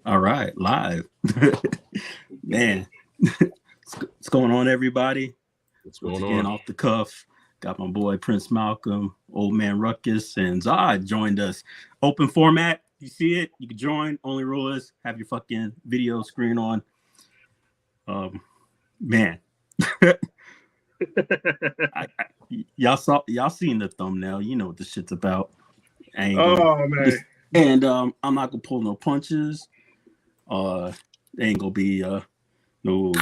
All right, live. Man, what's going on, everybody? What's going Again, on? off the cuff, got my boy Prince Malcolm, Old Man Ruckus, and Zod joined us. Open format. You see it? You can join. Only rule is have your fucking video screen on. Man, y'all seen the thumbnail? You know what this shit's about. Man. And I'm not gonna pull no punches. There ain't gonna be no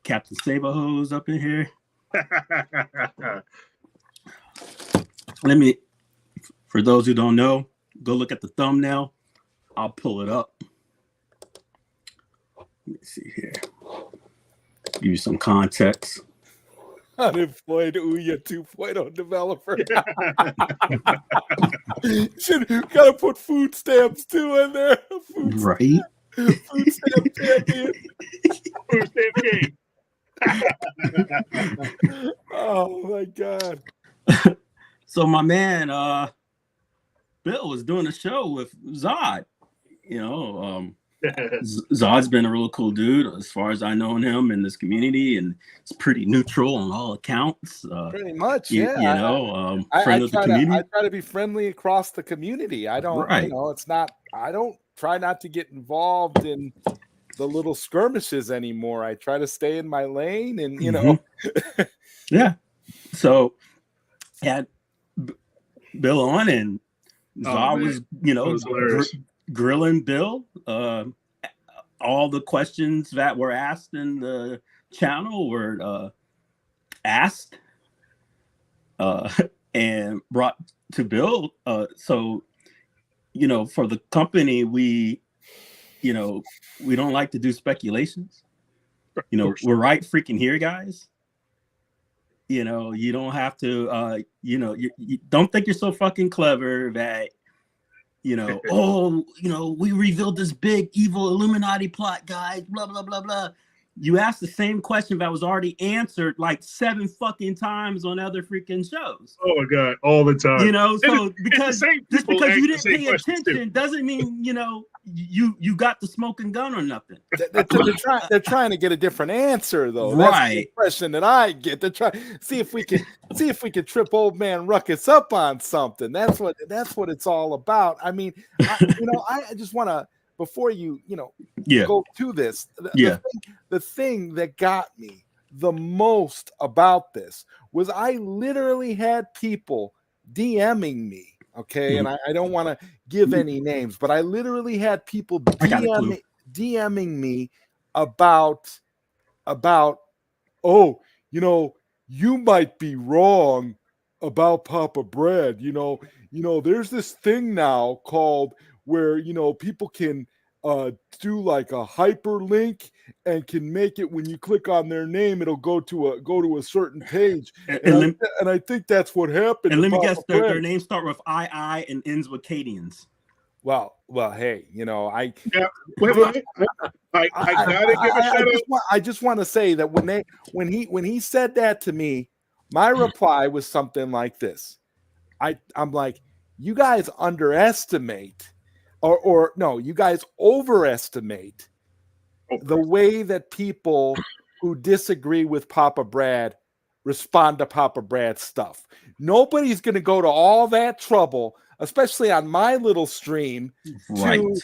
Captain Saberhose up in here. For those who don't know, go look at the thumbnail. I'll pull it up. Let me see here. Give you some context. Unemployed Ouya 2.0 developer. Gotta put food stamps too in there. Right. Food stamp champion. Food stamp king. Oh my god. So my man Bill was doing a show with Zod. You know, Zod's been a real cool dude as far as I know him in this community, and it's pretty neutral on all accounts. Pretty much, you know, friend of the community. I try to be friendly across the community. I don't, Right. you know, it's not. I don't try not to get involved in the little skirmishes anymore. I try to stay in my lane, and you know. Yeah. So had Bill on, and Zod was, you know, grilling Bill. All the questions that were asked in the channel were asked and brought to Bill. So, you know, for the company, we don't like to do speculations. You know, we're right freaking here, guys. You know, you don't have to, you don't think you're so fucking clever that, you know, oh, you know, we revealed this big evil Illuminati plot, guys, blah, blah, blah, blah. You asked the same question that was already answered like 7 fucking times on other freaking shows. Oh my god, all the time. You know, so because you didn't pay attention doesn't mean, you know, you got the smoking gun or nothing. They're trying to get a different answer though. Right. That's the impression that I get. They're trying see if we can trip Old Man Ruckus up on something. That's what it's all about. I mean, I just want to, before you go to this, the thing that got me the most about this was I literally had people DMing me. Okay, and I don't want to give any names, but I literally had people DMing me about, oh, you know, you might be wrong about Papa Bread. You know, there's this thing now called where, you know, people can do like a hyperlink and can make it when you click on their name, it'll go to a certain page. And I think that's what happened. And let me guess, their names start with I and ends with Cadians. Well, hey, you know, I gotta give a shout out. I just want to say that when he said that to me, my reply was something like this. I'm like, you guys underestimate, or no, you guys overestimate the way that people who disagree with Papa Brad respond to Papa Brad's stuff. Nobody's going to go to all that trouble, especially on my little stream, to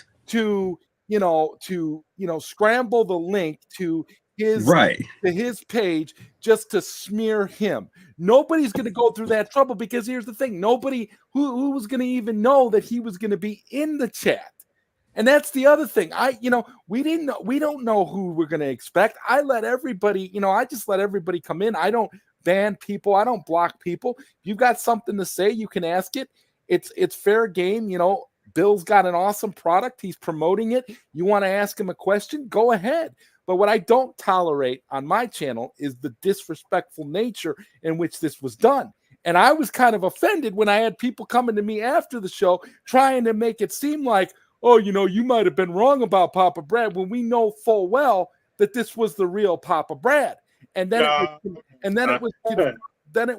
scramble the link to his page just to smear him. Nobody's going to go through that trouble, because here's the thing: nobody who was going to even know that he was going to be in the chat. And that's the other thing. We don't know who we're going to expect. I let everybody, I just let everybody come in. I don't ban people. I don't block people. If you've got something to say, you can ask it. It's fair game. You know, Bill's got an awesome product. He's promoting it. You want to ask him a question? Go ahead. But what I don't tolerate on my channel is the disrespectful nature in which this was done. And I was kind of offended when I had people coming to me after the show trying to make it seem like, oh, you know, you might have been wrong about Papa Brad, when we know full well that this was the real Papa Brad. And then it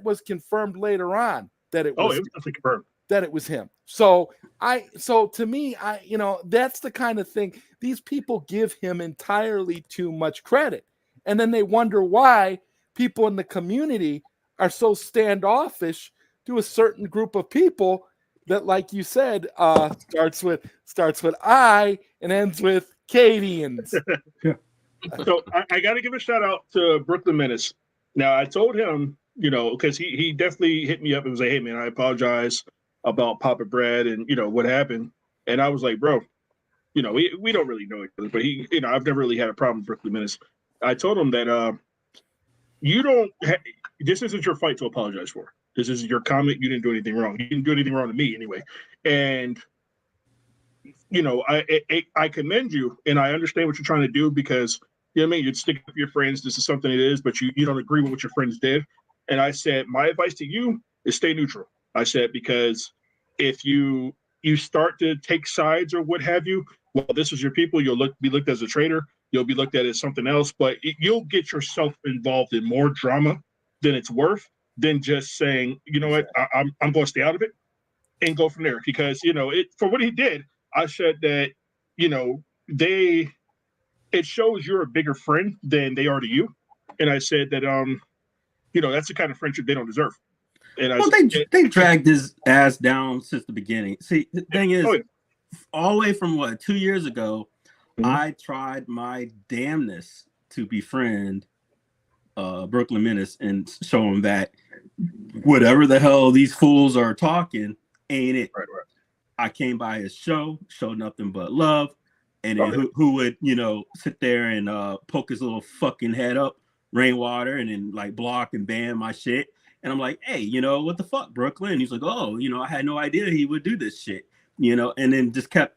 was confirmed later on that it was. Oh, it was definitely confirmed. that it was him. So to me, that's the kind of thing. These people give him entirely too much credit. And then they wonder why people in the community are so standoffish to a certain group of people that, like you said, starts with I and ends with Cadians. Yeah. So I got to give a shout out to Brooklyn Menace. Now, I told him, because he definitely hit me up and was like, hey, man, I apologize about Papa Brad and, what happened. And I was like, bro, we don't really know each other, but I've never really had a problem with Brooklyn Menace. I told him that this isn't your fight to apologize for. This is your comment. You didn't do anything wrong. You didn't do anything wrong to me anyway. And, I commend you and I understand what you're trying to do because, you'd stick up your friends. This is something it is, but you don't agree with what your friends did. And I said, my advice to you is stay neutral. I said, because if you start to take sides or what have you, well, this is your people. You'll be looked as a traitor. You'll be looked at as something else, but you'll get yourself involved in more drama than it's worth than just saying, you know what, I'm going to stay out of it and go from there. Because, for what he did, I said that, it shows you're a bigger friend than they are to you. And I said that, that's the kind of friendship they don't deserve. And they dragged his ass down since the beginning. See, the thing is, all the way from 2 years ago, I tried my damnness to befriend Brooklyn Menace and show him that whatever the hell these fools are talking ain't it. Right. I came by his show, showed nothing but love. And then who would, sit there and poke his little fucking head up, rainwater, and then like block and ban my shit. And I'm like, hey, what the fuck, Brooklyn? And he's like, oh, I had no idea he would do this shit, and then just kept,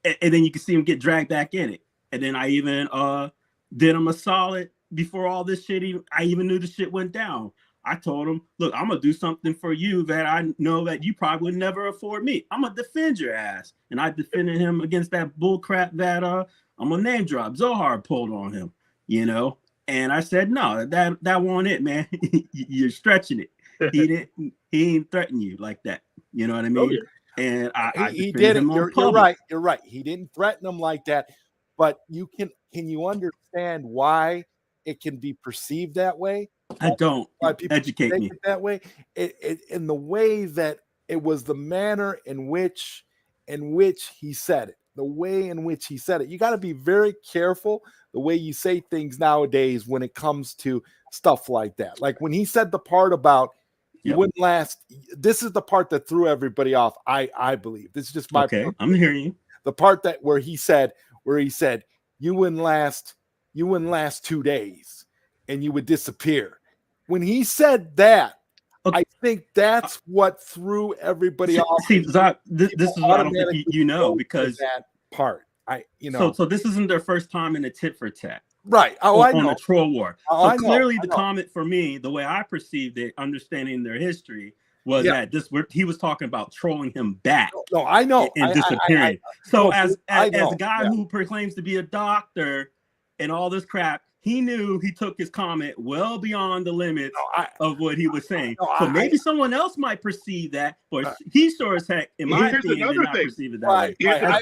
and then you can see him get dragged back in it. And then I even did him a solid before all this shit. I even knew the shit went down. I told him, look, I'm going to do something for you that I know that you probably would never afford me. I'm going to defend your ass. And I defended him against that bull crap that I'm going to name drop. Zohar pulled on him, And I said, no, that wasn't it, man. You're stretching it. He didn't threaten you like that. You know what I mean? Oh, yeah. And he did it. You're right. He didn't threaten him like that. But can you understand why it can be perceived that way? I don't. Educate me that way. In the way that it was the manner in which he said it, the way in which he said it. You got to be very careful the way you say things nowadays when it comes to stuff like that. Like when he said the part about you wouldn't last. This is the part that threw everybody off. I believe this is just my. Okay, I'm hearing you. The part where he said you wouldn't last 2 days and you would disappear. When he said that, okay. I think that's what threw everybody off. See, Zach, this is what I don't think because that part. So this isn't their first time in a tit for tat. Right. On a troll war. So clearly the comment for me, the way I perceived it, understanding their history, was that he was talking about trolling him back. No, I know. And disappearing. As a guy who proclaims to be a doctor and all this crap, he knew he took his comment well beyond the limits of what he was saying. So maybe someone else might perceve that, but he sure as heck, in my opinion, did not perceive it that way.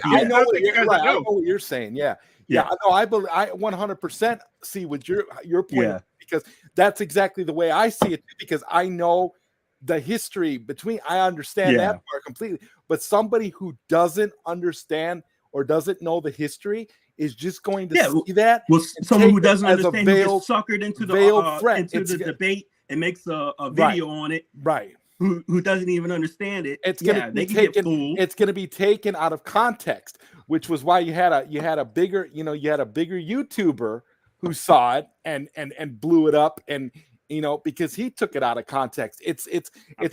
I know what you're saying. Yeah. No, I 100% see what your point because that's exactly the way I see it. Because I know the history between. I understand that part completely. But somebody who doesn't understand or doesn't know the history is just going to see that. Well, someone who doesn't understand who gets suckered into the debate and makes a video on it, right? Who doesn't even understand it? It's going to be taken out of context, which was why you had a bigger YouTuber who saw it and blew it up and. Because he took it out of context. It's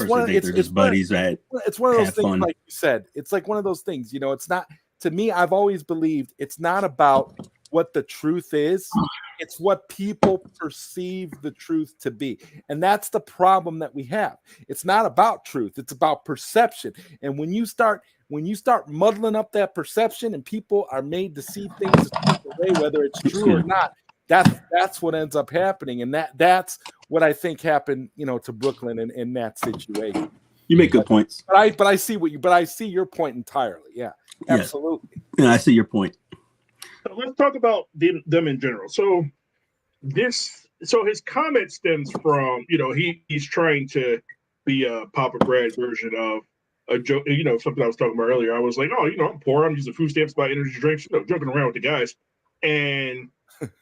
one of those things, like you said. It's like one of those things. It's not. To me, I've always believed it's not about what the truth is. It's what people perceive the truth to be. And that's the problem that we have. It's not about truth. It's about perception. And when you start muddling up that perception and people are made to see things a certain way, whether it's true or not, that's what ends up happening. And that's what I think happened, to Brooklyn in that situation. You make good points. But I see your point entirely. Yeah, absolutely. Yes. Yeah, I see your point. So let's talk about them in general. So his comment stems from, he's trying to be a Papa Brad version of a joke, something I was talking about earlier. I was like, oh, I'm poor, I'm using food stamps, buy energy drinks, joking around with the guys. And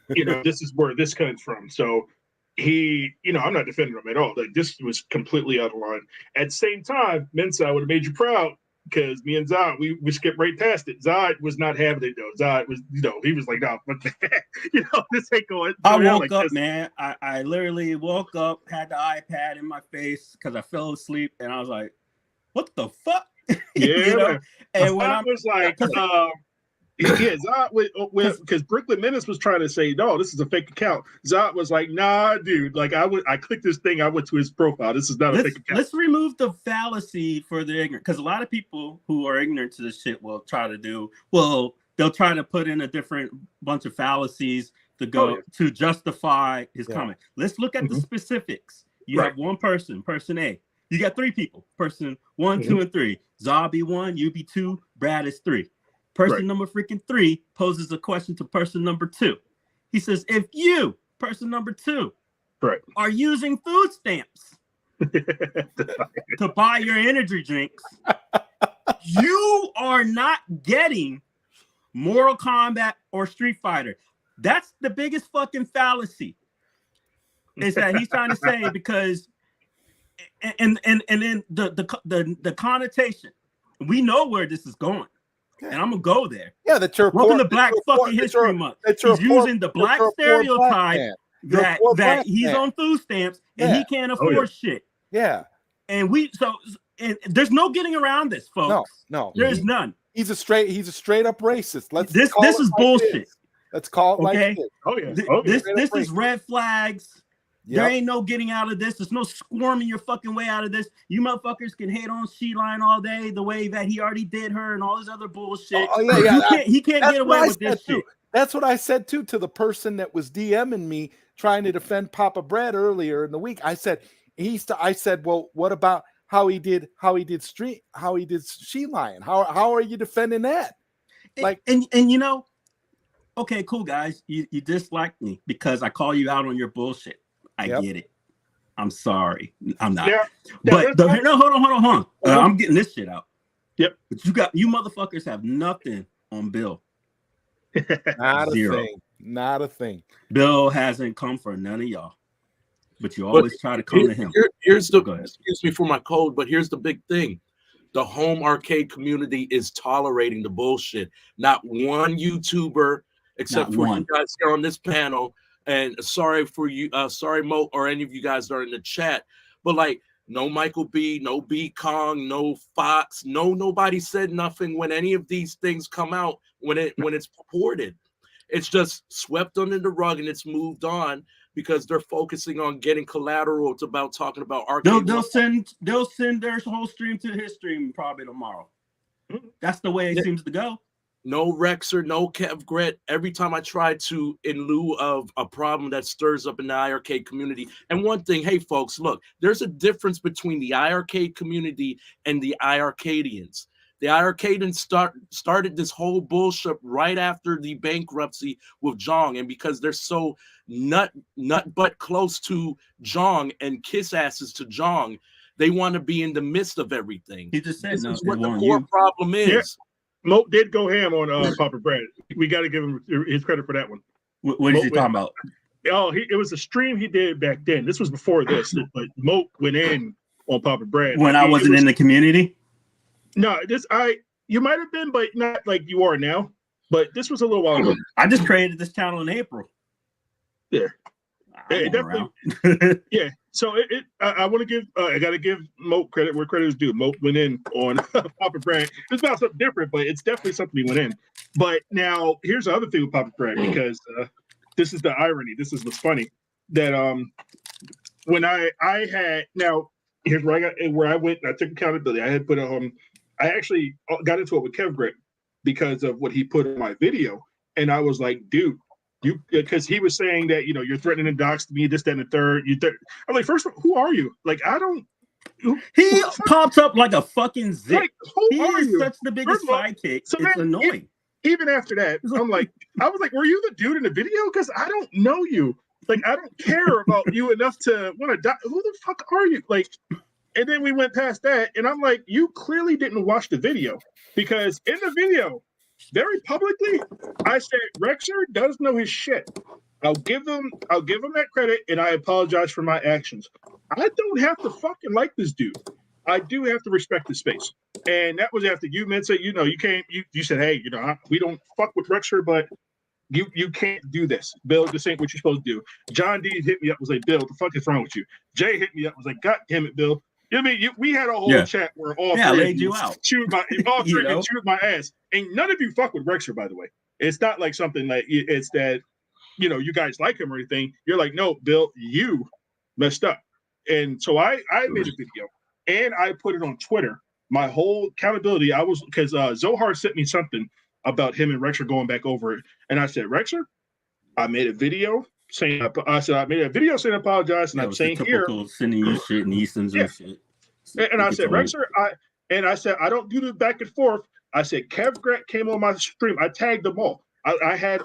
this is where this comes from. So he, I'm not defending him at all. Like, this was completely out of line. At the same time, Mensa, I would have made you proud, because me and Zod, we skipped right past it. Zod was not having it though. Zod was, he was like, no, what the heck? This ain't going. I woke up, man. I literally woke up, had the iPad in my face because I fell asleep, and I was like, what the fuck? Yeah. And when I was like, Zod because Brooklyn Menace was trying to say, no, this is a fake account. Zod was like, nah, dude. Like, I clicked this thing, I went to his profile. This is not a fake account. Let's remove the fallacy for the ignorant, because a lot of people who are ignorant to this shit will try to put in a different bunch of fallacies to go to justify his comment. Let's look at the specifics. You have one person A. You got three people, person 1, 2, and 3. Zod be 1, you be 2, Brad is 3. Person number freaking 3 poses a question to person number 2. He says, if you, person number 2, are using food stamps to buy your energy drinks, you are not getting Mortal Kombat or Street Fighter. That's the biggest fucking fallacy. Is that he's trying to say, because and then the connotation, we know where this is going. Okay. And I'm gonna go there. Yeah, that you're welcome to Black fucking History Month. He's using the black stereotype that he's on food stamps and he can't afford shit. Yeah, and there's no getting around this, folks. No, there's none. He's a straight up racist. This is bullshit. Let's call it like it. Oh yeah. This is red flags. Yep. There ain't no getting out of this. There's no squirming your fucking way out of this. You motherfuckers can hate on She-Line all day, the way that he already did her and all this other bullshit. He can't get away with this shit. That's what I said too to the person that was DMing me trying to defend Papa Brad earlier in the week. I said, well, what about how he did She-Line? How are you defending that? Like, and okay, cool guys, you dislike me because I call you out on your bullshit. I get it. I'm sorry. I'm not. But no, hold on. I'm getting this shit out. Yep. But you motherfuckers have nothing on Bill. Not a thing. Bill hasn't come for none of y'all. But you always try to come to him. Excuse me for my code, but here's the big thing. The home arcade community is tolerating the bullshit. Not one YouTuber, except for you guys here on this panel. And sorry for you, sorry Mo or any of you guys that are in the chat, but like no Michael B, no B Kong, no Fox, nobody said nothing when any of these things come out when it's purported. It's just swept under the rug and it's moved on because they're focusing on getting collateral. It's about talking about arcade. They'll send their whole stream to his stream probably tomorrow. That's the way it seems to go. No Rexer, no Kev Gret. Every time I try to, in lieu of a problem that stirs up in the IRK community. And one thing, hey, folks, look, there's a difference between the IRK community and the IRCadians. The IRCadians started this whole bullshit right after the bankruptcy with Jong. And because they're so nut butt close to Jong and kiss asses to Jong, they want to be in the midst of everything. He just said this is what the core problem is. Yeah. Mo did go ham on Papa Brad. We got to give him his credit for that one. What is he talking about? Oh, it was a stream he did back then. This was before this, but Mo went in on Papa Brad. When I wasn't in the community? No, you might have been, but not like you are now. But this was a little while ago. I just created this channel in April. Yeah. Definitely. Yeah. So I want to give I got to give Mo credit where credit is due. Mo went in on Papa Brad. It's about something different, but it's definitely something he went in. But now here's the other thing with Papa Brad, because this is the irony. This is what's funny, that when I had, now here's where I went. I took accountability. I had put I actually got into it with Kev Gret because of what he put in my video, and I was like, dude. Because he was saying that, you're threatening to dox me, this, that, and the third. I'm like, first of all, who are you? Like, I don't He pops up like a fucking zip. Like, who He are is you? such the biggest sidekick. So it's then, annoying. Even after that, I'm like, I was like, were you the dude in the video? Because I don't know you. Like, I don't care about you enough to want to die. Who the fuck are you? Like, and then we went past that, and I'm like, you clearly didn't watch the video, because in the video, very publicly, I said Rexer does know his shit. I'll give him that credit, and I apologize for my actions. I don't have to fucking like this dude. I do have to respect the space. And that was after you, Mensa. You know, you came, you said, hey, you know, we don't fuck with Rexer, but you can't do this. Bill, this ain't what you're supposed to do. John D hit me up, was like, Bill, what the fuck is wrong with you? Jay hit me up, was like, God damn it, Bill. You know what I mean? We had a whole chat where all three laid you out. chewed my ass. And none of you fuck with Rexer, by the way. It's not like something like it's that, you know, you guys like him or anything. You're like, no, Bill, you messed up. And so I made a video and I put it on Twitter. My whole accountability, because Zohar sent me something about him and Rexer going back over it. And I said, Rexer, I made a video saying, I apologize, and I'm saying here, sending you shit and Easton's and shit. And I said, Rexer, I don't do the back and forth. I said, Kev Gret came on my stream. I tagged them all. I had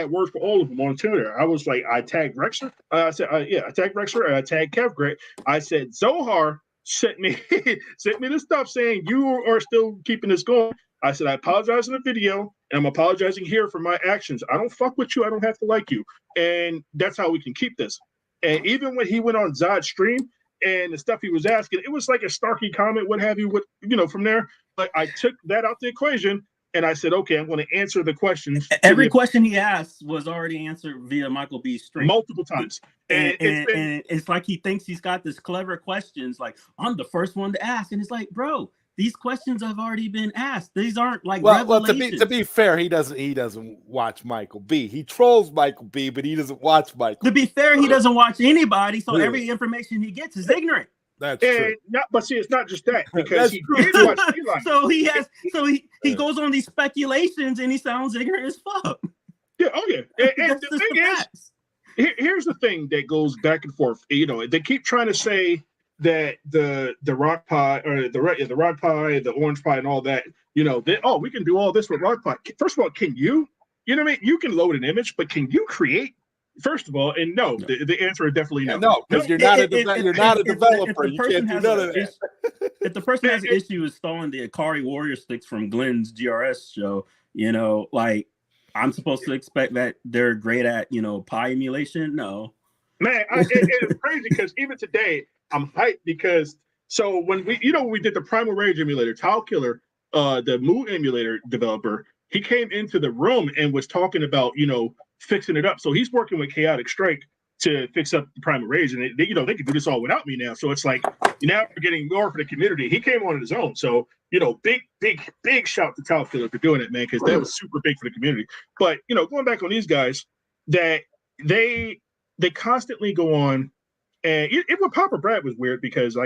words for all of them on Twitter. I was like, I tagged Rexer. I said, I tagged Rexer and I tagged Kev Gret. I said, Zohar sent me the stuff saying you are still keeping this going. I said, I apologize in the video, and I'm apologizing here for my actions. I don't fuck with you. I don't have to like you. And that's how we can keep this. And even when he went on Zod's stream and the stuff he was asking, it was like a snarky comment, what have you, from there. But I took that out the equation, and I said, okay, I'm going to answer the questions. Every question he asked was already answered via Michael B's stream. Multiple times. And it's like he thinks he's got this clever questions, like, I'm the first one to ask. And it's like, bro, these questions have already been asked. These aren't like revelations. Well, to be fair, he doesn't watch Michael B. He trolls Michael B, but he doesn't watch Michael. To be fair, he doesn't watch anybody, so every information he gets is ignorant. That's true. But see, it's not just that, because he did watch Eli. So he goes on these speculations and he sounds ignorant as fuck. Yeah, oh yeah. And the thing is, here's the thing that goes back and forth. You know, they keep trying to say that the rock pie or the rock pie, the orange pie, and all that, we can do all this with rock pie. First of all, can you? You know what I mean? You can load an image, but can you create? First of all, and no. The answer is definitely no. No, because you're not a developer. You can't do none of that. If the person has an issue installing the Akari Warrior sticks from Glenn's GRS show, like I'm supposed to expect that they're great at pie emulation. No, man, it's crazy because even today. I'm hyped because when we did the Primal Rage emulator, Tile Killer, the Moo emulator developer, he came into the room and was talking about, fixing it up. So he's working with Chaotic Strike to fix up the Primal Rage, and they can do this all without me now. So it's like now we're getting more for the community. He came on his own. So, big shout to Tile Killer for doing it, man, because that was super big for the community. But, going back on these guys, that they constantly go on. And it with Papa Brad was weird because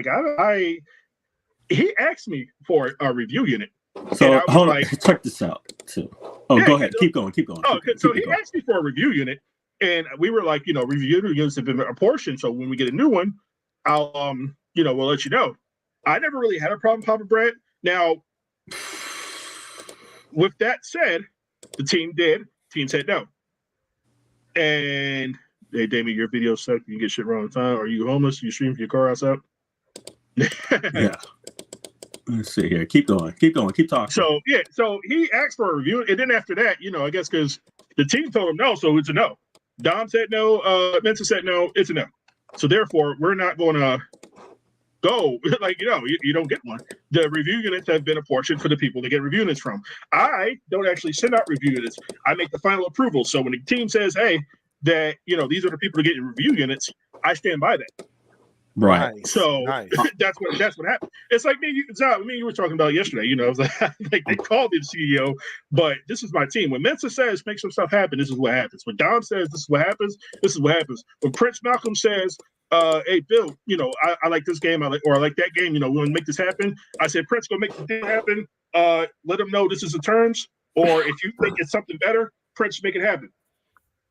he asked me for a review unit. So hold on, check this out too. Oh, yeah, go ahead, keep going. Oh, so he asked me for a review unit, and we were like, review units have been apportioned. So when we get a new one, I'll we'll let you know. I never really had a problem, Papa Brad. Now, with that said, the team said no, and. Hey, Damien, your video suck. You get shit wrong all the time. Are you homeless? You stream your car outside? Yeah. Let's see here. Keep going. Keep talking. So he asked for a review, and then after that, I guess because the team told him no, so it's a no. Dom said no. Mensa said no. It's a no. So therefore, we're not going to go. You don't get one. The review units have been apportioned for the people to get review units from. I don't actually send out review units. I make the final approval. So when the team says, hey, that these are the people to get review units, I stand by that. Right. So that's what happened. It's like me you were talking about yesterday. I was like they called me the CEO, but this is my team. When Mensa says make some stuff happen, this is what happens. When Dom says this is what happens, this is what happens. When Prince Malcolm says, hey Bill, I like this game, I like that game, we want to make this happen. I said, Prince, go make the thing happen. Let them know this is the terms, or if you think it's something better, Prince, make it happen.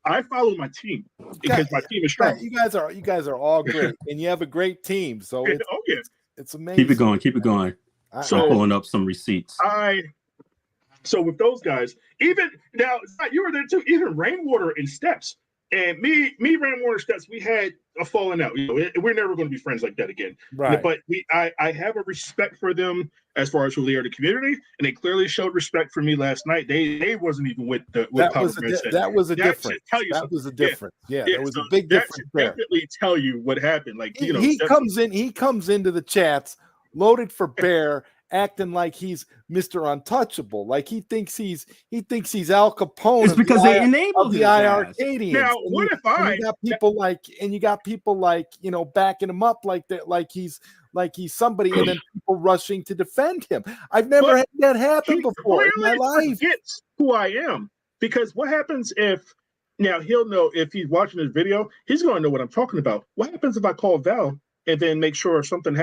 I follow my team because my team is strong. You guys are all great, and you have a great team. So It's amazing. Keep it going. Keep it going. I'm pulling up some receipts. So with those guys, even now, you were there too. Even Rainwater and Steps, and me, Rainwater Steps, we had a falling out. You know, we're never going to be friends like that again. Right. But I have a respect for them as far as who they are in the community, and they clearly showed respect for me last night. They wasn't even with the that was a difference. That was a difference. Yeah, there was a big difference there. Definitely tell you what happened. Like he comes into the chats loaded for bear, acting like he's Mr. Untouchable, like he thinks he's Al Capone. It's because they enabled the Arcadians. Now, what if you got people like backing him up like that, like he's somebody, and then people rushing to defend him. I've never had that happen before in my life. Forgets who I am, because what happens if now he'll know if he's watching this video, he's going to know what I'm talking about. What happens if I call Val and then make sure if something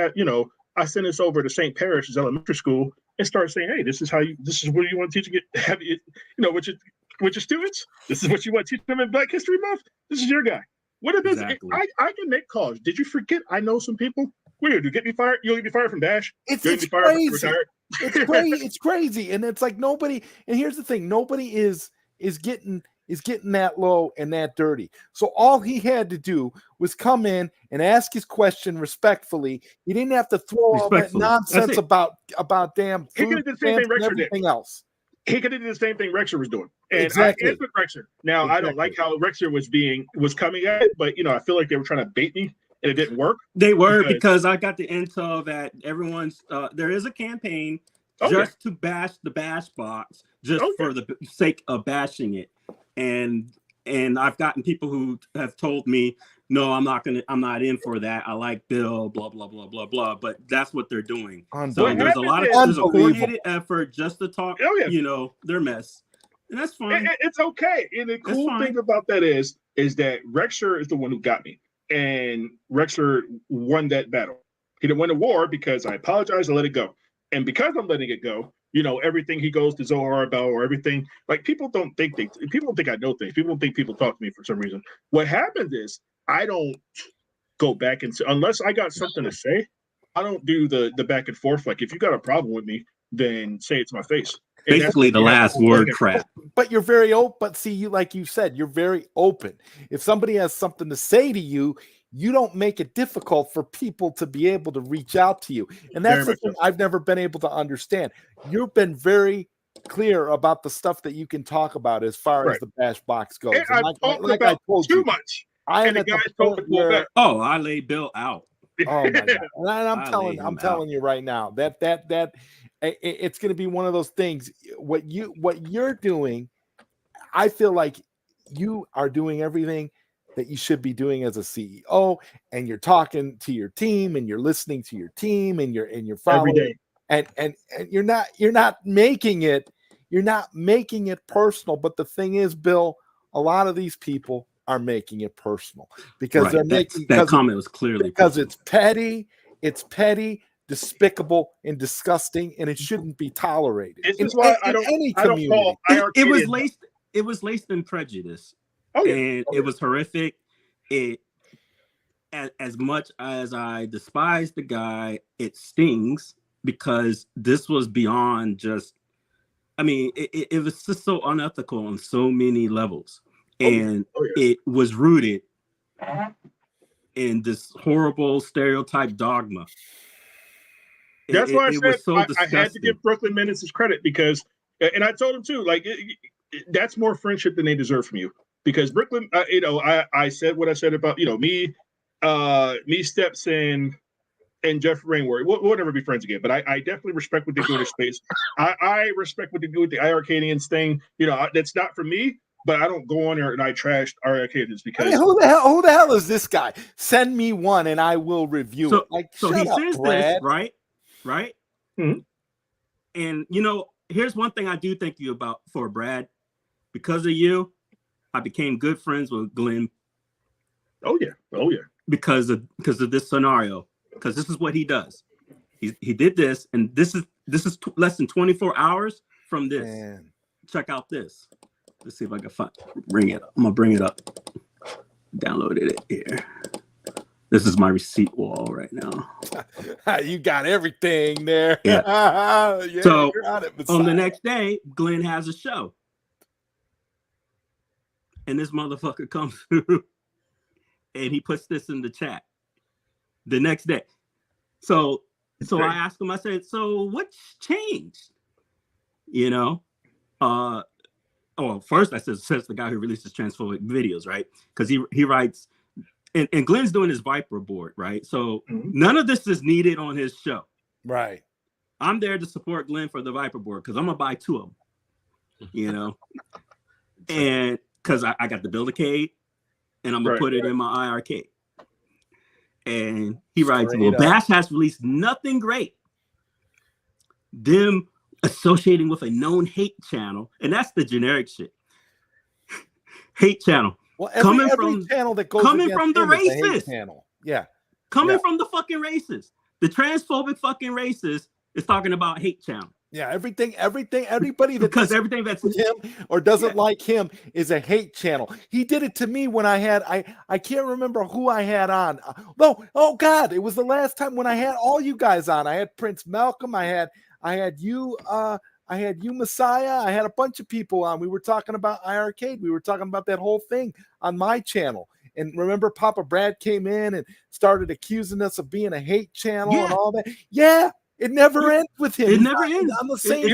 I send this over to St. Parish's elementary school and start saying, "Hey, this is what you want to teach with your students. This is what you want to teach them in Black History Month. This is your guy." What if exactly. I can make calls? Did you forget? I know some people. What do you do? Get me fired? You'll get me fired from Bash? It's crazy. It's crazy, and it's like nobody. And here's the thing: nobody is getting that low and that dirty. So all he had to do was come in and ask his question respectfully. He didn't have to throw all that nonsense about damn food, he could have did the same thing Rexer did. Everything else. He could have did the same thing Rexer was doing. And exactly. I answered Rexer. Now, I don't like how Rexer was coming at it, but I feel like they were trying to bait me and it didn't work. They were, because I got the intel that everyone's there is a campaign just to bash the BashBox, just for the sake of bashing it. And I've gotten people who have told me, no, I'm not in for that. I like Bill, blah, blah, blah, blah, blah. But that's what they're doing. So there's a coordinated effort just to talk, their mess. And that's fine. It's okay. And the cool thing about that is that Rexer is the one who got me. And Rexer won that battle. He didn't win the war because I apologized and let it go. And because I'm letting it go, everything he goes to Zohar about, or everything, like people don't think I know things. People don't think people talk to me for some reason. What happens is I don't go back and say, unless I got something to say, I don't do the back and forth. Like, if you got a problem with me, then say it to my face. And basically the last word crap. But you're very open. But see, like you said, you're very open. If somebody has something to say to you, you don't make it difficult for people to be able to reach out to you. And that's the thing I've never been able to understand. You've been very clear about the stuff that you can talk about as far as the BashBox goes. And like I told too much. I am at the point where, I lay Bill out. Oh my God. And I'm telling you right now that it's going to be one of those things. What you're doing, I feel like you are doing everything that you should be doing as a CEO, and you're talking to your team, and you're listening to your team, and you're following every day. And you're not making it personal. But the thing is, Bill, a lot of these people are making it personal because they're making that comment was clearly because it's petty, despicable, and disgusting, and it shouldn't be tolerated. This is why I don't call it was laced in prejudice. It was horrific. As much as I despise the guy, it stings because this was beyond just. I mean, it was just so unethical on so many levels, and it was rooted in this horrible stereotype dogma. That's why I said so I had to give Brooklyn Menace his credit because, and I told him too, like that's more friendship than they deserve from you. Because Brooklyn, I said what I said about me, Steps and Jeff Rainwater. We'll never be friends again. But I definitely respect what they do in their space. I respect what they do with the Arcadians thing. That's not for me. But I don't go on there and I trash Arcadians because who the hell is this guy? Send me one and I will review it. So he says Brad. this, right? Mm-hmm. And here's one thing I do thank you for Brad. Because of you, I became good friends with Glenn. Oh yeah. Because of this scenario. Because this is what he does. He did this, and this is less than 24 hours from this. Man. Check out this. Let's see if I can bring it up. I'm gonna bring it up. Downloaded it here. This is my receipt wall right now. You got everything there. Yeah. Yeah, So you're on it, on the Messiah. next day, Glenn has a show. And this motherfucker comes through and he puts this in the chat the next day. So I asked him, I said, so what's changed? You know? First I says the guy who releases transphobic videos, right? Because he writes, and Glenn's doing his Viper board, right? So none of this is needed on his show. Right. I'm there to support Glenn for the Viper board because I'm gonna buy 2 of them, you know? And because I got the Build-A-Cade and I'm gonna put it in my IRK. And he writes, well, Bash has released nothing great. Them associating with a known hate channel, and that's the generic shit. Hate channel. Well, every channel that goes coming from the racists. Channel. Yeah. Coming from the fucking racists. The transphobic fucking racists is talking about hate channel. Yeah, everybody that because everything that's him or doesn't like him is a hate channel. He did it to me when I can't remember who I had on. Oh God, it was the last time when I had all you guys on. I had Prince Malcolm, I had you, Messiah, I had a bunch of people on. We were talking about IRK. We were talking about that whole thing on my channel. And remember, Papa Brad came in and started accusing us of being a hate channel and all that. Yeah. It never ends with him. It never ends. I'm the same.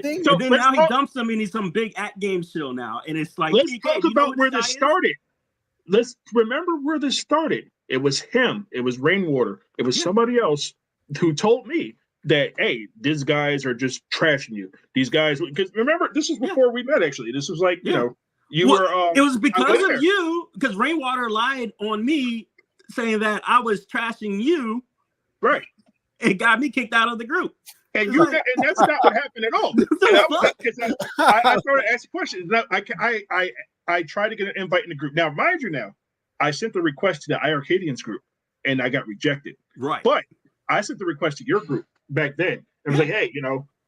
Thing. So then now he dumps him and he's some big at-game show now. And it's like, let's talk about where this started. Let's remember where this started. It was him. It was Rainwater. It was somebody else who told me that, hey, these guys are just trashing you. These guys, because remember, this was before we met, actually. This was like, you know, you were. It was because of you, because Rainwater lied on me saying that I was trashing you. Right. It got me kicked out of the group. And and that's not what happened at all. I started asking questions. I tried to get an invite in the group. Now, mind you, I sent the request to the IRCadians group and I got rejected. Right. But I sent the request to your group back then. And I was like, hey,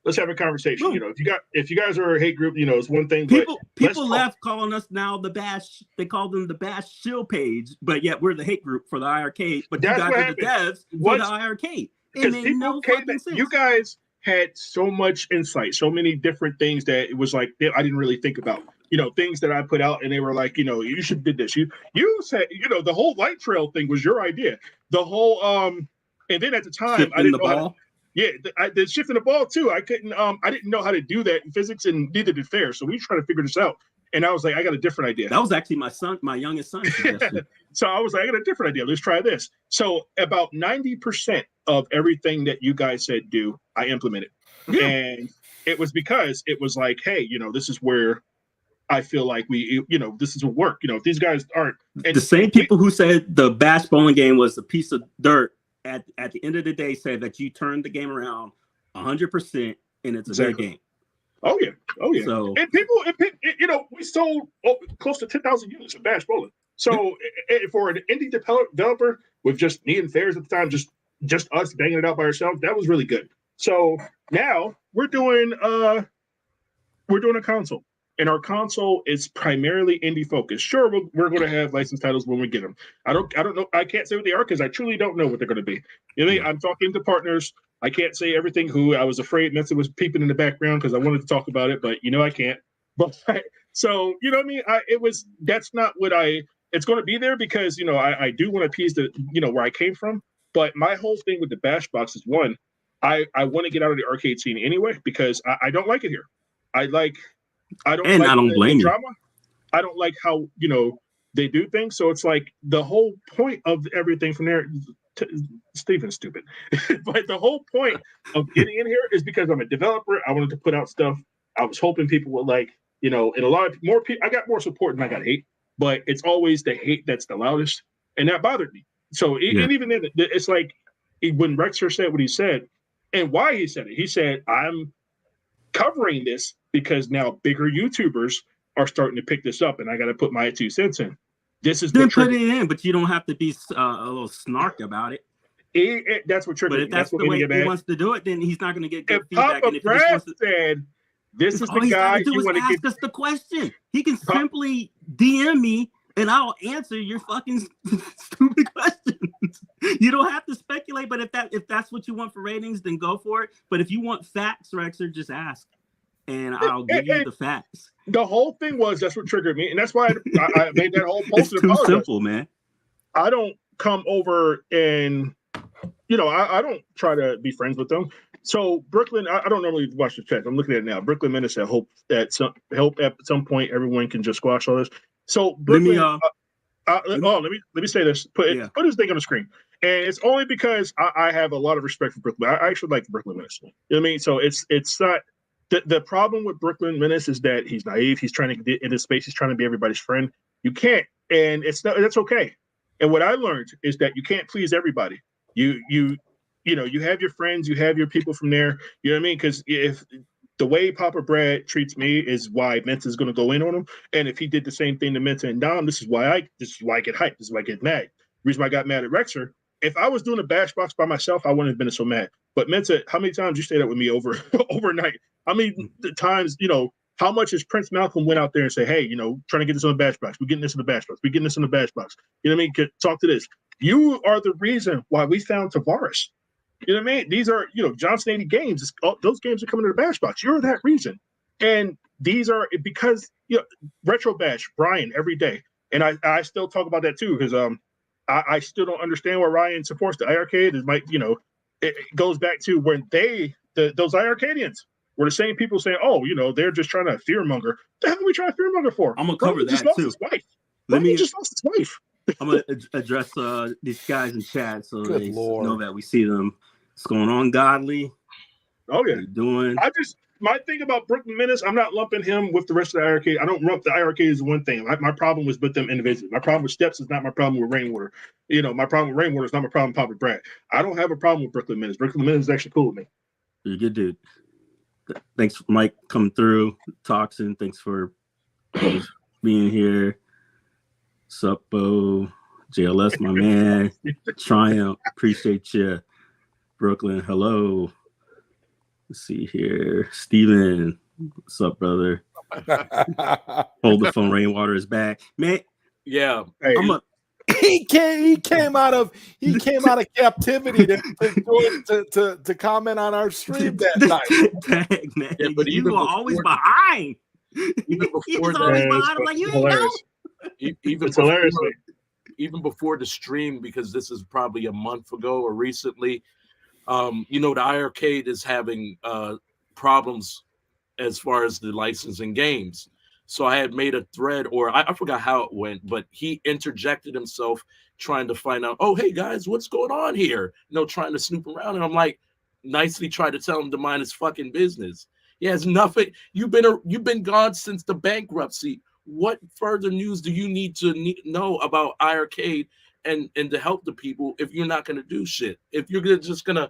let's have a conversation. Boom. If you guys are a hate group, it's one thing. People left calling us now the Bash. They called them the Bash Shill page, but yet we're the hate group for the IRK. But you guys are the devs for the IRK. Because people came in, you guys had so much insight, so many different things that it was like I didn't really think about. Things that I put out, and they were like, you should did this. You said, the whole light trail thing was your idea. The whole and then at the time shifting I didn't the know ball. The shifting the ball too. I couldn't. I didn't know how to do that in physics, and neither did Fair. So we tried to figure this out. And I was like, I got a different idea. That was actually my youngest son. So I was like, I got a different idea. Let's try this. So about 90% of everything that you guys said do, I implemented. Yeah. And it was because it was like, hey, this is where I feel like this is what work. If these guys aren't. And the same people who said the Bash bowling game was a piece of dirt at the end of the day said that you turned the game around 100% and it's a good game. Oh yeah. So, and people, we sold close to 10,000 units of Bash Bowling. So for an indie developer with just me and Fairs at the time, just us banging it out by ourselves, that was really good. So now we're doing a console, and our console is primarily indie focused. Sure, we're going to have licensed titles when we get them. I don't know. I can't say what they are because I truly don't know what they're going to be. I'm talking to partners. I can't say everything who I was afraid Menace was peeping in the background because I wanted to talk about it, but I can't. But so what I mean? That's not what it's going to be there because I do want to appease the where I came from. But my whole thing with the BashBox is one, I want to get out of the arcade scene anyway because I don't like it here. I don't blame you. Drama. I don't like how they do things. So it's like the whole point of everything from there. Steven's stupid, but the whole point of getting in here is because I'm a developer. I wanted to put out stuff. I was hoping people would like, and a lot of more people. I got more support than I got hate, but it's always the hate that's the loudest, and that bothered me. So and even then, it's like when Rexer said what he said, and why he said it. He said, "I'm covering this because now bigger YouTubers are starting to pick this up, and I got to put my 2 cents in." This is then put it in, but you don't have to be a little snark about it. That's what triggered. But if that's the way he wants to do it, then he's not going to get good feedback. Papa Brad said, "This is the guy you want to ask us the question." He can simply DM me and I'll answer your fucking stupid questions. You don't have to speculate, but if that's what you want for ratings, then go for it. But if you want facts, Rexer, just ask, and I'll give you the facts. The whole thing was that's what triggered me, and that's why I made that whole post. It's too simple, man. I don't come over and, you know, I don't try to be friends with them. So Brooklyn, I don't normally watch the chat. I'm looking at it now. Brooklyn Menace, I hope at some point everyone can just squash all this. So Brooklyn, let me say this. Put his thing on the screen, and it's only because I have a lot of respect for Brooklyn. I actually like Brooklyn Menace. You know what I mean? So it's not the problem with Brooklyn Menace is that he's naive. He's trying to get into space. He's trying to be everybody's friend. You can't, and that's okay. And what I learned is that you can't please everybody. You know, you have your friends, you have your people from there. You know what I mean? Because if the way Papa Brad treats me is why Mensa is going to go in on him. And if he did the same thing to Mensa and Dom, this is why I get hyped. This is why I get mad. The reason why I got mad at Rexer, if I was doing a BashBox by myself, I wouldn't have been so mad. But Mensa, how many times you stayed up with me overnight? How many times, you know, how much has Prince Malcolm went out there and say, hey, you know, trying to get this on the BashBox. We're getting this in the BashBox. We're getting this in the BashBox. You know what I mean? Talk to this. You are the reason why we found Tavares. You know what I mean? These are, you know, Johnson 80 games. Those games are coming to the BashBox. You're that reason. And these are because, you know, Retro Bash, Brian, every day. And I still talk about that too, because I still don't understand why Ryan supports the IRK. It might, you know, it goes back to when those IRKadians were the same people saying, oh, you know, they're just trying to fear-monger. The hell are we trying to fear-monger for? I'm going to cover that too. His wife. He just lost his wife. I'm going to address these guys in chat so they know that we see them. What's going on, Godly? Oh, yeah. How you doing? My thing about Brooklyn Menace, I'm not lumping him with the rest of the IRK. I don't lump the IRK as one thing. My problem was with them individually. My problem with Steps is not my problem with Rainwater. You know, my problem with Rainwater is not my problem with Papa Brad. I don't have a problem with Brooklyn Menace. Brooklyn Menace is actually cool with me. You're a good dude. Thanks, Mike, coming through. Toxin, thanks for being here. Sup, Bo. JLS, my man. Triumph, appreciate you. Brooklyn, hello. Let's see here. Steven, what's up, brother? Hold the phone. Rainwater is back, man. Yeah, hey. He came out of captivity to comment on our stream that night. Dang, man. Yeah, but you were always behind. Even before that, always behind. I'm like, you ain't know. Even before the stream, because this is probably a month ago or recently, you know, the IRK is having problems as far as the licensing games. So I had made a thread, or I forgot how it went, but he interjected himself trying to find out, oh, hey, guys, what's going on here? You know, trying to snoop around. And I'm like, nicely tried to tell him to mind his fucking business. He has nothing. You've been gone since the bankruptcy. What further news do you need to know about IRK and to help the people if you're not going to do shit? If you're just going to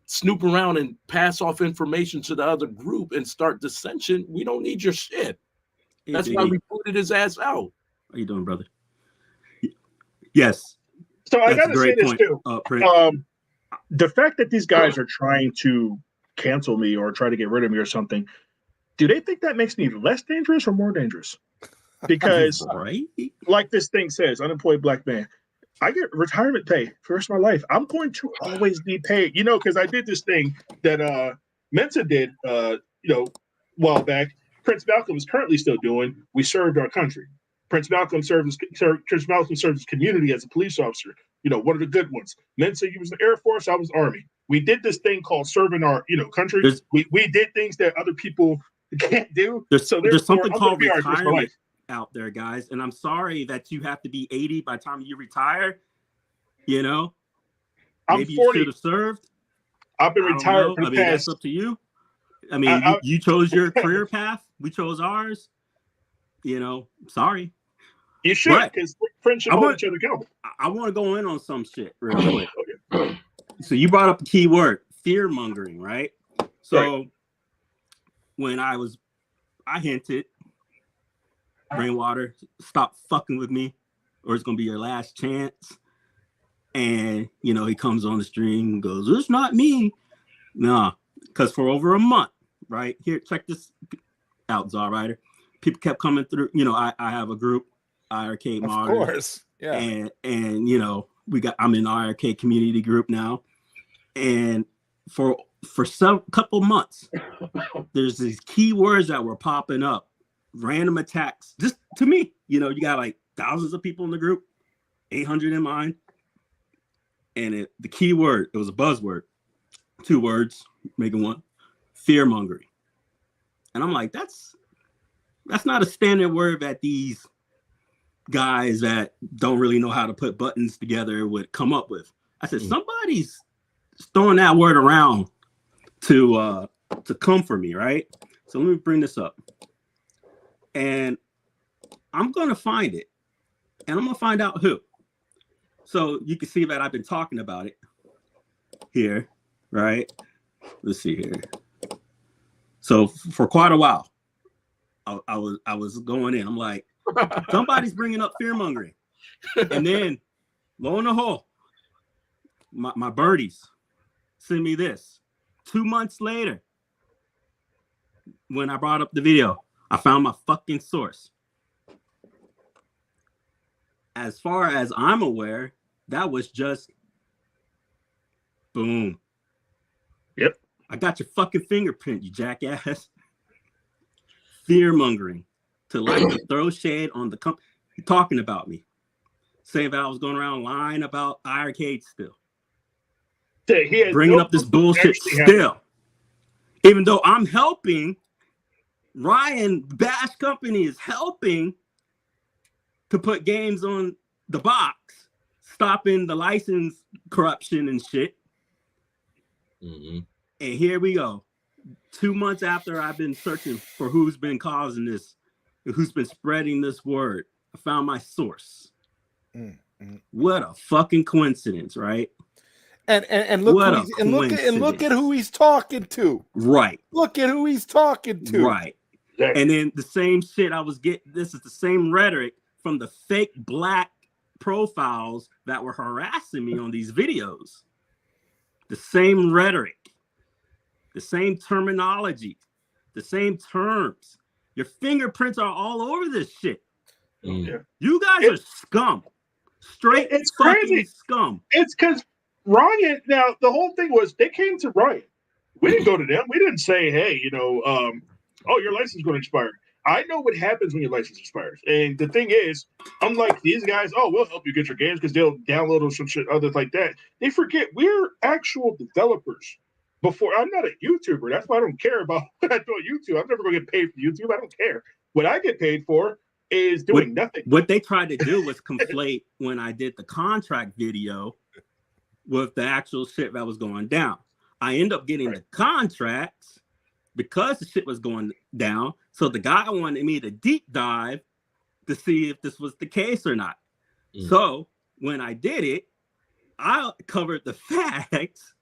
snoop around and pass off information to the other group and start dissension, we don't need your shit. That's why we booted his ass out. How you doing, brother? Yes. So I got to say this too. The fact that these guys are trying to cancel me or try to get rid of me or something, do they think that makes me less dangerous or more dangerous? Because, like this thing says, unemployed black man, I get retirement pay for the rest of my life. I'm going to always be paid, you know, because I did this thing that Mensa did, you know, a while back. Prince Malcolm is currently still doing. We served our country. Prince Malcolm served his community as a police officer. You know, one of the good ones. Mensa, you was the Air Force. I was Army. We did this thing called serving our, you know, country. We did things that other people can't do. There's something called retirement out there, guys. And I'm sorry that you have to be 80 by the time you retire. You know, maybe you should have served. I've been retired for the past. That's up to you. I mean, you chose your career path. We chose ours. You know, sorry. You should, because friendship holds each other accountable. I want to go in on some shit real quick. So you brought up the key word, fear-mongering, right? So when I hinted, Rainwater, stop fucking with me, or it's going to be your last chance. And, you know, he comes on the stream and goes, it's not me. Nah, because for over a month, right? Here, check this out, Czar Rider. People kept coming through. You know, I have a group IRK Of modders. course. Yeah. And you know, I'm in the IRK community group now. And for some couple months, there's these keywords that were popping up, random attacks. Just to me, you know, you got like thousands of people in the group, 800 in mine. And the keyword, it was a buzzword, 2 words, making one, fear-mongering. And I'm like, that's not a standard word that these guys that don't really know how to put buttons together would come up with. I said, somebody's throwing that word around to come for me, right? So let me bring this up. And I'm going to find it. And I'm going to find out who. So you can see that I've been talking about it here, right? Let's see here. So for quite a while, I was going in. I'm like, somebody's bringing up fear-mongering. And then, lo and behold, my birdies send me this. 2 months later, when I brought up the video, I found my fucking source. As far as I'm aware, that was just boom. Yep. I got your fucking fingerprint, you jackass. Fear-mongering. To like to throw shade on the company talking about me. Saying that I was going around lying about IRK still. Bringing up this bullshit still. Even though I'm helping, Ryan Bash Company is helping to put games on the box, stopping the license corruption and shit. And here we go. 2 months after I've been searching for who's been causing this, who's been spreading this word, I found my source. What a fucking coincidence, right? And look at who he's talking to. Right. Look at who he's talking to. Right. And then the same shit I was getting, this is the same rhetoric from the fake black profiles that were harassing me on these videos. The same rhetoric, the same terminology, the same terms. Your fingerprints are all over this shit. You guys are scum. Straight fucking crazy. Scum. It's because Ryan, now the whole thing was they came to Ryan. We didn't go to them. We didn't say, hey, you know, oh, your license is going to expire. I know what happens when your license expires. And the thing is, unlike these guys, oh, we'll help you get your games because they'll download or some shit other like that. They forget we're actual developers. Before, I'm not a YouTuber. That's why I don't care about what I do on YouTube. I'm never going to get paid for YouTube. I don't care. What I get paid for is doing nothing. What they tried to do was conflate when I did the contract video with the actual shit that was going down. I end up getting the contracts because the shit was going down. So the guy wanted me to deep dive to see if this was the case or not. So when I did it, I covered the facts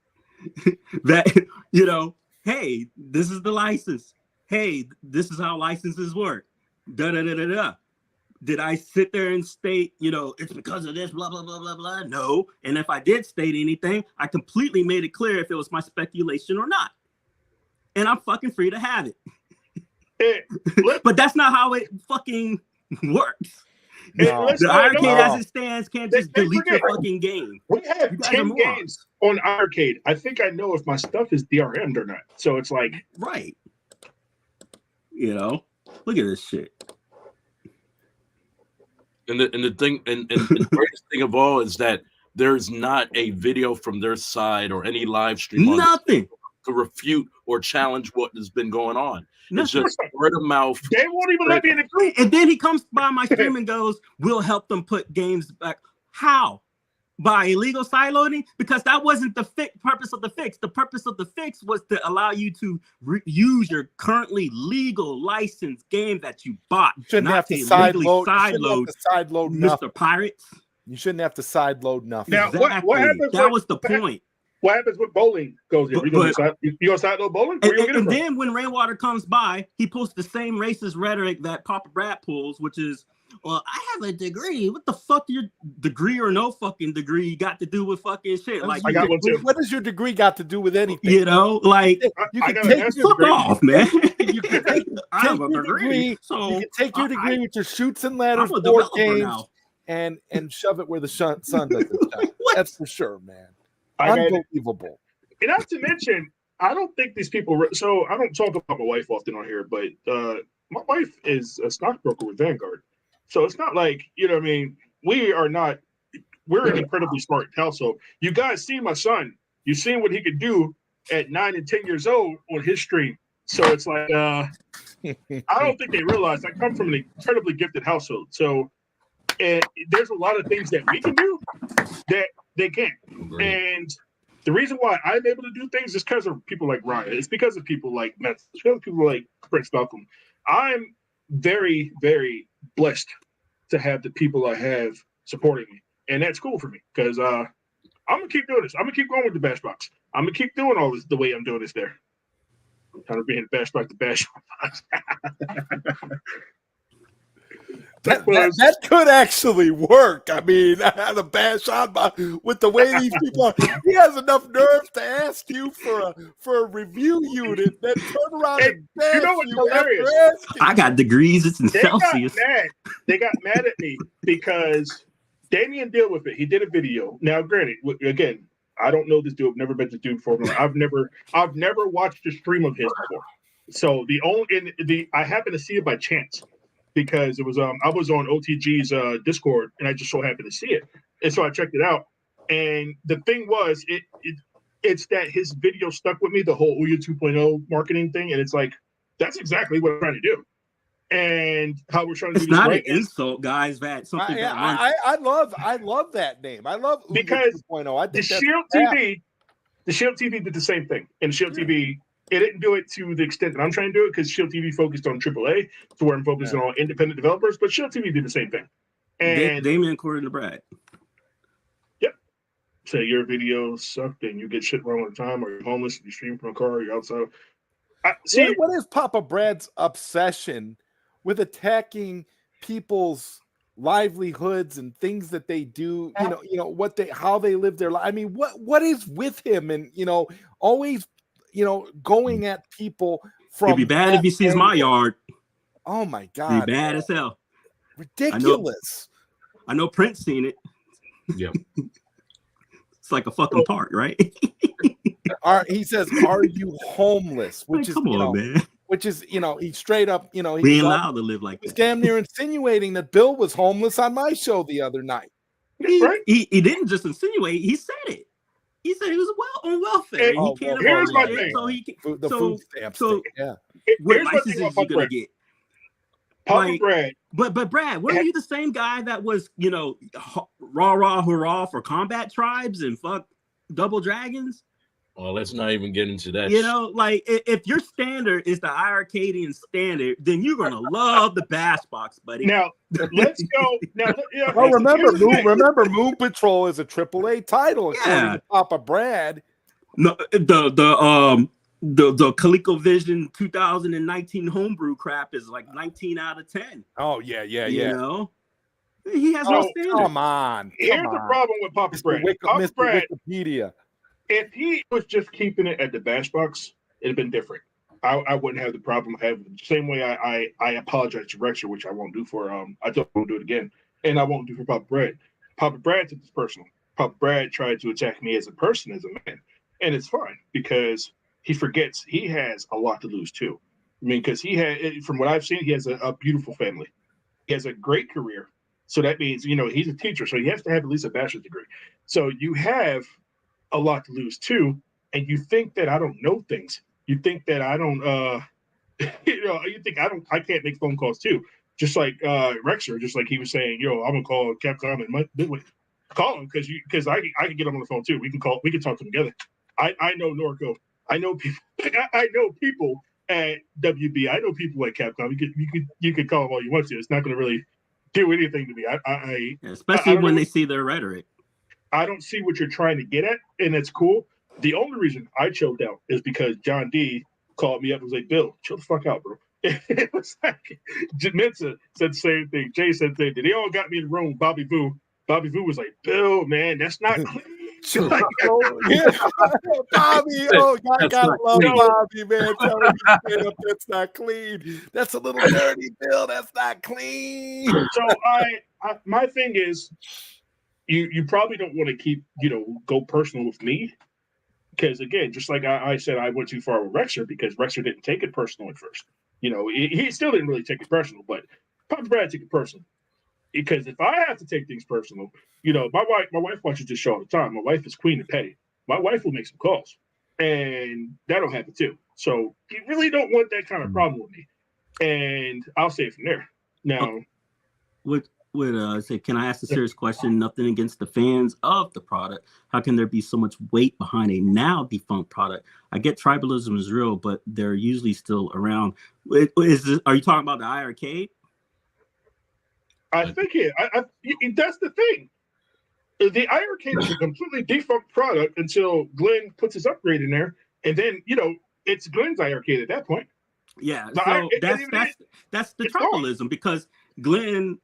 that, you know, hey, this is the license. Hey, this is how licenses work. Da da da da da. Did I sit there and state, you know, it's because of this, blah, blah, blah, blah, blah? No. And if I did state anything, I completely made it clear if it was my speculation or not. And I'm fucking free to have it. But that's not how it fucking works. No. The arcade as it stands can't just delete your fucking game. We have 10 games on arcade. I think I know if my stuff is DRM'd or not. So it's like... Right. You know, look at this shit. And the thing, and the greatest thing of all is that there's not a video from their side or any live stream nothing to refute or challenge what has been going on. It's just word of mouth. They won't even let me in the group. And then he comes by my stream and goes, we'll help them put games back. How? By illegal sideloading? Because that wasn't the purpose of the fix. The purpose of the fix was to allow you to use your currently legal licensed game that you bought. You shouldn't have to sideload Mr. nothing. Pirates. You shouldn't have to sideload nothing. Now, exactly. what happens? That was the point. What happens when bowling goes in? You gonna sideload bowling? And then when Rainwater comes by, he pulls the same racist rhetoric that Papa Brad pulls, which is, well, I have a degree. What the fuck your degree or no fucking degree got to do with fucking shit? Like, I got one too. What does your degree got to do with anything? You know, like you I can got a take master's your fuck degree. off, man. You can take I have a your degree, so you can take your degree with your shoots and ladders, I'm a board developer games, now. and shove it where the sun doesn't shine. That's for sure, man. I got it. Unbelievable. And not to mention, I don't think these people. So I don't talk about my wife often on here, but my wife is a stockbroker with Vanguard. So it's not like, you know what I mean? We're an incredibly smart household. You guys see my son. You've seen what he could do at 9 and 10 years old on his stream. So it's like, I don't think they realize I come from an incredibly gifted household. So there's a lot of things that we can do that they can't. And the reason why I'm able to do things is because of people like Ryan. It's because of people like Menace. It's because of people like Prince Malcolm. I'm very, very blessed to have the people I have supporting me. And that's cool for me because I'm going to keep doing this. I'm going to keep going with the BashBox. I'm going to keep doing all this the way I'm doing this there. I'm kind of being BashBox the BashBox. That could actually work. I mean, I had a bash on with the way these people are. He has enough nerve to ask you for a review unit, then turn around and bash you know what's you hilarious? after asking. I got degrees. It's in Celsius. They got mad at me because Damien dealt with it. He did a video. Now, granted, again, I don't know this dude. I've never met this dude before. I've never watched a stream of his before. So I happened to see it by chance. Because it was I was on OTG's Discord and I just so happened to see it, and so I checked it out. And the thing was, it's that his video stuck with me, the whole Ouya 2.0 marketing thing, and it's like that's exactly what I'm trying to do, and how we're trying to do this. It's not right an insult, guys. That something that I love that name. I love Ouya because 2.0. I think the Shield TV did the same thing, and Shield TV. It didn't do it to the extent that I'm trying to do it because Shield TV focused on AAA, to where I'm focusing on independent developers. But Shield TV did the same thing. And Damien according to Brad. Yep. So your video sucked and you get shit wrong all the time, or you're homeless, you stream from a car, you're outside. What is Papa Brad's obsession with attacking people's livelihoods and things that they do? You know how they live their life. I mean, what is with him? And always. Going at people from. It'd be bad if he sees my yard. Oh my God! It'd be bad as hell. Ridiculous. I know Prince seen it. Yeah. It's like a fucking park, right? He says, "Are you homeless?" Which come on, man. Which is he's straight up we ain't allowed to live like he's that. damn near insinuating that Bill was homeless on my show the other night. He didn't just insinuate; he said it. He said he was on welfare. He can't here's my afford thing. it, so he can. The food stamps. Yeah. What licenses is he gonna get? Papa Brad. But Brad, weren't you the same guy that was rah hurrah for combat tribes and fuck double dragons? Oh, let's not even get into that. Like if your standard is the Arcadian standard, then you're gonna love the BashBox, buddy. Now let's go. Well, remember, Moon Patrol is a AAA title according to Papa Brad. No, the ColecoVision 2019 homebrew crap is like 19 out of 10. Oh yeah. He has no standard. Come on. Here's the problem with Papa Brad. Papa Brad, Wikipedia. If he was just keeping it at the BashBox, it'd have been different. I wouldn't have the problem having the same way I apologize to Rexer, which I won't do for I don't want to do it again, and I won't do for Papa Brad. Papa Brad took this personal. Papa Brad tried to attack me as a person, as a man, and it's fine because he forgets he has a lot to lose too. I mean, because from what I've seen, he has a beautiful family. He has a great career, so that means he's a teacher, so he has to have at least a bachelor's degree. So you have a lot to lose too, and you think that I don't know things. You think that I don't you think I can't make phone calls too. Just like Rexer, just like he was saying, I'm gonna call Capcom and call him because I can get him on the phone too. We can talk to him together. I know Norco. I know people I know people at WB. I know people at Capcom. You could call them all you want to. It's not gonna really do anything to me. Especially when they see their rhetoric. I don't see what you're trying to get at, and it's cool. The only reason I chilled out is because John D called me up and was like, "Bill, chill the fuck out, bro." It was like Mensa said the same thing. Jay said the same thing. They all got me in the room. Bobby Vu. Bobby Vu was like, Bill, man, that's not clean. Like, yeah. Bobby, oh, I gotta love clean. Bobby, man. Tell him straight up, that's not clean. That's a little dirty, Bill. That's not clean. So my thing is, you probably don't want to keep, go personal with me. Because again, just like I said, I went too far with Rexer because Rexer didn't take it personal at first. He still didn't really take it personal, but Papa Brad took it personal. Because if I have to take things personal, my wife watches this show all the time. My wife is Queen and Petty. My wife will make some calls, and that'll happen too. So you really don't want that kind of problem with me. And I'll say it from there. Now, would say, can I ask a serious question? Nothing against the fans of the product. How can there be so much weight behind a now defunct product? I get tribalism is real, but they're usually still around. Are you talking about the IRK? I think that's the thing. The IRK is a completely defunct product until Glenn puts his upgrade in there, and then it's Glenn's IRK at that point. Yeah, so that's the tribalism because Glenn.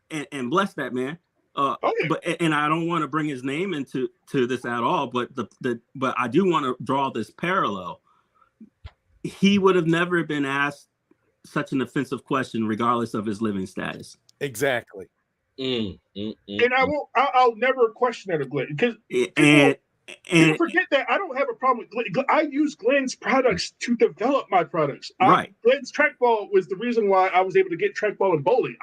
And bless that man. But I don't want to bring his name into this at all. But but I do want to draw this parallel. He would have never been asked such an offensive question, regardless of his living status. Exactly. And I'll never question that of Glenn because people forget that I don't have a problem with Glenn. I use Glenn's products to develop my products. Right. Glenn's trackball was the reason why I was able to get trackball and bowling.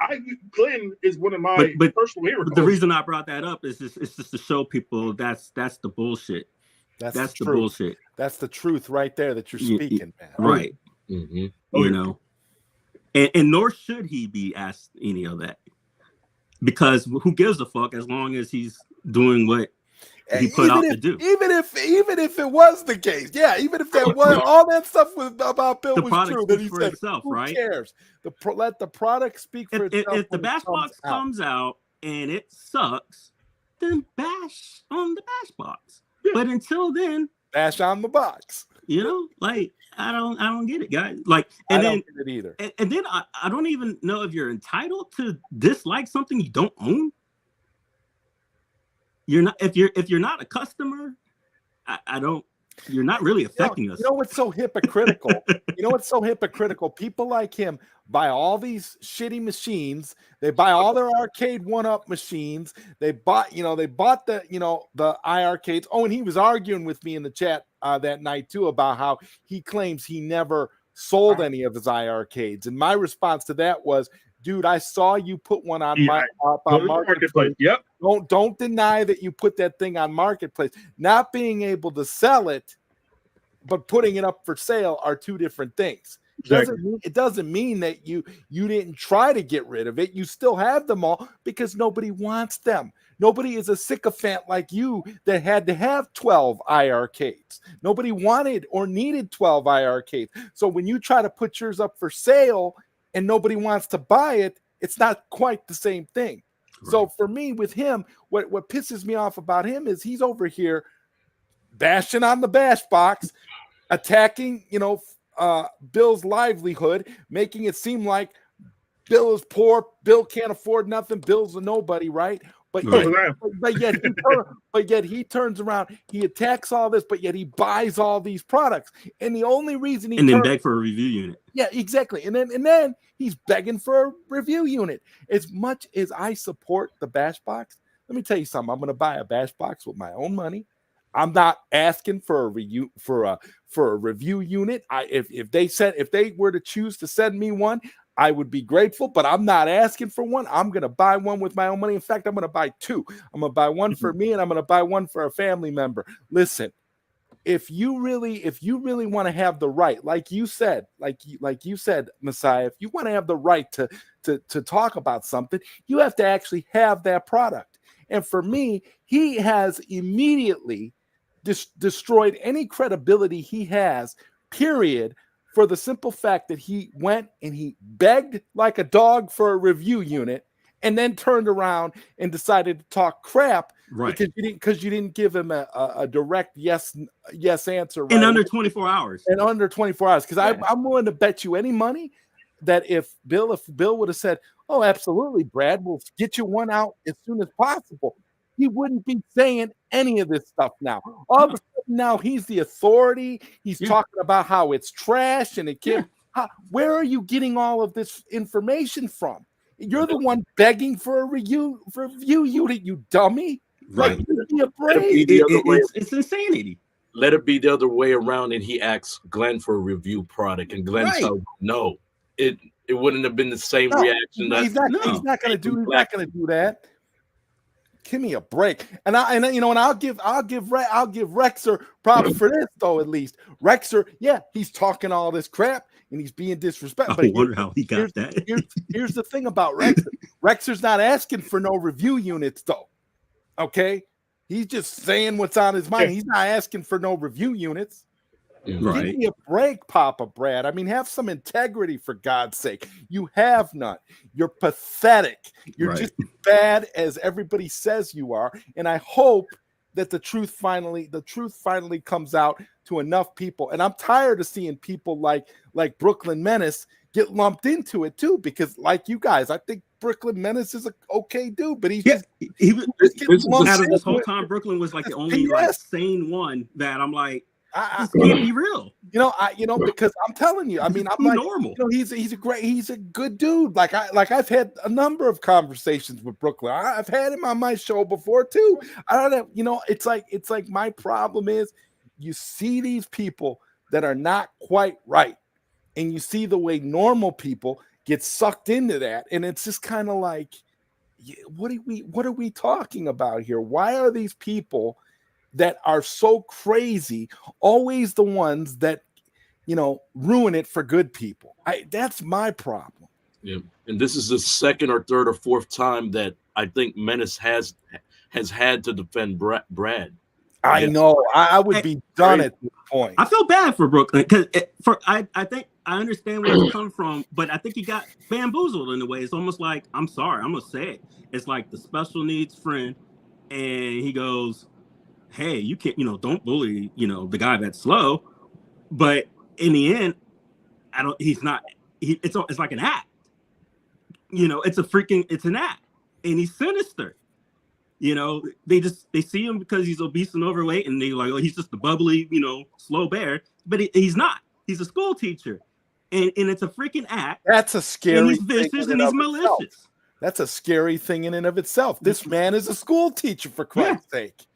Glenn is one of my personal heroes. But the reason I brought that up is it's just to show people that's the bullshit. That's the bullshit. That's the truth right there that you're speaking, man. Right. Mm-hmm. And nor should he be asked any of that. Because who gives a fuck as long as he's doing what he put out to do. Even if it was the case, even if that was all that stuff about Bill was true, then he said, itself, "Who right? cares? Let the product speak for itself." If the BashBox comes out and it sucks, then bash on the BashBox. Yeah. But until then, bash on the box. I don't get it, guys. I don't get it either. And then I don't even know if you're entitled to dislike something you don't own. You're not if you're not a customer, I don't. You're not really affecting us. You know what's so hypocritical? People like him buy all these shitty machines. They buy all their arcade 1-up machines. They bought the iArcades. Oh, and he was arguing with me in the chat that night too about how he claims he never sold any of his iArcades. And my response to that was, dude, I saw you put one on Marketplace. Yep. Don't deny that you put that thing on Marketplace. Not being able to sell it, but putting it up for sale are two different things. Exactly. It doesn't mean that you didn't try to get rid of it. You still have them all because nobody wants them. Nobody is a sycophant like you that had to have 12 iArcades. Nobody wanted or needed 12 iArcades. So when you try to put yours up for sale and nobody wants to buy it, it's not quite the same thing. Right. So for me, with him, what pisses me off about him is he's over here bashing on the BashBox, attacking, Bill's livelihood, making it seem like Bill is poor, Bill can't afford nothing, Bill's a nobody, right? But yet he turns around, he attacks all this, but yet he buys all these products. And the only reason then beg for a review unit. Yeah, exactly. And then he's begging for a review unit. As much as I support the BashBox, let me tell you something. I'm going to buy a BashBox with my own money. I'm not asking for a review unit. If they were to choose to send me one, I would be grateful, but I'm not asking for one. I'm going to buy one with my own money. In fact, I'm going to buy two. I'm going to buy one for me and I'm going to buy one for a family member. Listen, if you really want to have the right, like you said, Messiah, if you want to have the right to talk about something, you have to actually have that product. And for me, he has immediately destroyed any credibility he has, period, for the simple fact that he went and he begged like a dog for a review unit and then turned around and decided to talk crap, right? Because you didn't give him a direct yes answer. Right? In under 24 hours. Because I'm willing to bet you any money. that if Bill would have said, "Oh, absolutely, Brad, we'll get you one out as soon as possible," he wouldn't be saying any of this stuff now. All of a sudden now he's the authority. He's talking about how it's trash and it can't. Where are you getting all of this information from? You're the one begging for a review, you dummy. Right. Like, give me a break. It's insanity. Let it be the other way around, and he asks Glenn for a review product, and Glenn tells him no. It wouldn't have been the same reaction. He's not going to do that. Give me a break. And I'll give Rexer props for this though. At least Rexer, he's talking all this crap and he's being disrespectful. I wonder how he got that. Here's the thing about Rexer. Rexer's not asking for no review units though. Okay, he's just saying what's on his mind. He's not asking for no review units. Right. Give me a break, Papa Brad. I mean, have some integrity for God's sake. You have none. You're pathetic. You're just as bad as everybody says you are. And I hope that the truth finally comes out to enough people. And I'm tired of seeing people like Brooklyn Menace get lumped into it too, because like you guys, I think Brooklyn Menace is an okay dude, but he was out of this whole time. Brooklyn was like the only like sane one that I'm like, this can't be real. Because I'm telling you, I mean, I'm like, normal. He's a good dude. Like I've had a number of conversations with Brooklyn. I've had him on my show before too. I don't have, it's like my problem is you see these people that are not quite right, and you see the way normal people get sucked into that, and it's just kind of like, what are we talking about here? Why are these people that are so crazy always the ones that ruin it for good people? That's my problem. Yeah, and this is the second or third or fourth time that I think Menace has had to defend Brad. I know. I would be done at this point. I feel bad for Brooklyn because I think I understand where it's come from, but I think he got bamboozled in a way. It's almost like, I'm sorry, I'm gonna say it. It's like the special needs friend, and he goes, hey, you can't, don't bully, the guy that's slow. But in the end, it's like an act. It's an act. And he's sinister. They see him because he's obese and overweight, and they're like, oh, he's just a bubbly, slow bear. But he's not. He's a school teacher. And it's a freaking act. That's a scary and he's vicious and he's malicious. Itself. That's a scary thing in and of itself. This man is a school teacher, for Christ's sake.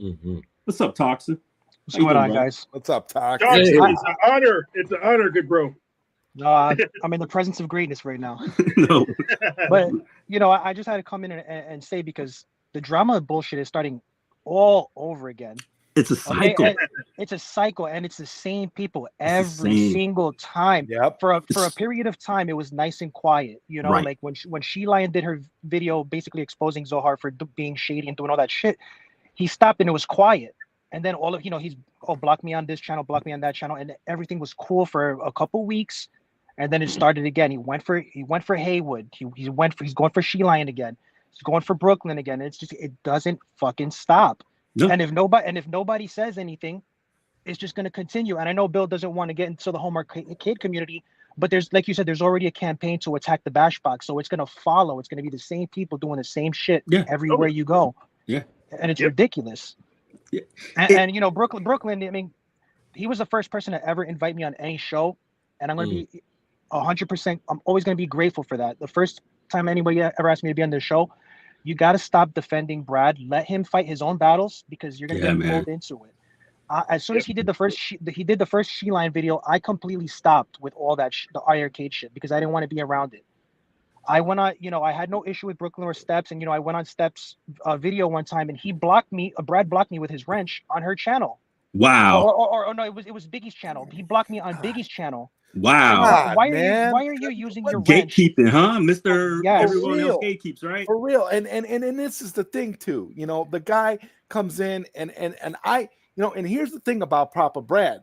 Mm-hmm. What's up, Toxic? What's going on, guys? What's up, Toxic? It's an honor. It's an honor, good bro. I'm in the presence of greatness right now. No. But, I just had to come in and say, because the drama bullshit is starting all over again. It's a cycle. Okay? It's a cycle, and it's the same people every single time. Yep. For a period of time, it was nice and quiet. Right. Like when She-Lion did her video basically exposing Zohar for being shady and doing all that shit, he stopped and it was quiet. And then all of, he's, block me on this channel, block me on that channel. And everything was cool for a couple weeks. And then it started again. He went for Haywood. He's going for She-Lion again. He's going for Brooklyn again. It's just, it doesn't fucking stop. No. And if nobody says anything, it's just going to continue. And I know Bill doesn't want to get into the home arcade community, but there's, like you said, there's already a campaign to attack the BashBox. So it's going to follow. It's going to be the same people doing the same shit everywhere you go. Yeah. And it's ridiculous. Yeah. And Brooklyn, I mean, he was the first person to ever invite me on any show. And I'm going to be 100%, I'm always going to be grateful for that. The first time anybody ever asked me to be on their show, you got to stop defending Brad. Let him fight his own battles, because you're going to get pulled into it. As soon as he did the first She-Lion video, I completely stopped with all that the arcade shit, because I didn't want to be around it. I went on, I had no issue with Brooklyn or Steps, and I went on Steps' video one time, and he blocked me. Brad blocked me with his wrench on her channel. Wow. Or no, it was Biggie's channel. He blocked me on Biggie's channel. Wow. Why are you using your wrench? Gatekeeping, huh, Mr. Yes. Everyone else gatekeeps, right? For real. And this is the thing too. The guy comes in and I, and here's the thing about Papa Brad.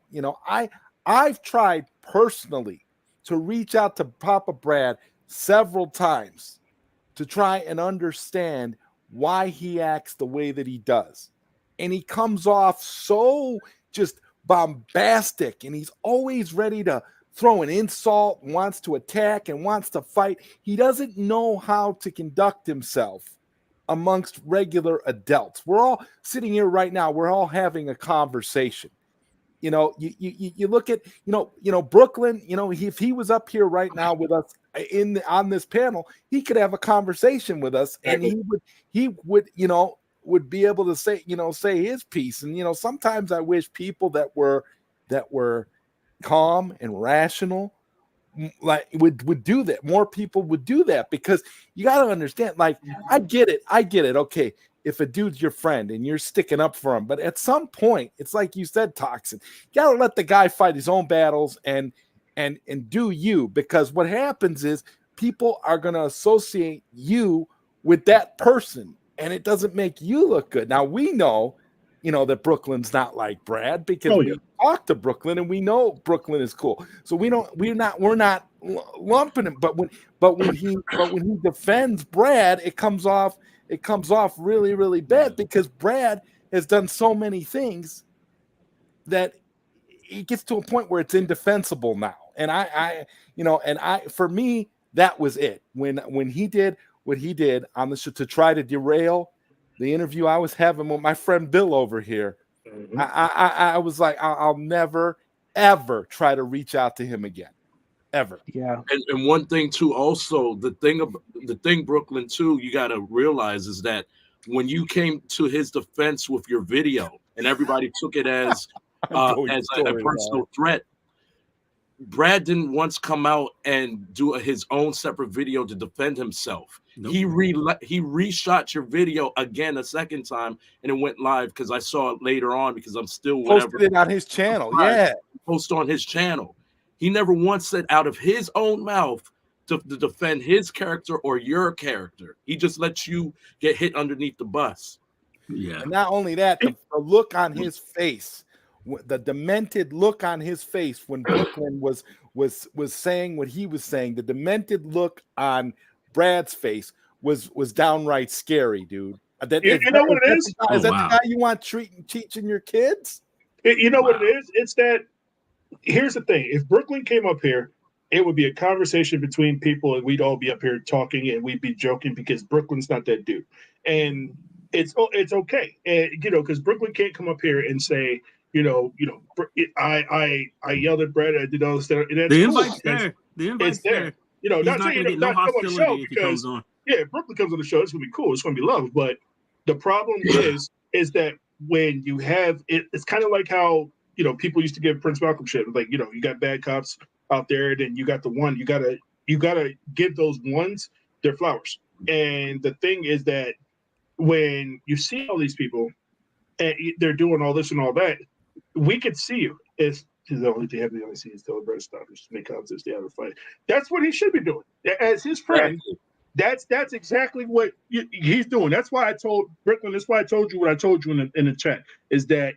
I've tried personally to reach out to Papa Brad several times to try and understand why he acts the way that he does. And he comes off so just bombastic, and he's always ready to throw an insult, wants to attack, and wants to fight. He doesn't know how to conduct himself amongst regular adults. We're all sitting here right now. We're all having a conversation. You know, you look at, Brooklyn, if he was up here right now with us on this panel, he could have a conversation with us, and he would be able to say his piece. And sometimes I wish people that were calm and rational would do that. More people would do that, because you got to understand, like, I get it. Okay, if a dude's your friend and you're sticking up for him, but at some point, it's like you said, Toxin, you got to let the guy fight his own battles and do you, because what happens is people are going to associate you with that person, and it doesn't make you look good. Now we know, that Brooklyn's not like Brad, because we talk to Brooklyn and we know Brooklyn is cool. So we're not lumping him. But when he defends Brad, it comes off really, really bad, because Brad has done so many things that it gets to a point where it's indefensible now. And for me, that was it. When he did what he did on the show to try to derail the interview I was having with my friend Bill over here, I was like, I'll never, ever try to reach out to him again, ever. Yeah. And one thing too, also the thing, Brooklyn too, you got to realize is that when you came to his defense with your video, and everybody took it as a personal threat, Brad didn't once come out and do his own separate video to defend himself. Nope. He reshot your video again a second time, and it went live, because I saw it later on, because I'm still posted it on his channel. Yeah, post on his channel. He never once said out of his own mouth to defend his character or your character. He just lets you get hit underneath the bus. Yeah. And not only that, the look on his face, the demented look on his face when Brooklyn was saying what he was saying, the demented look on Brad's face was downright scary, dude. What it is? Is that the guy you want teaching your kids? What it is? It's that. Here's the thing: if Brooklyn came up here, it would be a conversation between people, and we'd all be up here talking, and we'd be joking, because Brooklyn's not that dude, and it's okay, and because Brooklyn can't come up here and say, I yelled at Brad, I did all this stuff. The invite's there. The invite's there. He's not going to get no hostility if he comes on. Yeah, if Brooklyn comes on the show, it's going to be cool. It's going to be love. But the problem is that when you have it, it's kind of like how people used to give Prince Malcolm shit. Like you got bad cops out there, then you got the one. You gotta give those ones their flowers. And the thing is that when you see all these people and they're doing all this and all that, we could see you. It's the only thing they only see is celebrate stuff, just make contests, they have a fight. That's what he should be doing as his friend. That's exactly what he's doing. That's why I told Brooklyn. That's why I told you what I told you in the chat, is that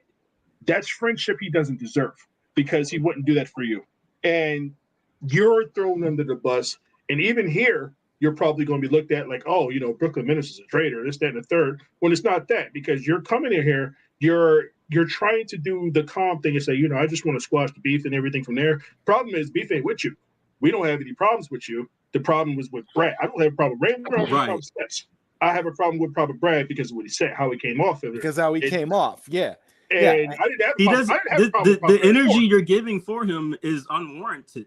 that's friendship he doesn't deserve, because he wouldn't do that for you. And you're thrown under the bus. And even here, you're probably going to be looked at like, oh, Brooklyn Menace is a traitor, this, that, and the third. When it's not that, because you're coming in here, you're trying to do the calm thing and say, I just want to squash the beef and everything from there. Problem is, beef ain't with you. We don't have any problems with you. The problem was with Brad. I don't have a problem with Ray. I have a problem with Brad because of what he said, how he came off of it. Because how he came off, yeah. And I didn't have a problem. The energy you're giving for him is unwarranted,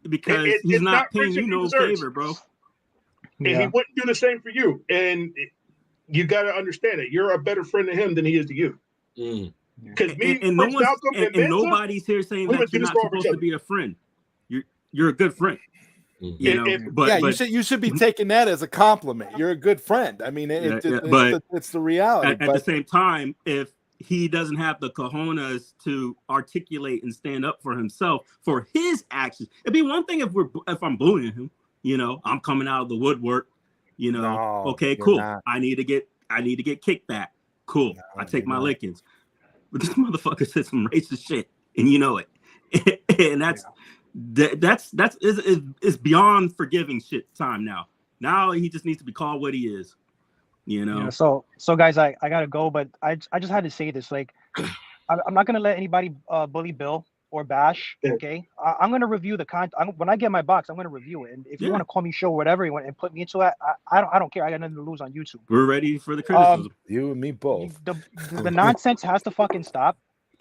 because he's not paying you no favor, bro. And he wouldn't do the same for you. And you got to understand it. You're a better friend to him than he is to you. Because nobody's here saying that you're not supposed to be a friend. You're a good friend. You should be taking that as a compliment. You're a good friend. I mean, it's the reality. At the same time, if he doesn't have the cojones to articulate and stand up for himself for his actions, it'd be one thing if I'm bullying him. I'm coming out of the woodwork. Okay, cool. Not. I need to get kicked back. Cool. I take my lickings. But this motherfucker said some racist shit, and you know it. And that's beyond forgiving shit time now. Now he just needs to be called what he is. So guys, I gotta go, but I just had to say this. Like, I'm not gonna let anybody bully Bill. or Bash, okay, I'm gonna review the content. When I get my box, I'm gonna review it. And if you want to call me show whatever you want and put me into it, I don't care. I got nothing to lose on YouTube. We're ready for the criticism. You and me both. The nonsense has to fucking stop,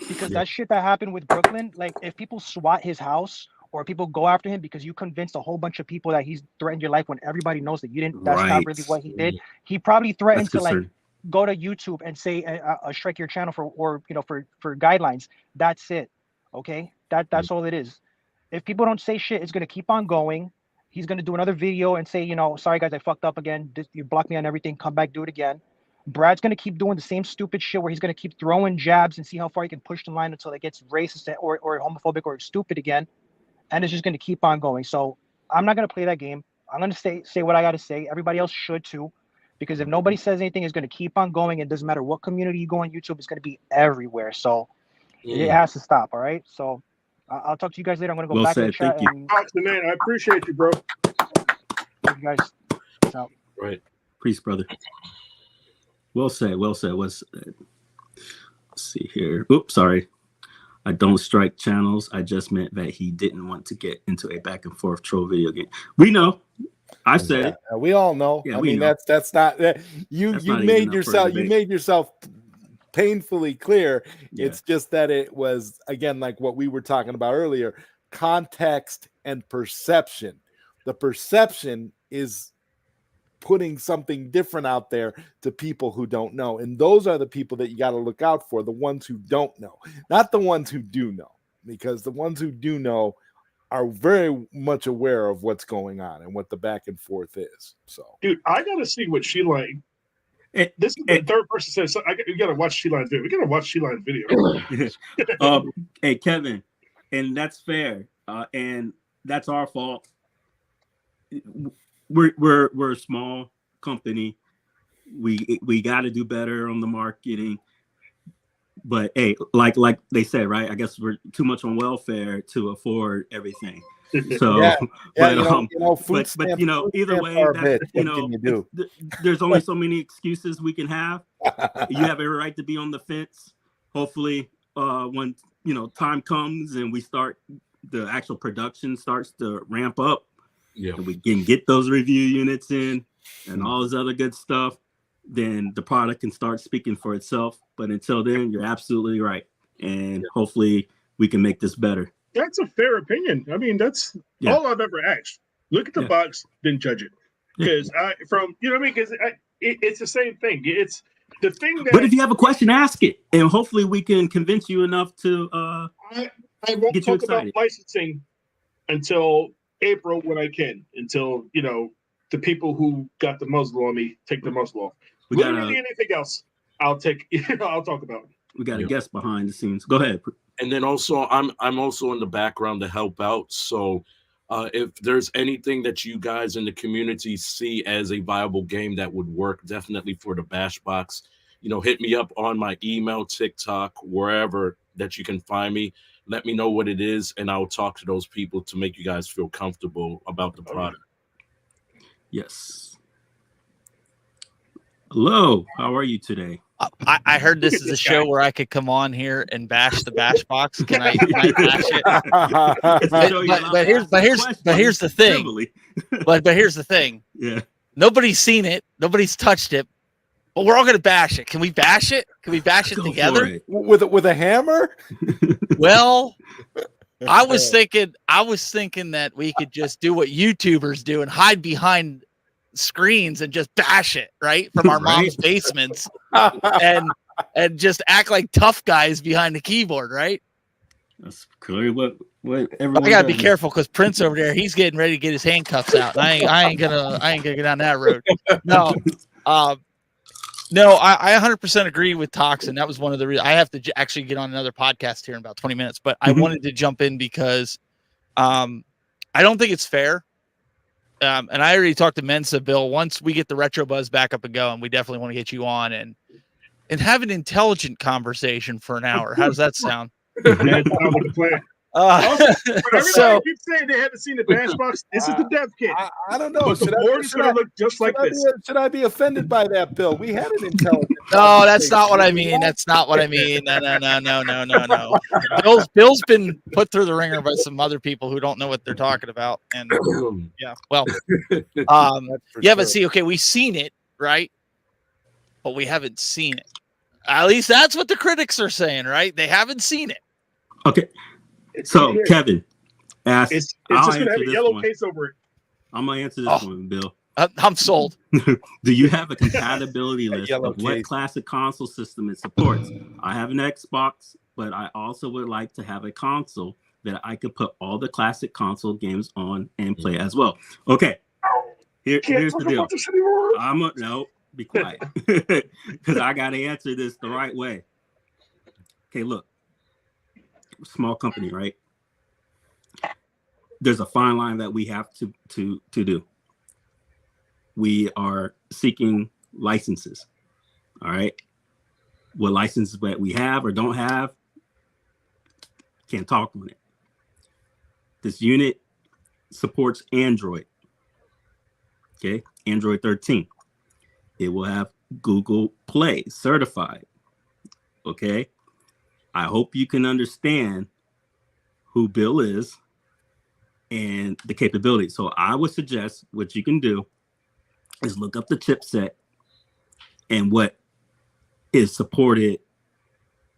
because that shit that happened with Brooklyn, like if people SWAT his house or people go after him because you convinced a whole bunch of people that he's threatened your life when everybody knows that you didn't. That's not really what he did. He probably threatened to like go to YouTube and say strike your channel for guidelines. That's it. Okay, that's all it is. If people don't say shit, it's gonna keep on going. He's gonna do another video and say, sorry guys, I fucked up again. You blocked me on everything. Come back, do it again. Brad's gonna keep doing the same stupid shit where he's gonna keep throwing jabs and see how far he can push the line until it gets racist or homophobic or stupid again, and it's just gonna keep on going. So I'm not gonna play that game. I'm gonna say what I gotta say. Everybody else should too, because if nobody says anything, it's gonna keep on going. It doesn't matter what community you go on YouTube; it's gonna be everywhere. So it has to stop. All right. So I'll talk to you guys later. I'm gonna go back to the chat. Man, I appreciate you, bro. Thank you guys. Peace out. Right. Peace, brother. Well said. Let's see here. Oops, sorry. I don't strike channels. I just meant that he didn't want to get into a back and forth troll video game. We know. I said it. We all know. Yeah, I mean, know. That's not that you made yourself painfully clear. Yeah. It's just that it was, again, like what we were talking about earlier, context and perception. The perception is putting something different out there to people who don't know. And those are the people that you got to look out for, the ones who don't know, not the ones who do know, because the ones who do know are very much aware of what's going on and what the back and forth is. So, dude, I got to see what Sheila. This is the third person says, so you got to watch Sheila's video. We got to watch Sheila's video. Hey, Kevin, and that's fair. And that's our fault. We're a small company. We got to do better on the marketing. But hey, like they said, right? I guess we're too much on welfare to afford everything. So, but either way, there's only so many excuses we can have. You have every right to be on the fence. Hopefully, when time comes and we start, the actual production starts to ramp up. Yeah, and we can get those review units in and all this other good stuff, then the product can start speaking for itself. But until then, you're absolutely right. And hopefully we can make this better. That's a fair opinion. I mean, that's all I've ever asked. Look at the box, then judge it. Because because it's the same thing. It's the thing that. But if you have a question, ask it, and hopefully we can convince you enough to. I won't talk about licensing until April when I can. Until the people who got the muzzle on me take the muzzle off. Literally anything else, I'll talk about. We got a guest behind the scenes. Go ahead. And then also, I'm also in the background to help out. So if there's anything that you guys in the community see as a viable game that would work, definitely for the BashBox, hit me up on my email, TikTok, wherever that you can find me. Let me know what it is, and I'll talk to those people to make you guys feel comfortable about the product. Yes. Hello, how are you today? I heard this is a show where I could come on here and bash the BashBox. Can I bash it? But here's the thing. But here's the thing. Yeah. Nobody's seen it. Nobody's touched it. But we're all gonna bash it. Can we bash it? Can we bash it together with a hammer? Well, I was thinking that we could just do what YouTubers do and hide behind screens and just bash it right from our mom's basements and just act like tough guys behind the keyboard, right? That's clearly what everyone I gotta be careful because Prince over there, he's getting ready to get his handcuffs out. I ain't gonna get down that road. No, I 100% agree with Toxin. That was one of the reasons I have to actually get on another podcast here in about 20 minutes, but I wanted to jump in because I don't think it's fair. And I already talked to Mensa, Bill. Once we get the Retro Buzz back up and going, we definitely want to get you on and have an intelligent conversation for an hour. How does that sound? Everybody keeps saying they haven't seen the BashBox. This is the dev kit. I don't know. The board is going to look just like this. Should I be offended by that, Bill? We had an intelligent No, that's not what I mean. That's not what I mean. No. Bill's been put through the ringer by some other people who don't know what they're talking about. And yeah, well, yeah, but see, okay, we've seen it, right? But we haven't seen it. At least that's what the critics are saying, right? They haven't seen it. Okay. So Kevin asked, it's just gonna have a yellow case over it. I'm gonna answer this one, Bill. I'm sold. Do you have a compatibility list of what classic console system it supports? I have an Xbox, but I also would like to have a console that I could put all the classic console games on and play as well. Okay, here's the deal. No, be quiet, because I got to answer this the right way. Okay, look, small company, right? There's a fine line that we have to do. We are seeking licenses. All right. What licenses that we have or don't have, can't talk on it. This unit supports Android. Okay. Android 13. It will have Google Play certified. Okay. I hope you can understand who Bill is and the capability. So I would suggest what you can do is look up the chipset and what is supported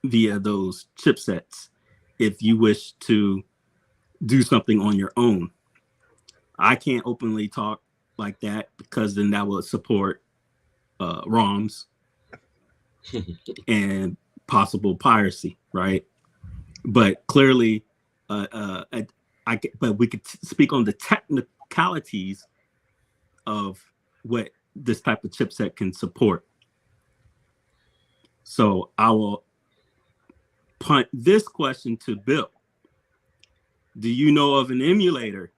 via those chipsets if you wish to do something on your own. I can't openly talk like that because then that will support ROMs and possible piracy, right? But clearly, but we could speak on the technicalities of what this type of chipset can support. So I will punt this question to Bill. Do you know of an emulator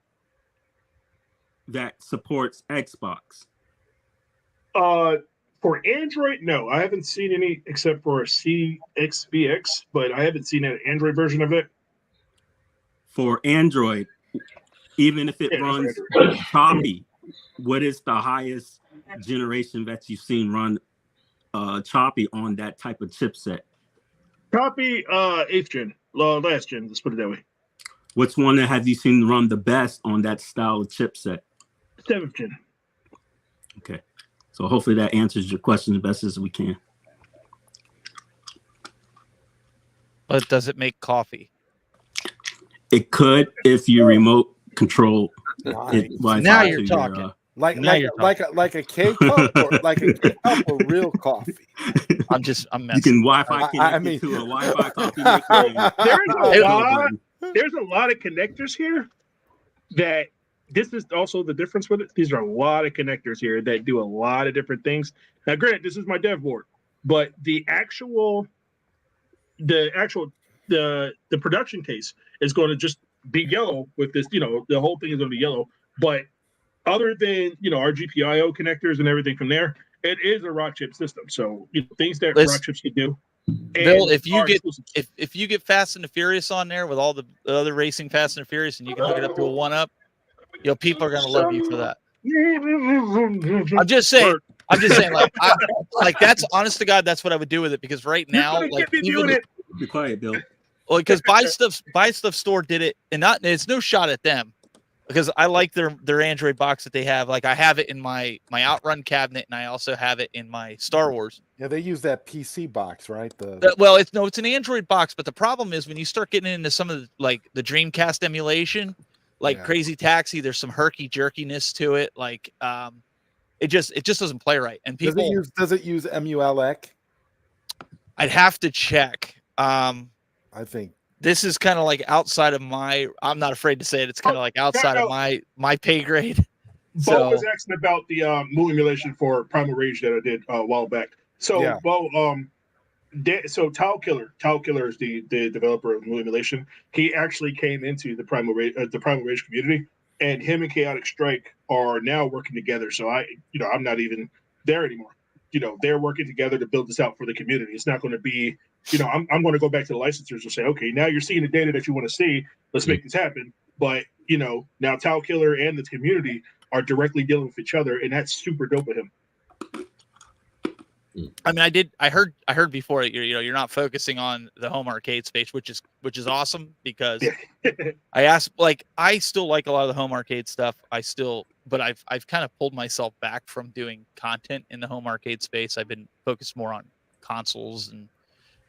that supports Xbox? For Android, no. I haven't seen any except for a CXVX, but I haven't seen an Android version of it. For Android, even if it runs choppy, what is the highest generation that you've seen run choppy on that type of chipset? Choppy, 8th gen, last gen, let's put it that way. Which one have you seen run the best on that style of chipset? 7th gen. Okay. So hopefully that answers your question as best as we can. But does it make coffee? It could if you remote control it. Now you're talking. Like a K cup or like a K cup or real coffee. I'm messing. You can Wi-Fi connect to a Wi-Fi coffee maker. There's a lot of connectors here that this is also the difference with it. These are a lot of connectors here that do a lot of different things. Now, granted, this is my dev board, but the production case is going to just be yellow with this. You know, the whole thing is going to be yellow. But other than our GPIO connectors and everything from there, it is a rock chip system. So things that rock chips can do. Bill, if you get Fast and the Furious on there with all the other racing Fast and the Furious, and you can hook it up to a 1-up, people are gonna love you for that. I'm just saying, like that's honest to God, that's what I would do with it, because right now, like, be quiet, Bill. Well, because Buy Stuff Store did it, and it's no shot at them, because I like their Android box that they have. Like, I have it in my Outrun cabinet, and I also have it in my Star Wars. Yeah, they use that PC box, right? It's an Android box, but the problem is when you start getting into some of the Dreamcast emulation, Crazy Taxi, there's some herky jerkiness to it. Like, it just doesn't play right. And people does it use MULX? I'd have to check. I think this is kind of like outside of I'm not afraid to say it. It's kind of like outside of my pay grade. Bo was asking about the Moo emulation for Primal Rage that I did a while back. So, yeah. Bo, so Tau Killer is the developer of Moo emulation. He actually came into the Primal Rage community, and him and Chaotic Strike are now working together. So I'm not even there anymore. They're working together to build this out for the community. It's not going to be, I'm going to go back to the licensors and say, okay, now you're seeing the data that you want to see. Let's make this happen. But, now Tau Killer and the community are directly dealing with each other, and that's super dope of him. I mean, I heard before you're not focusing on the home arcade space, which is awesome because I asked, like, I still like a lot of the home arcade stuff. But I've kind of pulled myself back from doing content in the home arcade space. I've been focused more on consoles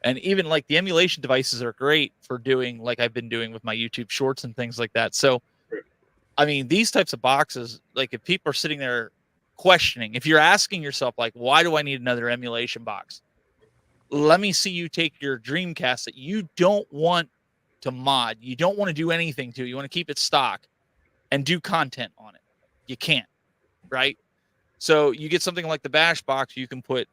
and even like the emulation devices are great for doing like I've been doing with my YouTube shorts and things like that. So, I mean, these types of boxes, like if people are sitting there questioning, if you're asking yourself, like, why do I need another emulation box? Let me see you take your Dreamcast that you don't want to mod, you don't want to do anything to, you want to keep it stock and do content on it. You can't, right? So you get something like the BashBox, you can put,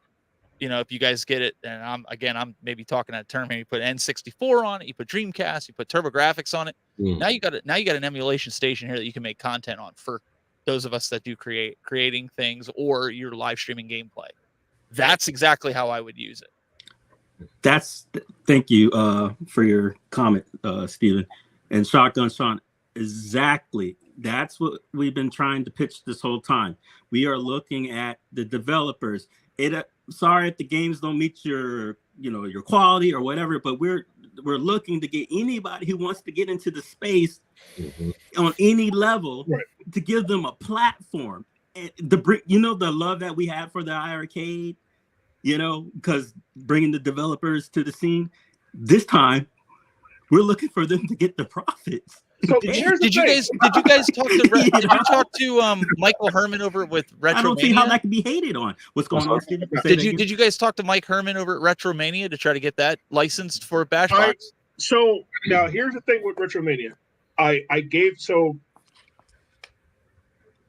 if you guys get it, and I'm maybe talking that term here, you put N64 on it, you put Dreamcast, you put TurboGrafx on it. Now you got an emulation station here that you can make content on for those of us that do creating things or you're live streaming gameplay. That's exactly how I would use it. Thank you for your comment, Steven. And Shotgun Sean, exactly. That's what we've been trying to pitch this whole time. We are looking at the developers. Sorry if the games don't meet your quality or whatever, but we're looking to get anybody who wants to get into the space on any level to give them a platform. And the love that we have for the iArcade, because bringing the developers to the scene, this time we're looking for them to get the profits. So did you guys talk to Michael Herman over with Retromania? I don't see how that can be hated on. What's going on, Steven? Did you guys talk to Mike Herman over at Retromania to try to get that licensed for BashBox? So now here's the thing with Retromania. I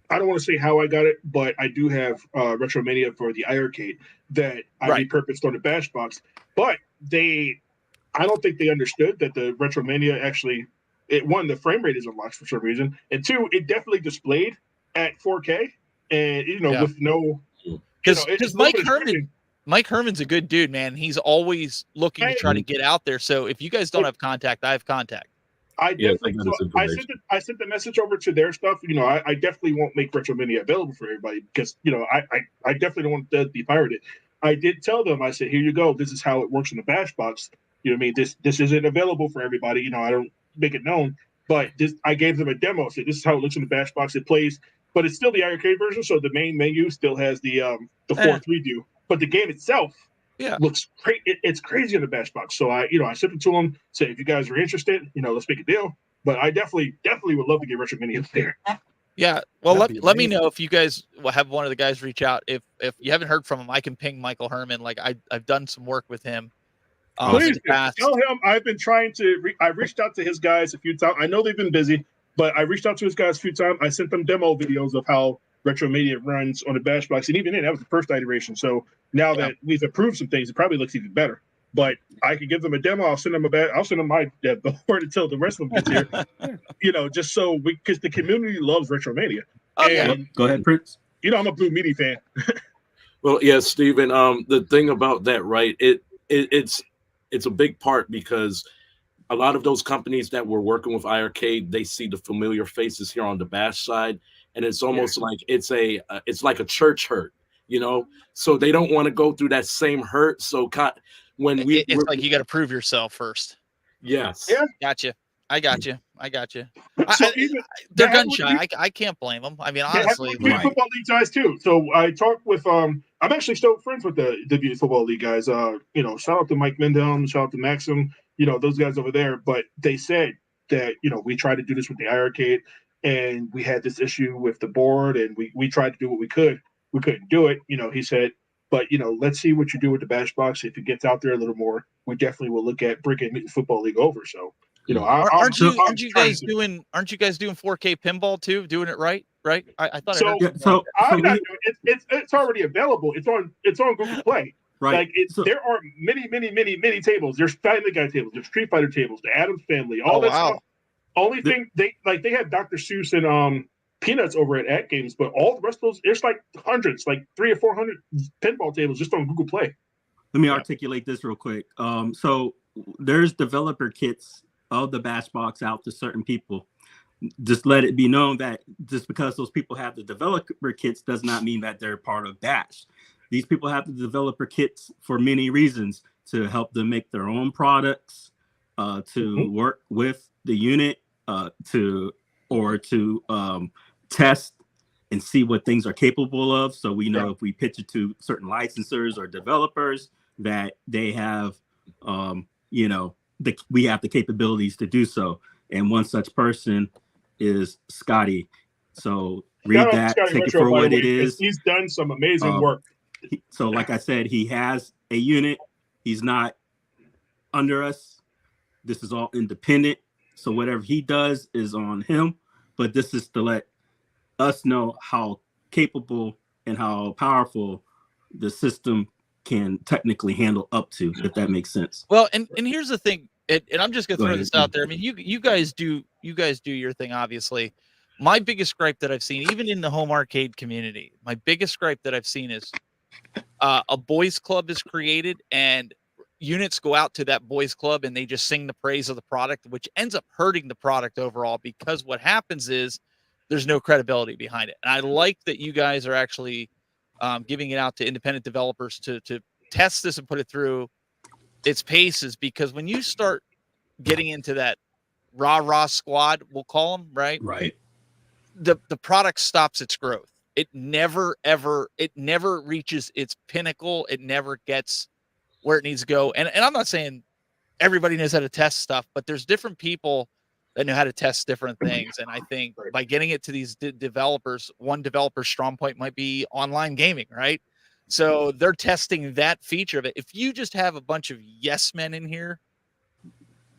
don't want to say how I got it, but I do have Retromania for the iArcade that I repurposed on the BashBox. But I don't think they understood that the Retromania actually, the frame rate is unlocked for some reason, and two, it definitely displayed at 4K, and with no, because Mike Herman's a good dude, man. He's always looking to try to get out there. So if you guys don't have contact, I have contact. I sent the message over to their stuff. I definitely won't make Retromania available for everybody because I definitely don't want to be pirated. I did tell them, I said, here you go. This is how it works in the BashBox. This isn't available for everybody. I don't make it known, but I gave them a demo. So this is how it looks in the BashBox. It plays, but it's still the arcade version. So the main menu still has the 4-3 view, but the game itself looks great. It's crazy in the BashBox. So I sent it to them, say, if you guys are interested, let's make a deal. But I definitely would love to get Retromania up there. Yeah. Well, let me know if you guys will have one of the guys reach out. If you haven't heard from him, I can ping Michael Herman. Like I've done some work with him. Please tell him I've been trying to. I reached out to his guys a few times. I know they've been busy, but I reached out to his guys a few times. I sent them demo videos of how Retromania runs on the BashBox, and even then, that was the first iteration. So now that we've improved some things, it probably looks even better. But I could give them a demo. I'll send them my board until the rest of them gets here. Just so because the community loves Retromania. Go ahead, Prince. I'm a Blue Meaty fan. Well, yeah, Steven, the thing about that, right? It's a big part because a lot of those companies that were working with iArcade, they see the familiar faces here on the Bash side, and it's almost like it's like a church hurt, So they don't want to go through that same hurt. So it's like you got to prove yourself first. Yes. Yeah. Gotcha. I got you. So they're gun shy. I can't blame them. I mean, honestly, football league guys too. So I talked with I'm actually still friends with the Beauty Football League guys. Shout out to Mike Mendel, shout out to Maxim, those guys over there. But they said that we tried to do this with the iArcade, and we had this issue with the board, and we tried to do what we could. We couldn't do it. He said, but let's see what you do with the BashBox. If it gets out there a little more, we definitely will look at bringing the Football League over. So. Aren't you guys doing 4K pinball too? Doing it right? I thought so. It's already available. It's on Google Play. Right. There are many tables. There's Family Guy tables. There's Street Fighter tables. The Addams Family. All that stuff. Only thing they have Dr. Seuss and Peanuts over at Games, but all the rest of those, there's like hundreds, like 300 or 400 pinball tables just on Google Play. Let me articulate this real quick. So there's developer kits of the BashBox out to certain people. Just let it be known that just because those people have the developer kits does not mean that they're part of Bash. These people have the developer kits for many reasons, to help them make their own products, to work with the unit, to test and see what things are capable of. So we know if we pitch it to certain licensors or developers that they have, we have the capabilities to do so. And one such person is Scotty. So read that, take it for what it is. He's done some amazing work. So like I said, he has a unit. He's not under us. This is all independent. So whatever he does is on him. But this is to let us know how capable and how powerful the system can technically handle up to, if that makes sense. Well, and here's the thing, and I'm just gonna throw this out there. I mean, you guys do your thing, obviously. My biggest gripe that I've seen, even in the home arcade community, my biggest gripe that I've seen is a boys club is created and units go out to that boys club and they just sing the praise of the product, which ends up hurting the product overall, because what happens is there's no credibility behind it. And I like that you guys are actually giving it out to independent developers to test this and put it through its paces, because when you start getting into that rah squad, we'll call them, right? The product stops its growth. It never reaches its pinnacle. It never gets where it needs to go. And I'm not saying everybody knows how to test stuff, but there's different people that know how to test different things. And I think by getting it to these developers, one developer's strong point might be online gaming, right? So they're testing that feature of it. If you just have a bunch of yes men in here,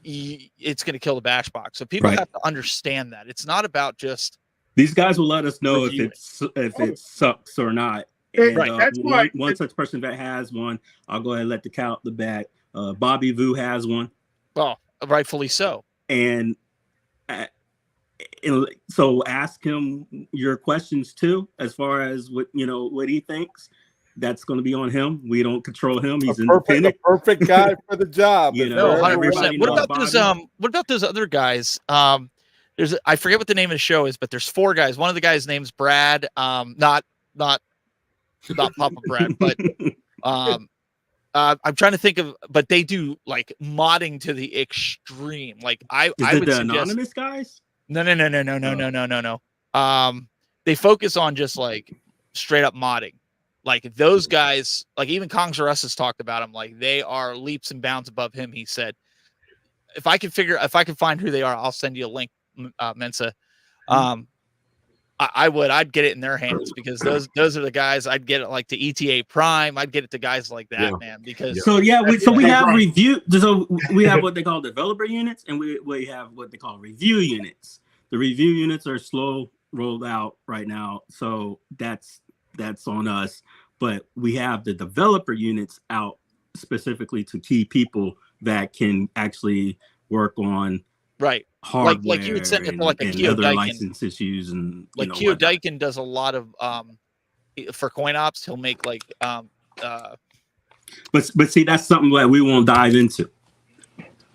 it's going to kill the BashBox. So people have to understand that it's not about just, these guys will let us know if it sucks or not. And, that's why one such person that has one, I'll go ahead and let the cat out the bag. Bobby Vu has one. Well, rightfully so. And so ask him your questions too, as far as what he thinks. That's going to be on him. We don't control him. He's independent. Perfect guy for the job. 100%. What about those other guys? I forget what the name of the show is, but there's 4 guys. One of the guys' name's Brad. Not Papa Brad, but I'm trying to think of. But they do like modding to the extreme. Like I would suggest anonymous guys. No. They focus on just like straight up modding. Like those guys, like even Kongs R Us has talked about them. Like they are leaps and bounds above him. He said, if I can find who they are, I'll send you a link, Mensa. I'd get it in their hands, because those are the guys. I'd get it like to ETA Prime. I'd get it to guys like that, man. Because we have review. So we have what they call developer units, and we have what they call review units. The review units are slow rolled out right now, so that's on us. But we have the developer units out specifically to key people that can actually work on hardware, like you would send it for like a and Keo other Daikin. license issues, and like Keo Daikin does a lot of for coin ops. He'll make like but see, that's something that we won't dive into.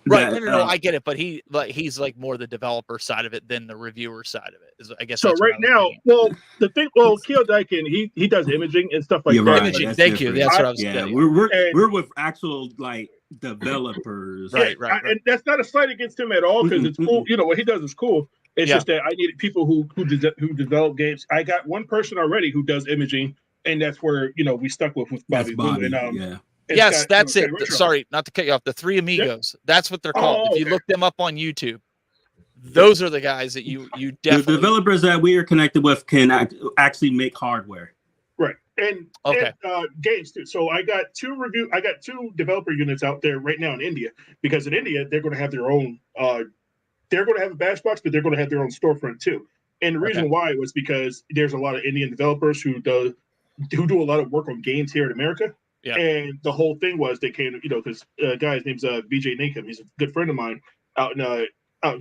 Right, no, I get it, but he's like more the developer side of it than the reviewer side of it. I guess so. Right now, Keo Daikin, he does imaging and stuff like that. Right, imaging, thank you. That's what I was saying. We're with actual like developers, right. And that's not a slight against him at all, because it's cool. What he does is cool. It's just that I needed people who develop games. I got one person already who does imaging, and that's where we stuck with Bobby. And, yes, that's it. Sorry, not to cut you off. The 3 Amigos. That's what they're called. If you look them up on YouTube, those are the guys that you definitely. The developers that we are connected with can actually make hardware. Right. And games too. So I got 2 developer units out there right now in India, because in India they're going to have their own. They're going to have a BashBox, but they're going to have their own storefront too. And the reason why was because there's a lot of Indian developers who do a lot of work on games here in America. Yeah. And the whole thing was they came, because guy's name's Vijay Nikam. He's a good friend of mine out in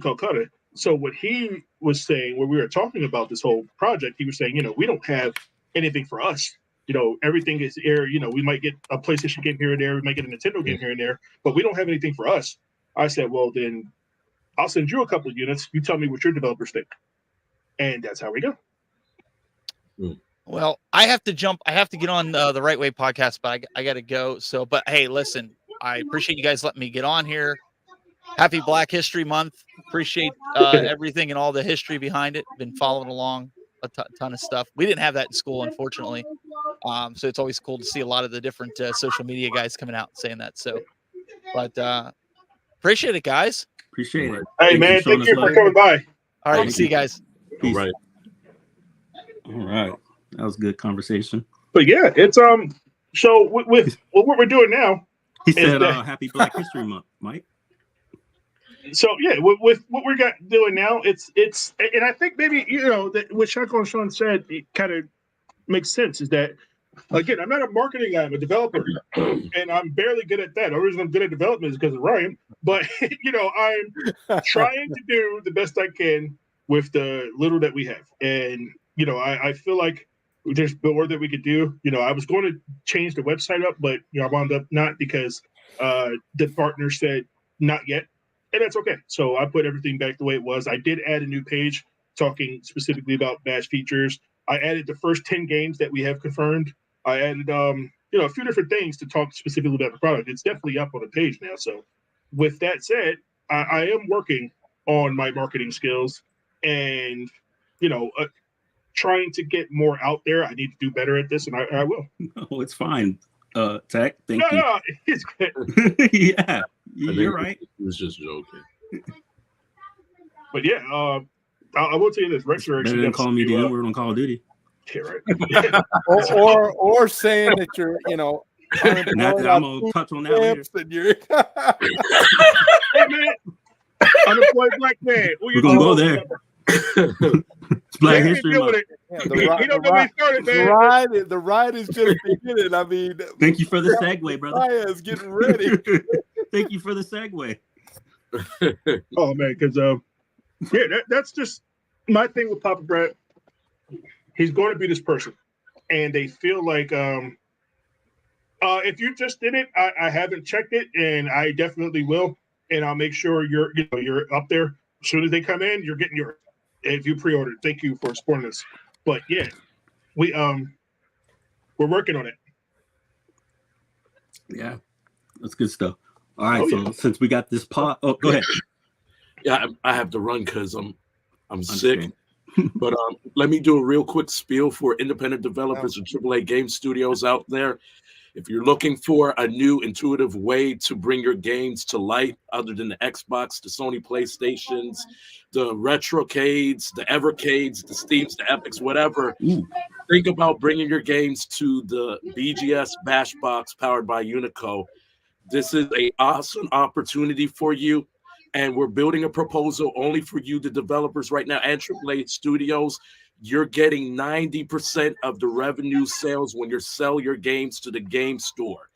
Calcutta. So what he was saying when we were talking about this whole project, he was saying, we don't have anything for us. Everything is here. We might get a PlayStation game here and there. We might get a Nintendo game here and there, but we don't have anything for us. I said, well, then I'll send you a couple of units. You tell me what your developers think. And that's how we go. Well, I have to jump. I have to get on the Right Way podcast, but I got to go. So, but hey, listen, I appreciate you guys letting me get on here. Happy Black History Month. Appreciate everything and all the history behind it. Been following along a ton of stuff. We didn't have that in school, unfortunately. So it's always cool to see a lot of the different social media guys coming out and saying that. So, but appreciate it, guys. Appreciate it. Hey, man, thank you for coming by. All right, see you guys. Peace. All right. All right. That was a good conversation. But yeah, it's so with what we're doing now. He said happy Black History Month, Mike. So yeah, with what we're doing now, it's and I think maybe that what Shako and Sean said, it kind of makes sense. Is that again, I'm not a marketing guy, I'm a developer, and I'm barely good at that. The reason I'm good at development is because of Ryan. But I'm trying to do the best I can with the little that we have, and I feel like there's more that we could do. I was going to change the website up, but I wound up not because the partner said not yet. And that's okay. So I put everything back the way it was. I did add a new page talking specifically about Bash features. I added the first 10 games that we have confirmed. I added a few different things to talk specifically about the product. It's definitely up on the page now. So with that said, I am working on my marketing skills and trying to get more out there. I need to do better at this, and I will. No, it's fine. Tech, thank you. No, it's good. Yeah, you're right. It was just joking. But yeah, I will tell you this: Rex Better than calling me the N-word on Call of Duty. Yeah, right. or saying that you're, I'm gonna touch on that later. and you're Hey man, unemployed black man. We're gonna go there. It's Black History Month. The ride is just beginning. I mean, thank you for the segue, brother. Is getting ready. Thank you for the segue. Oh man, because that's just my thing with Papa Brett. He's going to be this person, and they feel like if you just did it, I haven't checked it, and I definitely will, and I'll make sure you're up there as soon as they come in. You're getting yours. If you pre-ordered, thank you for supporting us. But yeah, we're working on it. Yeah, that's good stuff. All right, since we got this pot, go ahead. Yeah, I have to run because I'm sick. But let me do a real quick spiel for independent developers and AAA game studios out there. If you're looking for a new intuitive way to bring your games to light, other than the Xbox, the Sony PlayStations, the Retrocades, the Evercades, the Steams, the Epics, whatever, think about bringing your games to the BGS BashBox powered by Unico. This is an awesome opportunity for you, and we're building a proposal only for you, the developers right now, and AAA studios. You're getting 90% of the revenue sales when you sell your games to the game store.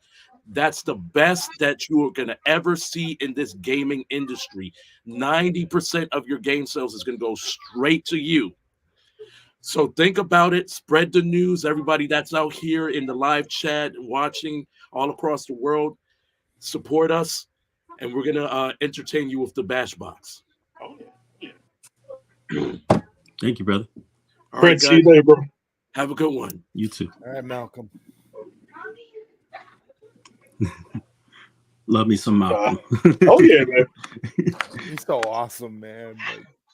That's the best that you are going to ever see in this gaming industry. 90% of your game sales is going to go straight to you. So think about it. Spread the news. Everybody that's out here in the live chat watching all across the world, support us, and we're going to entertain you with the BashBox. Oh, yeah. Thank you, brother. All right, see you later, bro. Have a good one. You too. All right, Malcolm. Love me some Malcolm. Oh yeah, man. He's so awesome, man.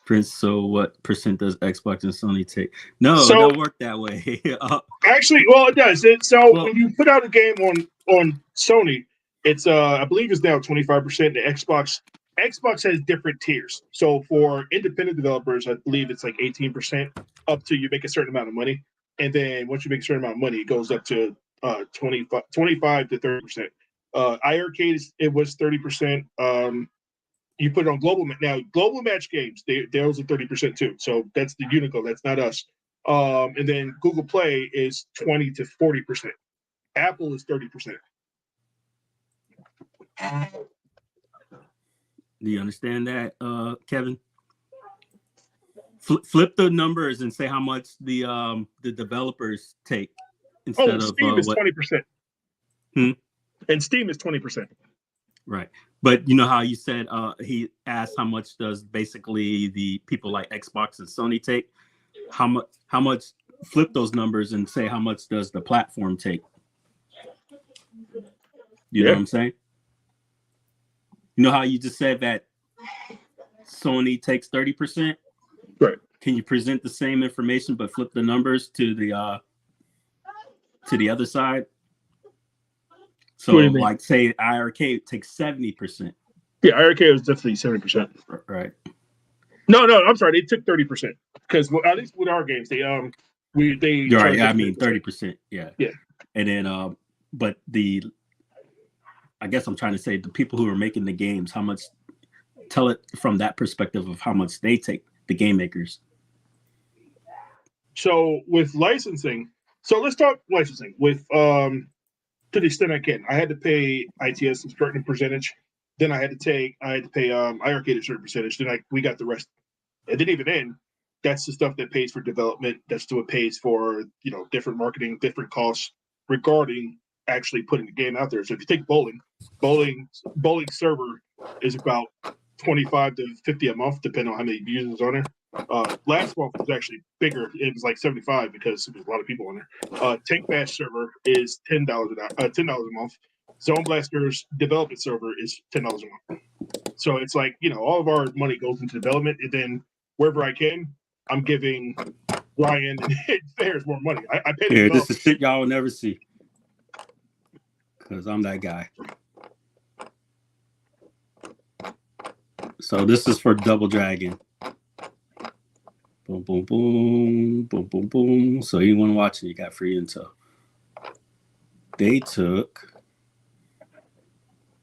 Prince, so what percent does Xbox and Sony take? No, it don't work that way. Actually, well, it does. When you put out a game on Sony, it's I believe it's now 25%. The Xbox has different tiers. So for independent developers, I believe it's like 18% up to you make a certain amount of money. And then once you make a certain amount of money, it goes up to 25 to 30%. iArcade, it was 30%. You put it on Global. Now, Global Match Games, those are 30% too. So that's the Unico. That's not us. And then Google Play is 20 to 40%. Apple is 30%. Do you understand that, Kevin? Flip the numbers and say how much the developers take instead of Steam is 20%. And Steam is 20%. Right, but you know how you said he asked how much does basically the people like Xbox and Sony take? How much flip those numbers and say how much does the platform take. You know what I'm saying? You know how you just said that Sony takes 30%? Right. Can you present the same information but flip the numbers to the other side? So like say IRK takes 70%. Yeah, IRK was definitely 70%. Right. No, I'm sorry, they took 30%. Because at least with our games, they right, I mean 30%. Yeah. Yeah. And then but I guess I'm trying to say the people who are making the games, how much, tell it from that perspective of how much they take, the game makers. So with licensing, so let's talk licensing with to the extent I can. I had to pay ITS a certain percentage. Then I had to pay IRK a certain percentage. Then we got the rest. And then even then, that's the stuff that pays for development. That's what pays for different marketing, different costs regarding actually putting the game out there. So if you take bowling server is about 25 to 50 a month, depending on how many users on there. Last month was actually bigger. It was like 75 because there's a lot of people on there. Tank Bash server is $10 a month. Zone Blaster's development server is $10 a month. So it's like, all of our money goes into development, and then wherever I can, I'm giving Ryan and Fairs more money. I pay them. Yeah, this is shit y'all will never see. Because I'm that guy. So this is for Double Dragon. Boom, boom, boom, boom, boom, boom. So you want to watch it, you got free intel. They took,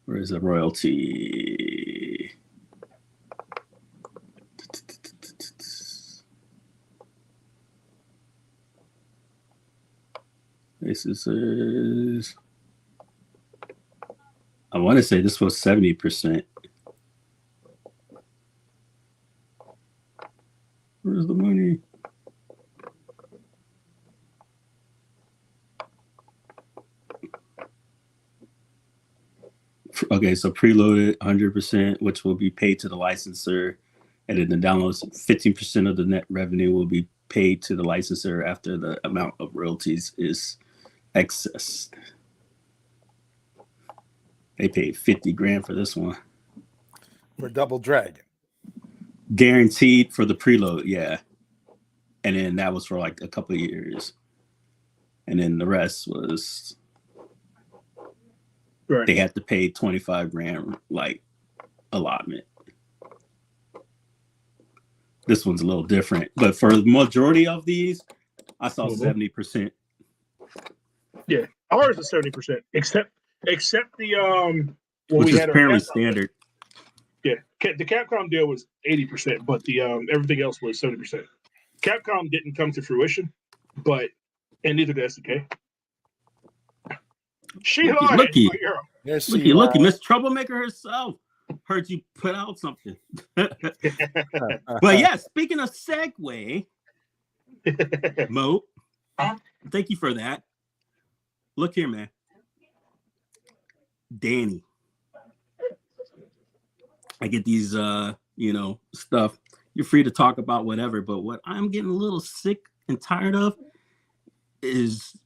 where is the royalty? This is I want to say this was 70%. Where's the money? Okay, so preloaded 100%, which will be paid to the licensor, and then the downloads 15% of the net revenue will be paid to the licensor after the amount of royalties is excess. They paid 50 grand for this one. For Double Dragon. Guaranteed for the preload, yeah. And then that was for like a couple of years. And then the rest was right. They had to pay 25 grand like allotment. This one's a little different. But for the majority of these, I saw 70%. Yeah, ours is 70%, except the which is fairly standard. Yeah, the Capcom deal was 80%, but the everything else was 70%. Capcom didn't come to fruition, and neither did SDK. Looky, Miss Troublemaker herself. Heard you put out something. But yeah, speaking of segue, Mo, thank you for that. Look here, man. Danny. I get these stuff. You're free to talk about whatever, but what I'm getting a little sick and tired of is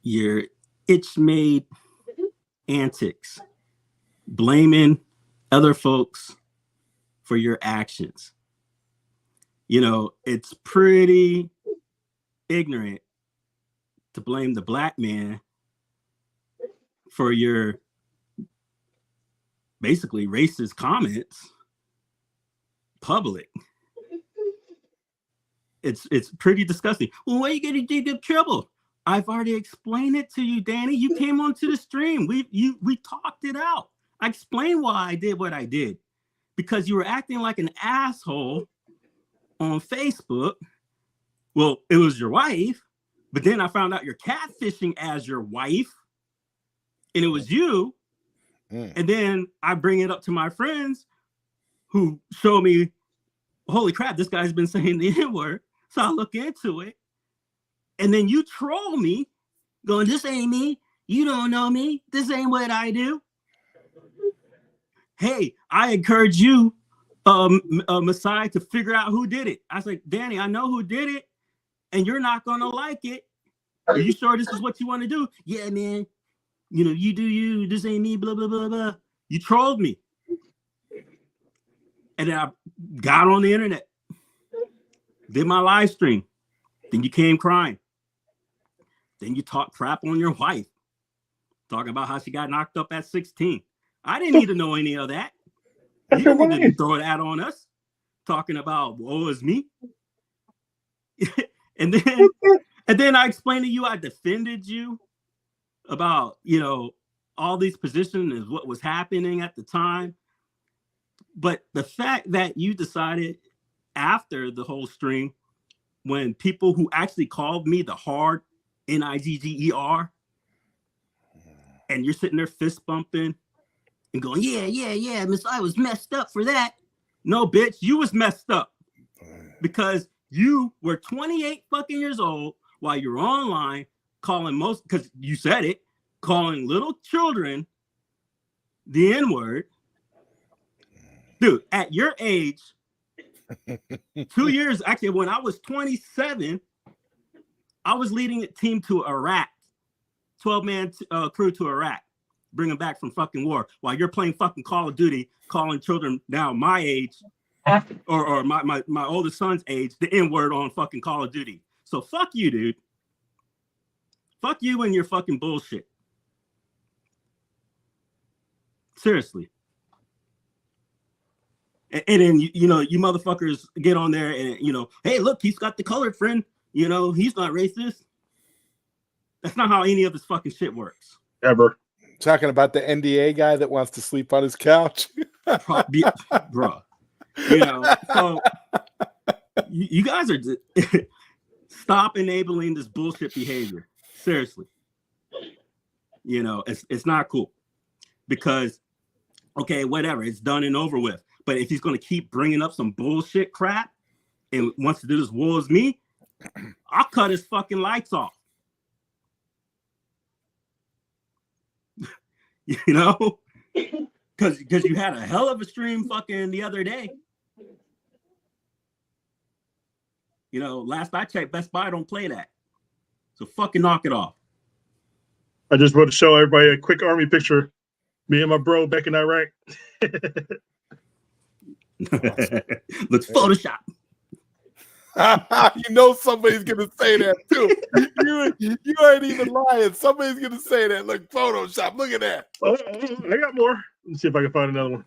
your itch-made antics, blaming other folks for your actions. It's pretty ignorant to blame the black man for your basically racist comments public. It's pretty disgusting. Well, why are you getting dig up trouble? I've already explained it to you, Danny. You came onto the stream. We talked it out. I explained why I did what I did. Because you were acting like an asshole on Facebook. Well, it was your wife, but then I found out you're catfishing as your wife, and it was you. And then I bring it up to my friends who show me, holy crap, this guy's been saying the N-word. So I look into it. And then you troll me, going, this ain't me. You don't know me. This ain't what I do. Hey, I encourage you, Messiah, to figure out who did it. I was like, Danny, I know who did it. and you're not gonna like it. Are you sure this is what you want to do? Yeah, man. You know, you do you. This ain't me. Blah blah blah blah. You trolled me, and then I got on the internet, did my live stream. Then you came crying. Then you talk crap on your wife, talking about how she got knocked up at 16. I didn't need to know any of that. You didn't need to throw that on us, talking about woe is me. and then I explained to you, I defended you about, you know, all these positions and what was happening at the time. But the fact that you decided after the whole stream, when people who actually called me the hard Nigger, and you're sitting there fist bumping and going, yeah, Miss, I was messed up for that. No, bitch, you was messed up because you were 28 fucking years old while you're online calling because you said it, calling little children the N-word. Dude, at your age, 2 years, actually, when I was 27, I was leading a team to Iraq, 12-man crew to Iraq, bring them back from fucking war, while you're playing fucking Call of Duty, calling children now my age, or my oldest son's age, the N-word on fucking Call of Duty. So fuck you, dude. Fuck you and your fucking bullshit. Seriously. And then, you know, you motherfuckers get on there and, you know, hey, look, he's got the colored friend. You know, he's not racist. That's not how any of this fucking shit works. Ever. Talking about the NDA guy that wants to sleep on his couch. Bro. You know, so you guys are stop enabling this bullshit behavior. Seriously. You know, it's not cool. Because, okay, whatever, it's done and over with. But if he's going to keep bringing up some bullshit crap and wants to do this woe is me, I'll cut his fucking lights off. You know? Because you had a hell of a stream fucking the other day. You know, last I checked, Best Buy don't play that. So fucking knock it off. I just want to show everybody a quick army picture. Me and my bro back in Iraq. Looks Photoshop. You know somebody's gonna say that too. You ain't even lying. Somebody's gonna say that. Look, Photoshop. Look at that. Oh, I got more. Let's see if I can find another one.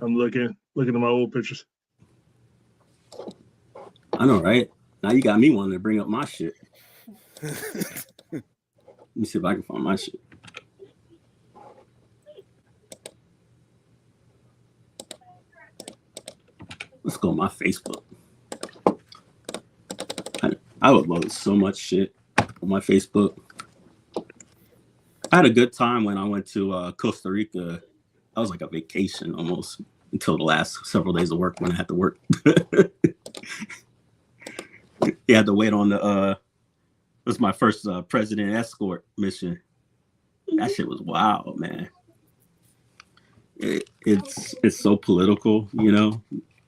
I'm looking at my old pictures. I know, right? Now you got me wanting to bring up my shit. Let me see if I can find my shit. Let's go on my Facebook. I would load so much shit on my Facebook. I had a good time when I went to Costa Rica. I was like a vacation almost until the last several days of work when I had to work. You had to wait on the it was my first president escort mission. That shit was wild, man. It's so political, you know,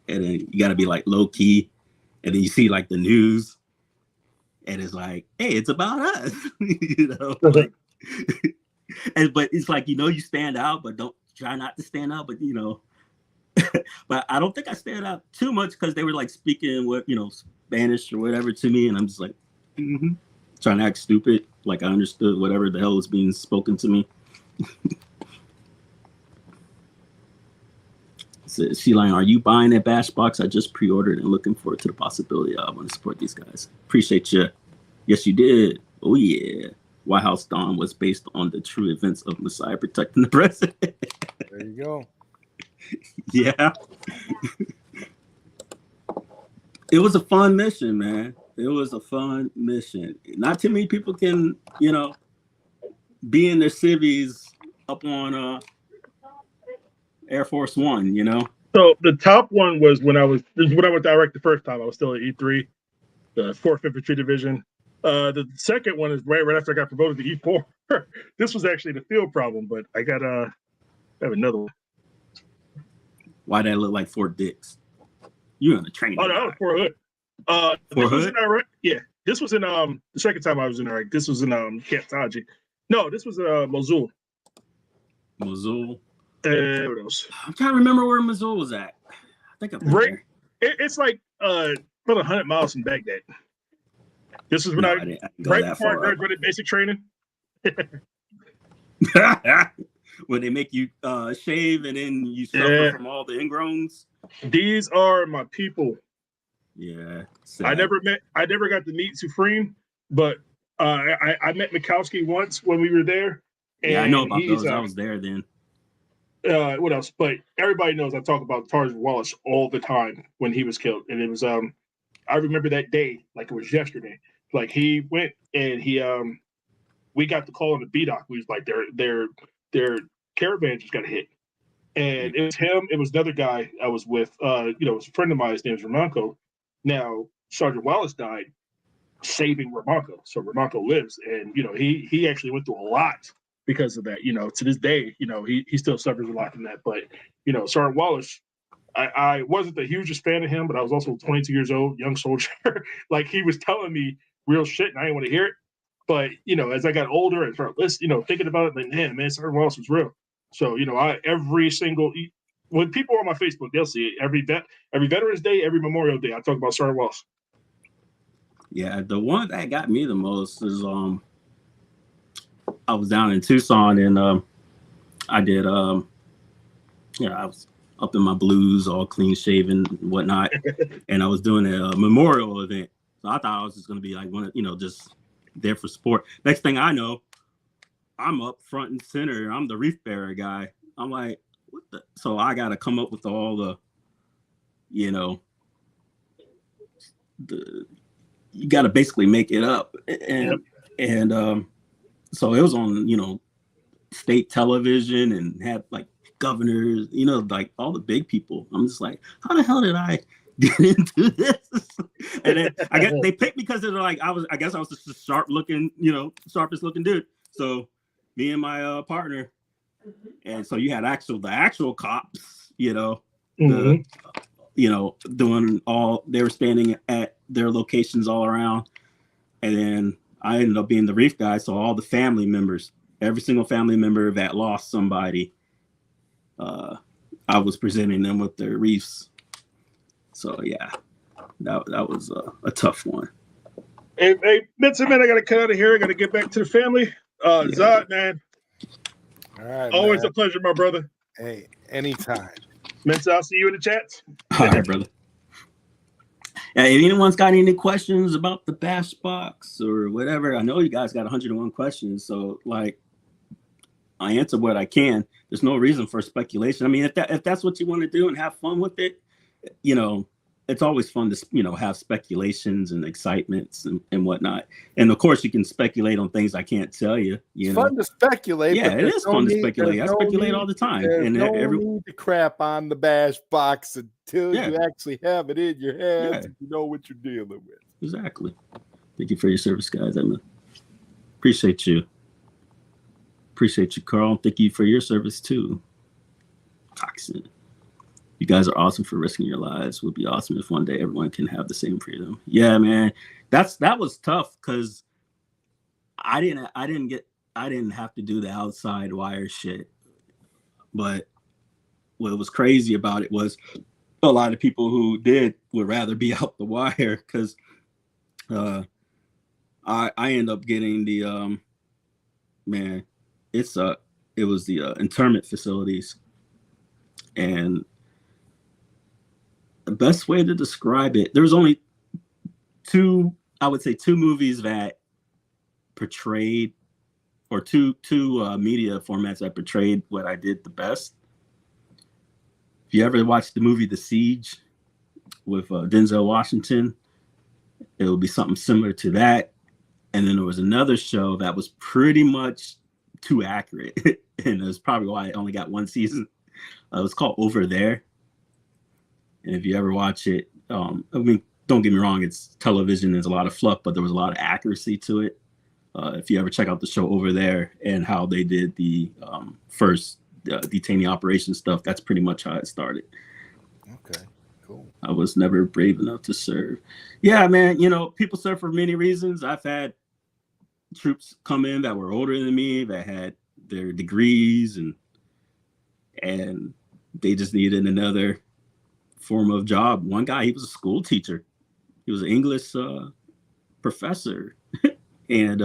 and then you got to be like low key, and then you see like the news, and it's like, hey, it's about us, you know. Like, but it's like, you know, you stand out, but don't try not to stand out, but you know. But I don't think I stand out too much because they were like speaking what, you know, Spanish or whatever to me, and I'm just like trying to act stupid, like I understood whatever the hell was being spoken to me. So, Sheila, are you buying that BashBox? I just pre-ordered and looking forward to the possibility. I want to support these guys. Appreciate you. Yes, you did. Oh yeah. White House Dawn was based on the true events of Messiah protecting the president. There you go. Yeah. It was a fun mission, man. It was a fun mission. Not too many people can, you know, be in their civvies up on Air Force One, you know. So the top one was when I went to Iraq the first time. I was still at E3, the 4th Infantry Division. The second one is right after I got promoted to E4. This was actually the field problem, but I have another one. Why that look like Fort Dix? You on the training? Oh, no, Fort Hood. This was in Iraq. Yeah, this was in the second time I was in Iraq. This was in Camp Taji. No, this was Mosul. Mosul. What else? I'm trying to remember where Mosul was at. I think I've been there. It's like about 100 miles from Baghdad. This is when I didn't go right that before I far graduated basic training. When they make you shave and then you suffer from all the ingrowns. These are my people. Yeah. I never got to meet Supreme, but I met Mikowski once when we were there. And yeah, I know about those. I was there then. What else? But everybody knows I talk about Tarzan Wallace all the time when he was killed. And it was I remember that day like it was yesterday. Like he went and we got the call on the BDOC. We was like their caravan just got hit. And it was him, it was another guy I was with, it was a friend of mine, his name is Ramonko. Now, Sergeant Wallace died saving Ramonko. So Ramonko lives. And, he actually went through a lot because of that. To this day, he still suffers a lot from that. But, Sergeant Wallace, I wasn't the hugest fan of him, but I was also 22 years old, young soldier. Like he was telling me real shit and I didn't want to hear it. But, as I got older and started listening, thinking about it, like, man, Sergeant Wallace was real. So, when people are on my Facebook, they'll see it. Every Veterans Day, every Memorial Day, I talk about Sergeant Wallace. Yeah, the one that got me the most is I was down in Tucson and I did I was up in my blues, all clean shaven and whatnot, and I was doing a memorial event. So I thought I was just gonna be like one, just there for sport. Next thing I know, I'm up front and center. I'm the wreath bearer guy. I'm like, what the? So I got to come up with all the, you got to basically make it up. And so it was on, state television and had like governors, like all the big people. I'm just like, how the hell did I get into this? And then I guess they picked me because they're like, I guess I was just a sharpest looking dude. So me and my partner, and so you had the actual cops, doing they were standing at their locations all around, and then I ended up being the reef guy. So all the family members, every single family member that lost somebody, I was presenting them with their reefs. So yeah, that was a tough one. Hey, Benson, man, I gotta cut out of here. I gotta get back to the family. Zod, man. All right, always man. A pleasure, my brother. Hey, anytime. Mensa, I'll see you in the chats. All right, brother. If anyone's got any questions about the BashBox or whatever, I know you guys got 101 questions, so like I answer what I can. There's no reason for speculation. I mean, if that's what you want to do and have fun with it, it's always fun to have speculations and excitements and whatnot. And of course, you can speculate on things I can't tell you. It's fun to speculate. Yeah, it is fun to speculate. I speculate all the time. There's no need to crap on the BashBox until you actually have it in your hands and you know what you're dealing with. Exactly. Thank you for your service, guys. I appreciate you. Appreciate you, Carl. Thank you for your service too. Toxin. You guys are awesome for risking your lives. It would be awesome if one day everyone can have the same freedom. Yeah, man. That was tough because I didn't have to do the outside wire shit. But what was crazy about it was a lot of people who did would rather be out the wire because I end up getting the it was the internment facilities. And the best way to describe it, there's only two movies that portrayed, or two media formats that portrayed what I did the best. If you ever watched the movie The Siege with Denzel Washington, it would be something similar to that. And then there was another show that was pretty much too accurate. And it was probably why I only got one season. It was called Over There. And if you ever watch it, don't get me wrong, it's television, there's a lot of fluff, but there was a lot of accuracy to it. If you ever check out the show Over There and how they did the first detainee operation stuff, that's pretty much how it started. Okay, cool. I was never brave enough to serve. Yeah, man, you know, people serve for many reasons. I've had troops come in that were older than me, that had their degrees, and they just needed another form of job. One guy, he was a school teacher. He was an English professor. And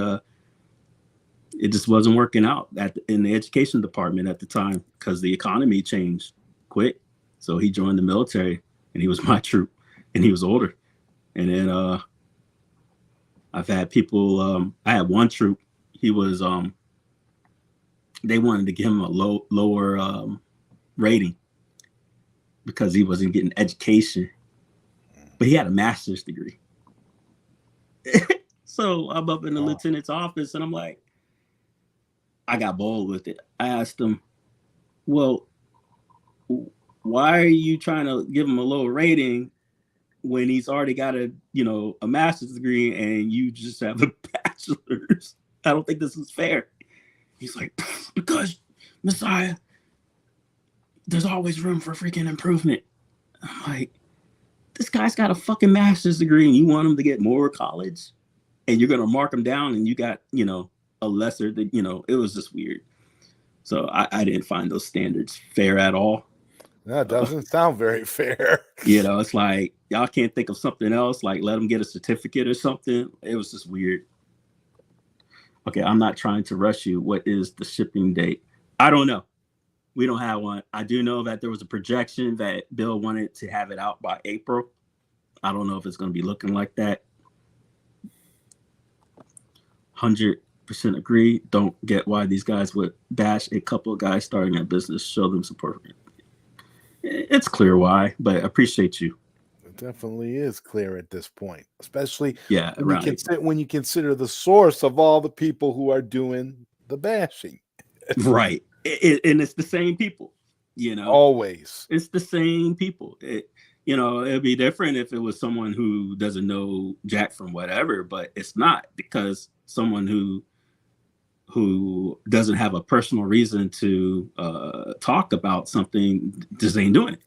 it just wasn't working out in the education department at the time because the economy changed quick. So he joined the military, and he was my troop, and he was older. And then I've had people. I had one troop. He was. They wanted to give him a lower rating because he wasn't getting education, but he had a master's degree. So I'm up in the lieutenant's office, and I'm like, I got bold with it. I asked him, well, why are you trying to give him a lower rating when he's already got a master's degree and you just have a bachelor's? I don't think this is fair. He's like, because, Messiah, there's always room for freaking improvement. I'm like, this guy's got a fucking master's degree and you want him to get more college? And you're going to mark him down and you got, a lesser, it was just weird. So I didn't find those standards fair at all. That doesn't sound very fair. It's like, y'all can't think of something else, like let him get a certificate or something. It was just weird. Okay, I'm not trying to rush you. What is the shipping date? I don't know. We don't have one. I do know that there was a projection that Bill wanted to have it out by April. I don't know if it's going to be looking like that. 100% agree. Don't get why these guys would bash a couple of guys starting a business. Show them support. It's clear why, but I appreciate you. It definitely is clear at this point, especially when you consider the source of all the people who are doing the bashing. Right. And it's the same people, Always. It's the same people. It'd be different if it was someone who doesn't know jack from whatever, but it's not, because someone who doesn't have a personal reason to talk about something just ain't doing it.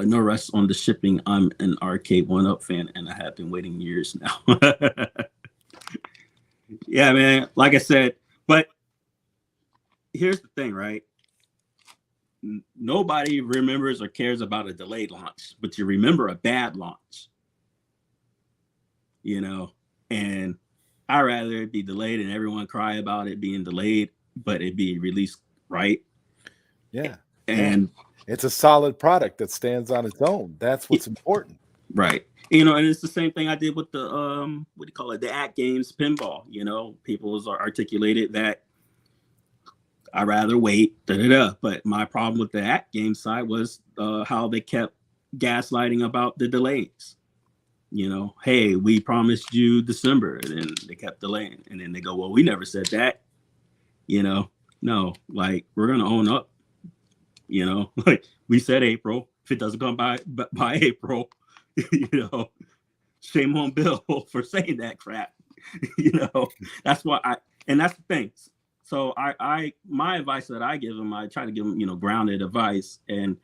No rest on the shipping. I'm an Arcade 1-Up fan, and I have been waiting years now. Yeah, man. Like I said, but here's the thing, right? Nobody remembers or cares about a delayed launch, but you remember a bad launch. And I'd rather it be delayed and everyone cry about it being delayed, but it be released right. Yeah. And it's a solid product that stands on its own. That's what's important. Right. And it's the same thing I did with the the At Games pinball. People are articulated that I'd rather wait, but my problem with the At Games side was how they kept gaslighting about the delays. Hey, we promised you December, and then they kept delaying, and then they go, well, we never said that. No, like, we're gonna own up. Like, we said April. If it doesn't come by April, shame on Bill for saying that crap. That's why that's the thing. So my advice that I give him, I try to give him, grounded advice, and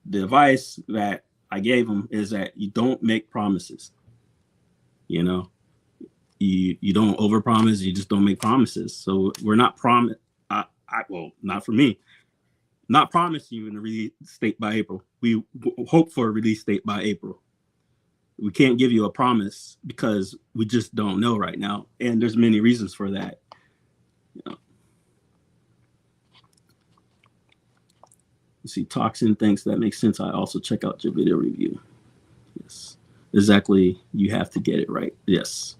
the advice that I gave him is that you don't make promises. You don't overpromise. You just don't make promises. So we're not not for me. Not promising you in the release date by April. We hope for a release date by April. We can't give you a promise because we just don't know right now, and there's many reasons for that. You see, Toxin thinks that makes sense. I also check out your video review. Yes, exactly. You have to get it right. Yes,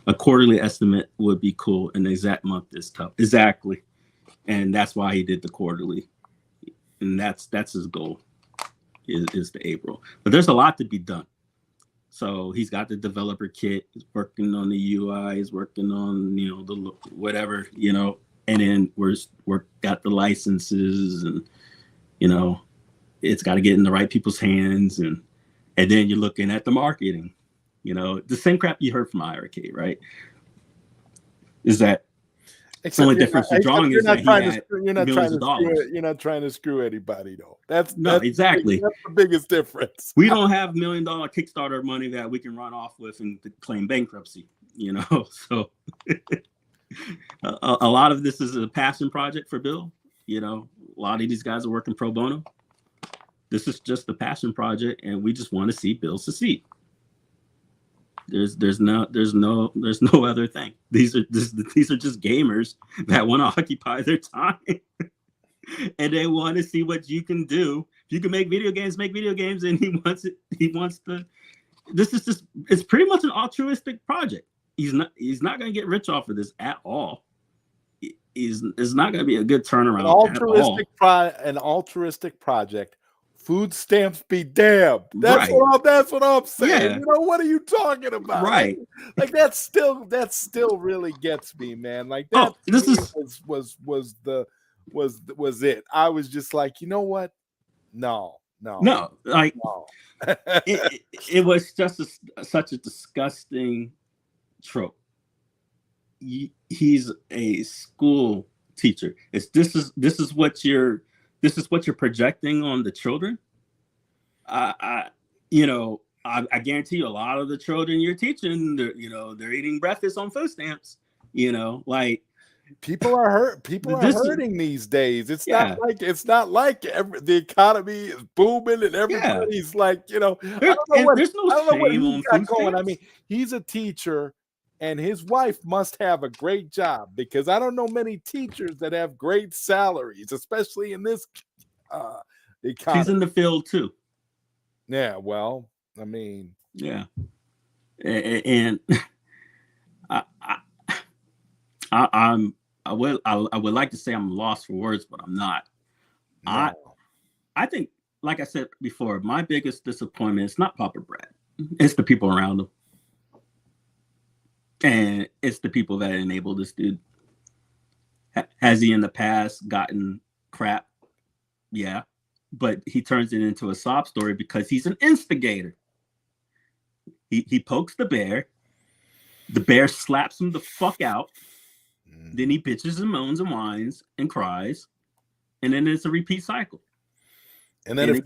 a quarterly estimate would be cool. An exact month is tough. Exactly, and that's why he did the quarterly, and that's his goal. Is the April, but there's a lot to be done. So he's got the developer kit. He's working on the UI. He's working on the whatever and then we're got the licenses, and it's got to get in the right people's hands, and then you're looking at the marketing. The same crap you heard from IRK, right? Is that The only difference you're drawing is that you're not trying to screw anybody though. That's exactly. That's the biggest difference. We don't have $1 million Kickstarter money that we can run off with and claim bankruptcy. So a lot of this is a passion project for Bill. A lot of these guys are working pro bono. This is just a passion project, and we just want to see Bill succeed. There's no other thing. These are just gamers that want to occupy their time, and they want to see what you can do. If you can make video games, and he wants it. He wants to. This is just. It's pretty much an altruistic project. He's not going to get rich off of this at all. It's not going to be a good turnaround. An altruistic project. Food stamps be damned. That's what I'm saying. Yeah. What are you talking about? Right. Like that still really gets me, man. Like that was it. I was just like, you know what? No. Like it was just such a disgusting trope. He's a school teacher. This is what you're projecting on the children. I guarantee you a lot of the children you're teaching, they're eating breakfast on food stamps. Like people are hurting these days. It's not like the economy is booming and everybody's like, I don't know what he's got going. I mean, he's a teacher. And his wife must have a great job, because I don't know many teachers that have great salaries, especially in this economy. She's in the field too. Yeah, well, I mean, yeah, and I would like to say I'm lost for words, but I'm not. No. I think, like I said before, my biggest disappointment is not Papa Brad; it's the people around him. And it's the people that enable this dude. Has he in the past gotten crap? Yeah. But he turns it into a sob story because he's an instigator. He pokes the bear slaps him the fuck out. Then he bitches and moans and whines and cries. And then it's a repeat cycle. And then if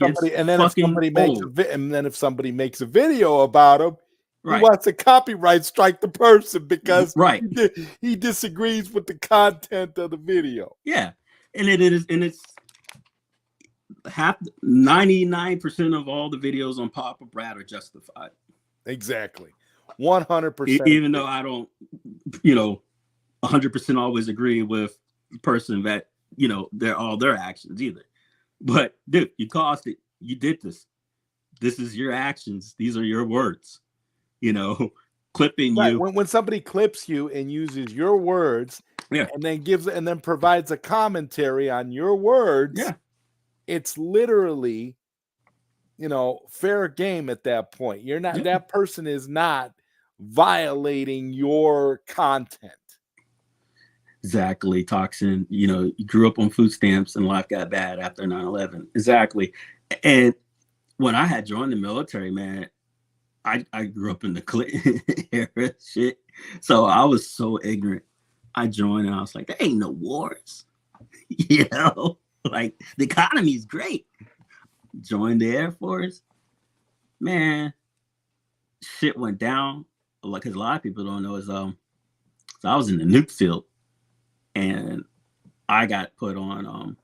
somebody makes a video about him, he wants to copyright strike the person because he disagrees with the content of the video. Yeah, and it's 99% of all the videos on Papa Brad are justified. Exactly, 100%. Even though I don't, 100% always agree with the person that they're all their actions either. But dude, you caused it. You did this. This is your actions. These are your words. Clipping you. When somebody clips you and uses your words, and then provides a commentary on your words, it's literally, fair game at that point. You're not that person is not violating your content. Exactly, Toxin. You grew up on food stamps and life got bad after 9/11. Exactly. And when I had joined the military, man, I grew up in the Clinton era shit. So I was so ignorant. I joined and I was like, there ain't no wars. Like the economy's great. Joined the Air Force. Man, shit went down. Like, cause a lot of people don't know is so I was in the nuke field and I got put on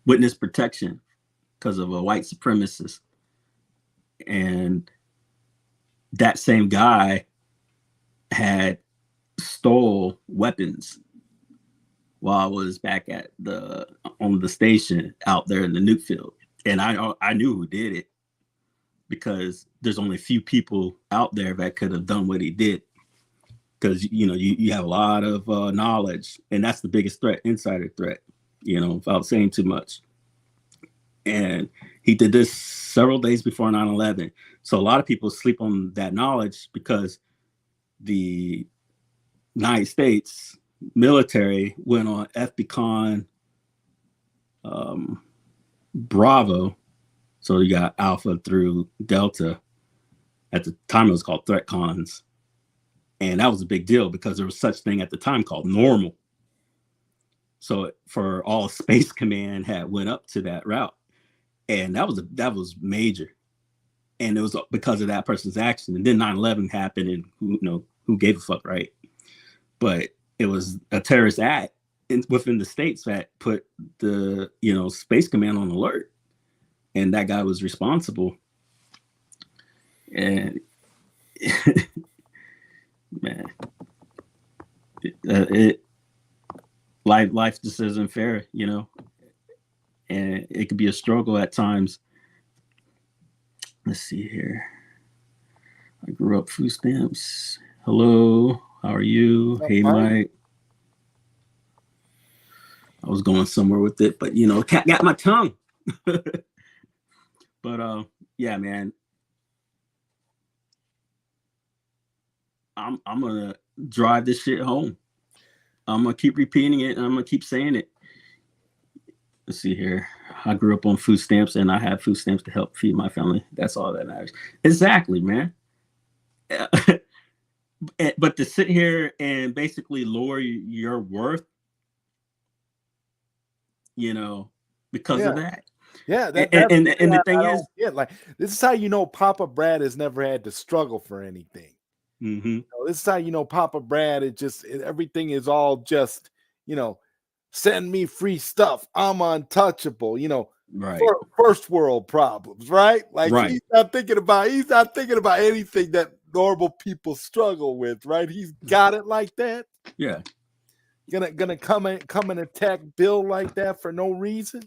witness protection because of a white supremacist. And that same guy had stole weapons while I was back on the station out there in the nuke field. And I knew who did it because there's only a few people out there that could have done what he did. Because, you have a lot of knowledge, and that's the biggest threat, insider threat, without saying too much. And he did this several days before 9/11. So a lot of people sleep on that knowledge because the United States military went on FBCon Bravo. So you got Alpha through Delta. At the time, it was called ThreatCons. And that was a big deal because there was such thing at the time called normal. So for all Space Command had went up to that route, and that was major. And it was because of that person's action. And then 9/11 happened, and who gave a fuck, right? But it was a terrorist act within the States that put the Space Command on alert, and that guy was responsible. And man, life just isn't fair, and it could be a struggle at times. Let's see here. I grew up food stamps. Hello, how are you? Hey, Mike. I was going somewhere with it, but cat got my tongue. But yeah, man. I'm gonna drive this shit home. I'm gonna keep repeating it, and I'm gonna keep saying it. Let's see here. I grew up on food stamps, and I have food stamps to help feed my family. That's all that matters. Exactly, man. But to sit here and basically lower your worth, because of that. Yeah, and the thing is, like this is how Papa Brad has never had to struggle for anything. Mm-hmm. This is how Papa Brad everything is all just send me free stuff. I'm untouchable. Right. First world problems, right? Like right. He's not thinking about anything that normal people struggle with, right? He's got it like that. Yeah. Gonna come and attack Bill like that for no reason.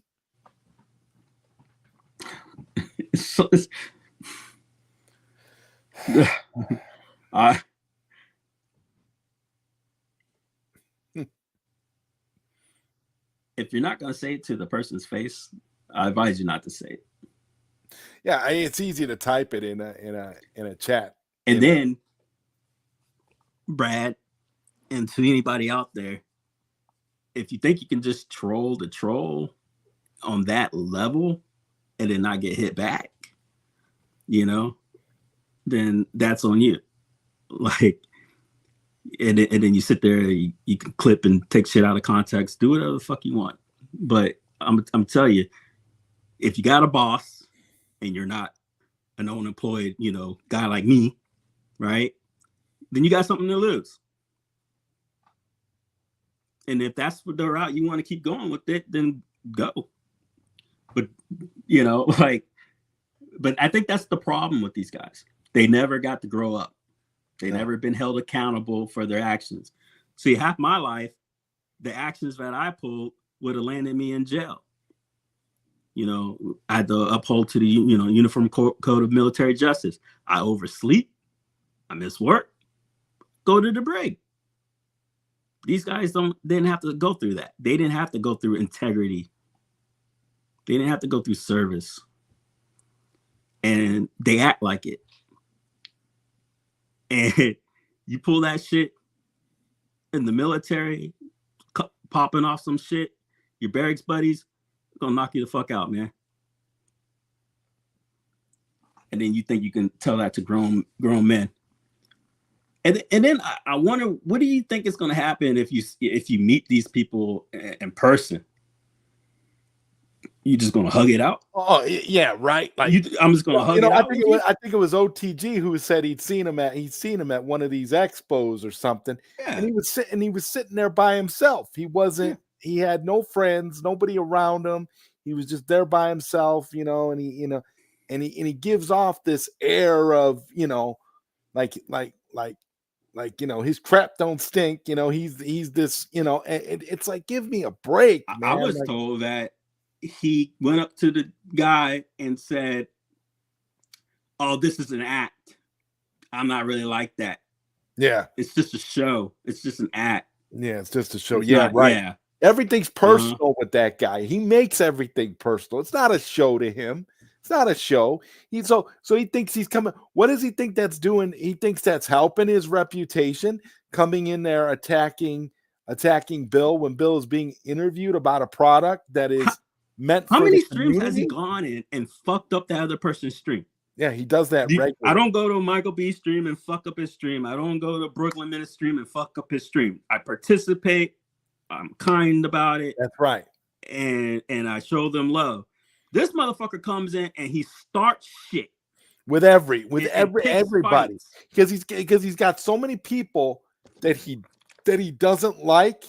If you're not going to say it to the person's face, I advise you not to say it. Yeah, it's easy to type it in a chat. And then, Brad, and to anybody out there, if you think you can just troll the troll on that level and then not get hit back, then that's on you. Like, and then you sit there, you can clip and take shit out of context, do whatever the fuck you want. But I'm telling you, if you got a boss and you're not an unemployed, guy like me, right? Then you got something to lose. And if that's the route you want to keep going with it, then go. But but I think that's the problem with these guys. They never got to grow up. They never been held accountable for their actions. See, half my life, the actions that I pulled would have landed me in jail. I had to uphold to the Uniform Code of Military Justice. I oversleep. I miss work. Go to the brig. These guys didn't have to go through that. They didn't have to go through integrity. They didn't have to go through service. And they act like it. And you pull that shit in the military, popping off some shit, your barracks buddies gonna knock you the fuck out, man. And then you think you can tell that to grown men. And then I wonder, what do you think is gonna happen if you meet these people in person? You just gonna hug it out? Oh yeah, right. Like I'm just gonna hug it out. I think it was OTG who said he'd seen him at one of these expos or something. Yeah. And he was sitting there by himself. He wasn't. Yeah. He had no friends, nobody around him. He was just there by himself, and he gives off this air of like his crap don't stink. He's this. It's like, give me a break, man. I was told that he went up to the guy and said, "Oh, this is an act. I'm not really like that. Yeah, it's just a show. It's just an act. Yeah, it's just a show. Yeah, right. Yeah. Everything's personal with that guy. He makes everything personal. It's not a show to him. It's not a show. So he thinks he's coming. What does he think that's doing? He thinks that's helping his reputation, coming in there attacking Bill when Bill is being interviewed about a product that is meant. How many streams has he gone in and fucked up that other person's stream? Yeah, he does that regularly. I don't go to Michael B stream and fuck up his stream. I don't go to Brooklyn Menace stream and fuck up his stream. I participate. I'm kind about it. That's right. And I show them love. This motherfucker comes in and he starts shit with everybody fights. because he's got so many people that he doesn't like,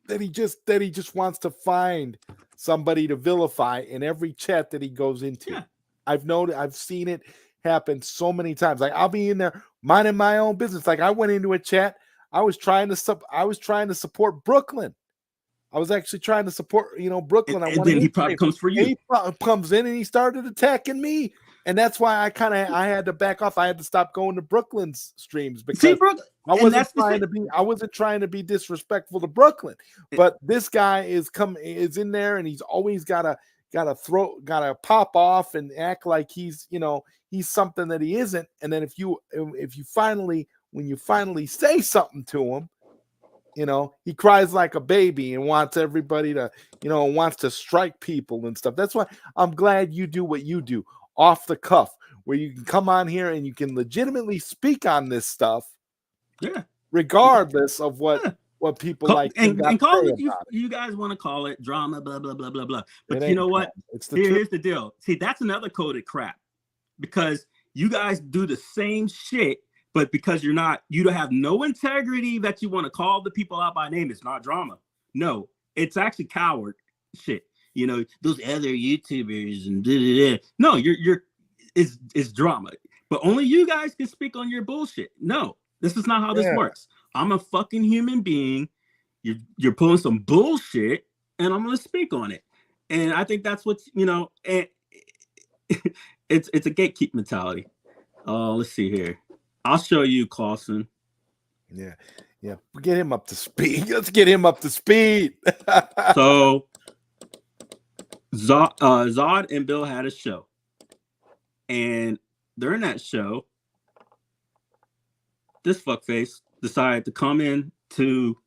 that he just wants to find somebody to vilify in every chat that he goes into. Yeah. I've seen it happen so many times. Like I'll be in there minding my own business. Like I went into a chat. I was trying to support Brooklyn. I was actually trying to support, Brooklyn. And then he probably comes for you. He comes in and he started attacking me. And that's why I had to back off. I had to stop going to Brooklyn's streams because I wasn't trying to be disrespectful to Brooklyn. But this guy is in there and he's always gotta pop off and act like he's something that he isn't. And then when you finally say something to him, he cries like a baby and wants everybody to, wants to strike people and stuff. That's why I'm glad you do what you do off the cuff, where you can come on here and you can legitimately speak on this stuff. Yeah. Regardless of what people like. And call it, you guys want to call it drama, blah, blah, blah, blah, blah. But you know what? Here's the deal. See, that's another coded crap because you guys do the same shit. But because you don't have no integrity that you want to call the people out by name, it's not drama. No, it's actually coward shit. Those other YouTubers and no, it's drama. But only you guys can speak on your bullshit. No, this is not how this works. I'm a fucking human being. You're pulling some bullshit, and I'm gonna speak on it. And I think that's what's and it's a gatekeep mentality. Let's see here. I'll show you, Clausen. Yeah. Get him up to speed. Let's get him up to speed. So, Zod and Bill had a show, and during that show, this fuckface decided to come in to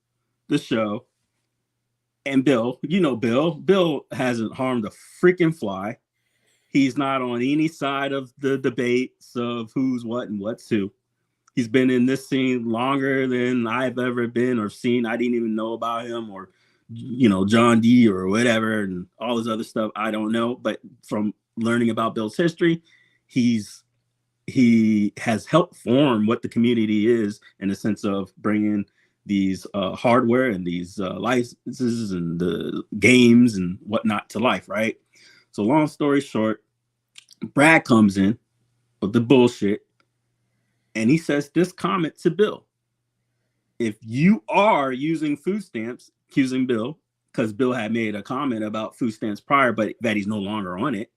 the show, and Bill hasn't harmed a freaking fly. He's not on any side of the debates of who's what and what's who. He's been in this scene longer than I've ever been or seen. I didn't even know about him or, John D or whatever and all this other stuff. I don't know. But from learning about Bill's history, he has helped form what the community is in the sense of bringing these hardware and these licenses and the games and whatnot to life, right? So long story short, Brad comes in with the bullshit and he says this comment to Bill. If you are using food stamps, accusing Bill, because Bill had made a comment about food stamps prior, but that he's no longer on it,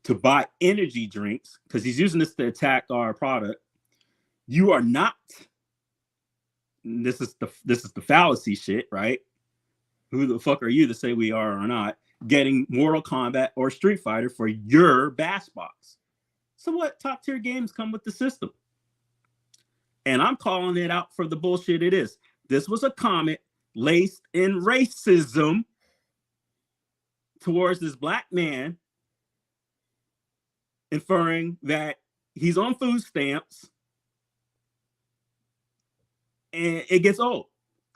to buy energy drinks, because he's using this to attack our product, you are not, this is the fallacy shit, right? Who the fuck are you to say we are or not? Getting Mortal Kombat or Street Fighter for your BashBox. So what top tier games come with the system? And I'm calling it out for the bullshit it is. This was a comment laced in racism towards this black man, inferring that he's on food stamps, and it gets old.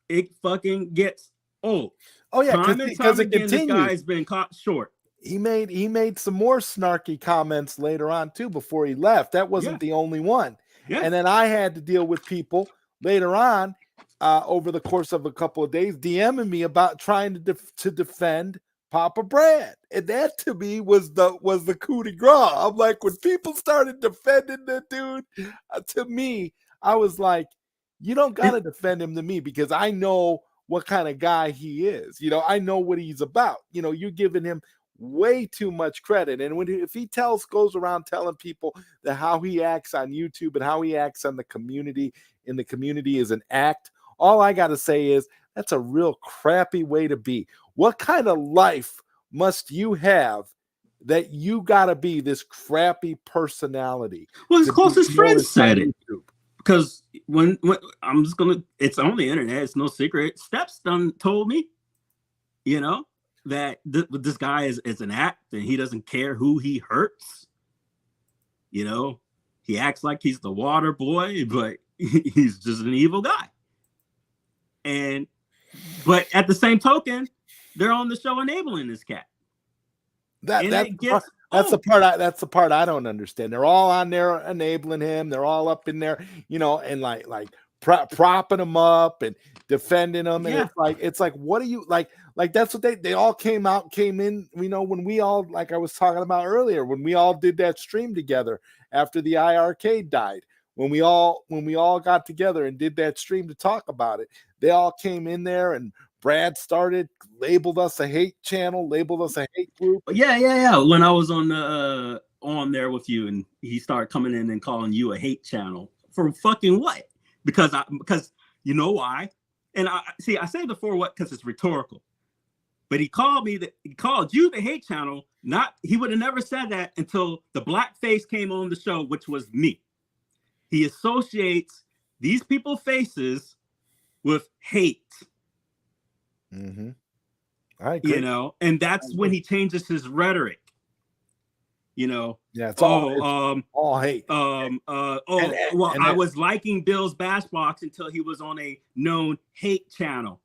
It fucking gets old. Oh yeah, because it continues. This guy's been caught short. He made some more snarky comments later on too before he left. That wasn't the only one. Yeah. And then I had to deal with people later on over the course of a couple of days DMing me about trying to defend Papa Brad. And that to me was the coup de grace. I'm like, when people started defending the dude, to me, I was like, you don't got to defend him to me because I know what kind of guy he is. I know what he's about. You're giving him way too much credit. And if he goes around telling people that how he acts on YouTube and how he acts on the community is an act, all I got to say is that's a real crappy way to be. What kind of life must you have that you got to be this crappy personality? Well, his closest friends said it. Because when I'm just gonna, it's on the internet. It's no secret. Steps done told me, that this guy is an act and he doesn't care who he hurts. You know, he acts like he's the water boy, but he's just an evil guy. But at the same token, they're on the show enabling this cat. That's the part I don't understand. They're all on there enabling him. They're all up in there, and like propping him up and defending him. And it's like, what are you like? Like that's what they all came in. When we all, like I was talking about earlier, when we all did that stream together after the IRK died. When we all got together and did that stream to talk about it, they all came in there, and Brad labeled us a hate channel, labeled us a hate group. Yeah. When I was on there with you, and he started coming in and calling you a hate channel for fucking what? Because you know why? And I say the for what because it's rhetorical. But he called you the hate channel. He would have never said that until the black face came on the show, which was me. He associates these people's faces with hate. Mm-hmm. I agree. And that's when he changes his rhetoric. Yeah, it's all hate. I was liking Bill's BashBox until he was on a known hate channel.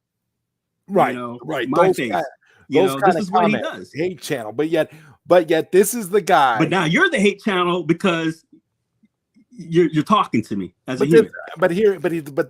Right, right. My face. This is what he does. Hate channel, but yet this is the guy. But now you're the hate channel because you're talking to me as a human. But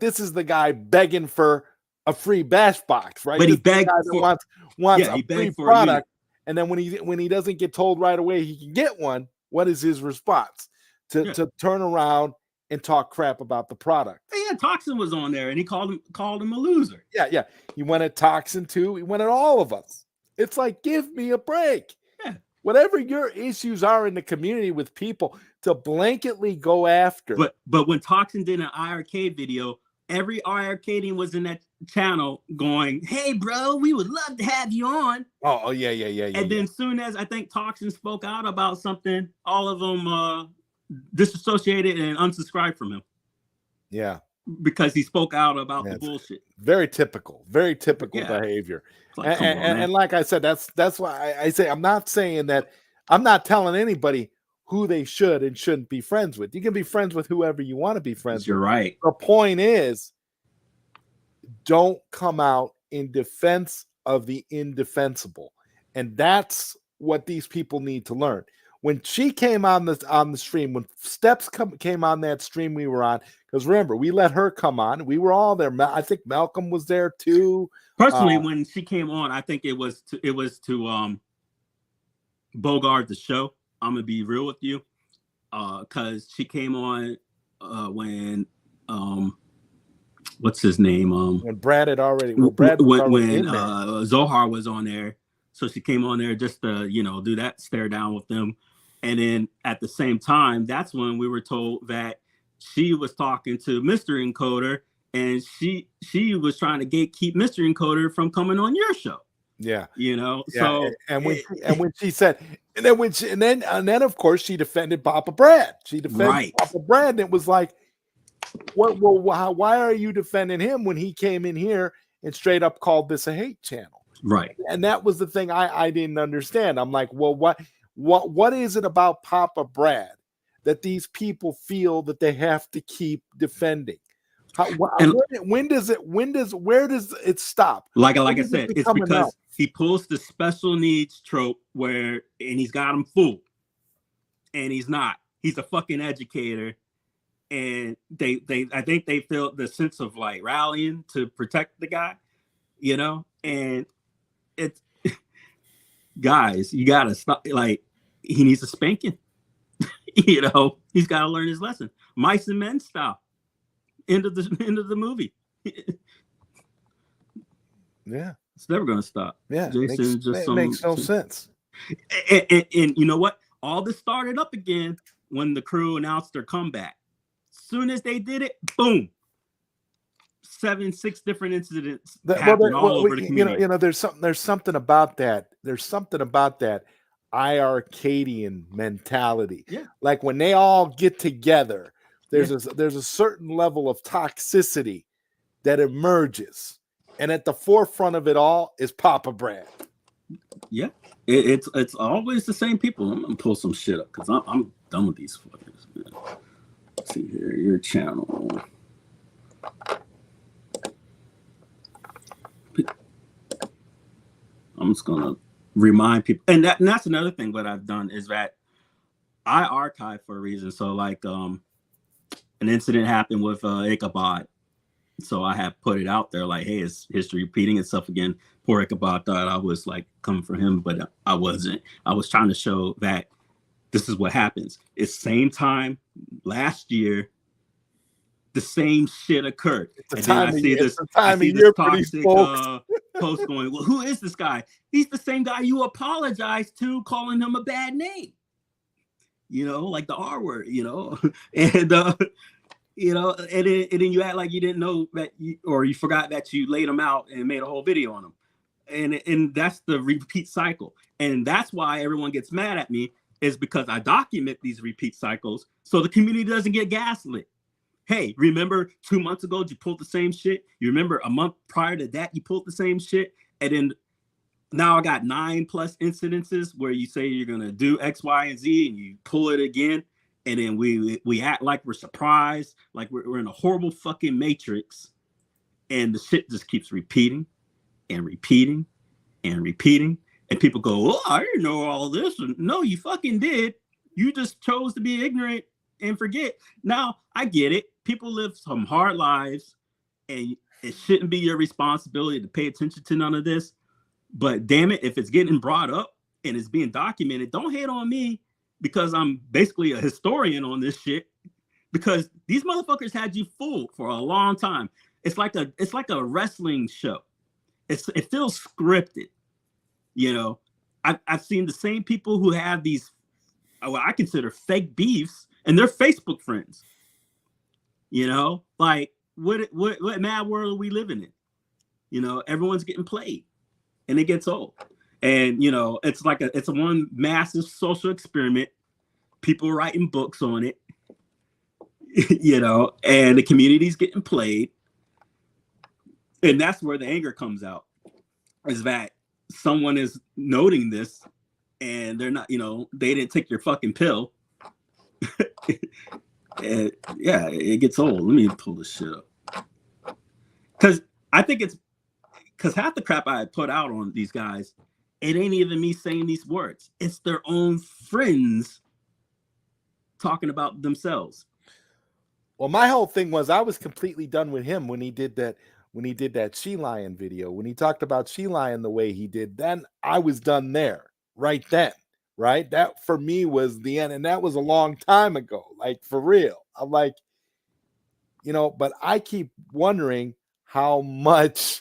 this is the guy begging for a free BashBox, right? But he begged for wants a free product, and then when he doesn't get told right away he can get one, what is his response? To turn around and talk crap about the product. Yeah, Toxin was on there, and he called him a loser. Yeah. He went at Toxin too. He went at all of us. It's like, give me a break. Yeah. Whatever your issues are in the community with people, to blanketly go after. But when Toxin did an IRK video, every IRKian was in that channel going, "Hey, bro, we would love to have you on." Oh yeah. And then soon as I think Toxin spoke out about something, all of them disassociated and unsubscribed from him. Yeah. Because he spoke out about the bullshit. Very typical behavior. Like, and like I said, that's why I say I'm not saying that. I'm not telling anybody who they should and shouldn't be friends with. You can be friends with whoever you want to be friends with. You're right. The point is, don't come out in defense of the indefensible. And that's what these people need to learn. When she came on the stream, when Steps came on that stream we were on, because remember, we let her come on. We were all there. I think Malcolm was there too. Personally, when she came on, I think it was to bogart the show. I'm gonna be real with you, because she came on when what's his name? When Brad had already when Zohar was on there, so she came on there just to do that stare down with them, and then at the same time, that's when we were told that she was talking to Mr. Encoder, and she was trying to gatekeep Mr. Encoder from coming on your show. Yeah. So when she said, and then of course she defended Papa Brad. She defended Papa Brad, and it was like, why are you defending him when he came in here and straight up called this a hate channel? Right. And that was the thing I didn't understand. I'm like, well, what is it about Papa Brad that these people feel that they have to keep defending? Where does it stop? Like I said, it's because he pulls the special needs trope and he's got him fooled, and he's not. He's a fucking educator, and I think they feel the sense of like rallying to protect the guy, and it's guys, you gotta stop. Like, he needs a spanking. He's got to learn his lesson, mice and men style. End of the movie. Yeah, it's never gonna stop. Yeah, Jason makes no sense. And you know what? All this started up again when the crew announced their comeback. Soon as they did it, boom, 6 different incidents happened all over the community. There's something about that. There's something about that IRKian mentality. Yeah, like when they all get together. There's a certain level of toxicity that emerges, and at the forefront of it all is Papa Brad. Yeah, it's always the same people. I'm gonna pull some shit up because I'm done with these fuckers. Man. Let's see here, your channel. I'm just gonna remind people, and that's another thing. What I've done is that I archive for a reason. So like an incident happened with Ichabod. So I have put it out there like, hey, is history repeating itself again? Poor Ichabod thought I was like coming for him, but I wasn't. I was trying to show that this is what happens. It's same time last year, the same shit occurred. And then I see this toxic post going, well, who is this guy? He's the same guy you apologized to, calling him a bad name. You know, like the R word, you know, and you know, and then you act like you didn't know that, or you forgot that you laid him out and made a whole video on him, and that's the repeat cycle, and that's why everyone gets mad at me, is because I document these repeat cycles so the community doesn't get gaslit. Hey, remember 2 months ago you pulled the same shit? You remember a month prior to that you pulled the same shit, and then now I got 9+ incidences where you say you're gonna do X, Y, and Z, and you pull it again. And then we act like we're surprised, like we're in a horrible fucking matrix, and the shit just keeps repeating and repeating and repeating. And people go, oh, I didn't know all this. No, you fucking did. You just chose to be ignorant and forget. Now, I get it. People live some hard lives, and it shouldn't be your responsibility to pay attention to none of this. But damn it, if it's getting brought up and it's being documented, don't hate on me, because I'm basically a historian on this shit, because these motherfuckers had you fooled for a long time. It's like a wrestling show. It feels scripted. You know, I've seen the same people who have these, what I consider fake beefs, and they're Facebook friends. You know, like what mad world are we living in? You know, everyone's getting played, and it gets old. And you know, it's a one massive social experiment. People writing books on it, you know, and the community's getting played. And that's where the anger comes out, is that someone is noting this and they're not, you know, they didn't take your fucking pill. And yeah, it gets old. Let me pull this shit up. Because I think it's because half the crap I put out on these guys, it ain't even me saying these words. It's their own friends talking about themselves. Well, my whole thing was I was completely done with him when he did that She Lion video. When he talked about She Lion the way he did, then I was done there right then. Right? That for me was the end. And that was a long time ago. Like, for real. I'm like, you know, but I keep wondering how much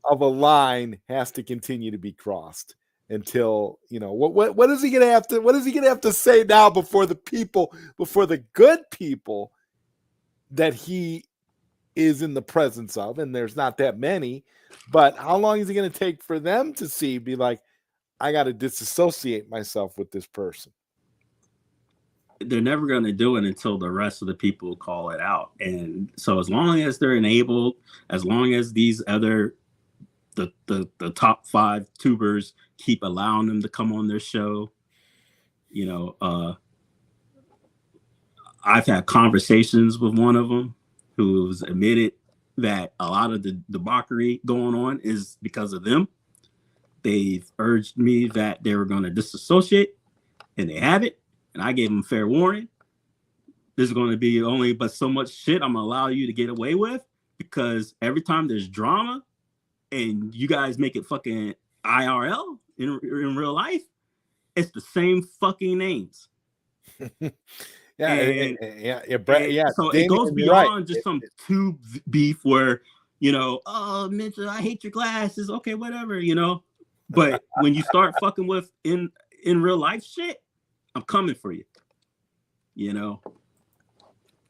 of a line has to continue to be crossed until, you know, what is he gonna have to say now before the good people that he is in the presence of, and there's not that many, but how long is it going to take for them to be like, I got to disassociate myself with this person? They're never going to do it until the rest of the people call it out. And so as long as they're enabled, as long as these other the top 5 tubers keep allowing them to come on their show, you know, I've had conversations with one of them who's admitted that a lot of the debauchery going on is because of them. They've urged me that they were going to disassociate, and they haven't. And I gave them fair warning. There's going to be only but so much shit I'm going to allow you to get away with, because every time there's drama and you guys make it fucking IRL in real life, it's the same fucking names. Yeah. So it goes beyond just some tube beef where, you know, oh, Mitchell, I hate your glasses. Okay, whatever, you know. But when you start fucking with in real life shit, I'm coming for you, you know.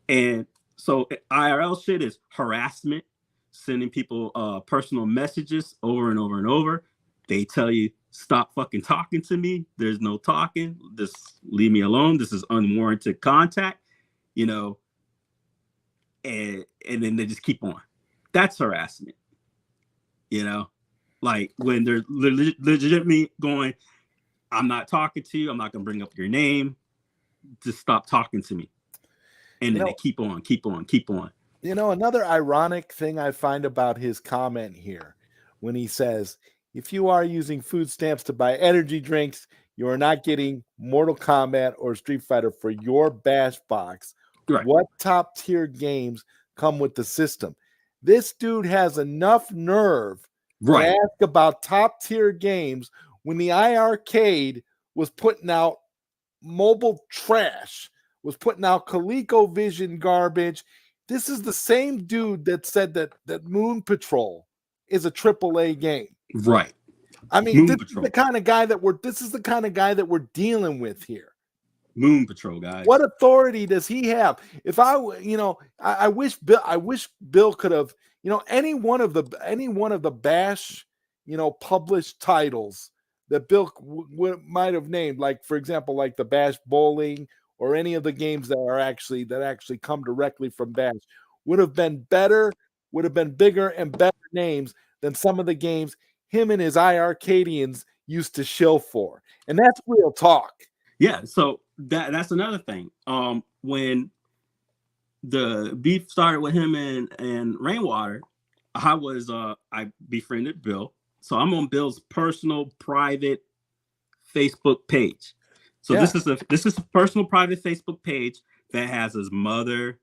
And so IRL shit is harassment, sending people personal messages over and over and over. They tell you, stop fucking talking to me. There's no talking. Just leave me alone. This is unwarranted contact, you know. And then they just keep on. That's harassment, you know. Like when they're legitimately going, I'm not talking to you. I'm not going to bring up your name. Just stop talking to me. And then they keep on. You know, another ironic thing I find about his comment here when he says, if you are using food stamps to buy energy drinks, you are not getting Mortal Kombat or Street Fighter for your BashBox. Right. What top tier games come with the system? This dude has enough nerve to ask about top tier games when the iArcade was putting out mobile trash, was putting out ColecoVision garbage. This is the same dude that said that Moon Patrol is a AAA game. Right. I mean, this is the kind of guy that we're dealing with here. Moon Patrol, guys. What authority does he have? If I wish Bill could have, any one of the Bash, published titles that Bill might have named, like for example, like the Bash Bowling or any of the games that actually come directly from Bash, would have been better, would have been bigger and better names than some of the games him and his iArcadians used to shill for. And that's real talk. Yeah, so that's another thing. When the beef started with him and Rainwater, I befriended Bill. So I'm on Bill's personal private Facebook page. So this is a personal private Facebook page that has his mother,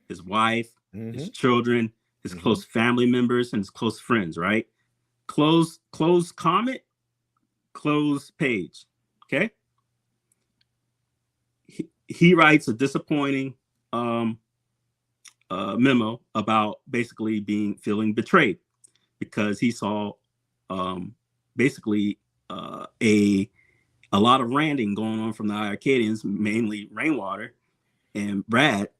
his wife, his children, his close family members, and his close friends, right? Close comment, close page. Okay. He writes a disappointing memo about basically feeling betrayed because he saw basically a lot of ranting going on from the Arcadians, mainly Rainwater and Brad,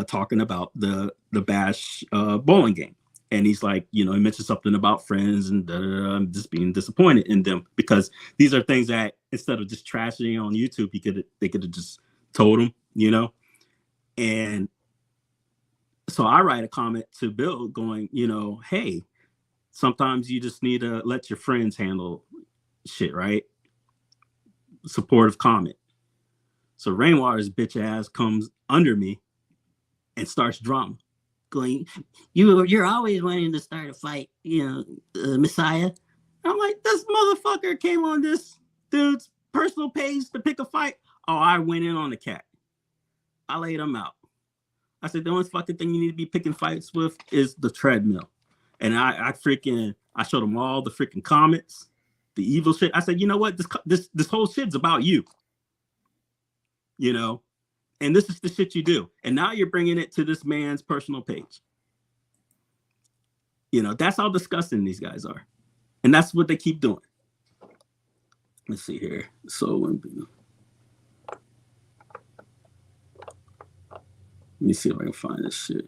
talking about the Bash bowling game. And he's like, he mentioned something about friends and I'm just being disappointed in them because these are things that instead of just trashing on YouTube, they could have just told him, And so I write a comment to Bill going, hey, sometimes you just need to let your friends handle shit, right? Supportive comment. So Rainwater's bitch ass comes under me and starts drama. Going, you're always wanting to start a fight, Messiah. I'm like, this motherfucker came on this dude's personal page to pick a fight. Oh, I went in on the cat. I laid him out. I said, the only fucking thing you need to be picking fights with is the treadmill. And I showed him all the freaking comments, the evil shit. I said, you know what? This whole shit's about you. And this is the shit you do. And now you're bringing it to this man's personal page. That's how disgusting these guys are. And that's what they keep doing. Let's see here. So let me see if I can find this shit.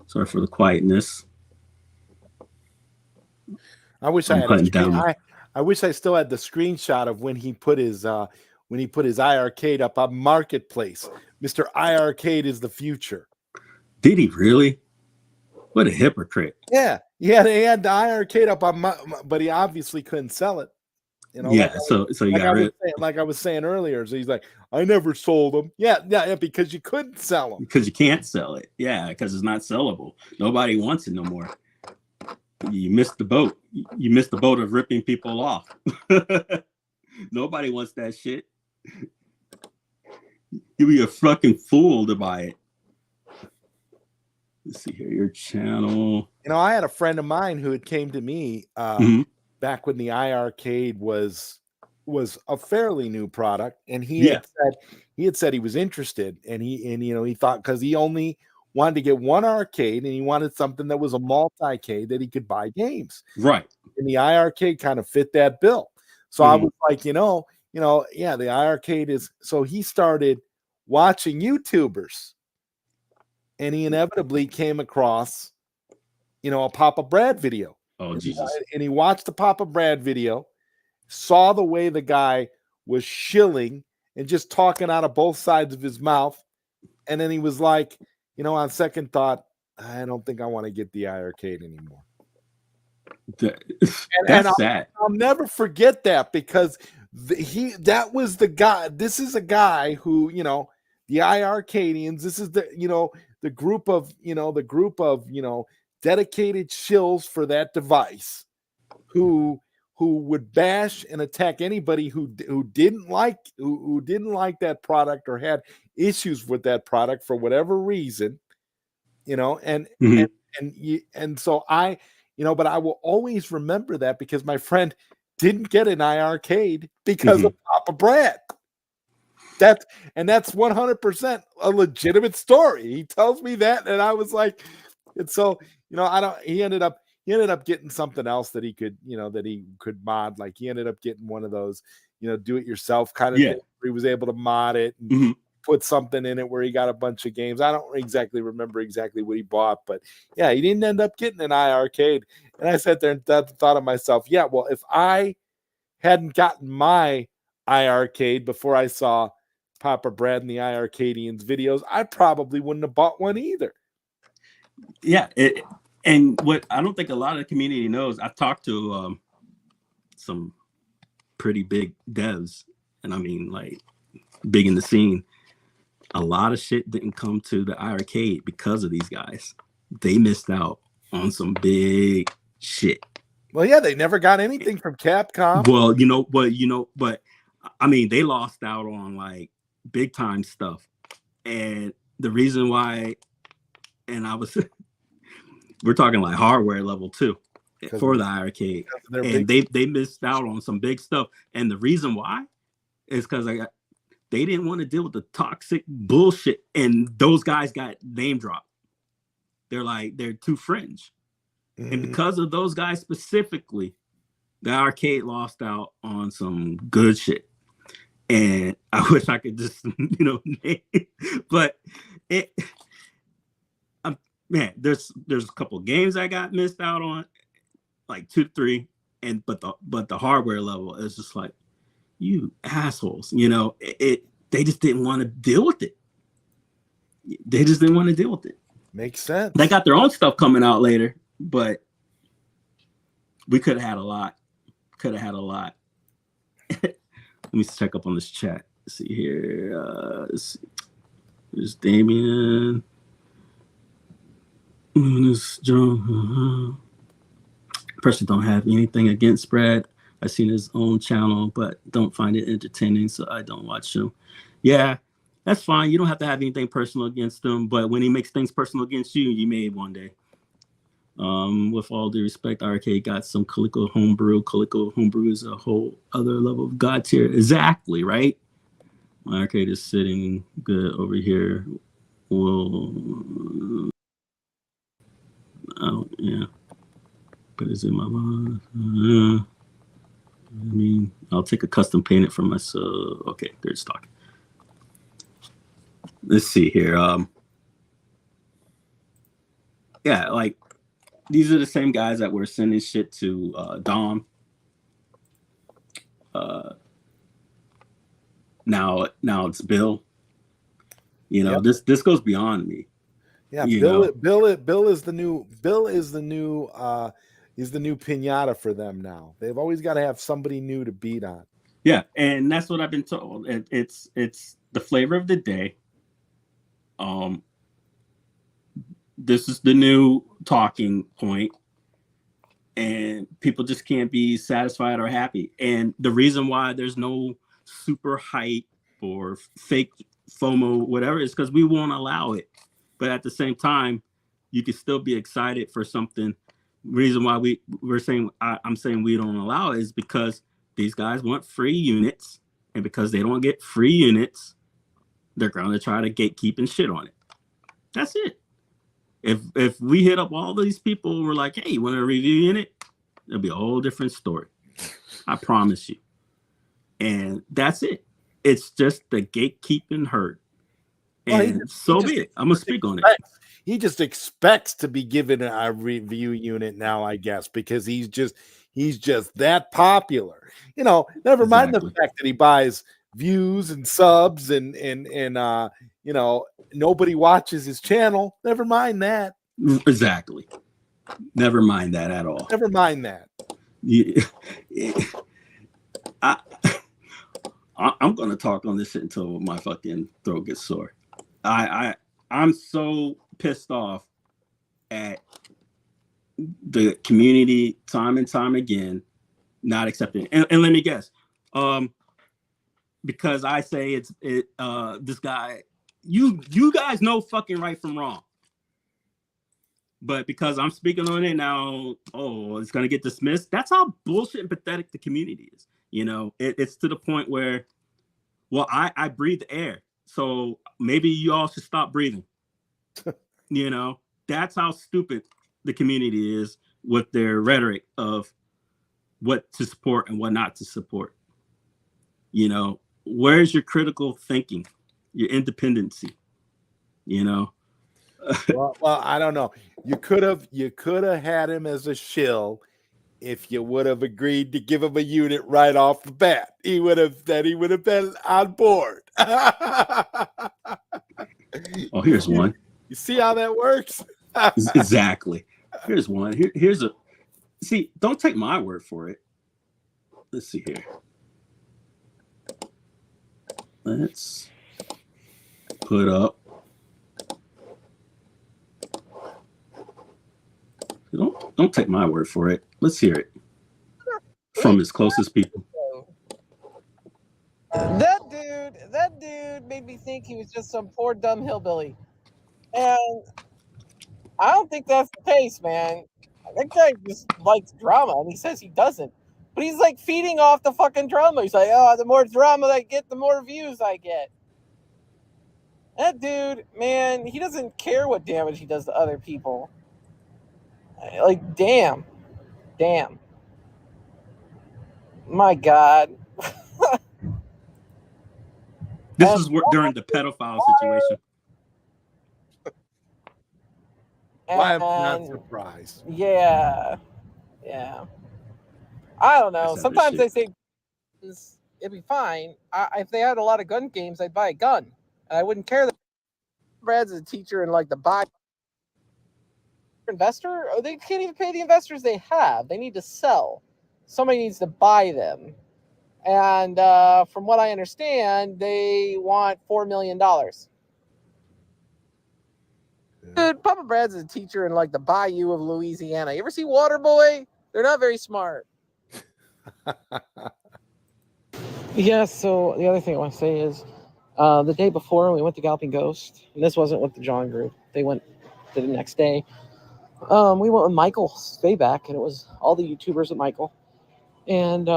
Sorry for the quietness. I wish I had I wish I still had the screenshot of when he put his iArcade up on Marketplace. Mr. iArcade is the future. Did he really? What a hypocrite. Yeah. They had the iArcade up on but he obviously couldn't sell it. So you got rid. Like I was saying earlier, so he's like, I never sold them. Yeah, because you couldn't sell them. Because you can't sell it. Yeah, because it's not sellable. Nobody wants it no more. You missed the boat. You missed the boat of ripping people off. Nobody wants that shit. You'd be a fucking fool to buy it. Let's see here, your channel. I had a friend of mine who had came to me back when the iArcade was a fairly new product, and he had said he was interested, and he thought because he only wanted to get one arcade and he wanted something that was a multi-cade that he could buy games. Right. And the iArcade kind of fit that bill. So I was like, the iArcade is, so he started watching YouTubers and he inevitably came across, a Papa Brad video. Oh, Jesus. And he watched the Papa Brad video, saw the way the guy was shilling and just talking out of both sides of his mouth. And then he was like, on second thought, I don't think I want to get the iArcade anymore. That's sad. I'll never forget that, because that was the guy. This is a guy who, the iArcadians, this is the group of dedicated shills for that device who would bash and attack anybody who didn't like that product or had issues with that product for whatever reason, and so I, but I will always remember that, because my friend didn't get an iArcade because of Papa Brad. That's 100% a legitimate story. He tells me that, and I was like, and so he ended up getting something else that he could mod. Like, he ended up getting one of those do it yourself kind of thing, where he was able to mod it and put something in it where he got a bunch of games. I don't exactly remember exactly what he bought, but yeah, he didn't end up getting an iArcade. And I sat there and thought to myself, yeah, well, if I hadn't gotten my iArcade before I saw Papa Brad and the iArcadians videos, I probably wouldn't have bought one either. Yeah, and what I don't think a lot of the community knows, I've talked to some pretty big devs, and I mean, like, big in the scene. A lot of shit didn't come to the iArcade because of these guys. They missed out on some big shit. Well, yeah, they never got anything from Capcom. Well, but I mean, they lost out on like big time stuff. And the reason why, and we're talking like hardware level too for the iArcade, and they missed out on some big stuff. And the reason why is because they didn't want to deal with the toxic bullshit, and those guys got name dropped. They're too fringe. And because of those guys specifically, the arcade lost out on some good shit. And I wish I could just, name it. But man, there's a couple of games I got missed out on, like 2 to 3, but the hardware level is just like, you assholes, they just didn't want to deal with it. They just didn't want to deal with it. Makes sense. They got their own stuff coming out later, but we could have had a lot. Let me check up on this chat. Let's see here. There's Damien. This Joe. Person don't have anything against Brad. I've seen his own channel, but don't find it entertaining, so I don't watch him. Yeah, that's fine. You don't have to have anything personal against him, but when he makes things personal against you, you may one day. With all due respect, Arcade got some Coleco homebrew. Coleco homebrew is a whole other level of God tier. Exactly, right? My Arcade is sitting good over here. Well, yeah. But is it my mind? I mean, I'll take a custom painted for myself. Okay, they're just talking. Let's see here. Yeah, like these are the same guys that were sending shit to Dom. Now it's Bill. This goes beyond me. Yeah, Bill is the new he's the new pinata for them now. They've always got to have somebody new to beat on. Yeah, and that's what I've been told. It's the flavor of the day. This is the new talking point, and people just can't be satisfied or happy. And the reason why there's no super hype or fake FOMO, whatever, is because we won't allow it. But at the same time, you can still be excited for something. Reason why I'm saying we don't allow it is because these guys want free units, and because they don't get free units, they're going to try to gatekeep and shit on it. That's it. If we hit up all these people and we're like, hey, you want to review unit? It'll be a whole different story. I promise you. And that's it. It's just the gatekeeping herd. And so be it. I'm going to speak on it. He just expects to be given a review unit now, I guess, because he's just that popular. Never mind the fact that he buys views and subs and nobody watches his channel. Never mind that. Exactly. Never mind that at all. Never mind that. Yeah. I'm gonna talk on this shit until my fucking throat gets sore. I'm so pissed off at the community time and time again not accepting. And let me guess, because I say this guy, you guys know fucking right from wrong. But because I'm speaking on it now, it's gonna get dismissed. That's how bullshit and pathetic the community is. It's to the point where, well, I breathe air, so maybe you all should stop breathing. That's how stupid the community is with their rhetoric of what to support and what not to support. Where's your critical thinking, your independency? Well, I don't know. You could have had him as a shill if you would have agreed to give him a unit right off the bat. He would have been on board. Oh, here's one. You see how that works? Exactly. Here's one. See, don't take my word for it. Let's see here. Let's put up. Don't take my word for it. Let's hear it from his closest people. That dude made me think he was just some poor dumb hillbilly. And I don't think that's the case, man. That guy just likes drama, and he says he doesn't. But he's like feeding off the fucking drama. He's like, the more drama I get, the more views I get. That dude, man, he doesn't care what damage he does to other people. Like, damn. My God. This is during the pedophile situation. Why am I not surprised? Yeah. I don't know. Sometimes they say it'd be fine. If they had a lot of gun games, I'd buy a gun. And I wouldn't care that Brad's a teacher and like the buy investor. They can't even pay the investors they have. They need to sell. Somebody needs to buy them. And from what I understand, they want $4 million. Dude, Papa Brad's a teacher in like the bayou of Louisiana. You ever see Waterboy? They're not very smart. Yeah, so the other thing I want to say is the day before we went to Galloping Ghost, and this wasn't with the John group. They went the next day. We went with Michael Spayback, and it was all the YouTubers with Michael. And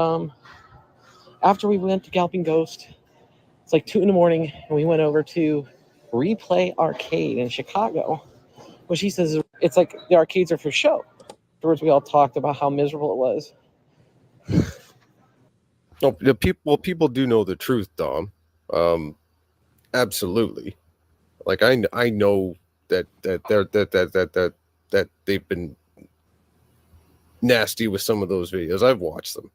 after we went to Galloping Ghost, it's like 2 a.m, and we went over to Replay Arcade in Chicago, which he says it's like the arcades are for show. Afterwards, we all talked about how miserable it was. No, people do know the truth, Dom. Absolutely. Like I know that they've been nasty with some of those videos. I've watched them.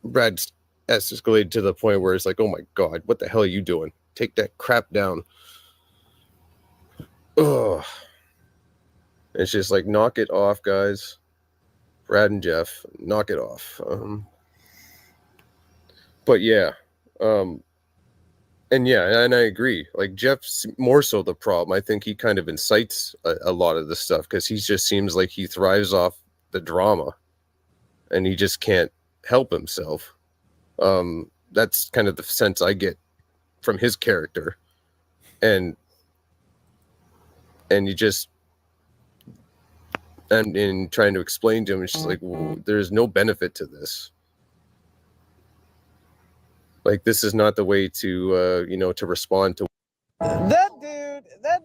Brad's escalated to the point where it's like, oh my God, what the hell are you doing? Take that crap down. Ugh. It's just like, knock it off, guys. Brad and Jeff, knock it off. But yeah. And I agree. Like, Jeff's more so the problem. I think he kind of incites a lot of the stuff because he just seems like he thrives off the drama and he just can't help himself. That's kind of the sense I get from his character. And you just, and in trying to explain to him, it's just like, well, there's no benefit to this. Like, this is not the way to, to respond to. That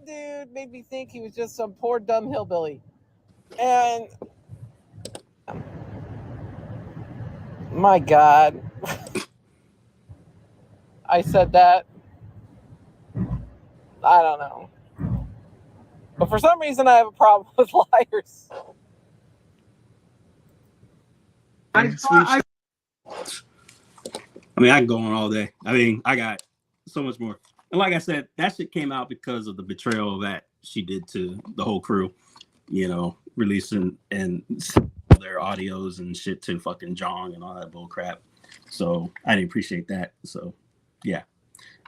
dude made me think he was just some poor dumb hillbilly. And my God, I said that. I don't know. But for some reason, I have a problem with liars. I mean, I can go on all day. I mean, I got so much more. And like I said, that shit came out because of the betrayal that she did to the whole crew, you know, releasing and their audios and shit to fucking Jong and all that bull crap. So I didn't appreciate that. So yeah.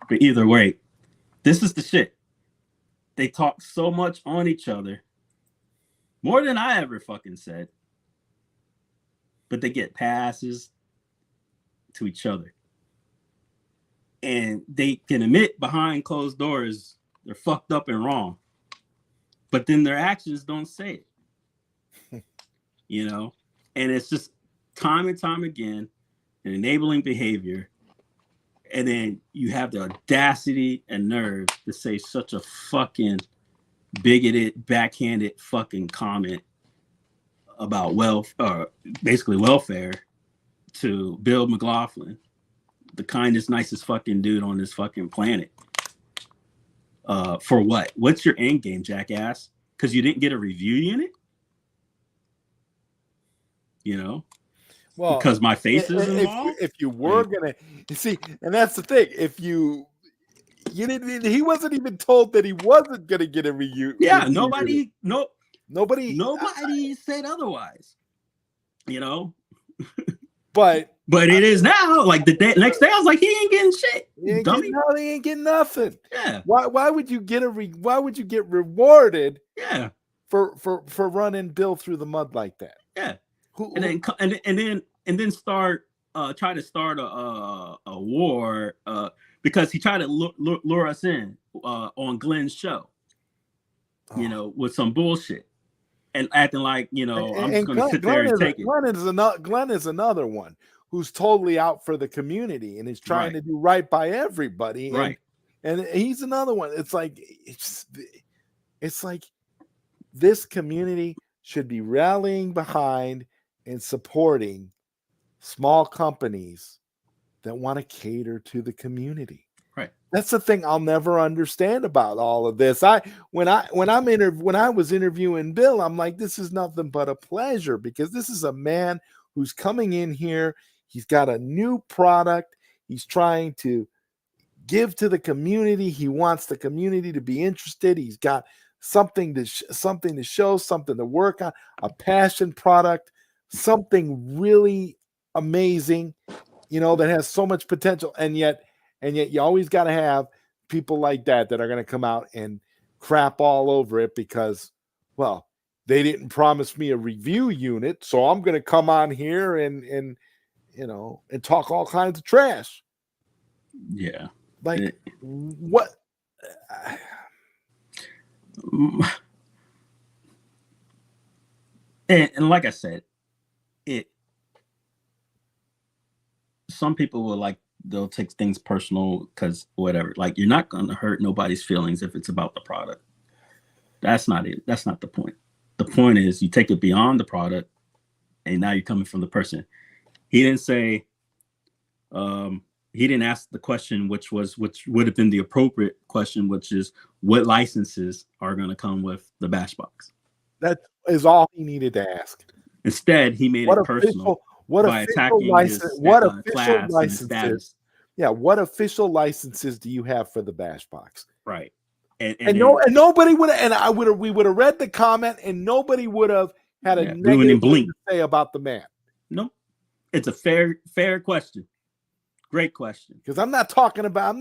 But either way, this is the shit. They talk so much on each other, more than I ever fucking said. But they get passes to each other. And they can admit behind closed doors they're fucked up and wrong. But then their actions don't say it. You know? And it's just time and time again an enabling behavior. And then you have the audacity and nerve to say such a fucking bigoted, backhanded fucking comment about basically welfare to Bill McLaughlin, the kindest, nicest fucking dude on this fucking planet. For what? What's your end game, jackass? Because you didn't get a review unit? You know? Well, because my face is involved. If you were gonna see, and that's the thing, if you didn't, he wasn't even told that he wasn't gonna get a review. Yeah, nobody said otherwise. You know, but it is now. Like the next day, I was like, he ain't getting shit. He ain't getting nothing. Yeah. Why would you get why would you get rewarded? Yeah. For running Bill through the mud like that? Yeah. And then start try to start a war because he tried to lure us in on Glenn's show, you know, with some bullshit and acting like, you know, I'm just going to sit there and take it. Glenn is another one who's totally out for the community and is trying to do right by everybody. Right. And he's another one. It's like this community should be rallying behind and supporting small companies that want to cater to the community. Right. That's the thing I'll never understand about all of this. When I was interviewing Bill, I'm like, this is nothing but a pleasure because this is a man who's coming in here. He's got a new product. He's trying to give to the community. He wants the community to be interested. He's got something to show, something to work on, a passion product, something really amazing, you know, that has so much potential. And yet you always got to have people like that are going to come out and crap all over it because, well, they didn't promise me a review unit, so I'm going to come on here and you know, and talk all kinds of trash. Yeah. Like what? And like I said, some people will they'll take things personal because whatever. Like you're not gonna hurt nobody's feelings if it's about the product. That's not it. That's not the point. The point is you take it beyond the product, and now you're coming from the person. He didn't say. He didn't ask the question, which would have been the appropriate question, which is what licenses are going to come with the BashBox. That is all he needed to ask. Instead, he made it personal by attacking his class and status. Yeah, what official licenses do you have for the BashBox? Right. And nobody would have, we would have read the comment, and nobody would have had a negative thing to say about the man. Nope. It's a fair question. Great question. Because I'm not talking about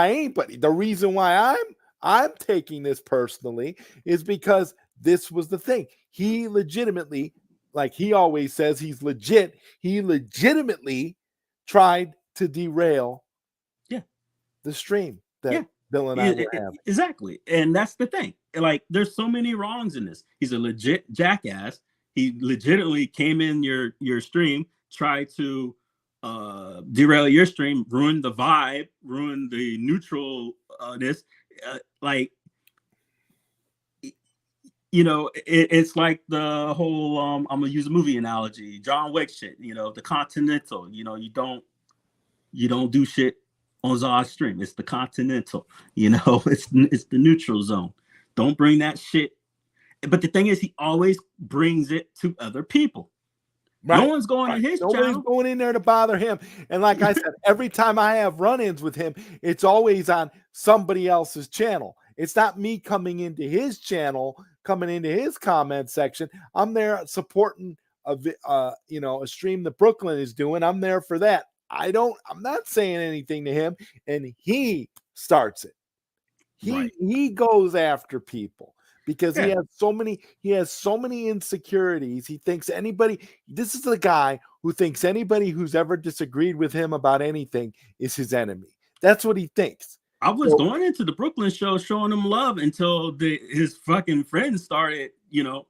anybody. The reason why I'm taking this personally is because this was the thing. He legitimately, like he always says, he's legit. He legitimately tried to derail the stream that Bill and I were having. Exactly. And that's the thing. Like there's so many wrongs in this. He's a legit jackass. He legitimately came in your stream, tried to derail your stream, ruin the vibe, ruin the neutralness. You know, it's like the whole I'm gonna use a movie analogy, John Wick shit. You know, the Continental. You know, you don't do shit on Zod's stream. It's the Continental. You know, it's the neutral zone. Don't bring that shit. But the thing is, he always brings it to other people. Right. No one's going to his Nobody's channel. going in there to bother him. And like I said, every time I have run-ins with him, it's always on somebody else's channel. It's not me coming into his channel, coming into his comment section. I'm there supporting a stream that Brooklyn is doing. I'm there for that. I'm not saying anything to him, and he starts it. He goes after people because he has so many insecurities. He thinks this is the guy who thinks anybody who's ever disagreed with him about anything is his enemy. That's what he thinks. I was going into the Brooklyn show showing him love until his fucking friends started,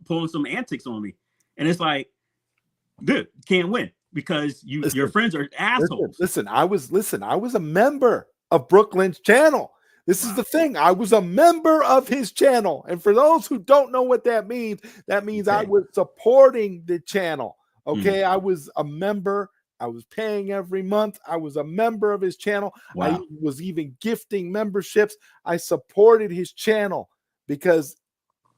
pulling some antics on me. And it's like, dude, you can't win because your friends are assholes. Listen, I was a member of Brooklyn's channel. This is the thing. I was a member of his channel. And for those who don't know what that means I was supporting the channel. Okay. I was a member. I was paying every month. I was a member of his channel. Wow. I was even gifting memberships. I supported his channel because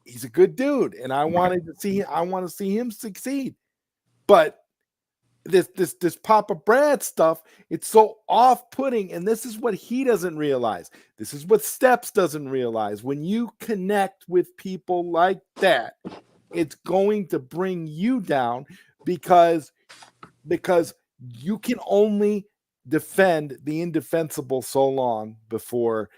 he's a good dude. And I want to see him succeed. But this Papa Brad stuff, it's so off-putting, and this is what he doesn't realize. This is what Steps doesn't realize. When you connect with people like that, it's going to bring you down because you can only defend the indefensible so long before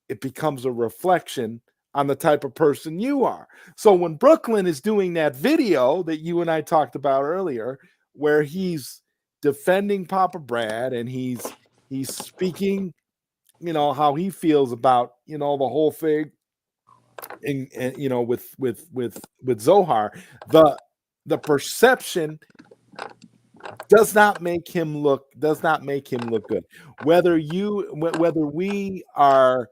it becomes a reflection on the type of person you are. So when Brooklyn is doing that video that you and I talked about earlier, where he's defending Papa Brad and he's speaking, how he feels about, the whole thing, and with Zohar, the perception does not make him look good. Whether we are,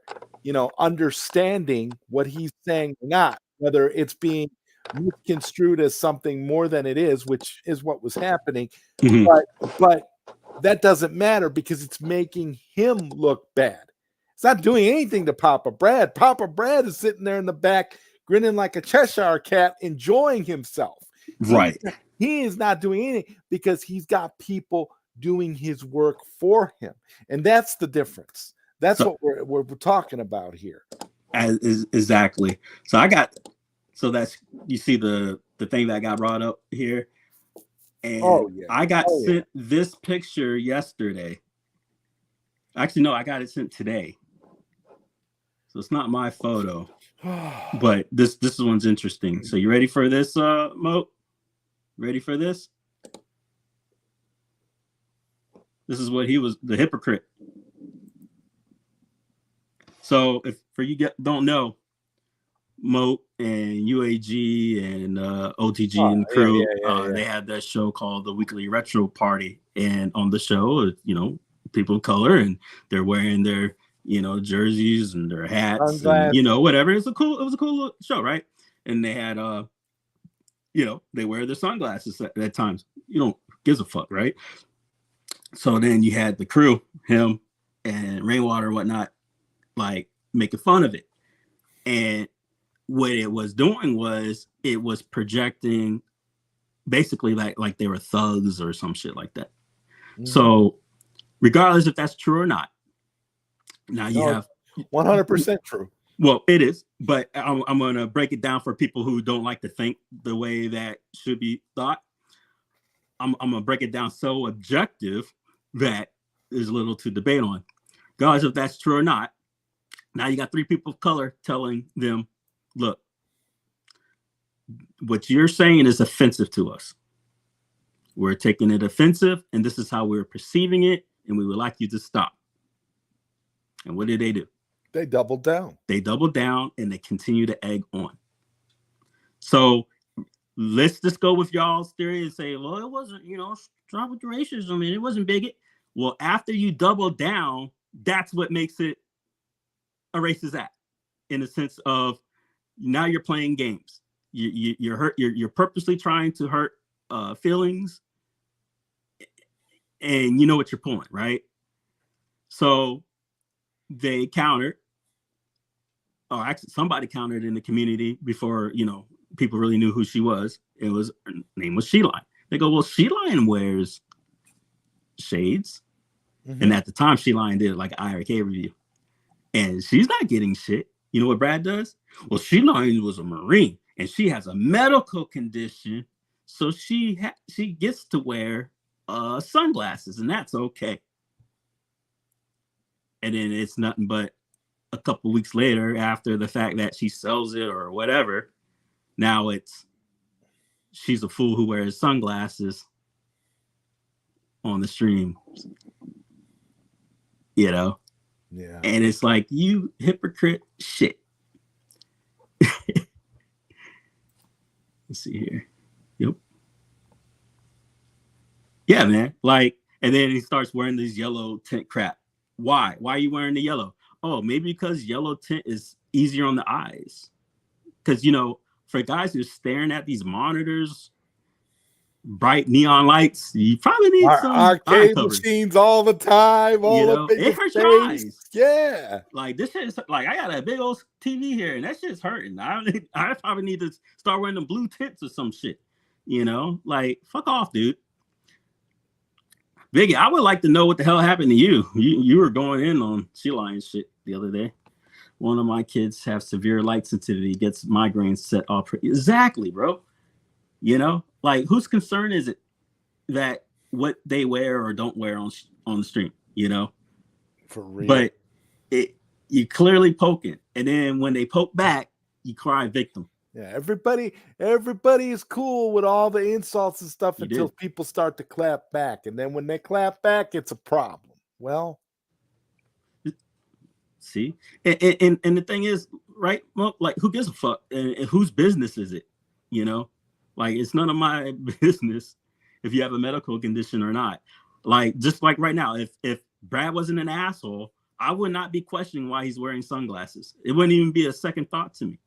understanding what he's saying or not, whether it's being misconstrued as something more than it is, which is what was happening. Mm-hmm. But that doesn't matter because it's making him look bad. It's not doing anything to Papa Brad. Papa Brad is sitting there in the back, grinning like a Cheshire cat, enjoying himself. Right. He is not doing anything because he's got people doing his work for him. And that's the difference. That's what we're talking about here. Exactly. So that's, you see the thing that got brought up here. And I got sent this picture yesterday. Actually, no, I got it sent today. So it's not my photo. But this one's interesting. So you ready for this, Mo? Ready for this? This is what he was, the hypocrite. So if for you don't know, Moat and UAG and OTG and the crew, they had that show called the Weekly Retro Party, and on the show, people of color, and they're wearing their jerseys and their hats, and, whatever. It was a cool show, right? And they had they wear their sunglasses at times. You don't gives a fuck, right? So then you had the crew, him and Rainwater and whatnot, like making fun of it, and what it was doing was it was projecting basically like they were thugs or some shit like that. Mm-hmm. So regardless if that's true or not, now you have 100% true. Well, it is, but I'm going to break it down for people who don't like to think the way that should be thought. I'm going to break it down so objective that there's little to debate on. Regardless if that's true or not, now you got three people of color telling them, look, what you're saying is offensive to us. We're taking it offensive, and this is how we're perceiving it, and we would like you to stop. And what did they do? They doubled down. They doubled down, and they continue to egg on. So let's just go with y'all's theory and say, well, it wasn't, stop with the racism, and it wasn't bigot. Well, after you double down, that's what makes it a racist act, in the sense of now you're playing games. You're hurt. You're purposely trying to hurt feelings, and you know what you're pulling, right? So they countered, or actually somebody countered in the community before people really knew who she was. Her name was Sheline. They go, well, She Lion wears shades. And at the time, She Lion did like an IRK review. And she's not getting shit. You know what Brad does? Well, She Lion was a Marine and she has a medical condition. So she gets to wear sunglasses, and that's okay. And then it's nothing but a couple weeks later, after the fact that she sells it or whatever, now it's she's a fool who wears sunglasses on the stream. You know? Yeah. And it's like, you hypocrite shit. Let's see here. Yep. Yeah, man. Like, and then he starts wearing this yellow tint crap. Why? Why are you wearing the yellow? Oh, maybe because yellow tint is easier on the eyes. Because, you know, for guys who are staring at these monitors, bright neon lights, you probably need some arcade machines all the time. All up in it hurts your eyes. Yeah. Like, this shit is like, I got a big old TV here and that shit's hurting. I probably need to start wearing the blue tints or some shit. You know, like, fuck off, dude. Biggie, I would like to know what the hell happened to you. You were going in on She Lion shit the other day. One of my kids have severe light sensitivity, gets migraines set off. Exactly, bro. You know, like, whose concern is it that what they wear or don't wear on the stream? You know, for real. But you clearly poking, and then when they poke back, you cry victim. Yeah, everybody is cool with all the insults and stuff until people start to clap back, and then when they clap back, it's a problem. Well, see, and the thing is, right? Well, like, who gives a fuck? And whose business is it? You know, like, it's none of my business if you have a medical condition or not. Like, just like right now, if Brad wasn't an asshole, I would not be questioning why he's wearing sunglasses. It wouldn't even be a second thought to me.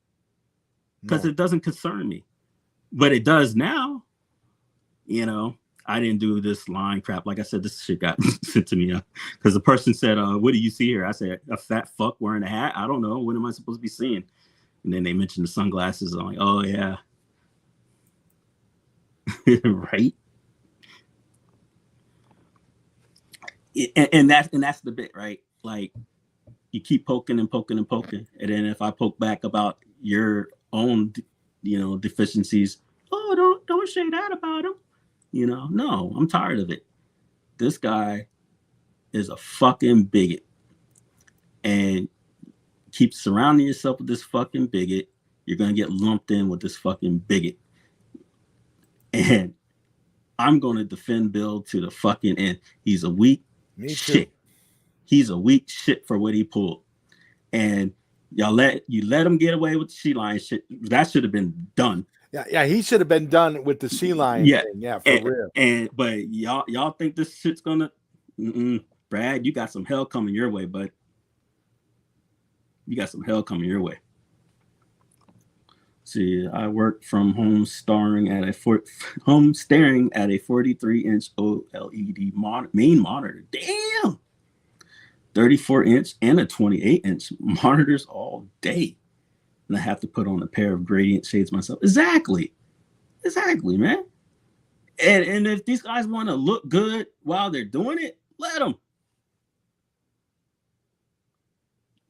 Because it doesn't concern me, but it does now. You know, I didn't do this line crap. Like I said, this shit got sent to me because the person said, what do you see here? I said, a fat fuck wearing a hat. I don't know. What am I supposed to be seeing? And then they mentioned the sunglasses. I'm like, oh yeah. Right. And that's the bit, right? Like, you keep poking and poking and poking. And then if I poke back about your own, you know, deficiencies, oh, don't say that about him. You know, no, I'm tired of it. This guy is a fucking bigot, and keep surrounding yourself with this fucking bigot, you're gonna get lumped in with this fucking bigot. And I'm gonna defend Bill to the fucking end. He's a weak shit. He's a weak shit for what he pulled. And y'all let him get away with the She Lion shit. That should have been done. Yeah, he should have been done with the She Lion thing. Yeah, for real. But y'all think this shit's gonna? Brad, you got some hell coming your way, bud. You got some hell coming your way. See, I work from home, staring at a 43-inch OLED main monitor. Damn. 34-inch and a 28-inch monitors all day. And I have to put on a pair of gradient shades myself. Exactly, man. And if these guys want to look good while they're doing it, let them.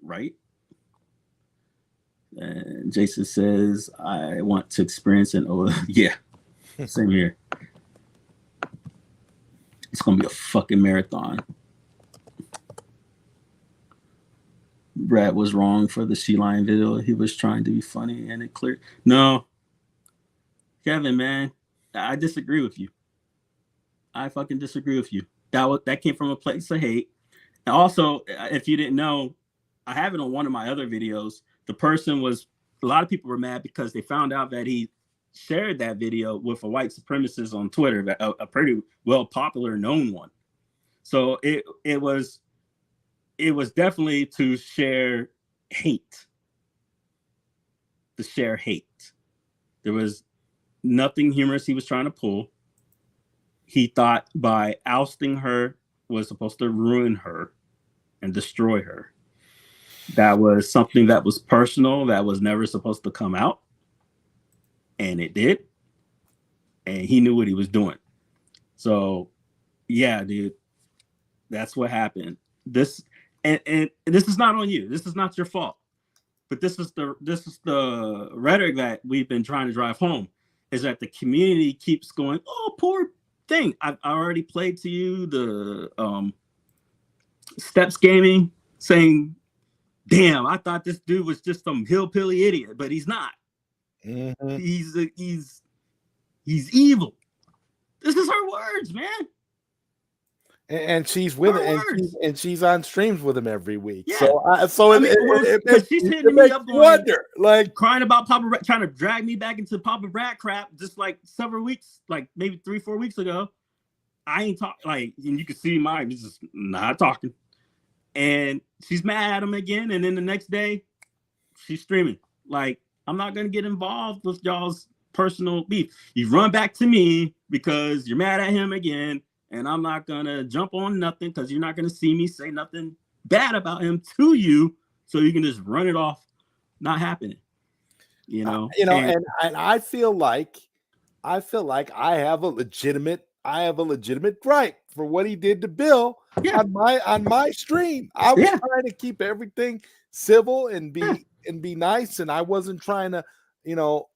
Right? And Jason says, I want to experience an OLED. Yeah, same here. It's going to be a fucking marathon. Brad was wrong for the She Lion video. He was trying to be funny and it clear. No, Kevin, man, I disagree with you. I fucking disagree with you. That came from a place of hate. And also, if you didn't know, I have it on one of my other videos. The person was, a lot of people were mad because they found out that he shared that video with a white supremacist on Twitter, a pretty well popular known one. So it was definitely to share hate. To share hate. There was nothing humorous he was trying to pull. He thought by ousting her was supposed to ruin her and destroy her. That was something that was personal, that was never supposed to come out. And it did. and he knew what he was doing. So, yeah, dude, that's what happened. This and this is not on you. This is not your fault. But this is the rhetoric that we've been trying to drive home, is that the community keeps going, oh, poor thing. I already played to you the Steps Gaming saying, damn, I thought this dude was just some hillbilly idiot, but he's not. Mm-hmm. He's evil. This is her words, man. And she's with it, and she's on streams with him every week. Yeah. She's hitting me up, wonder, like crying about Papa Rat, trying to drag me back into Papa Rat crap, just like several weeks, like maybe 3-4 weeks ago. I ain't talking, like, and you can see mine just not talking, and she's mad at him again, and then the next day, she's streaming. Like, I'm not gonna get involved with y'all's personal beef. You run back to me because you're mad at him again. And I'm not gonna jump on nothing because you're not gonna see me say nothing bad about him to you, so you can just run it off, not happening. And I feel like I have a legitimate gripe for what he did to Bill on my stream. I was trying to keep everything civil and be nice, and I wasn't trying to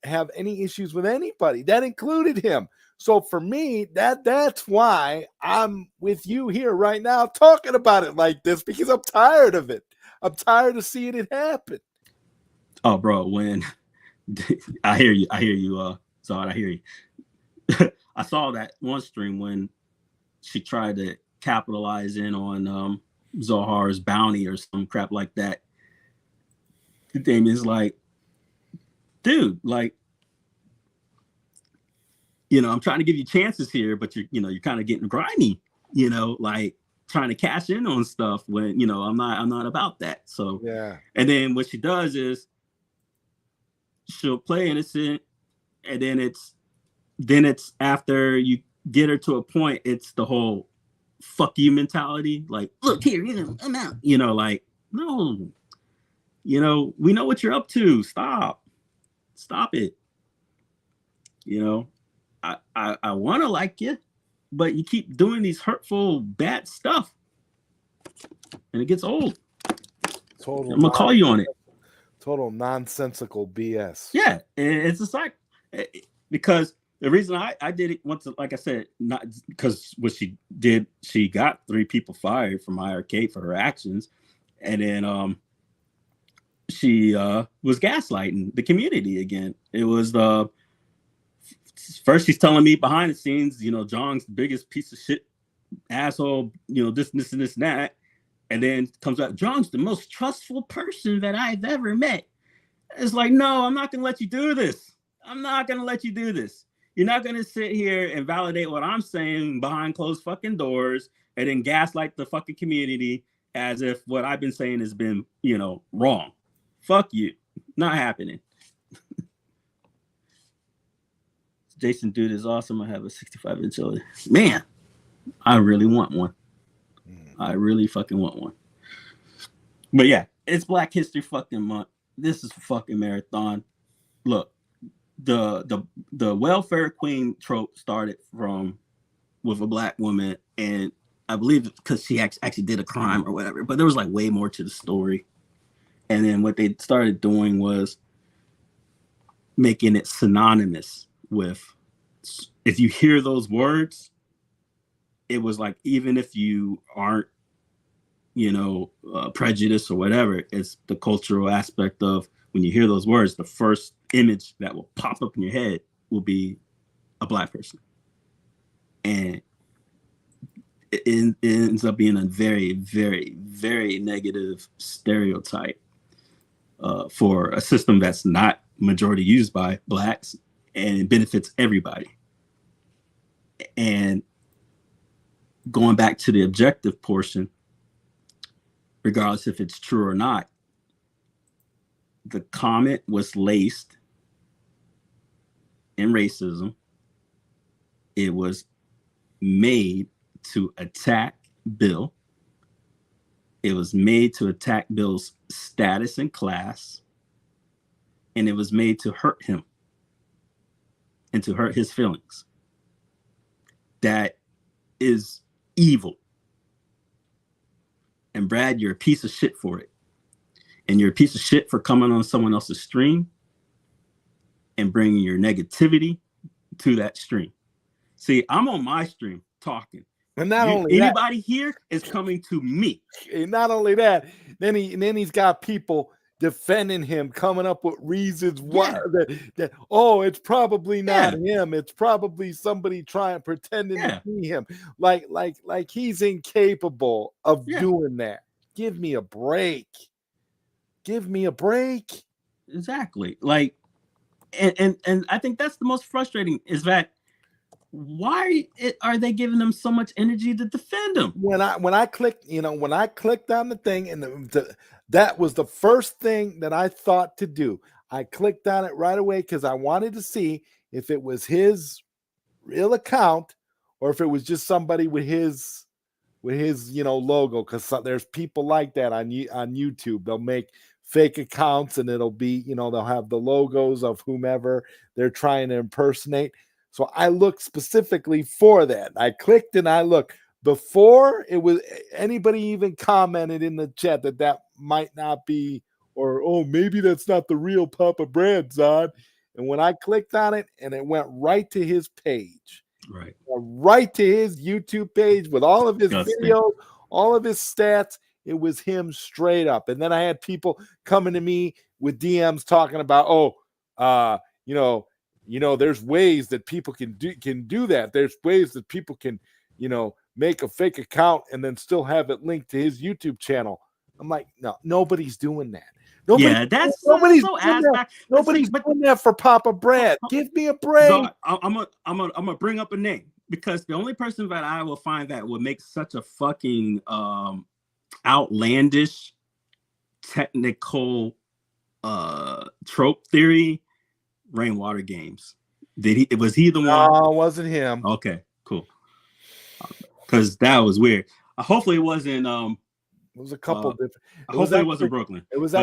have any issues with anybody. That included him. So for me, that's why I'm with you here right now talking about it like this, because I'm tired of it. I'm tired of seeing it happen. Oh, bro, when I hear you, Zod, I hear you. I saw that one stream when she tried to capitalize in on Zohar's bounty or some crap like that. Damien's like, dude, like, I'm trying to give you chances here, but you're kind of getting grimy, like trying to cash in on stuff when, I'm not about that. So, yeah. And then what she does is she'll play innocent, and then it's after you get her to a point, it's the whole fuck you mentality. Like, look here, I'm out, like, no, we know what you're up to. Stop it. I want to like you, but you keep doing these hurtful, bad stuff, and it gets old. I'm gonna call you on it. Total nonsensical BS. Yeah, and it's just like, because the reason I did it once, like I said, not because what she did, she got 3 people fired from IRK for her actions, and then she was gaslighting the community again. It was first she's telling me behind the scenes, John's the biggest piece of shit asshole, this and that. And then comes out, John's the most trustful person that I've ever met. It's like, no, I'm not going to let you do this. I'm not going to let you do this. You're not going to sit here and validate what I'm saying behind closed fucking doors and then gaslight the fucking community as if what I've been saying has been, wrong. Fuck you. Not happening. Jason, dude, is awesome. I have a 65-inch OLED. Man, I really want one. I really fucking want one. But yeah, it's Black History fucking month. This is a fucking marathon. Look, the welfare queen trope started with a black woman, and I believe because she actually did a crime or whatever, but there was like way more to the story. And then what they started doing was making it synonymous with, if you hear those words, it was like, even if you aren't, prejudiced or whatever, it's the cultural aspect of, when you hear those words, the first image that will pop up in your head will be a black person. And it ends up being a very, very, very negative stereotype for a system that's not majority used by blacks, and it benefits everybody. And going back to the objective portion, regardless if it's true or not, the comment was laced in racism. It was made to attack Bill. It was made to attack Bill's status and class. And it was made to hurt him and to hurt his feelings. that is evil. And Brad, you're a piece of shit for it. And you're a piece of shit for coming on someone else's stream and bringing your negativity to that stream. See, I'm on my stream talking. And not only anybody here is coming to me. And not only that, then he's got people defending him, coming up with reasons why that it's probably not him. It's probably somebody pretending to be him. Like he's incapable of doing that. Give me a break. Give me a break. Exactly. Like, and I think that's the most frustrating is that why are they giving them so much energy to defend him? When I clicked on the thing, and that was the first thing that I thought to do. I clicked on it right away because I wanted to see if it was his real account or if it was just somebody with his logo. Because there's people like that on YouTube. They'll make fake accounts and it'll be, they'll have the logos of whomever they're trying to impersonate. So I looked specifically for that. I clicked and I looked before it was anybody even commented in the chat that might not be, or maybe that's not the real Papa Brad, Zod. And when I clicked on it, and it went right to his page, right to his YouTube page with all of his videos, all of his stats. It was him straight up. And then I had people coming to me with DMs talking about, there's ways that people can do that. There's ways that people can, make a fake account and then still have it linked to his YouTube channel. I'm like, no, nobody's doing that. Nobody's doing that for Papa Brad. Give me a break. So I'm gonna bring up a name because the only person that I will find that would make such a fucking outlandish technical trope theory, Rainwater Games. Was he the one? No, it wasn't him. Okay, cool. Because that was weird. Hopefully it wasn't it was a couple different. Hopefully it wasn't Brooklyn. It was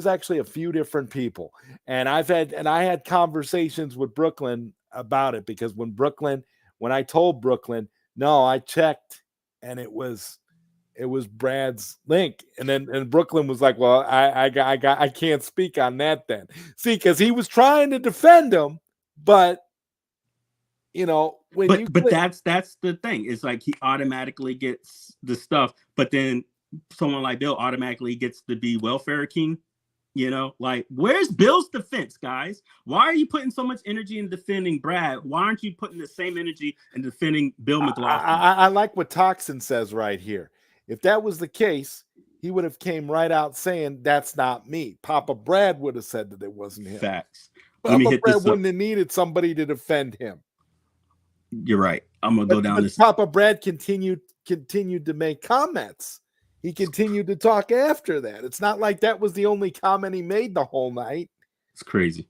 actually a few different people. And I had conversations with Brooklyn about it because when I told Brooklyn, no, I checked and it was Brad's link. And Brooklyn was like, well, I can't speak on that then. See, because he was trying to defend him, but that's the thing. It's like he automatically gets the stuff, but then someone like Bill automatically gets to be welfare king. Like, where's Bill's defense, guys? Why are you putting so much energy in defending Brad? Why aren't you putting the same energy in defending Bill McLaughlin? I like what Toxin says right here. If that was the case, he would have came right out saying that's not me. Papa Brad would have said that it wasn't him. Facts. Papa Brad wouldn't have needed somebody to defend him. You're right. I'm gonna go down this. Papa Brad continued to make comments. He continued to talk after that. It's not like that was the only comment he made the whole night. It's crazy.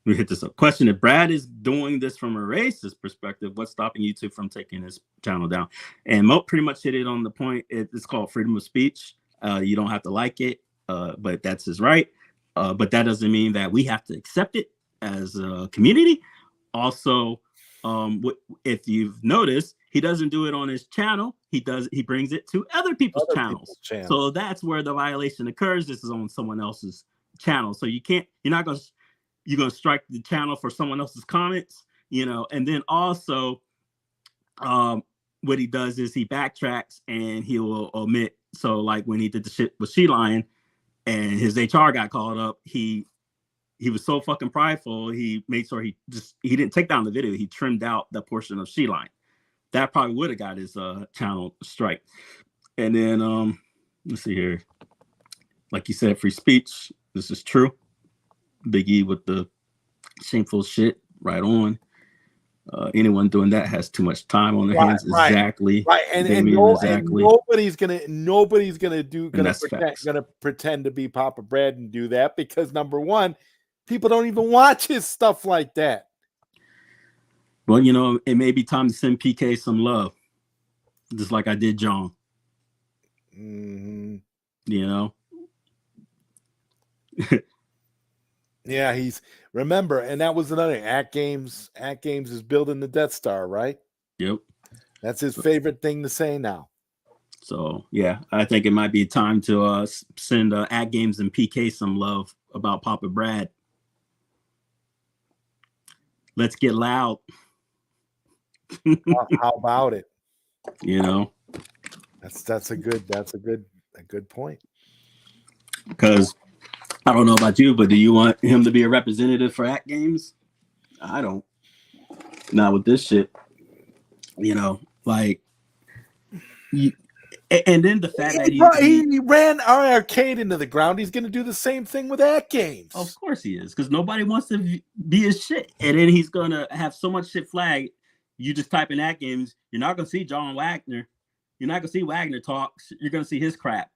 We hit this up. Question: if Brad is doing this from a racist perspective, what's stopping YouTube from taking his channel down? And Mo pretty much hit it on the point. It's called freedom of speech. You don't have to like it, but that's his right. But that doesn't mean that we have to accept it as a community. Also, if you've noticed, he doesn't do it on his channel. He brings it to other people's channels. So that's where the violation occurs. This is on someone else's channel. So you're going to strike the channel for someone else's comments, and then also what he does is he backtracks and he will omit. So like when he did the shit with She Lion and his HR got called up, he was so fucking prideful. He made sure he didn't take down the video. He trimmed out the portion of She Lion. That probably would have got his channel strike. And then let's see here. Like you said, free speech. This is true. Big E with the shameful shit right on. Anyone doing that has too much time on their hands. Exactly. Right. And nobody's gonna pretend to be Papa Brad and do that because number one, people don't even watch his stuff like that. Well, it may be time to send PK some love, just like I did John. Mm-hmm. Yeah, remember, and that was another At Games is building the Death Star, right? Yep. That's his favorite thing to say now. So yeah, I think it might be time to send At Games and PK some love about Papa Brad. Let's get loud. How about it? You know, that's a good point. Because I don't know about you, but do you want him to be a representative for At Games? I don't. Not with this shit. You know, like. And then the fact that he ran our arcade into the ground, he's going to do the same thing with At Games. Of course he is, because nobody wants to be his shit. And then he's going to have so much shit flagged. You just type in At Games, you're not going to see John Wagner. You're not going to see Wagner talk. You're going to see his crap.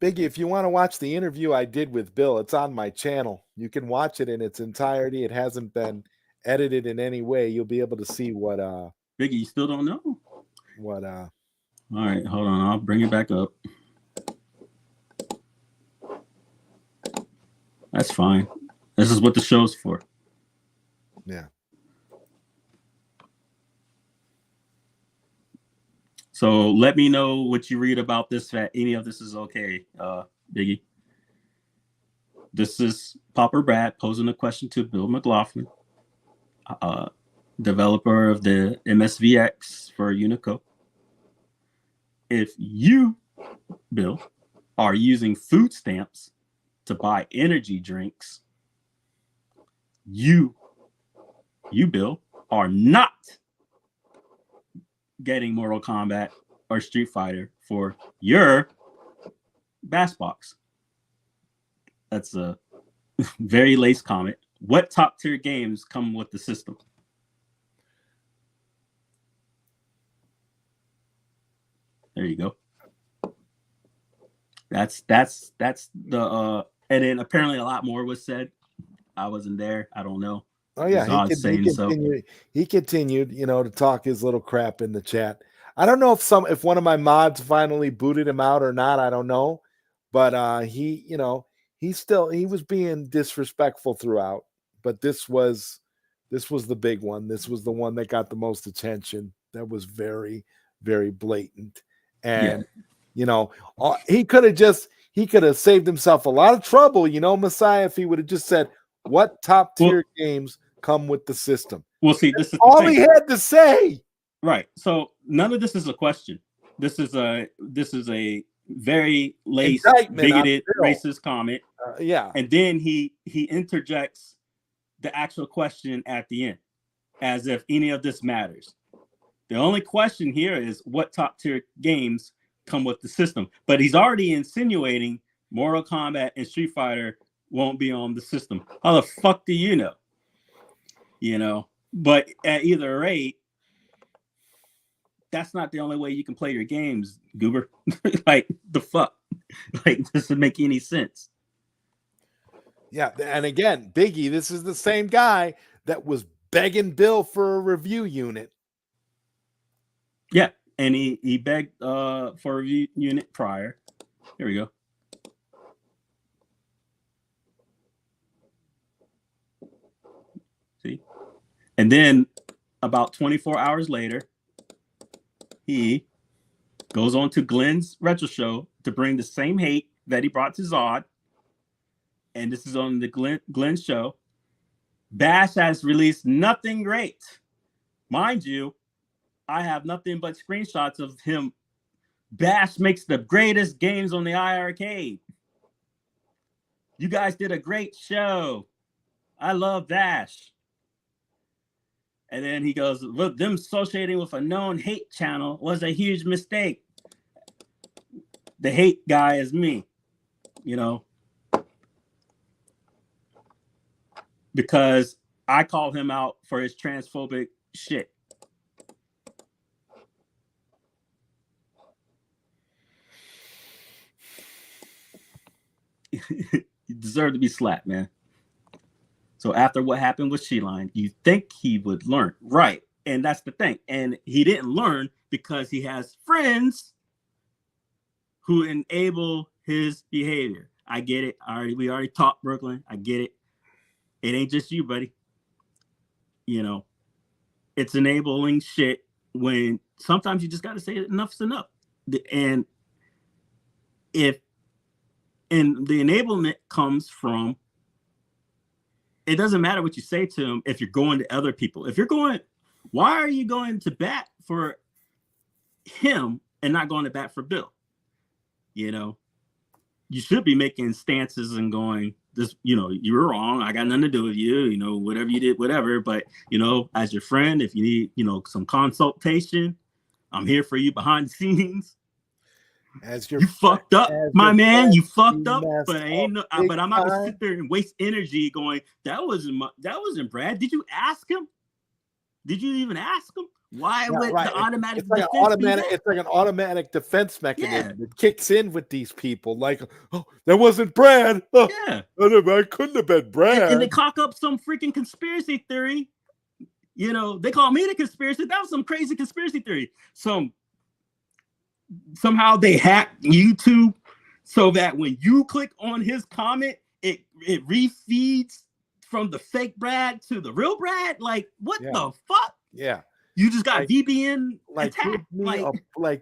Biggie, if you want to watch the interview I did with Bill, it's on my channel. You can watch it in its entirety. It hasn't been edited in any way. You'll be able to see what Biggie, you still don't know? What all right, hold on, I'll bring it back up. That's fine. This is what the show's for. Yeah. So let me know what you read about this, that any of this is okay, Biggie. This is Papa Brad posing a question to Bill McLaughlin, developer of the MSVX for Unico. If you, Bill, are using food stamps to buy energy drinks, you, Bill, are not getting Mortal Kombat or Street Fighter for your BashBox. That's a very laced comment. What top tier games come with the system? There you go. That's the and then apparently a lot more was said. I wasn't there. I don't know. Oh yeah, he continued, to talk his little crap in the chat. I don't know if one of my mods finally booted him out or not. I don't know, but he was being disrespectful throughout. But this was the big one. This was the one that got the most attention. That was very, very blatant. And he could have saved himself a lot of trouble, Messiah, if he would have just said, what top tier games come with the system? Well, see, this is all he had to say. Right. So none of this is a question. This is a very laced, bigoted, racist comment. Yeah. And then he interjects the actual question at the end, as if any of this matters. The only question here is what top tier games come with the system. But he's already insinuating Mortal Kombat and Street Fighter won't be on the system. How the fuck do you know? But at either rate, that's not the only way you can play your games, goober. Like, the fuck? Like, does it make any sense? Yeah, and again, Biggie, this is the same guy that was begging Bill for a review unit. Yeah, and he begged for a review unit prior. Here we go. See? And then about 24 hours later, he goes on to Glenn's retro show to bring the same hate that he brought to Zod. And this is on the Glenn show. Bash has released nothing great. Mind you, I have nothing but screenshots of him. Bash makes the greatest games on the iArcade. You guys did a great show. I love Bash. And then he goes, look, them associating with a known hate channel was a huge mistake. The hate guy is me, because I call him out for his transphobic shit. You deserve to be slapped, man. So after what happened with She-Line, you think he would learn. Right. And that's the thing. And he didn't learn because he has friends who enable his behavior. I get it. We already talked, Brooklyn. I get it. It ain't just you, buddy. it's enabling shit when sometimes you just got to say enough's enough. And the enablement comes from, it doesn't matter what you say to them if you're going to other people. If you're going, why are you going to bat for him and not going to bat for Bill? You know, you should be making stances and going, this, you know, you were wrong. I got nothing to do with you. You know, whatever you did, whatever. But, you know, as your friend, if you need, you know, some consultation, I'm here for you behind the scenes. As you fucked up, my man. You fucked up. But but I'm not gonna sit there and waste energy going, that wasn't Brad. Did you ask him? Did you even ask him? Why would the automatic defense it's like an automatic defense mechanism. Yeah. It kicks in with these people. Like, oh, that wasn't Brad. Oh, yeah, I couldn't have been Brad. And they cock up some freaking conspiracy theory. You know, they call me the conspiracy. That was some crazy conspiracy theory. Somehow they hacked YouTube so that when you click on his comment, it refeeds from the fake Brad to the real Brad. Like, what the fuck? Yeah. You just got VPN attacked.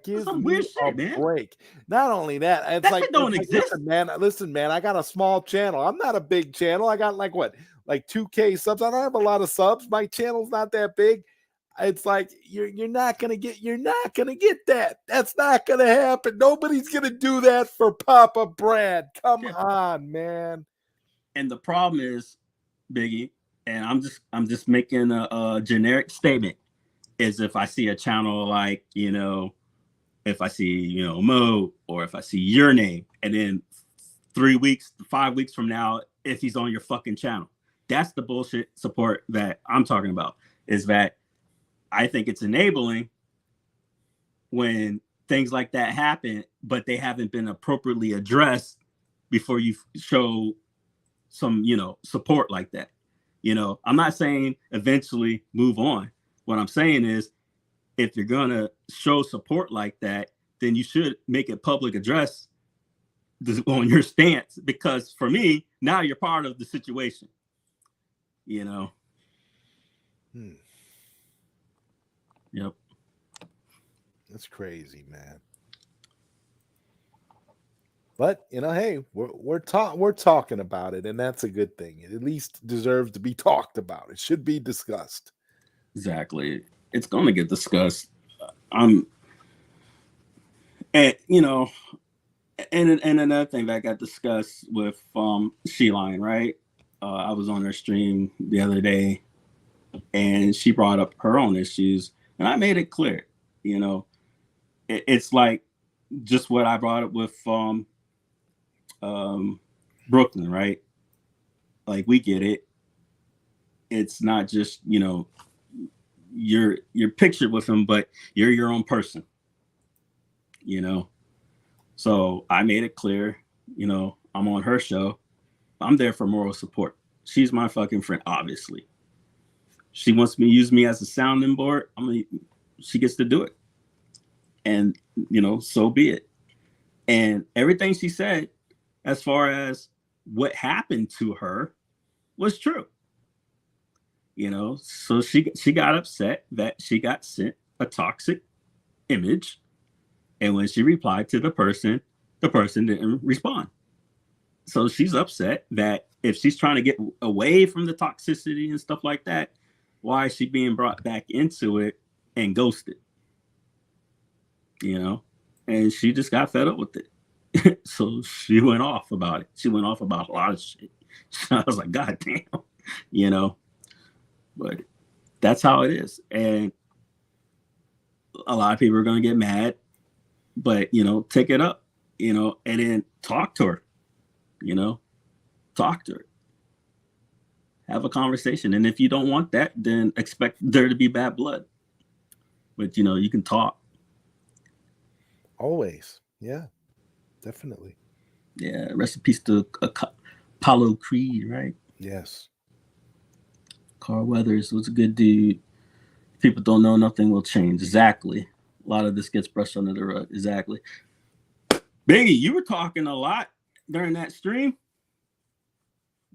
Give some me weird shit, a man. break. Not only that, it's that like shit don't exist. Listen, man, I got a small channel. I'm not a big channel. I got like 2K subs. I don't have a lot of subs. My channel's not that big. It's like you're not gonna get that. That's not gonna happen. Nobody's gonna do that for Papa Brad. Come on, man. And the problem is, Biggie, and I'm just making a generic statement, is if I see a channel like, you know, if I see, you know, Mo, or if I see your name, and then 3 weeks, 5 weeks from now, if he's on your fucking channel, that's the bullshit support that I'm talking about. Is that I think it's enabling when things like that happen, but they haven't been appropriately addressed before you show some, you know, support like that. You know, I'm not saying eventually move on. What I'm saying is, if you're going to show support like that, then you should make it public address on your stance, because for me, now you're part of the situation, you know? Yep. That's crazy, man. But, you know, hey, we're talking about it, and that's a good thing. It at least deserves to be talked about. It should be discussed. Exactly. It's going to get discussed. And you know, and another thing that got discussed with She-Line, right? I was on her stream the other day, and she brought up her own issues, and I made it clear, you know, it's like just what I brought up with Brooklyn, right? Like, we get it. It's not just, you know, you're pictured with him, but you're your own person, you know? So I made it clear, you know, I'm on her show. I'm there for moral support. She's my fucking friend, obviously. She wants me to use me as a sounding board. She gets to do it. And, you know, so be it. And everything she said, as far as what happened to her, was true. You know, so she got upset that she got sent a toxic image. And when she replied to the person didn't respond. So she's upset that if she's trying to get away from the toxicity and stuff like that, why is she being brought back into it and ghosted? You know, and she just got fed up with it. So she went off about it. She went off about a lot of shit. I was like, God damn, you know, but that's how it is. And a lot of people are going to get mad, but, you know, take it up, you know, and then talk to her, you know, talk to her. Have a conversation. And if you don't want that, then expect there to be bad blood. But, you know, you can talk. Always. Yeah, definitely. Yeah. Rest in peace to Apollo Creed, right? Yes. Carl Weathers was a good dude. People don't know, nothing will change. Exactly. A lot of this gets brushed under the rug. Exactly. Biggie, you were talking a lot during that stream.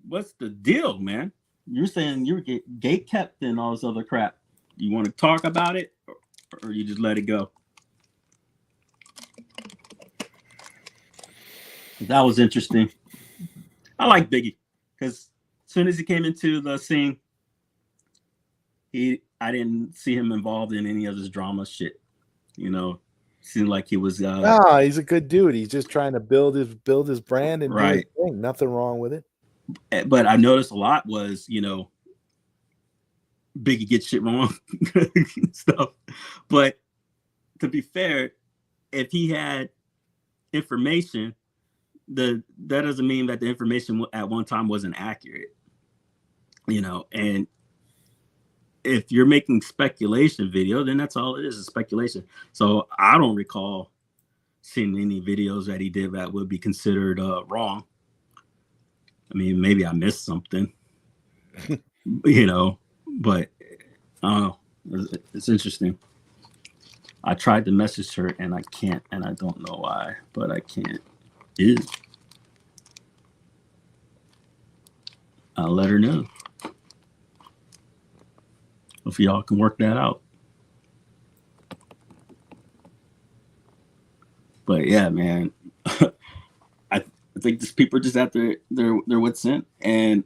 What's the deal, man? You're saying you were gate kept and all this other crap. You want to talk about it, or you just let it go? That was interesting. I like Biggie because as soon as he came into the scene, I didn't see him involved in any of this drama shit. You know, seemed like he was. No, he's a good dude. He's just trying to build his brand and do his right. thing. Nothing wrong with it. But I noticed a lot was, you know, Biggie gets shit wrong stuff. But to be fair, if he had information, that doesn't mean that the information at one time wasn't accurate. You know, and if you're making speculation video, then that's all it is speculation. So I don't recall seeing any videos that he did that would be considered wrong. I mean, maybe I missed something, you know, but I don't know. It's interesting. I tried to message her and I can't, and I don't know why, but I can't. I'll let her know. If y'all can work that out. But yeah, man, I think these people are just at their wits end, and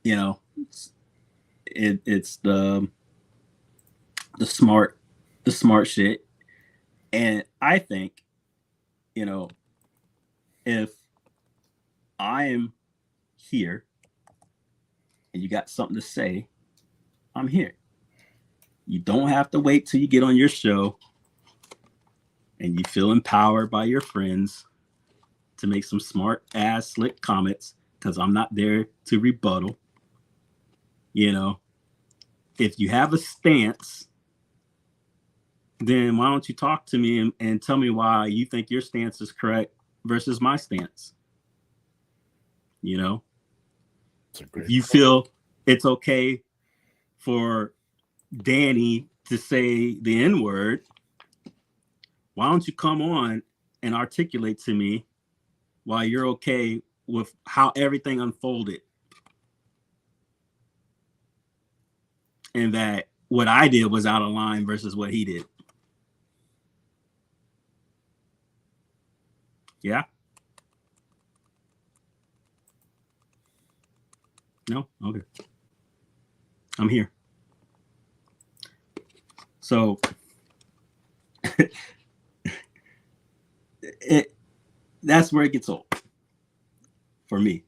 you know, it's the smart shit, and I think, you know, if I am here and you got something to say, I'm here. You don't have to wait till you get on your show and you feel empowered by your friends to make some smart ass slick comments, because I'm not there to rebuttal. You know, if you have a stance, then why don't you talk to me and tell me why you think your stance is correct versus my stance? You know, if you feel it's okay for Danny to say the N-word, why don't you come on and articulate to me why you're okay with how everything unfolded, and that what I did was out of line versus what he did. Yeah? No? Okay. I'm here. So that's where it gets old for me.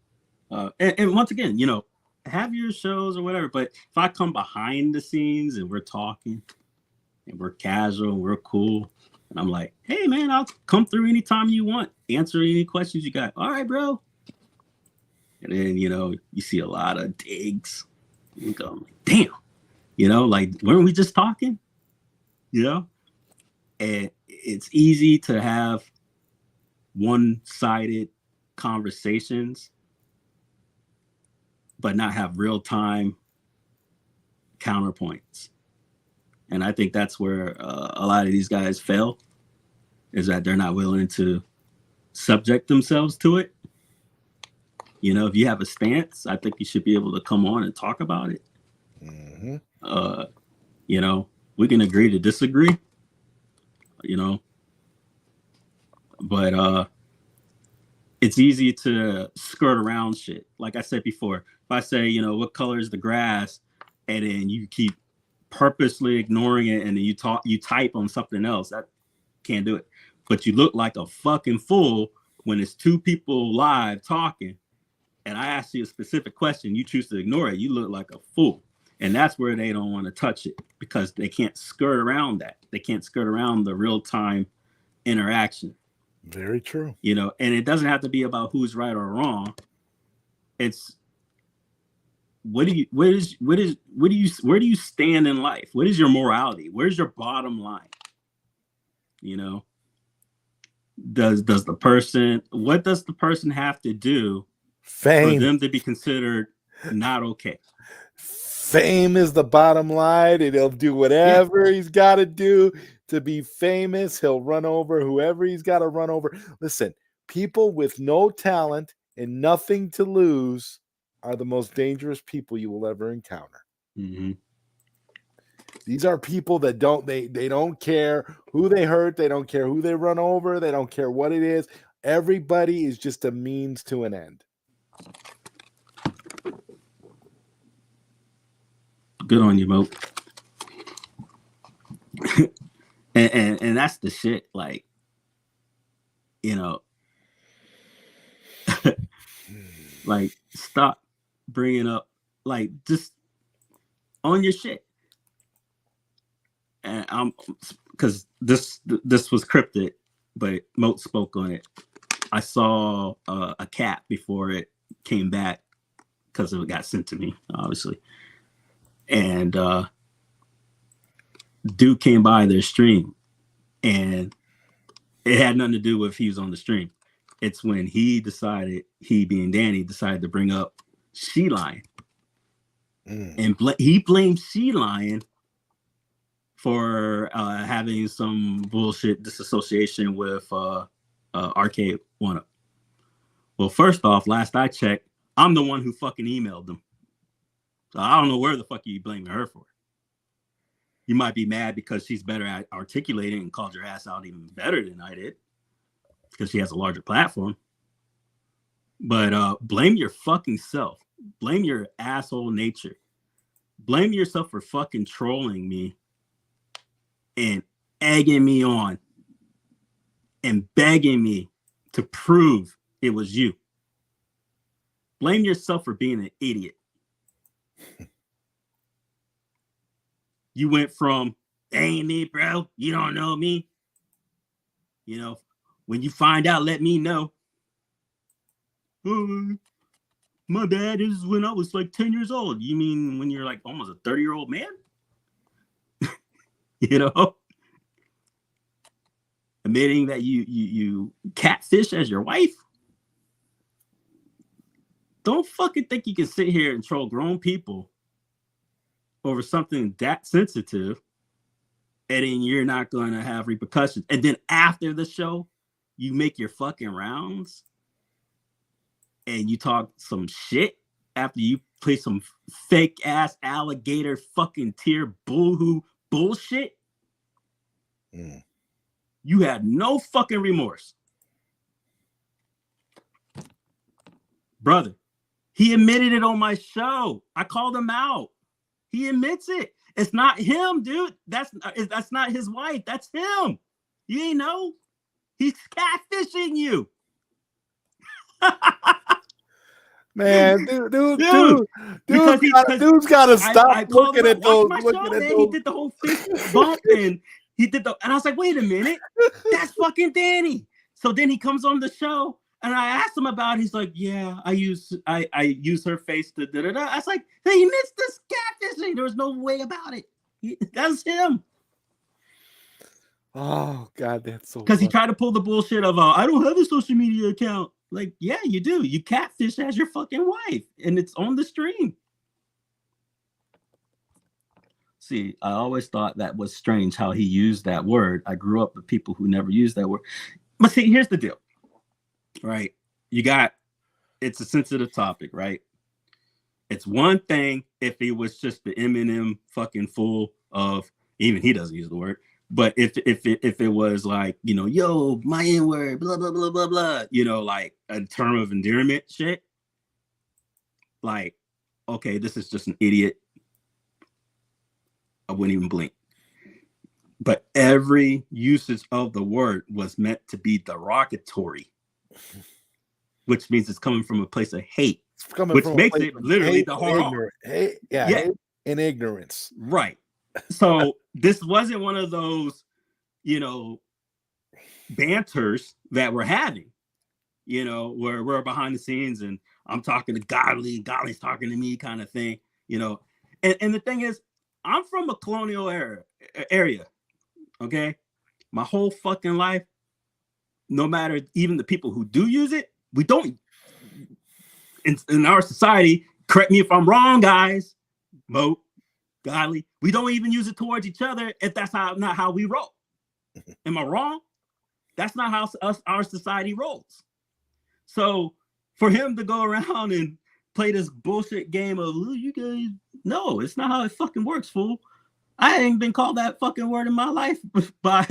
And once again, you know, have your shows or whatever, but if I come behind the scenes and we're talking and we're casual and we're cool, and I'm like, hey man, I'll come through anytime you want, answer any questions you got. All right, bro. And then, you know, you see a lot of digs. You go, damn, you know, like, weren't we just talking? You know? And it's easy to have one-sided conversations, but not have real-time counterpoints. And I think that's where a lot of these guys fail, is that they're not willing to subject themselves to it. You know, if you have a stance, I think you should be able to come on and talk about it. Mm-hmm. You know, we can agree to disagree, you know, but it's easy to skirt around shit. Like I said before, if I say, you know, what color is the grass, and then you keep purposely ignoring it, and then you type on something else, that can't do it. But you look like a fucking fool when it's two people live talking, and I ask you a specific question, you choose to ignore it, you look like a fool. And that's where they don't want to touch it, because they can't skirt around that. They can't skirt around the real-time interaction. Very true. You know, and it doesn't have to be about who's right or wrong. It's where do you stand in life? What is your morality? Where's your bottom line? You know, what does the person have to do Fame. for them to be considered not okay? Fame is the bottom line, and he'll do whatever he's got to do to be famous. He'll run over whoever he's got to run over. Listen, people with no talent and nothing to lose are the most dangerous people you will ever encounter. Mm-hmm. These are people that they don't care who they hurt, they don't care who they run over, they don't care what it is. Everybody is just a means to an end. Good on you, Mo. and that's the shit. Like, you know, like stop bringing up, like, just on your shit. And I'm, because this was cryptic, but Moat spoke on it. I saw a cat before it came back because it got sent to me, obviously. And dude came by their stream, and it had nothing to do with if he was on the stream. It's when he being Danny, decided to bring up She Lion. And he blamed She Lion for having some bullshit disassociation with Arcade 1-Up. Well, first off, last I checked, I'm the one who fucking emailed them. So I don't know where the fuck you blaming her for. You might be mad because she's better at articulating and called your ass out even better than I did because she has a larger platform. But blame your fucking self. Blame your asshole nature. Blame yourself for fucking trolling me and egging me on and begging me to prove it was you. Blame yourself for being an idiot. You went from, ain't me, bro. You don't know me. You know, when you find out, let me know. My bad is when I was like 10 years old. You mean when you're like almost a 30-year-old man? You know? Admitting that you catfish as your wife? Don't fucking think you can sit here and troll grown people over something that sensitive, and then you're not going to have repercussions. And then after the show, you make your fucking rounds and you talk some shit after you play some fake ass alligator fucking tear boohoo bullshit. You had no fucking remorse. Brother, he admitted it on my show. I called him out. He admits it. It's not him, dude. That's not his wife. That's him. You ain't know. He's catfishing you. Man, dude's got to stop looking at those. He did the whole Facebook bump and and I was like, wait a minute, that's fucking Danny. So then he comes on the show and I asked him about it. He's like, yeah, I use her face to da-da-da. I was like, hey, he missed this catfishing. There was no way about it. That's him. Oh God, that's so. Because he tried to pull the bullshit of I don't have a social media account. Like, yeah, you do. You catfish as your fucking wife, and it's on the stream. See, I always thought that was strange how he used that word. I grew up with people who never used that word. But see, here's the deal, right? It's a sensitive topic, right? It's one thing if he was just the Eminem fucking fool of, even he doesn't use the word, but if it was like, you know, yo, my N-word, blah, blah, blah, blah, blah, you know, like a term of endearment shit, like, okay, this is just an idiot. I wouldn't even blink. But every usage of the word was meant to be derogatory, which means it's coming from a place of hate, which makes it literally the horror. Hate and ignorance. Right. So this wasn't one of those, you know, banters that we're having, you know, where we're behind the scenes and I'm talking to Godly, Godly's talking to me kind of thing, you know. And the thing is, I'm from a colonial area, okay? My whole fucking life, no matter even the people who do use it, we don't, in our society, correct me if I'm wrong, guys, Mo, Godly, we don't even use it towards each other if that's not how we roll. Am I wrong? That's not how our society rolls. So for him to go around and play this bullshit game of, you guys, no, it's not how it fucking works, fool. I ain't been called that fucking word in my life by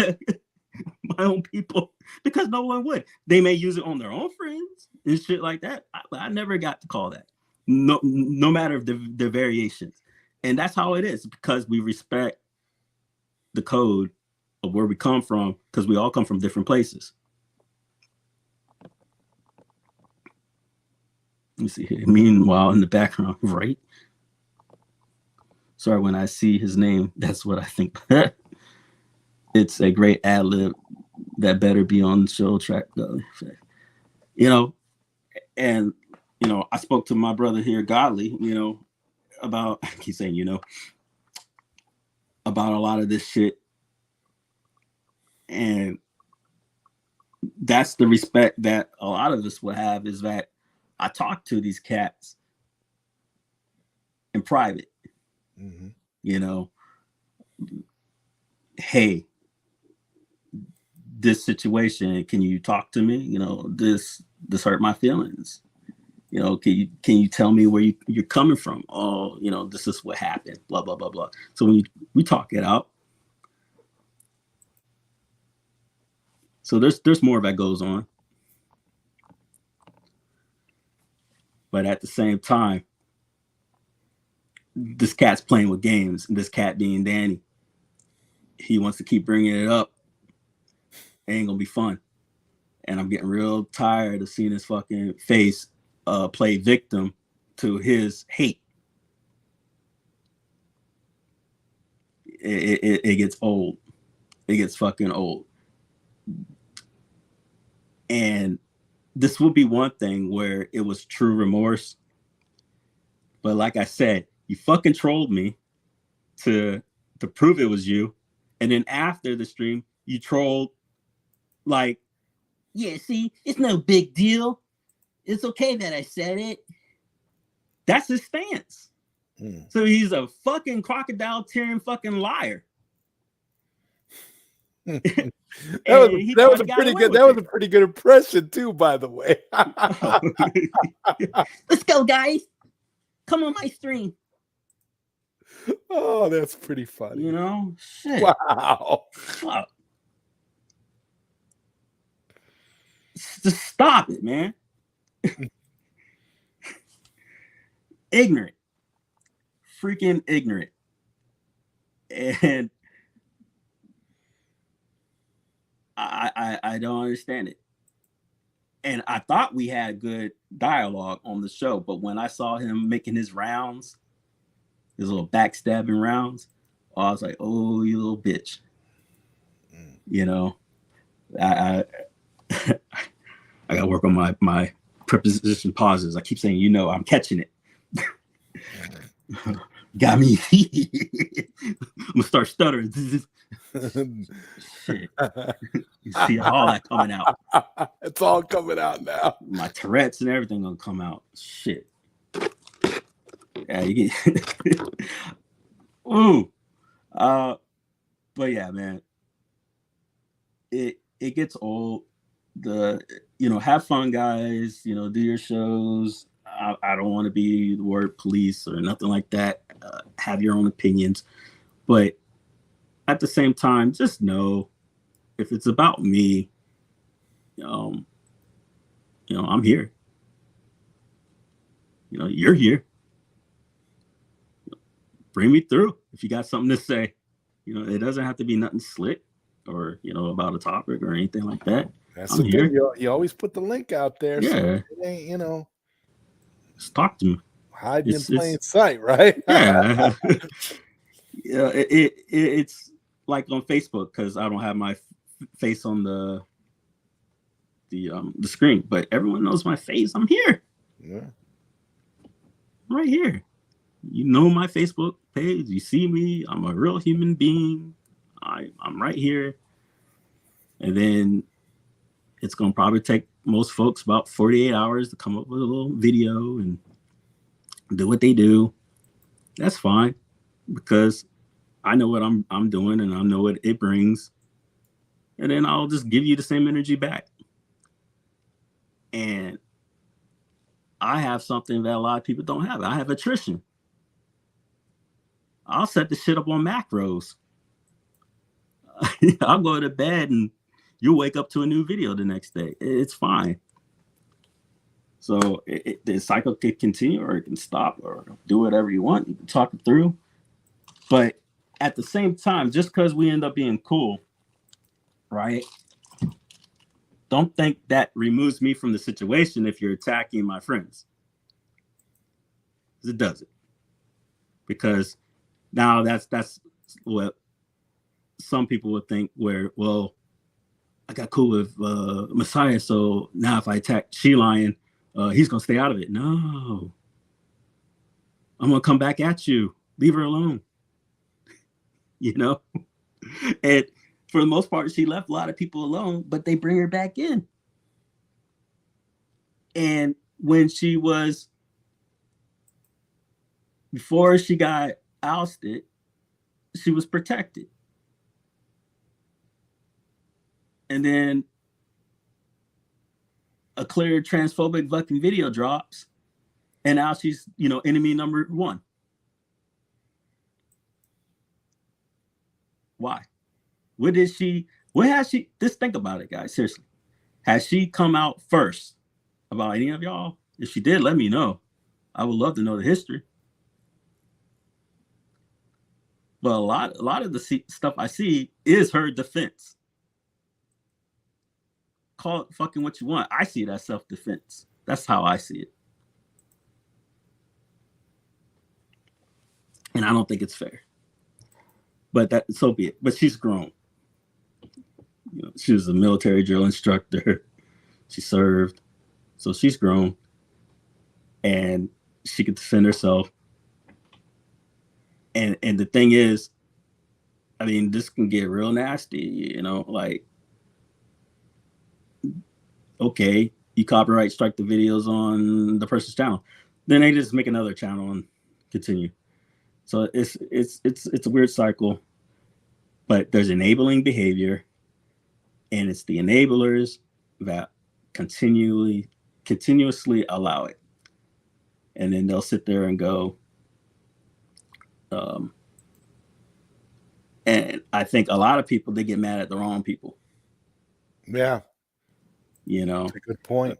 my own people because no one would. They may use it on their own friends and shit like that. I never got to call that. No matter the variations. And that's how it is because we respect the code of where we come from because we all come from different places. Let me see here. Meanwhile, in the background, right? Sorry, when I see his name, that's what I think. It's a great ad lib that better be on the show track, though. You know, and you know, I spoke to my brother here, Godly, you know, about I keep saying, you know, about a lot of this shit. And that's the respect that a lot of us will have is that I talk to these cats in private. Mm-hmm. You know, hey, this situation, can you talk to me? You know, this hurt my feelings. You know, can you tell me where you're coming from? Oh, you know, this is what happened, blah, blah, blah, blah. So when we talk it out. So there's more that goes on. But at the same time, this cat's playing with games, and this cat being Danny, he wants to keep bringing it up. It ain't gonna be fun. And I'm getting real tired of seeing his fucking face play victim to his hate. It gets old. It gets fucking old. And this would be one thing where it was true remorse. But like I said, you fucking trolled me to prove it was you. And then after the stream, you trolled like, yeah, see, it's no big deal. It's okay that I said it. That's his stance. So he's a fucking crocodile tearing fucking liar. That was a pretty good. That was a pretty good impression too, by the way. Let's go, guys. Come on my stream. Oh, that's pretty funny. You know, shit. Wow. Fuck. Just stop it, man. Ignorant. Freaking ignorant. And I don't understand it. And I thought we had good dialogue on the show, but when I saw him making his rounds, his little backstabbing rounds, I was like, oh, you little bitch. You know, I gotta work on my preposition pauses. I keep saying, you know, I'm catching it. Got me. I'm gonna start stuttering. Shit. You see all that coming out. It's all coming out now. My Tourette's and everything gonna come out. Shit. Yeah, you get ooh. But yeah, man. It gets old. Have fun, guys. You know, do your shows. I don't want to be the word police or nothing like that. Have your own opinions, but at the same time, just know if it's about me, I'm here. You know, you're here. Bring me through if you got something to say. You know, it doesn't have to be nothing slick or, you know, about a topic or anything like that. That's the thing. You always put the link out there. Yeah. So it ain't, you know. Just talk to me. Hiding in plain sight, right? Yeah. Yeah. It's like on Facebook because I don't have my face on the screen, but everyone knows my face. I'm here. Yeah. I'm right here. You know my Facebook page. You see me. I'm a real human being. I'm right here. And then it's going to probably take most folks about 48 hours to come up with a little video and do what they do. That's fine because I know what I'm doing and I know what it brings. And then I'll just give you the same energy back. And I have something that a lot of people don't have. I have attrition. I'll set the shit up on macros. I'll go to bed and you'll wake up to a new video the next day. It's fine. So the cycle can continue or it can stop or do whatever you want. You can talk it through. But at the same time, just because we end up being cool, right? Don't think that removes me from the situation if you're attacking my friends. It doesn't. Because now that's what some people would think where, well, I got cool with Messiah, so now if I attack She-Lion, he's going to stay out of it. No. I'm going to come back at you. Leave her alone. You know? And for the most part, she left a lot of people alone, but they bring her back in. And when she was, before she got ousted, she was protected. And then a clear transphobic fucking video drops, and now she's, enemy number one. Why? What has she, just think about it, guys, seriously. Has she come out first about any of y'all? If she did, let me know. I would love to know the history. But a lot of the stuff I see is her defense. Call it fucking what you want. I see it as self-defense. That's how I see it. And I don't think it's fair. But that, so be it. But she's grown. She was a military drill instructor. She served. So she's grown. And she could defend herself. And the thing is, I mean, this can get real nasty, like, okay, you copyright strike the videos on the person's channel. Then they just make another channel and continue. So it's a weird cycle, but there's enabling behavior, and it's the enablers that continuously allow it. And then they'll sit there and go, and I think a lot of people, they get mad at the wrong people. Yeah. That's a good point.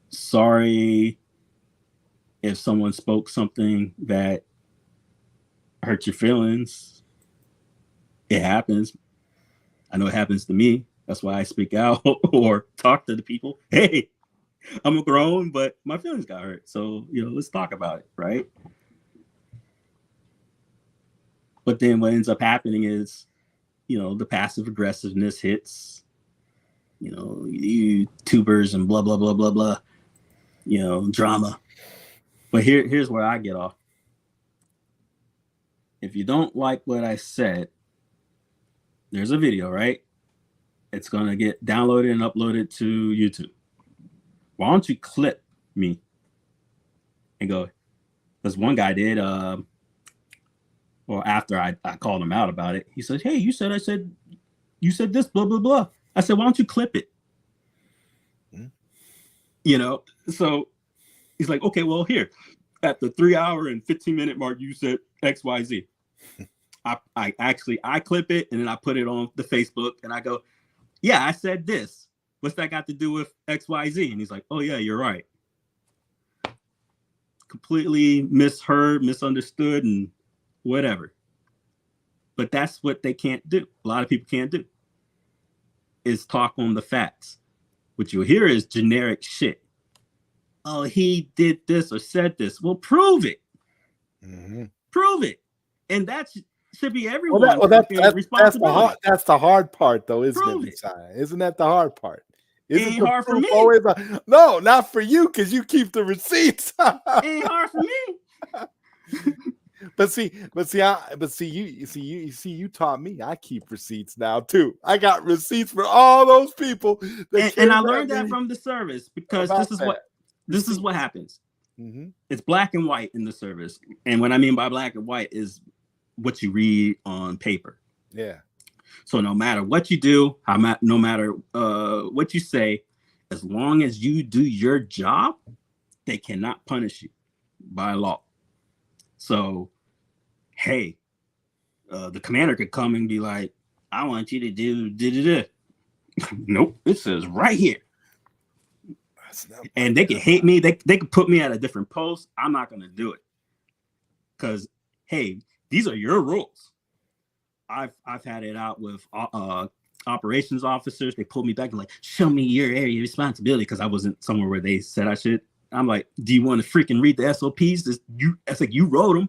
Sorry if someone spoke something that hurt your feelings. It happens. I know it happens to me. That's why I speak out or talk to the people. Hey, I'm grown, but my feelings got hurt. So, let's talk about it, right? But then what ends up happening is, the passive aggressiveness hits, YouTubers and blah, blah, blah, blah, blah, drama. But here's where I get off. If you don't like what I said, there's a video, right? It's going to get downloaded and uploaded to YouTube. Why don't you clip me and go, because one guy did, or after I called him out about it, he said, hey, you said this, blah, blah, blah. I said, why don't you clip it? So he's like, okay, well, here, at the 3-hour and 15-minute mark, you said X, Y, Z. I clip it and then I put it on the Facebook and I go, yeah, I said this. What's that got to do with X, Y, Z? And he's like, oh yeah, you're right. Completely misheard, misunderstood, and whatever. But that's what they can't do. A lot of people can't do is talk on the facts. What you'll hear is generic shit. Oh, he did this or said this. Well, prove it. Mm-hmm. Prove it. And that should be everyone's responsibility. That's the hard part, though, isn't prove it? Isn't that the hard part? Ain't hard for me. No, not for you, because you keep the receipts. Ain't hard for me. You taught me. I keep receipts now too. I got receipts for all those people. And I learned that from the service, because this is what happens. Mm-hmm. It's black and white in the service, and what I mean by black and white is what you read on paper. Yeah. So no matter what you do, no matter what you say, as long as you do your job, they cannot punish you. by law. So, hey, the commander could come and be like, I want you to do da-da-da. Nope, it says right here. And they can hate me. They could put me at a different post. I'm not going to do it. Because, hey, these are your rules. I've had it out with operations officers. They pulled me back and like, show me your area of responsibility, because I wasn't somewhere where they said I should. I'm like, do you want to freaking read the SOPs? It's like, you wrote them.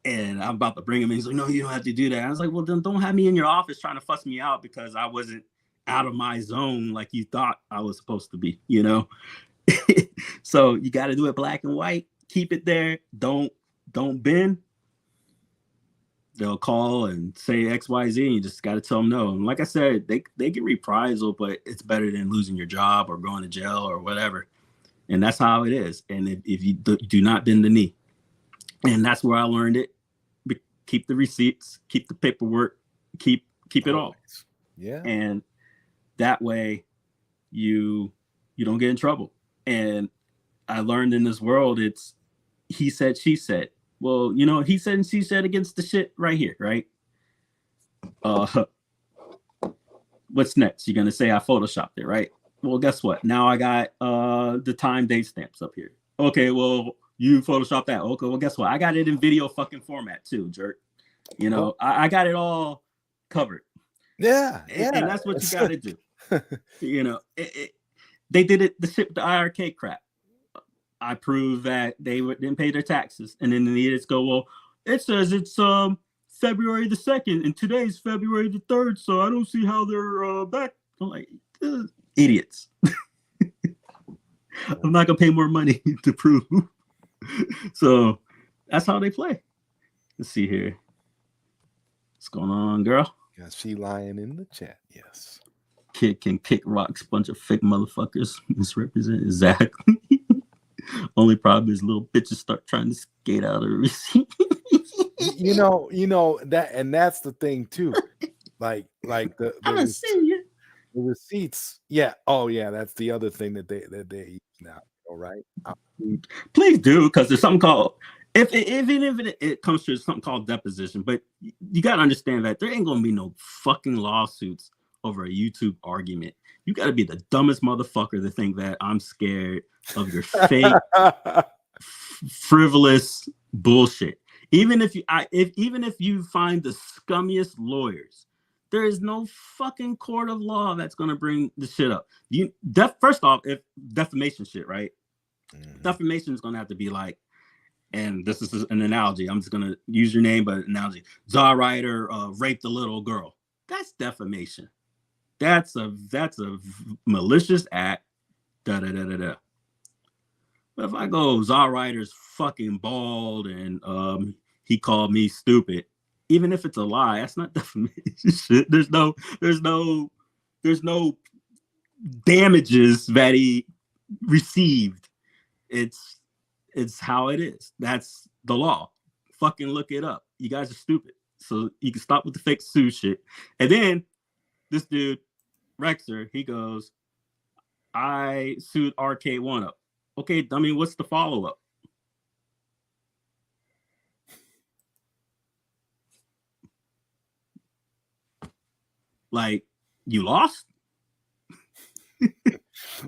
And I'm about to bring him in. He's like, no, you don't have to do that. I was like, well, then don't have me in your office trying to fuss me out because I wasn't out of my zone like you thought I was supposed to be, you know? So you got to do it black and white. Keep it there. Don't bend. They'll call and say X, Y, Z, and you just got to tell them no. And like I said, they get reprisal, but it's better than losing your job or going to jail or whatever. And that's how it is. And if you do not bend the knee. And that's where I learned it. Keep the receipts, keep the paperwork, keep it all. Yeah. And that way you don't get in trouble. And I learned in this world, it's he said, she said. Well, you know, he said and she said against the shit right here, right? What's next? You're gonna say I photoshopped it, right? Well, guess what? Now I got the time date stamps up here. Okay, well, you Photoshop that. Okay, well, guess what? I got it in video fucking format too, jerk. You know, I got it all covered. Yeah. And that's what you got to do. You know, they did it, the ship, the IRK crap. I proved that they didn't pay their taxes. And then the idiots go, well, it says it's February the 2nd and today's February the 3rd. So I don't see how they're back. I'm like, idiots. I'm not going to pay more money to prove. So that's how they play. Let's see here. What's going on, girl? Got she lying in the chat. Yes. Kid can kick rocks, bunch of fake motherfuckers. Misrepresent. Exactly. Only problem is little bitches start trying to skate out of the receipt. you know that, and that's the thing too. Like the receipts. Yeah. Oh yeah. That's the other thing that they use now. All right. Please do, because there's something called even if it comes to something called deposition, but you got to understand that there ain't gonna be no fucking lawsuits over a YouTube argument. You got to be the dumbest motherfucker to think that I'm scared of your fake, frivolous bullshit. Even if you find the scummiest lawyers, there is no fucking court of law that's gonna bring the shit up. First off, if defamation shit, right? Defamation is gonna have to be like, and this is an analogy. I'm just gonna use your name, but analogy. Zaw Ryder raped a little girl. That's defamation. That's a malicious act. Da da da da da. But if I go, Zaw Ryder's fucking bald and he called me stupid, even if it's a lie, that's not defamation shit. There's no damages that he received. It's how it is. That's the law. Fucking look it up. You guys are stupid. So you can stop with the fake sue shit. And then this dude, Rexer, he goes, I sued Arcade1Up. Okay, dummy, what's the follow-up? Like, you lost?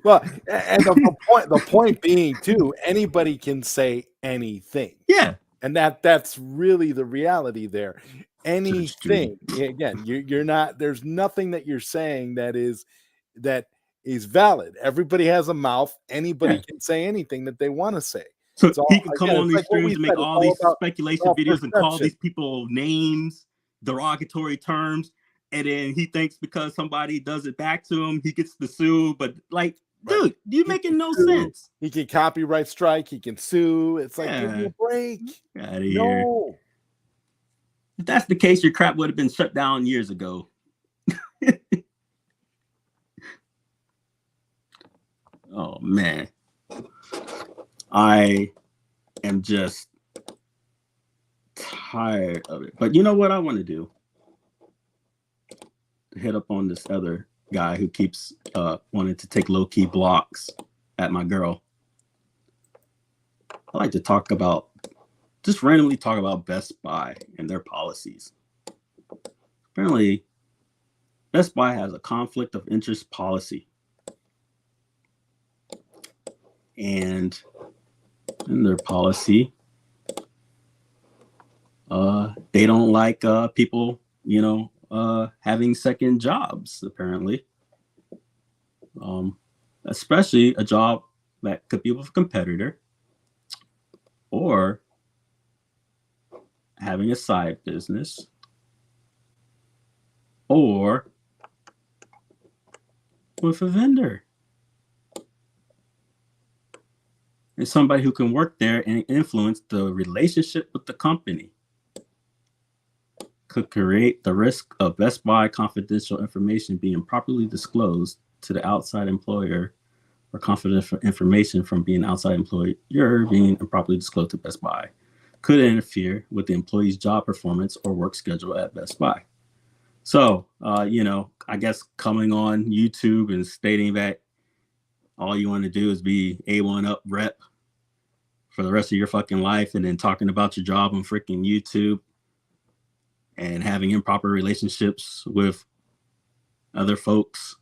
Well, and the point being too, anybody can say anything. Yeah. And that's really the reality there. Anything. Again, you're not, there's nothing that you're saying that is valid. Everybody has a mouth. Anybody can say anything that they want to say. So he can come on these streams and make all these speculation videos and call these people names, derogatory terms. And then he thinks because somebody does it back to him, he gets to sue. But like, dude, you're making no sense. He can copyright strike. He can sue. It's like, give me a break. Out of here. If that's the case, your crap would have been shut down years ago. Oh, man. I am just tired of it. But you know what I want to do? Hit up on this other guy who keeps wanting to take low-key blocks at my girl. I like to talk about, just randomly talk about Best Buy and their policies. Apparently, Best Buy has a conflict of interest policy. And in their policy, they don't like people, having second jobs, apparently. Especially a job that could be with a competitor or having a side business or with a vendor. And somebody who can work there and influence the relationship with the company. Could create the risk of Best Buy confidential information being properly disclosed to the outside employer, or confidential information from being outside employer being improperly disclosed to Best Buy. Could interfere with the employee's job performance or work schedule at Best Buy. So, I guess coming on YouTube and stating that all you want to do is be A1 up rep for the rest of your fucking life, and then talking about your job on freaking YouTube and having improper relationships with other folks,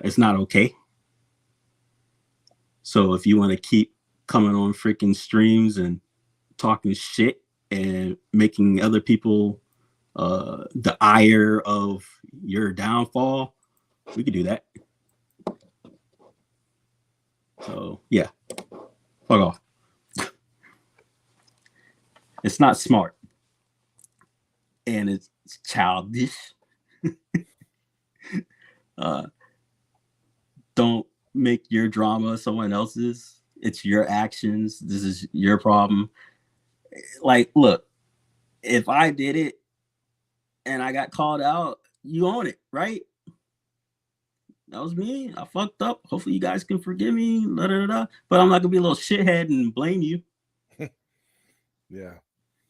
it's not okay. So if you want to keep coming on freaking streams and talking shit and making other people the ire of your downfall, we could do that. So yeah, fuck off. It's not smart, and it's childish. Don't make your drama someone else's. It's your actions. This is your problem. Like, look, if I did it and I got called out, you own it, right? That was me. I fucked up. Hopefully you guys can forgive me. But I'm not gonna be a little shithead and blame you. Yeah.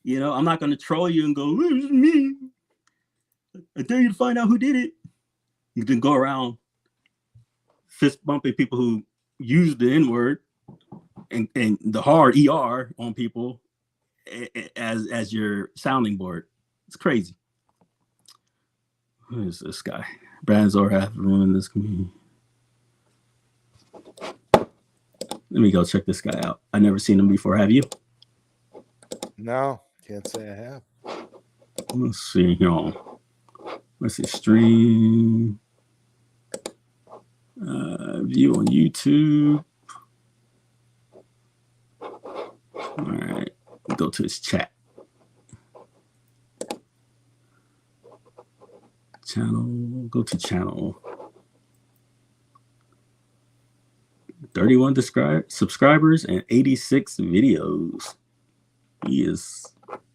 I'm not gonna troll you and go, it was me. I dare you to find out who did it. You can go around fist bumping people who use the N-word and the hard ER on people as your sounding board. It's crazy. Who is this guy? Brands or have ruined this community. Let me go check this guy out. I've never seen him before. Have you? No, can't say I have. Let's see here. Let's see. Stream. View on YouTube. All right. Go to his chat. Channel. Go to channel. 31 subscribers and 86 videos. He is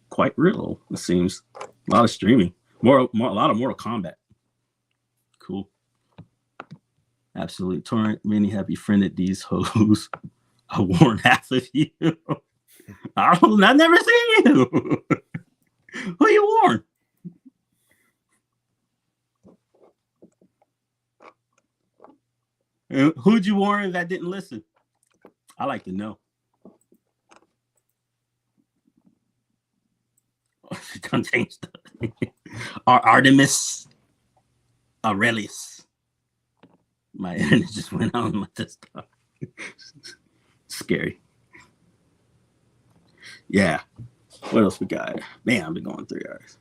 quite real, it seems. A lot of streaming. A lot of Mortal Kombat. Cool. Absolutely. Torrent, many have befriended these hoes. I warned half of you. I've never seen you. Who you warn? Who'd you warn that didn't listen? I like to know. Don't change the Artemis Aurelius. My internet just went out on my desktop. Scary. Yeah. What else we got? Man, I've been going 3 hours.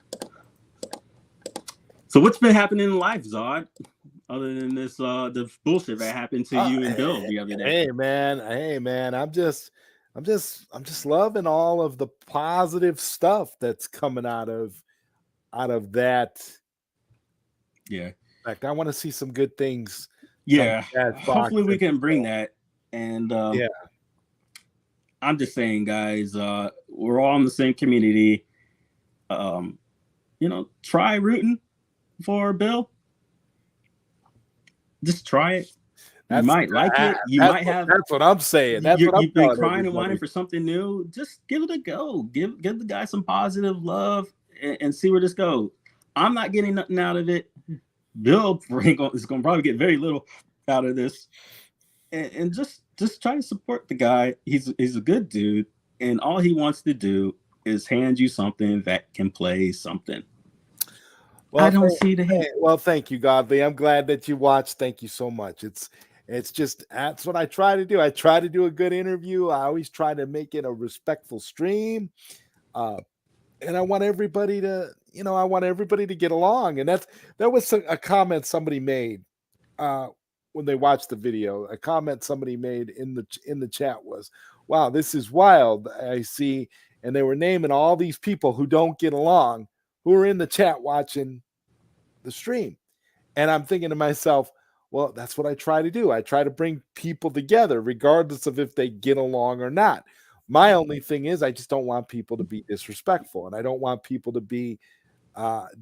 So what's been happening in life, Zod? Other than this the bullshit that happened to you and Bill the other day. Hey man, I'm just loving all of the positive stuff that's coming out of that. Yeah. In fact, I want to see some good things. Yeah. Hopefully we can bring that. And yeah. I'm just saying, guys, we're all in the same community. Try rooting for Bill. Just try it. You might like it. That's what I'm saying. You've been crying and whining for something new. Just give it a go. Give the guy some positive love and see where this goes. I'm not getting nothing out of it. Bill is going to probably get very little out of this. and just try to support the guy. He's a good dude, and all he wants to do is hand you something that can play something. Well, I don't see the hate. Well, thank you, Godly. I'm glad that you watched. Thank you so much. It's just that's what I try to do. I try to do a good interview. I always try to make it a respectful stream. And I want everybody to, I want everybody to get along. And that was a comment somebody made when they watched the video. A comment somebody made in the chat was, "Wow, this is wild." I see, and they were naming all these people who don't get along, who are in the chat watching the stream. And I'm thinking to myself, well, that's what I try to do. I try to bring people together, regardless of if they get along or not. My only thing is I just don't want people to be disrespectful, and I don't want people to be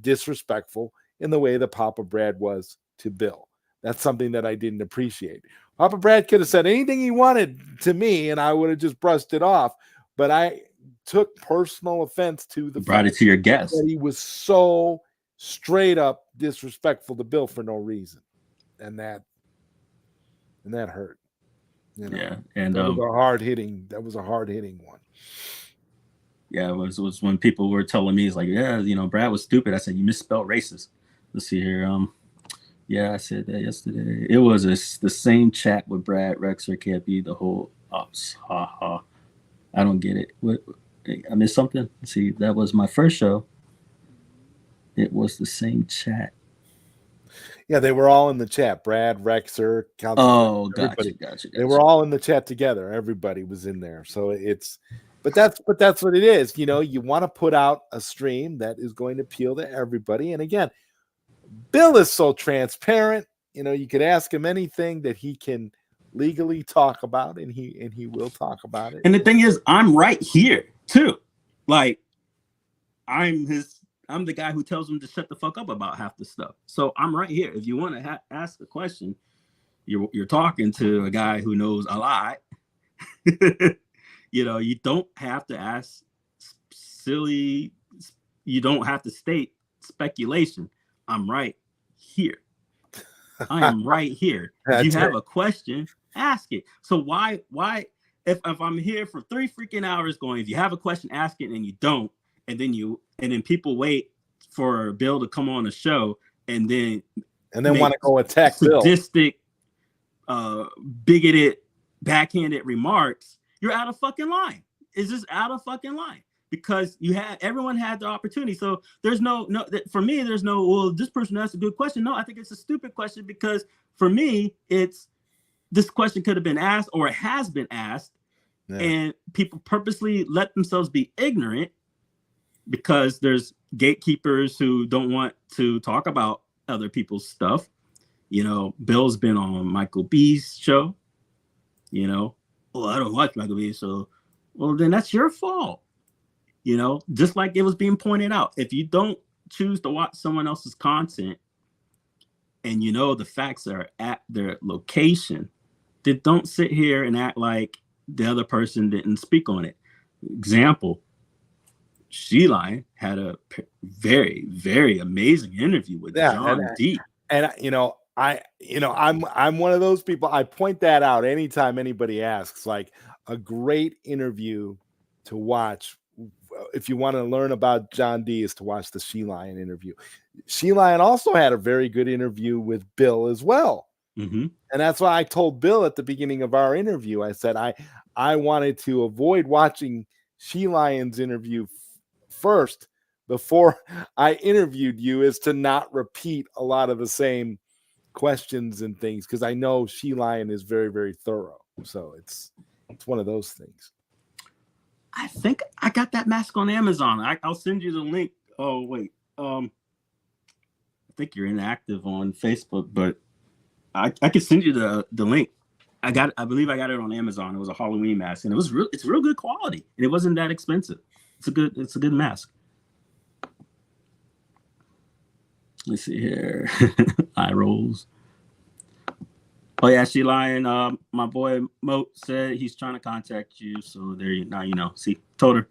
disrespectful in the way that Papa Brad was to Bill. That's something that I didn't appreciate. Papa Brad could have said anything he wanted to me, and I would have just brushed it off. But I took personal offense to the brought it to your guest that he was so straight up disrespectful to Bill for no reason, and that hurt. Yeah, and that was a hard hitting one. Yeah, it was when people were telling me, it's like, yeah, Brad was stupid. I said, you misspelled racist. Let's see here. Yeah, I said that yesterday. It was the same chat with Brad Rexer can't be the whole ops. Ha ha. I don't get it. What? I missed something. Let's see, that was my first show. It was the same chat. Yeah, they were all in the chat. Brad, Rexer, Council. Gotcha. They were all in the chat together. Everybody was in there. So but that's what it is. You want to put out a stream that is going to appeal to everybody. And again, Bill is so transparent. You could ask him anything that he can legally talk about, and he will talk about it. And the thing is, I'm right here too. Like, I'm the guy who tells them to shut the fuck up about half the stuff. So I'm right here. If you want to ask a question, you're talking to a guy who knows a lot. You don't have to ask silly. You don't have to state speculation. I'm right here. I am right here. If you have a question, ask it. So why if I'm here for 3 freaking hours going, if you have a question, ask it, and you don't, and then people wait for Bill to come on the show and then want to go attack sadistic, bigoted, backhanded remarks, you're out of fucking line. It's just out of fucking line, because everyone had the opportunity. So there's no for me, there's no, well, this person asked a good question. No, I think it's a stupid question, because for me, this question could have been asked, or it has been asked, and people purposely let themselves be ignorant because there's gatekeepers who don't want to talk about other people's stuff. Bill's been on Michael B's show. Well, I don't watch Michael B, so, well, then that's your fault. Just like it was being pointed out, if you don't choose to watch someone else's content and the facts are at their location, then don't sit here and act like the other person didn't speak on it. Example, She-Lion had a very, very amazing interview with John D. And I'm one of those people. I point that out anytime anybody asks. Like, a great interview to watch, if you want to learn about John D, is to watch the She-Lion interview. She-Lion also had a very good interview with Bill as well. Mm-hmm. And that's why I told Bill at the beginning of our interview, I said I wanted to avoid watching She-Lion's interview first before I interviewed you, is to not repeat a lot of the same questions and things, because I know She-Lion is very, very thorough. So it's one of those things. I think I got that mask on Amazon. I'll send you the link. Oh wait, I think you're inactive on Facebook, but I can send you the link. I believe I got it on Amazon. It was a Halloween mask, and it's real good quality, and it wasn't that expensive. It's a good mask. Let's see here. Eye rolls. Oh yeah, She-Lion. My boy Moat said he's trying to contact you. So there you now. See, told her,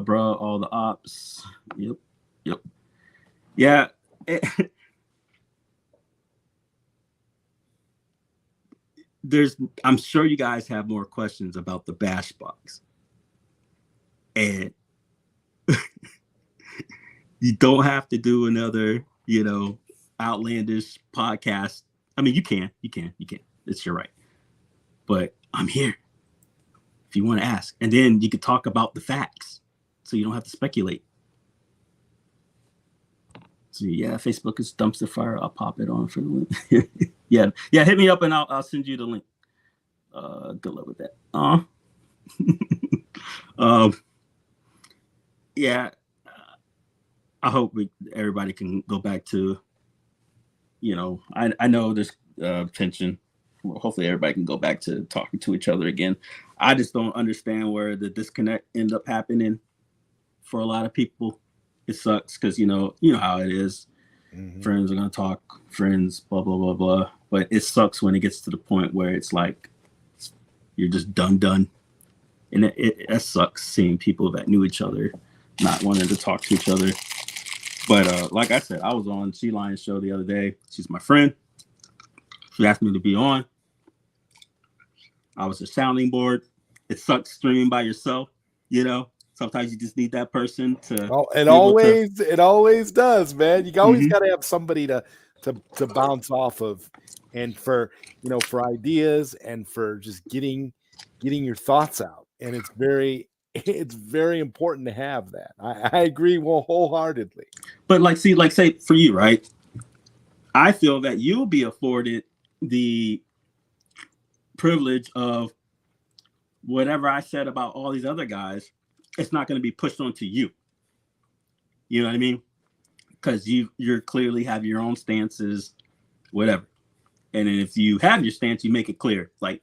bro, all the ops. Yep. Yeah. I'm sure you guys have more questions about the BashBox, and you don't have to do another, outlandish podcast. I mean, you can. It's your right. But I'm here if you want to ask. And then you could talk about the facts so you don't have to speculate. So yeah, Facebook is dumpster fire. I'll pop it on for the link. yeah, hit me up and I'll send you the link. Good luck with that. Yeah, I hope everybody can go back to, I know there's tension. Well, hopefully everybody can go back to talking to each other again. I just don't understand where the disconnect end up happening for a lot of people. It sucks because, you know how it is. Mm-hmm. Friends are going to talk, friends, blah, blah, blah, blah. But it sucks when it gets to the point where it's like you're just done. And it sucks seeing people that knew each other not wanting to talk to each other. But like I said, I was on She Lion's show the other day. She's my friend. She asked me to be on. I was a sounding board. It sucks streaming by yourself, Sometimes you just need that person to. Oh, it always does, man. You always got to have somebody to bounce off of, and for ideas and for just getting your thoughts out. And it's very important to have that. I agree wholeheartedly. But say for you, right? I feel that you'll be afforded the privilege of whatever I said about all these other guys. It's not going to be pushed onto you. You know what I mean? Because you're clearly have your own stances, whatever. And then if you have your stance, you make it clear, like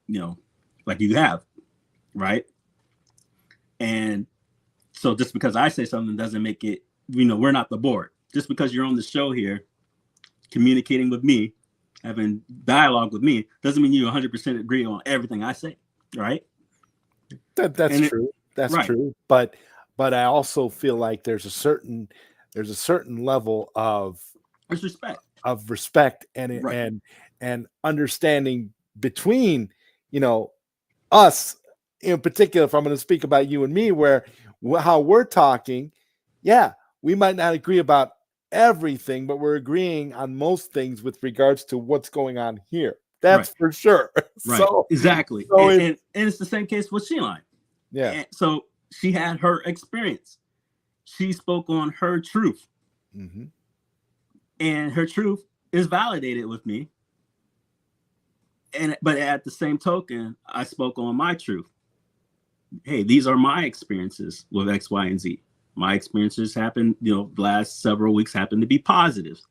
you have, right? And so just because I say something doesn't make it, we're not the board. Just because you're on the show here, communicating with me, having dialogue with me, doesn't mean you 100% agree on everything I say, right? That's true. That's right. True. But I also feel like there's a certain level of respect and right. and understanding between us in particular. If I'm going to speak about you and me, where how we're talking, yeah, we might not agree about everything, but we're agreeing on most things with regards to what's going on here. That's right. For sure. Right. So exactly. So and it's the same case with She Lion. Yeah. And so she had her experience. She spoke on her truth. Mm-hmm. And her truth is validated with me. But at the same token, I spoke on my truth. Hey, these are my experiences with X, Y, and Z. My experiences happened, the last several weeks happened to be positive.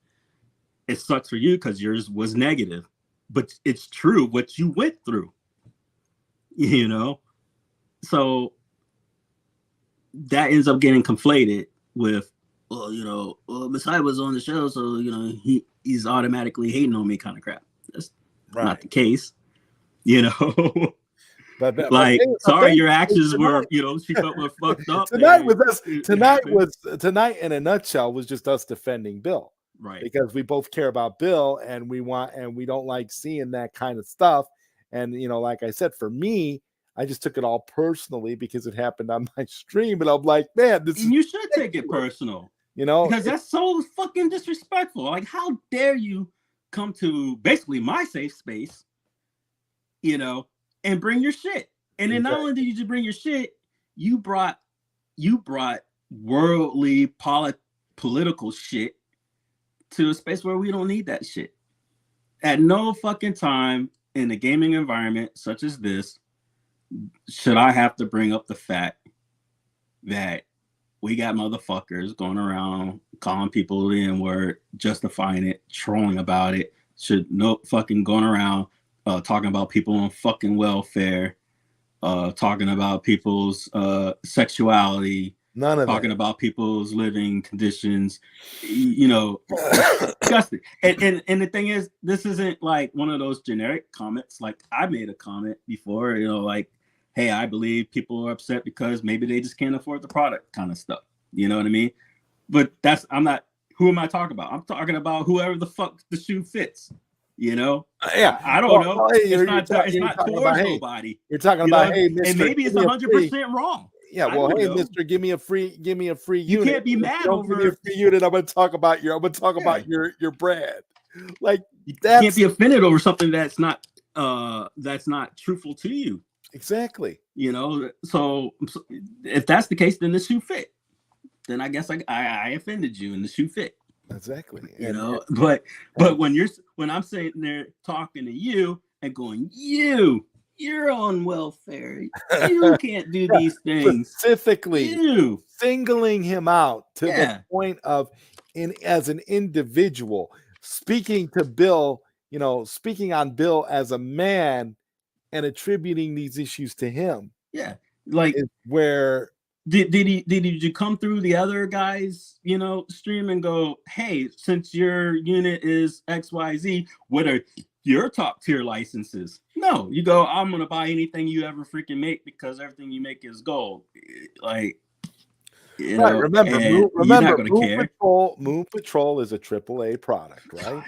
It sucks for you because yours was negative, but it's true what you went through, So that ends up getting conflated with, Messiah was on the show, so he's automatically hating on me kind of crap. That's not the case, But like, sorry, your actions were, she felt were fucked up. Tonight in a nutshell was just us defending Bill, right? Because we both care about Bill, and we don't like seeing that kind of stuff. And like I said, for me, I just took it all personally because it happened on my stream, and I'm like, man, you should take it personal, because that's so fucking disrespectful. Like, how dare you come to basically my safe space, and bring your shit. And then not only did you just bring your shit, you brought worldly political shit to a space where we don't need that shit. At no fucking time in a gaming environment such as this should I have to bring up the fact that we got motherfuckers going around calling people the N-word, justifying it, trolling about it. Should no fucking going around talking about people on fucking welfare, talking about people's sexuality, none of talking about people's living conditions, disgusting. And the thing is, this isn't like one of those generic comments. Like, I made a comment before, like, hey, I believe people are upset because maybe they just can't afford the product kind of stuff. You know what I mean? But who am I talking about? I'm talking about whoever the fuck the shoe fits. You know, Yeah, I don't know. Well, hey, It's you're not talking towards about, hey, nobody. you're talking You about, know? hey, Mister, And maybe it's 100% wrong. Yeah, I well, don't hey, know. Mister, give me a free You unit. can't be If mad you don't give me a over. free unit, I'm gonna talk about your brand. Like, You that's can't be offended over something that's not truthful to you. exactly. You know, so if that's the case, then the shoe fit. Then I guess I offended you and the shoe fit. Exactly. You know, but when I'm sitting there talking to you and going, you're on welfare. You can't do these things. Specifically singling him out to the point of as an individual, speaking to Bill, speaking on Bill as a man and attributing these issues to him. Yeah. Like where did you come through the other guys, stream and go, hey, since your unit is XYZ, what are your top tier licenses? No, you go, I'm gonna buy anything you ever freaking make because everything you make is gold. Like, right, remember, Moon Patrol is a AAA product, right?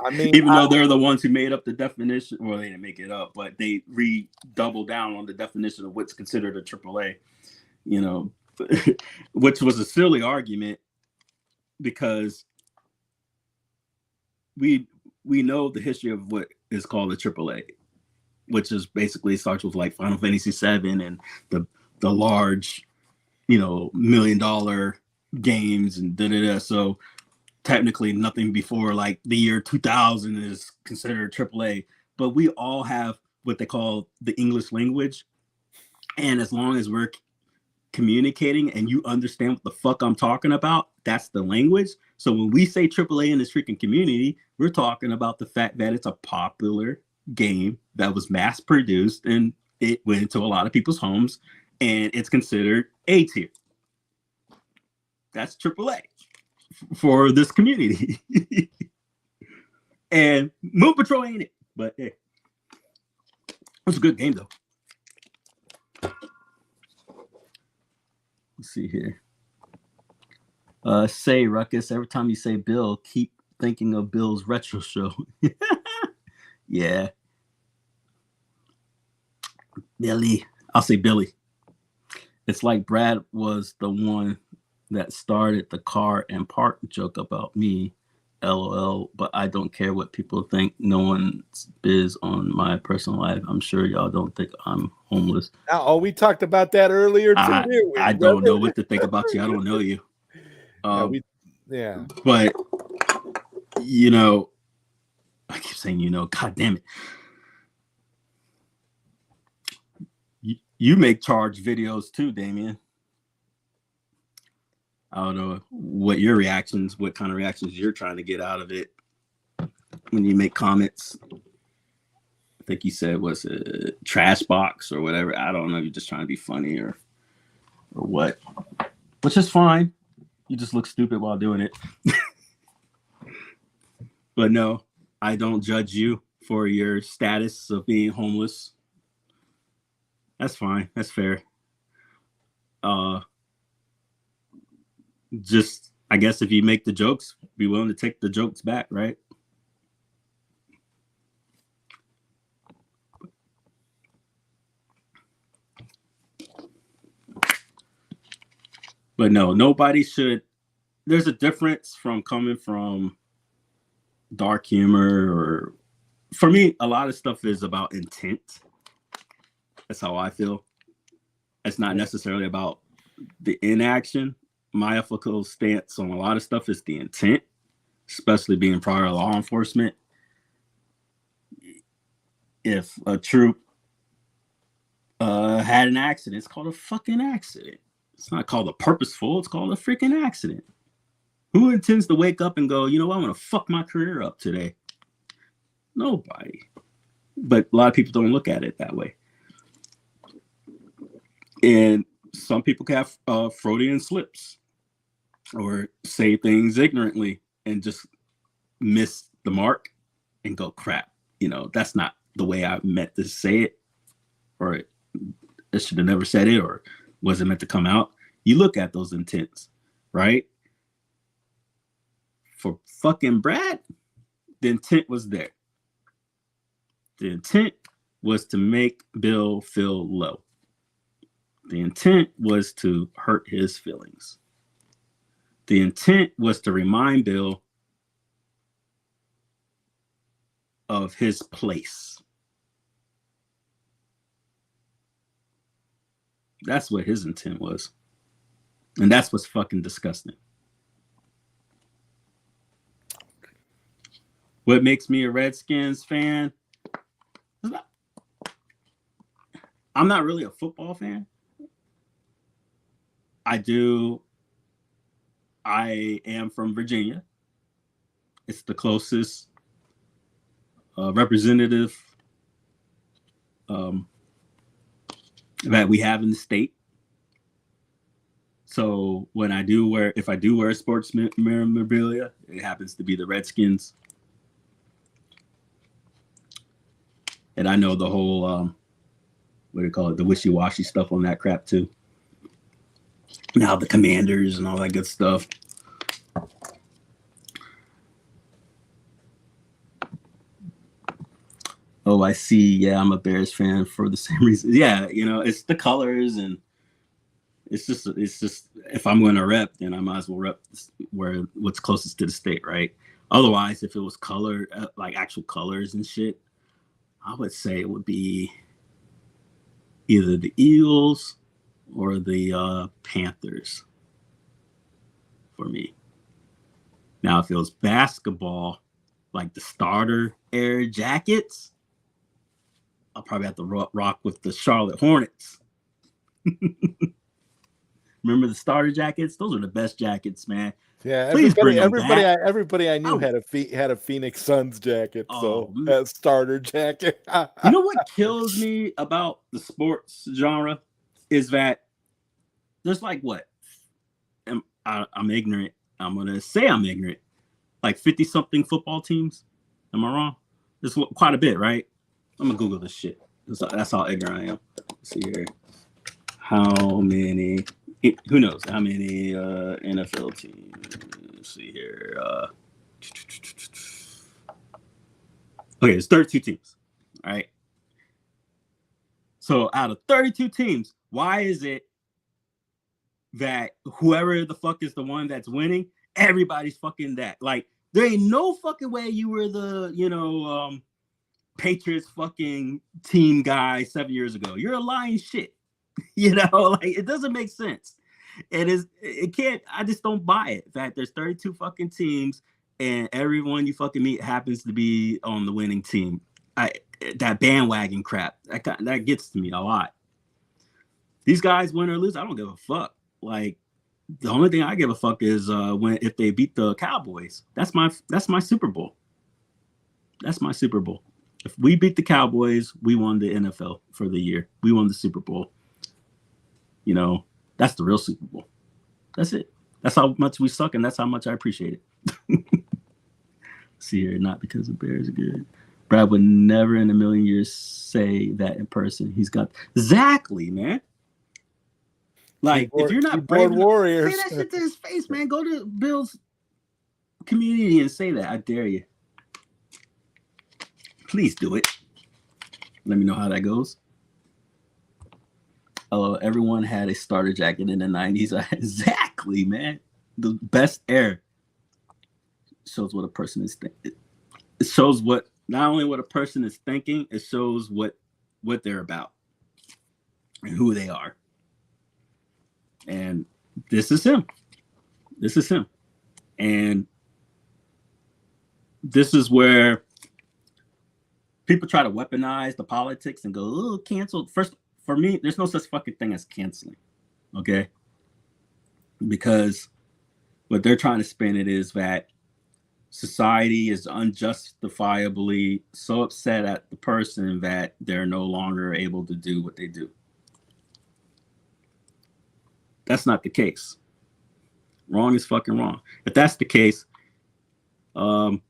I mean, even though they're the ones who made up the definition, well, they didn't make it up, but they doubled down on the definition of what's considered a AAA. Which was a silly argument because we know the history of what is called a AAA, which is basically starts with like Final Fantasy VII and the large, $1 million games and da-da-da. So technically nothing before like the year 2000 is considered AAA, but we all have what they call the English language. And as long as we're communicating and you understand what the fuck I'm talking about, that's the language. So when we say AAA in this freaking community, we're talking about the fact that it's a popular game that was mass produced and it went into a lot of people's homes and it's considered A tier. That's AAA for this community. And Moon Patrol ain't it, but hey, it's a good game though. Let's see here. Say Ruckus, every time you say Bill, keep thinking of Bill's retro show. Yeah. Billy. I'll say Billy. It's like Brad was the one that started the car and park joke about me. LOL, but I don't care what people think. No one's biz on my personal life. I'm sure y'all don't think I'm homeless. We talked about that earlier too. I don't know what to think about you. I don't know you. But I keep saying God damn it. You make charge videos too, Damien. I don't know what kind of reactions you're trying to get out of it when you make comments. I think you said was a trash box or whatever. I don't know. You're just trying to be funny or what, which is fine. You just look stupid while doing it. But no, I don't judge you for your status of being homeless. That's fine. That's fair. Just, I guess if you make the jokes, be willing to take the jokes back, right? But no, nobody should. There's a difference from coming from dark humor, or for me, a lot of stuff is about intent. That's how I feel. It's not necessarily about the inaction. My ethical stance on a lot of stuff is the intent, especially being prior law enforcement. If a troop had an accident, it's called a fucking accident. It's not called a purposeful, it's called a freaking accident. Who intends to wake up and go, I'm going to fuck my career up today? Nobody. But a lot of people don't look at it that way. And some people have Freudian slips or say things ignorantly and just miss the mark and go, crap, that's not the way I meant to say it, or I should have never said it, or wasn't meant to come out. You look at those intents, right? For fucking Brad, the intent was there. The intent was to make Bill feel low. The intent was to hurt his feelings. The intent was to remind Bill of his place. That's what his intent was. And that's what's fucking disgusting. What makes me a Redskins fan? I'm not really a football fan. I am from Virginia. It's the closest representative that we have in the state. So when if I do wear sports memorabilia, it happens to be the Redskins. And I know the whole, what do you call it, the wishy-washy stuff on that crap too. Now the Commanders and all that good stuff. Oh, I see. Yeah, I'm a Bears fan for the same reason. Yeah, it's the colors, and it's just if I'm going to rep, then I might as well rep what's closest to the state, right? Otherwise, if it was color, like actual colors and shit, I would say it would be either the Eagles or the Panthers for me. Now, if it was basketball, like the starter air jackets, I'll probably have to rock with the Charlotte Hornets. Remember the starter jackets? Those are the best jackets, man. Yeah, Please everybody I knew had a Phoenix Suns jacket, so that starter jacket. You know what kills me about the sports genre is that there's like what? I'm ignorant. I'm gonna say I'm ignorant. Like 50-something football teams. Am I wrong? There's quite a bit, right? I'm gonna Google this shit. That's how ignorant I am. Let's see here. How many? Who knows how many NFL teams? Let's see here. Okay, it's 32 teams. All right. So out of 32 teams, why is it that whoever the fuck is the one that's winning, everybody's fucking that? Like, there ain't no fucking way you were the, Patriots fucking team guy 7 years ago. You're a lying shit. Like, it doesn't make sense. It can't, I just don't buy it. That there's 32 fucking teams and everyone you fucking meet happens to be on the winning team. That bandwagon crap, that gets to me a lot. These guys win or lose, I don't give a fuck. Like, the only thing I give a fuck is if they beat the Cowboys. That's my Super Bowl. That's my Super Bowl. If we beat the Cowboys, we won the NFL for the year. We won the Super Bowl. That's the real Super Bowl. That's it. That's how much we suck, and that's how much I appreciate it. See here, not because the Bears are good. Brad would never in a million years say that in person. He's got exactly, man. Like, if you're not brave enough, Warriors, say that shit to his face, man. Go to Bill's community and say that. I dare you. Please do it. Let me know how that goes. Everyone had a starter jacket in the 90s. Exactly, man. The best air shows what a person is thinking. It shows not only what a person is thinking, it shows what they're about and who they are. And this is him. This is him. And this is where people try to weaponize the politics and go, oh, canceled. First, for me, there's no such fucking thing as canceling, okay? Because what they're trying to spin it is that society is unjustifiably so upset at the person that they're no longer able to do what they do. That's not the case. Wrong is fucking wrong. If that's the case, when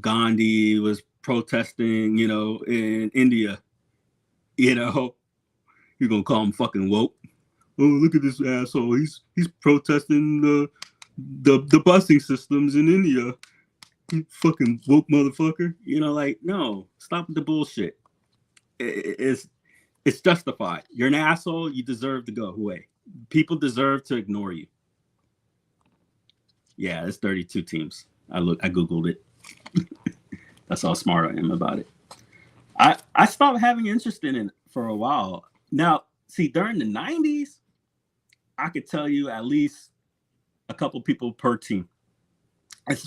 Gandhi was protesting, in India, you're gonna call him fucking woke. Oh, look at this asshole. He's protesting the busing systems in India. fucking woke motherfucker. Like, no, stop with the bullshit. It's justified. You're an asshole. You deserve to go away. People deserve to ignore you. Yeah, it's 32 teams. I Googled it. That's how smart I am about it. I stopped having interest in it for a while. Now, see, during the 90s, I could tell you at least a couple people per team.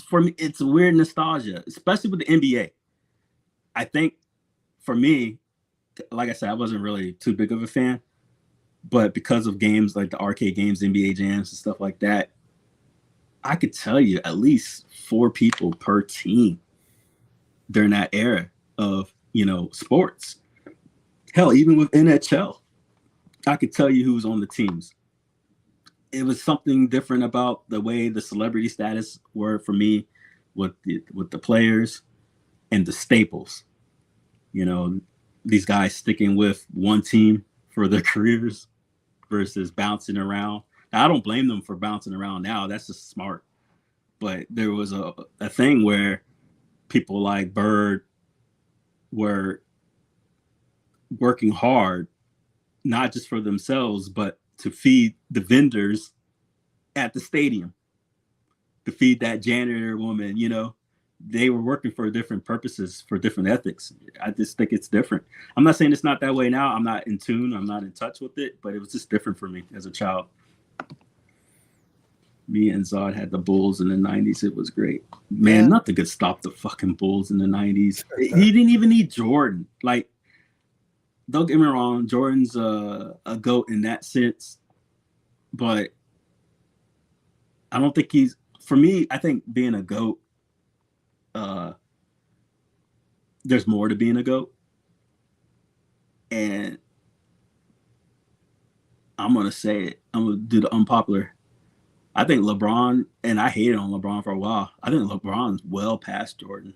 For me, it's a weird nostalgia, especially with the NBA. I think for me, like I said, I wasn't really too big of a fan, but because of games like the arcade games, NBA jams and stuff like that, I could tell you at least 4 people per team during that era of, sports. Hell, even with NHL, I could tell you who was on the teams. It was something different about the way the celebrity status were for me with the players and the staples. These guys sticking with one team for their careers versus bouncing around. Now, I don't blame them for bouncing around now. That's just smart. But there was a thing where people like Bird were working hard, not just for themselves, but to feed the vendors at the stadium, to feed that janitor woman. They were working for different purposes, for different ethics. I just think it's different. I'm not saying it's not that way now. I'm not in tune. I'm not in touch with it, but it was just different for me as a child. Me and Zod had the Bulls in the 90s. It was great. Man, nothing could stop the fucking Bulls in the 90s. He didn't even need Jordan. Like, don't get me wrong, Jordan's a GOAT in that sense, but I don't think for me, I think being a GOAT, there's more to being a GOAT. And I'm going to say it. I'm going to do the unpopular. I think LeBron, and I hated on LeBron for a while, I think LeBron's well past Jordan.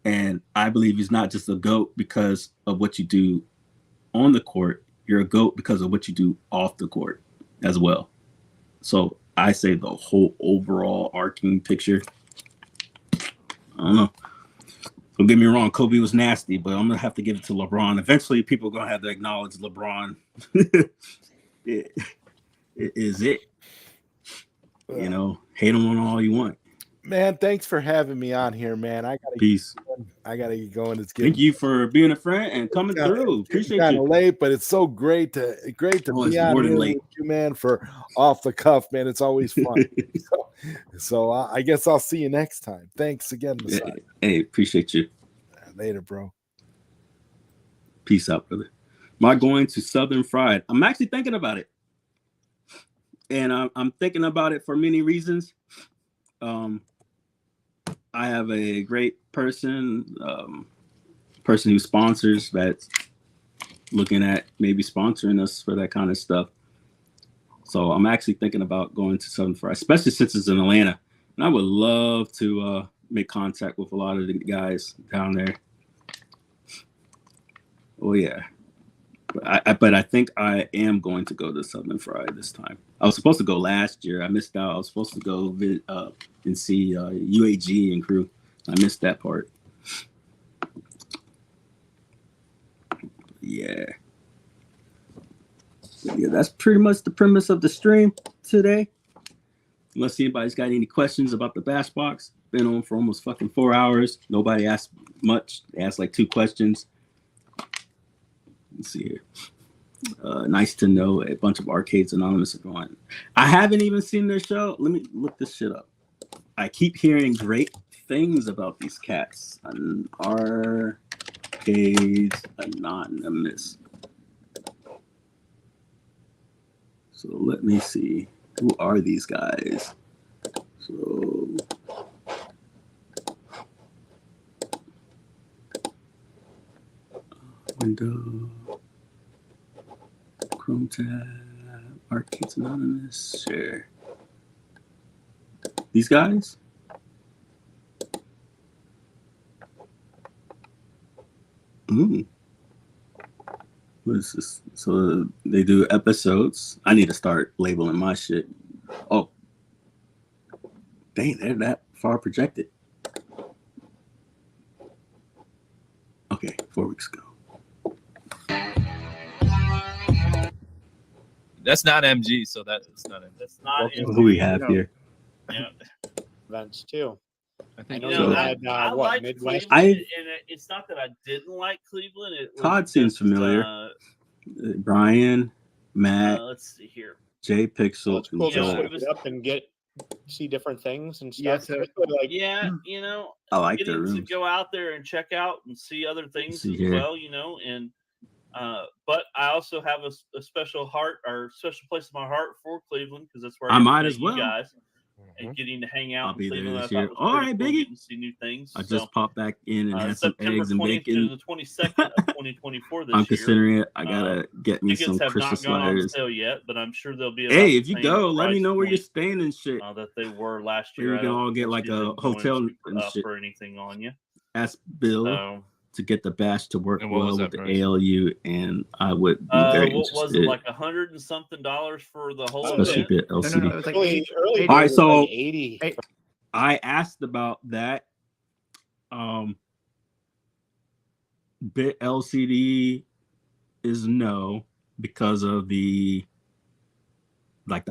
And I believe he's not just a GOAT because of what you do on the court. You're a GOAT because of what you do off the court as well. So I say the whole overall arcing picture. I don't know. Don't get me wrong, Kobe was nasty, but I'm going to have to give it to LeBron. Eventually, people are going to have to acknowledge LeBron. It is it. Hate him on all you want. Man, thanks for having me on here, man. Peace. I gotta get going. Thank you for being a friend and coming through. Appreciate you. Kind you. of late, but it's so great to be on here with you, man. For off the cuff, man. It's always fun. so I guess I'll see you next time. Thanks again, Messiah. Hey, appreciate you. Later, bro. Peace out, brother. Am I going to Southern Fried? I'm actually thinking about it, and I'm thinking about it for many reasons. I have a great person who sponsors that's looking at maybe sponsoring us for that kind of stuff. So I'm actually thinking about going to Southern Fried, especially since it's in Atlanta. And I would love to make contact with a lot of the guys down there. Oh, yeah. But I think I am going to go to Southern Fried this time. I was supposed to go last year. I missed out. I was supposed to go and see UAG and crew. I missed that part. Yeah, that's pretty much the premise of the stream today. Unless anybody's got any questions about the BashBox. Been on for almost fucking 4 hours. Nobody asked much. They asked like 2 questions. Let's see here. Nice to know a bunch of Arcades Anonymous are going. I haven't even seen their show. Let me look this shit up. I keep hearing great things about these cats. Arcades Anonymous. So let me see. Who are these guys? So window. Chrome tab, Arcades Anonymous, share. These guys? Ooh. What is this? So they do episodes. I need to start labeling my shit. Oh. Dang, they're that far projected. Okay, 4 weeks ago. That's not MG, so that's not MG. That's not Who we have here? Yeah. Events too. I think You know, So- I what, liked Midwest? Cleveland, and it's not that I didn't like Cleveland. It was Todd seems just, familiar. Brian, Matt, let's see here. Jay Pixel, Well, it's cool Yeah, to Joel. it switch was- it up and see different things and stuff. Yeah, so- Especially, like, Yeah, you know, I like their getting to rooms. go out there and check out and see other things See as here. well, you know, and but I also have a special heart or special place in my heart for Cleveland because that's where I get to might meet as well. you guys and getting to hang out I'll in be there Cleveland. this I thought year. was All pretty right, cool Biggie. getting to see new things. I So, just popped back in and had some September eggs and 20th bacon. to the 22nd of 2024 this I'm year. considering it. I gotta get me Tickets some have Christmas not gone on letters. sale yet, but I'm sure they'll be. About Hey, the if you same go, let me price know where you're point, staying and shit. that they were last Maybe year. we can I don't all get like foresee them a going hotel super and up shit. or anything on you. Ask Bill So, to get the bash to work And what well was with that the price? ALU, and I would be very what was it, interested. like $100 and something for the whole Especially event? bit No, LCD. it was like early, 80. early All right, days was so- like 80. I asked about that. Bit LCD is no because of the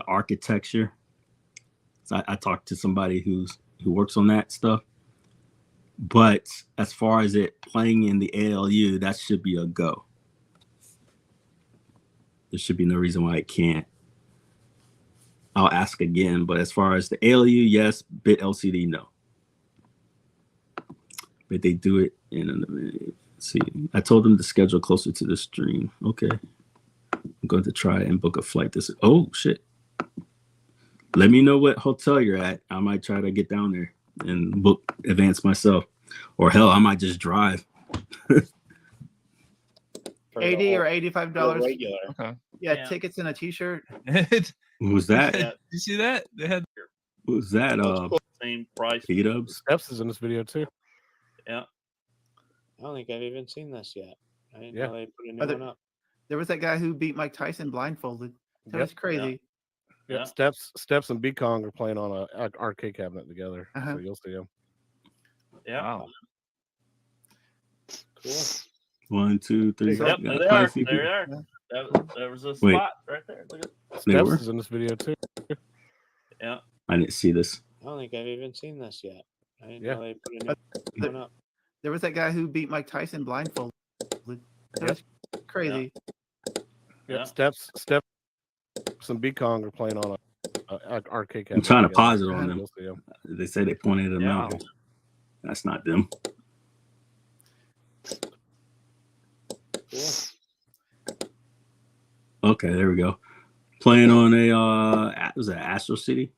architecture. So I talked to somebody who works on that stuff. But as far as it playing in the ALU, that should be a go. There should be no reason why it can't. I'll ask again, but as far as the ALU, yes. Bit LCD, no. But they do it in a minute. See, I told them to schedule closer to the stream. Okay. I'm going to try and book a flight this. Oh, shit. Let me know what hotel you're at. I might try to get down there and book advance myself. Or hell, I might just drive. for the 80 or whole- $85. regular. Okay. Yeah, Yeah. tickets and a T-shirt. Did What was that? Yeah. you see that? They had What was that? Same price. P-dubs? Steps is in this video too. Yeah. I don't think I've even seen this yet. I didn't Yeah. know they put a new Other- one up. There was that guy who beat Mike Tyson blindfolded. That was crazy. Yeah. Steps and B Kong are playing on a arcade cabinet together. Uh-huh. So you'll see them. Yeah. wow. Cool. 1, 2, 3. Yep, Got there they quite a are. few There they people. are. There was a Wait. spot right there. Look at They Steps were? is in this video too. Yeah. I didn't see this. I don't think I've even seen this yet. I didn't Yeah. know they put a new one up. There was that guy who beat Mike Tyson blindfolded. That was crazy. Yeah. Steps and B Kong are playing on a arcade cabinet. I'm trying to together. pause it on So them. you'll see them. They say they pointed them Yeah. out. That's not them. Cool. Okay, there we go. Playing on was that Astro City?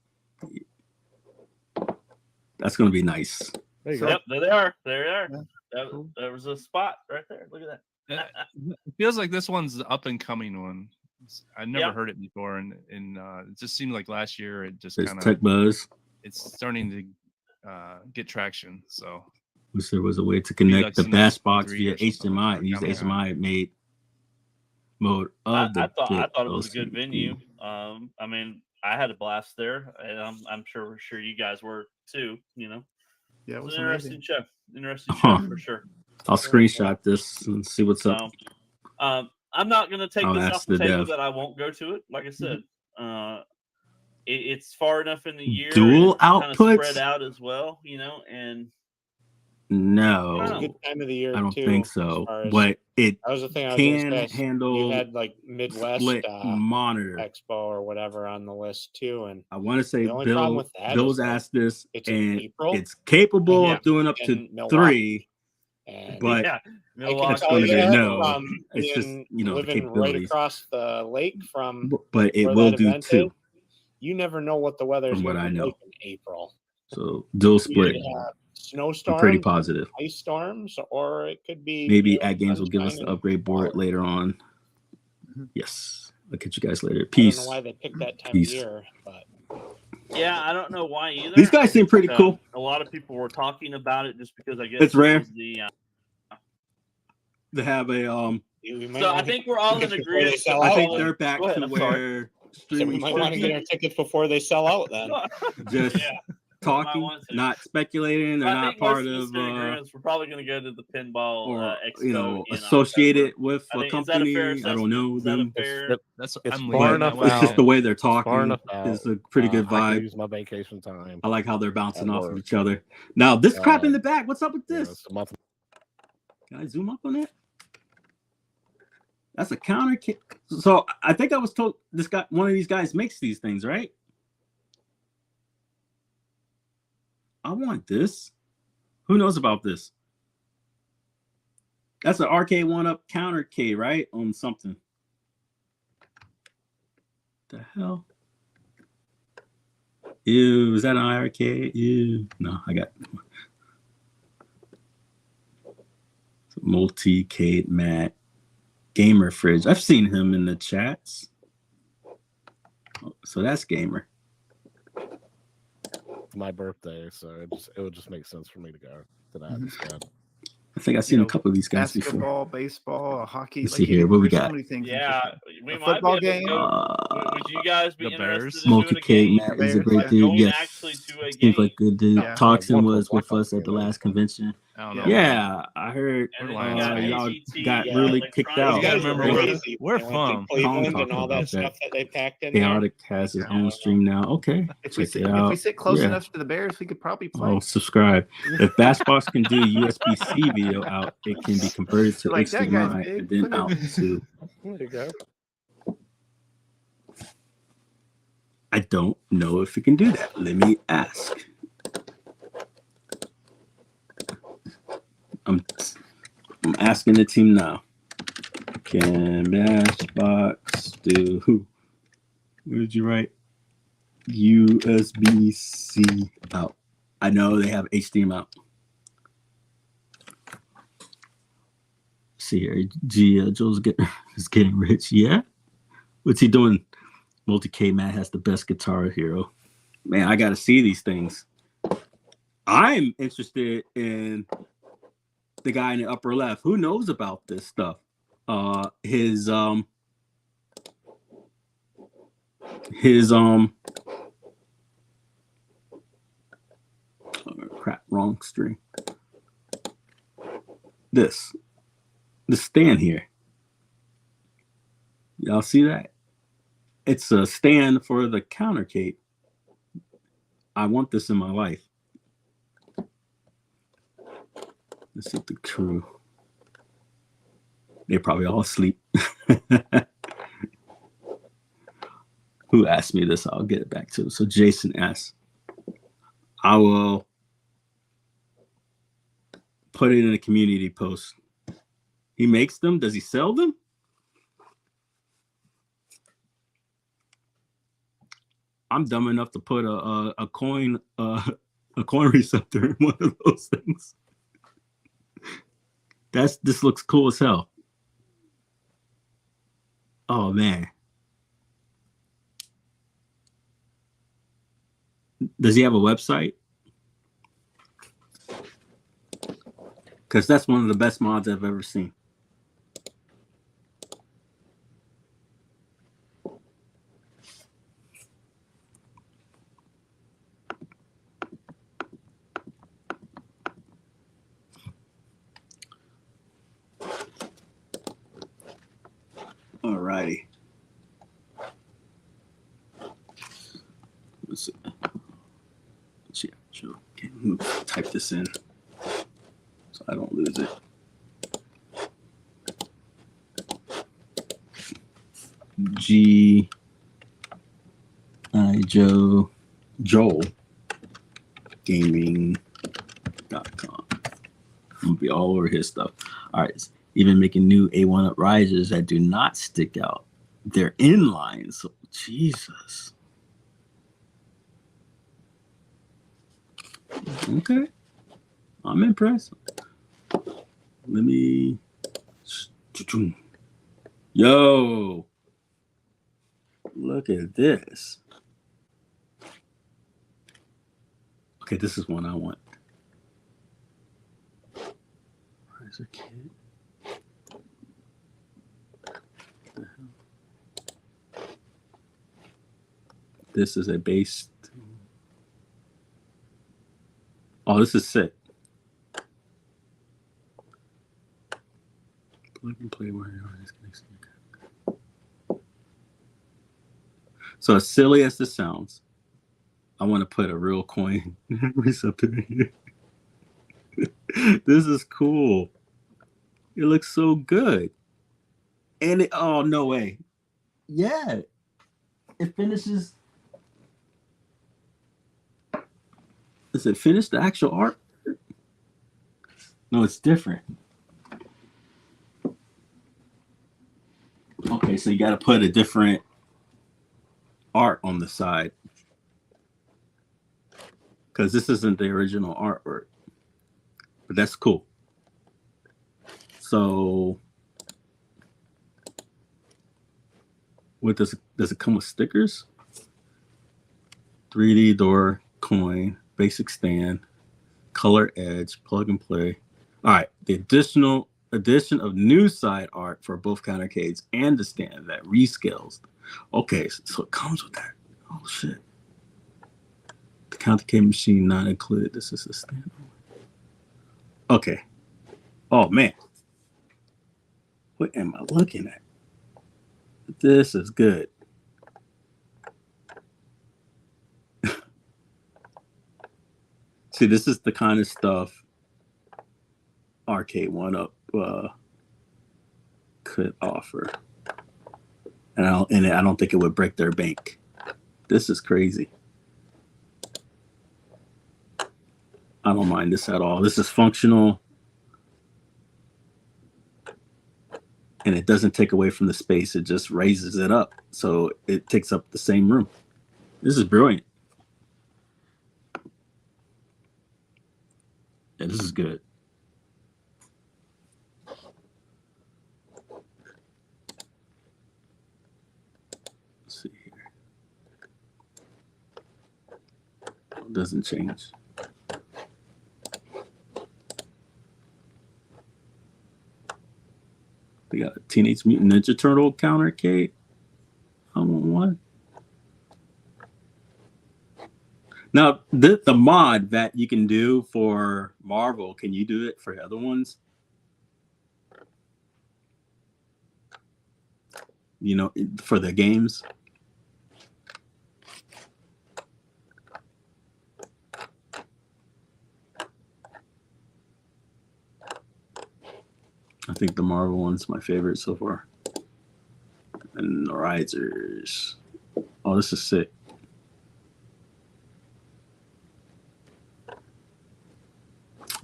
That's gonna be nice. There you go. Yep, there they are. There they are. Yeah. There was a spot right there. Look at that. It feels like this one's the up and coming one. I never Yeah. heard it before, and it just seemed like last year it just There's kind Tech of Buzz. it's starting to get traction. So Wish there was a way to Maybe connect like the some next BashBox 3 via or something HDMI or and use the coming out. HDMI made mode I of the. thought bit it was a good LCD. venue. I mean, I had a blast there, and I'm sure you guys were too. You know, Yeah, it it was was an amazing. interesting show. Interesting Huh. show for sure. I'll screenshot this and see what's up. So, I'm not going to take I'll this ask off the the table dev. that I won't go to it. Like I said, it's far enough in the year. Dual and kind of outputs? spread out as well. You know, and No, It's a good time of the year I don't too. think as so. far as- But it that was the thing I was gonna can say. handle You had like Midwest split monitor. Expo or whatever on the list too, and I want to say the only problem Bill. with that Bill's is that asked this, it's in and April, it's capable yeah, of doing up in to Milwaukee. 3. and But yeah, I can Milwaukee. tell you gonna be that no. from It's just, being you know, the living right capabilities. across the lake from But it where will that do event 2. is. You never know what the weather is From what going I to be know. like in April. So dual You split. could have I'm snowstorms, pretty positive. ice storms, or it could be Maybe At Games will give us sunshine the and upgrade board clouds. later on. Mhm. Yes. I'll catch you guys later. I don't Peace. know why they picked that time Peace. of year, but Yeah, I don't know why either. These guys seem pretty cool. A lot of people were talking about it just because I guess It's rare. it was the. They have a we might So I want to think we're all in tickets before they agreement. sell I out. think then. they're back Go ahead, to I'm sorry. where So we streaming might should want to get be. our tickets before they sell out then. Just Yeah. talking, want to. not speculating. They're I not think most part of us of. are in agreement. We're probably going to go to the pinball Or expo in associated October. with I a mean, is that a fair company. I don't assessment? know Is that a them. fair? That's It's I'm far leaving enough that It's way. just the way they're far talking enough out. is a pretty good I can vibe. use my vacation time. I like how they're bouncing at off of work. each other. Now this crap in the back. What's up with You know, this? it's a month. Can I zoom up on that? That's a counter kit. So I think I was told this guy, one of these guys makes these things, right? I want this. Who knows about this? That's an arcade one-up counter K, right? On something. The hell? Ew, is that an IRK? Ew. No, I got multi-cade mat gamer fridge. I've seen him in the chats. So that's gamer. It's my birthday, so it would just make sense for me to go to that instead. I think I've seen a couple of these guys basketball, before. baseball, hockey. Let's see here. What we got? So many things. Yeah, we a might football be able game. to go. Would you guys be The interested Bears? in doing a Multi-K game? Matt is a Bears, great yeah. dude. Going Yes. actually to a Seems game. like good dude. Yeah. Toxin Like, was with Blackhawks us at the game, last convention. I don't know. Yeah, I heard And then Lions you got fans. y'all ATT, got really kicked Electronic out. You gotta guys are remember crazy. we're They went to from. Cleveland talking and all about that stuff that. that they packed in there. Chaotic has his own stream now. Okay, If we check sit, it if out. we sit close Yeah. enough to the Bears, we could probably play. Oh, subscribe. If BashBox can do USB-C video out, it can be converted to Like, that guy's HDMI big. and then Look at out him. to. There you go. I don't know if it can do that. Let me ask. I'm asking the team now. Can BashBox do? What did you write? USB-C out. I know they have HDMI out. See here, Joe's is getting rich. Yeah, what's he doing? Multi-K Matt has the best guitar hero. Man, I got to see these things. I'm interested in the guy in the upper left. Who knows about this stuff? His oh, crap, wrong string. The stand here. Y'all see that? It's a stand for the counter cape. I want this in my life. Let's see the crew. They're probably all asleep. Who asked me this? I'll get it back to. So Jason asked. I will put it in a community post. He makes them. Does he sell them? I'm dumb enough to put a coin receptor in one of those things. This looks cool as hell. Oh man. Does he have a website? Because that's one of the best mods I've ever seen. Alrighty. Let's see. Sure. Okay, type this in so I don't lose it. Joel gaming.com. I'm gonna be all over his stuff. All right, even making new A1 up risers that do not stick out. They're inline, so Jesus. Okay, I'm impressed. Let me. Yo, look at this. Okay, this is one I want. Riser kit. This is a base. Oh, this is sick. Plug and play where you are. So as silly as this sounds, I want to put a real coin. This is cool. It looks so good. And it, oh, no way. Yeah. It finishes. Does it finish the actual art? No, it's different. Okay, so you got to put a different art on the side. Because this isn't the original artwork. But that's cool. So, what does it come with stickers? 3D door, coin, basic stand, color edge, plug and play. All right, the addition of new side art for both countercades and the stand that rescales. Okay, so it comes with that. Oh shit. The countercade machine not included. This is a stand. Okay. Oh man. What am I looking at? This is good. See, this is the kind of stuff Arcade 1-Up could offer. And I don't think it would break their bank. This is crazy. I don't mind this at all. This is functional. And it doesn't take away from the space. It just raises it up. So it takes up the same room. This is brilliant. Yeah, this is good. Let's see here. It doesn't change. We got a Teenage Mutant Ninja Turtle countercade. I want one. Now, the mod that you can do for Marvel, can you do it for other ones? You know, for the games? I think the Marvel one's my favorite so far. And the Risers. Oh, this is sick.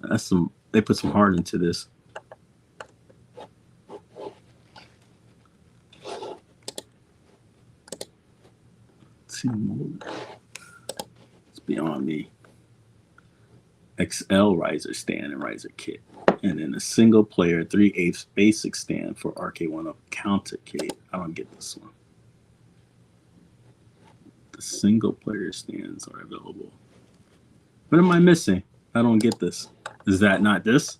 That's some. They put some heart into this. Let's see more. It's beyond me. XL riser stand and riser kit, and then a single player 3/8 basic stand for Arcade 1-Up countercade. I don't get this one. The single player stands are available. What am I missing? I don't get this. Is that not this?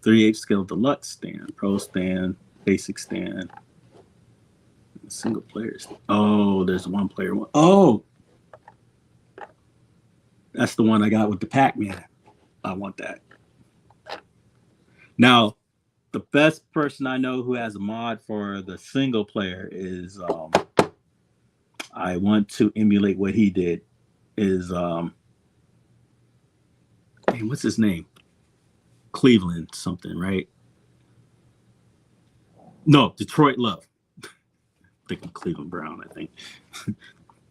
3/8 scale deluxe stand, pro stand, basic stand, single player stand. Oh, there's one player one. Oh, that's the one I got with the Pac-Man. I want that. Now, the best person I know who has a mod for the single player is I want to emulate what he did. Is what's his name? Cleveland something, right? No, Detroit Love. I'm thinking Cleveland Brown, I think.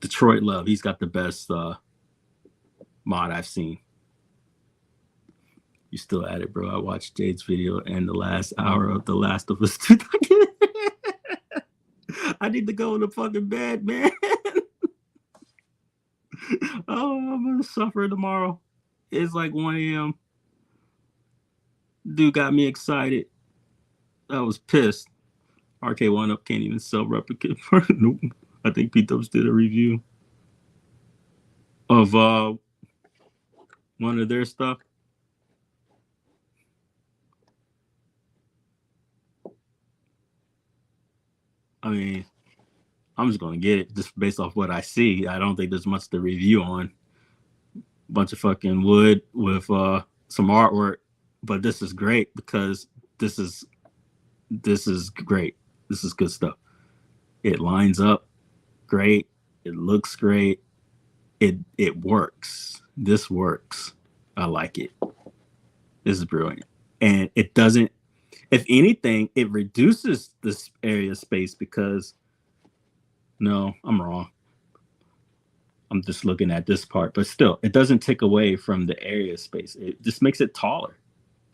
Detroit Love. He's got the best mod I've seen. You still at it, bro. I watched Jade's video and the last hour of The Last of Us 2. I need to go to fucking bed, man. Oh, I'm gonna suffer tomorrow. It's like 1 a.m. Dude got me excited. I was pissed. Arcade 1-Up can't even sell replicate. Nope. I think Pete Dubs did a review of one of their stuff. I mean, I'm just gonna get it just based off what I see. I don't think there's much to review on, bunch of fucking wood with some artwork. But this is great because this is great. This is good stuff. It lines up great. It looks great. It works. This works. I like it. This is brilliant. And it doesn't, if anything, it reduces this area space because, no, I'm wrong. I'm just looking at this part, but still, it doesn't take away from the area space. It just makes it taller.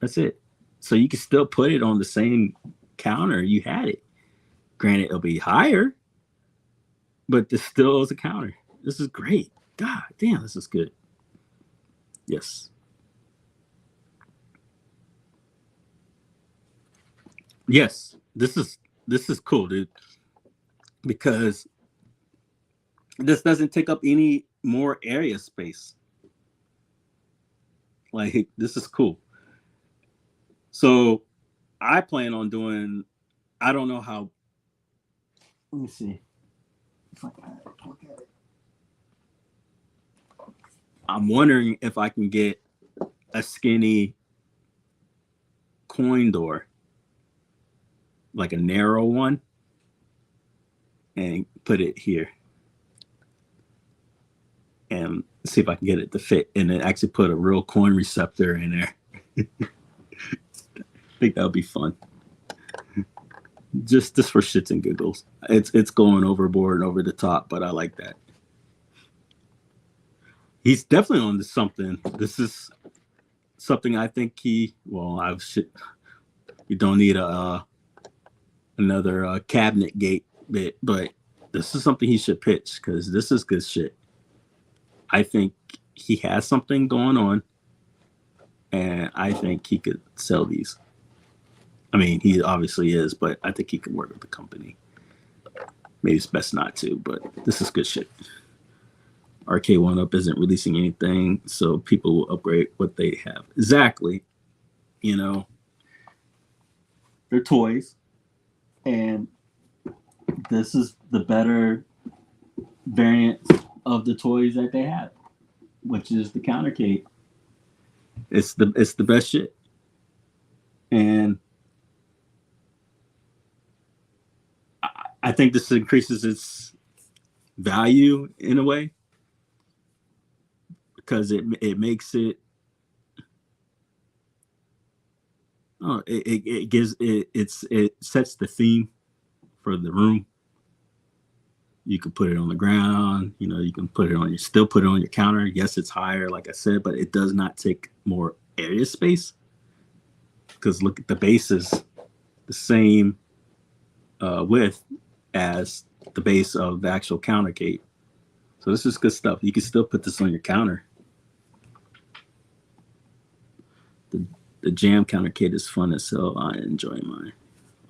That's it. So you can still put it on the same counter you had it. Granted, it'll be higher, but this still is a counter. This is great. God damn, this is good. Yes. Yes, this is cool, dude. Because this doesn't take up any more area space. Like, this is cool. So I plan on doing, I don't know how, let me see. If I can look at it. I'm wondering if I can get a skinny coin door, like a narrow one, and put it here. And see if I can get it to fit, and then actually put a real coin receptor in there. I think that would be fun. Just for shits and giggles. It's going overboard and over the top, but I like that. He's definitely on to something. This is something I think you don't need another cabinet gate bit, but this is something he should pitch because this is good shit. I think he has something going on, and I think he could sell these. I mean, he obviously is, but I think he can work with the company. Maybe it's best not to, but this is good shit. RK1UP isn't releasing anything, so people will upgrade what they have. Exactly. You know, they're toys, and this is the better variant of the toys that they have, which is the countercade. It's the best shit. And I think this increases its value in a way because it makes it it gives it sets the theme for the room. You can put it on the ground, you know, you can put it on your counter. Yes, it's higher, like I said, but it does not take more area space because look at the base is the same width as the base of the actual counter gate. So this is good stuff. You can still put this on your counter. The jam counter kit is fun as hell. I enjoy mine.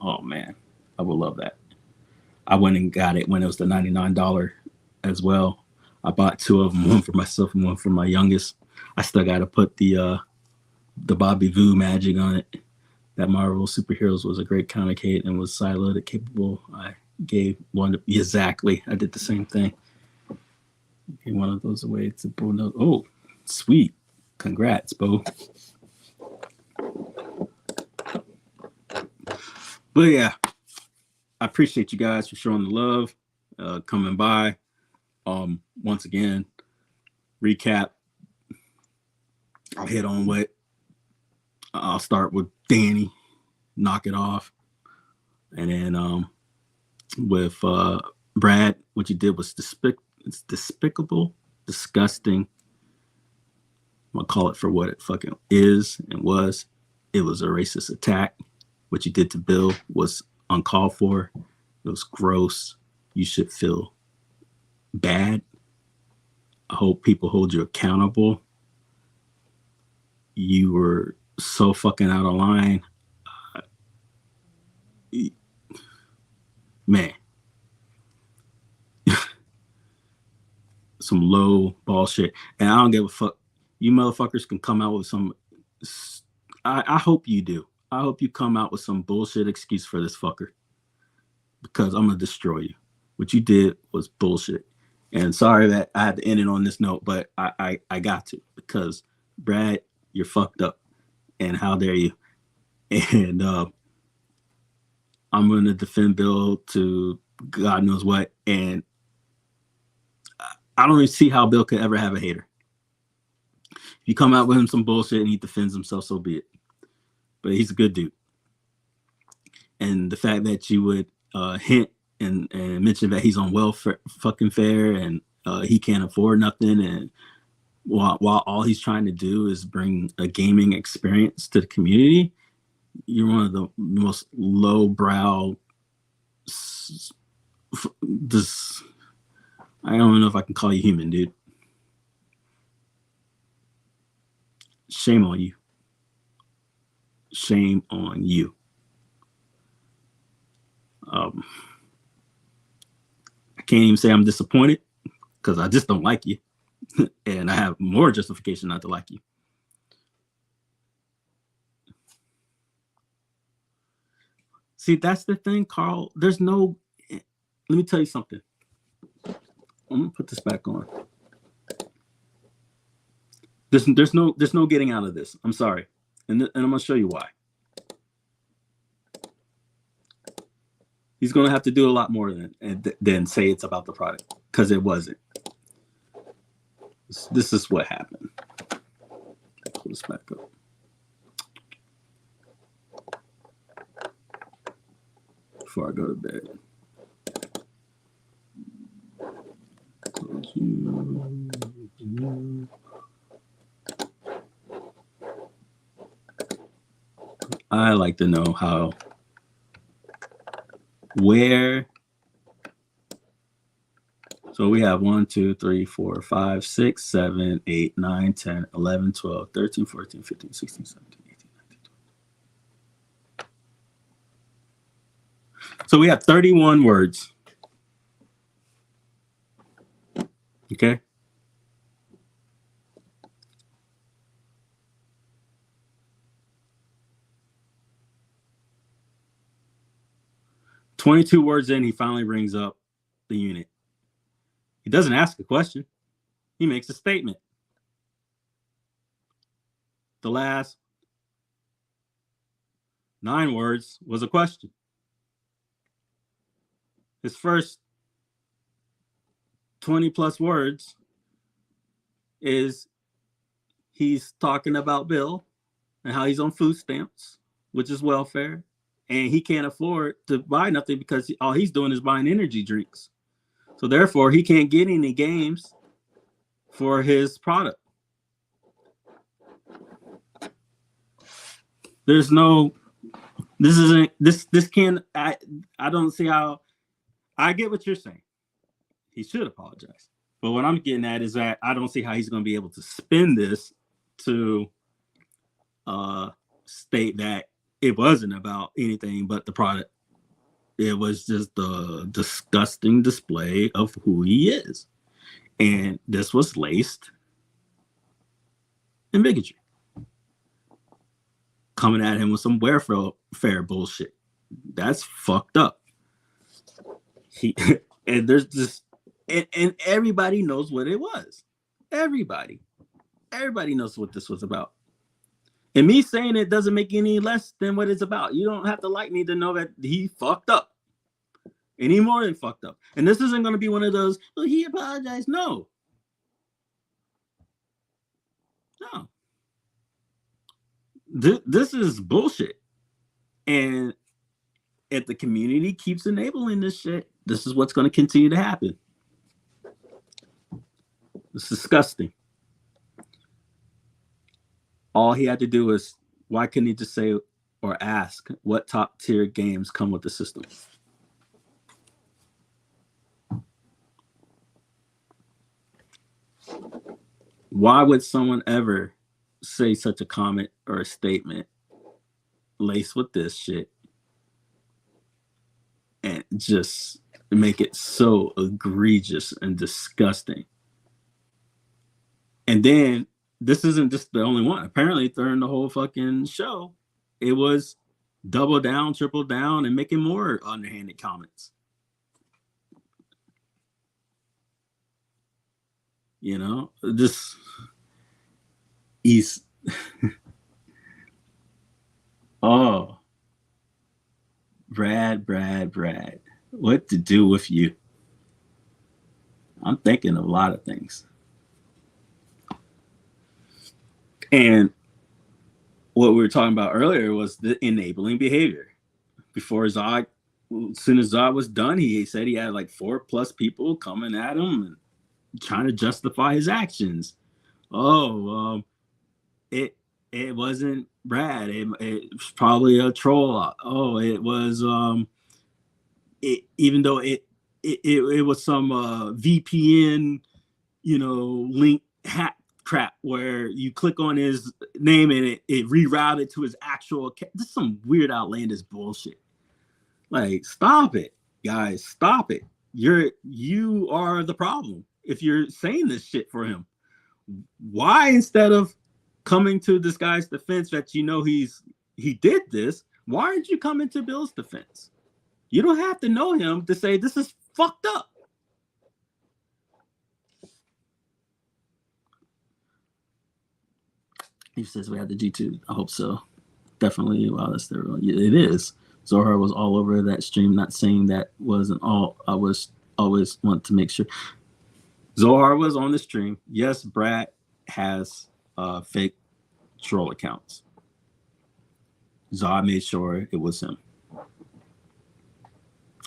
Oh man, I would love that. I went and got it when it was the $99 as well. I bought two of them, one for myself and one for my youngest. I still got to put the Bobby Voo magic on it. That Marvel Superheroes was a great counter kit and was siloed capable. I gave one exactly. I did the same thing. Gave one of those away to Bo. Oh, sweet! Congrats, Bo. But yeah, I appreciate you guys for showing the love, coming by. Once again, recap. I'll hit on what. I'll start with Danny, knock it off, and then with Brad, what you did was despicable, disgusting. I'm gonna call it for what it fucking is and was. It was a racist attack. What you did to Bill was uncalled for. It was gross. You should feel bad. I hope people hold you accountable. You were so fucking out of line. Man. Some low bullshit. And I don't give a fuck. You motherfuckers can come out with some. I hope you do. I hope you come out with some bullshit excuse for this fucker. Because I'm going to destroy you. What you did was bullshit. And sorry that I had to end it on this note, but I got to. because Brad, you're fucked up, and how dare you? And I'm going to defend Bill to God knows what, and I don't even see how Bill could ever have a hater. If you come out with him some bullshit and he defends himself, so be it. But he's a good dude. And the fact that you would hint and mention that he's on welfare fucking fair and he can't afford nothing, and while all he's trying to do is bring a gaming experience to the community, you're one of the most lowbrow. This, I don't know if I can call you human, dude. Shame on you. Shame on you. I can't even say I'm disappointed because I just don't like you. And I have more justification not to like you. See, that's the thing, Carl. Let me tell you something. I'm gonna put this back on. There's no getting out of this. I'm sorry. And I'm gonna show you why. He's gonna have to do a lot more than say it's about the product, because it wasn't. This is what happened. Pull this back up. Before I go to bed. I like to know where. So we have 1, 2, 3, 4, 5, 6, 7, 8, 9, 10, 11, 12, 13, 14, 15, 16, 17, 18, 19, 20. So we have 31 words. Okay. "22 words in, he finally brings up the unit. He doesn't ask a question. He makes a statement. The last 9 words was a question. His first 20 plus words is he's talking about Bill and how he's on food stamps, which is welfare, and he can't afford to buy nothing because all he's doing is buying energy drinks. So therefore, he can't get any games for his product. There's no, this can't, I don't see how, I get what you're saying. He should apologize. But what I'm getting at is that I don't see how he's going to be able to spin this to state that it wasn't about anything but the product. It was just a disgusting display of who he is. And this was laced in bigotry. Coming at him with some welfare bullshit. That's fucked up. And there's this, and everybody knows what it was. Everybody knows what this was about. And me saying it doesn't make any less than what it's about. You don't have to like me to know that he fucked up. Any more than fucked up. And this isn't going to be one of those, well, he apologized. No. This is bullshit. And if the community keeps enabling this shit, this is what's going to continue to happen. It's disgusting. All he had to do was, why couldn't he just say or ask what top tier games come with the system? Why would someone ever say such a comment or a statement laced with this shit and just make it so egregious and disgusting? And then this isn't just the only one. Apparently during the whole fucking show, it was double down, triple down, and making more underhanded comments. You know, He's oh, Brad, what to do with you? I'm thinking of a lot of things. And what we were talking about earlier was the enabling behavior. Before Zod, as soon as Zod was done, he said he had like 4+ people coming at him and trying to justify his actions. Oh, it wasn't Brad. It was probably a troll. Oh, it was even though it was some VPN, link hack crap where you click on his name and it rerouted to his actual account. This is some weird outlandish bullshit. Like, stop it, guys. Stop it. You are the problem if you're saying this shit for him. Why, instead of coming to this guy's defense that he did this, why aren't you coming to Bill's defense? You don't have to know him to say this is fucked up. He says we have the G2. I hope so. Definitely. Wow, that's there. It is. Zohar was all over that stream. Not saying that wasn't all. I was always want to make sure. Zohar was on the stream. Yes, Brad has fake troll accounts. Zohar made sure it was him.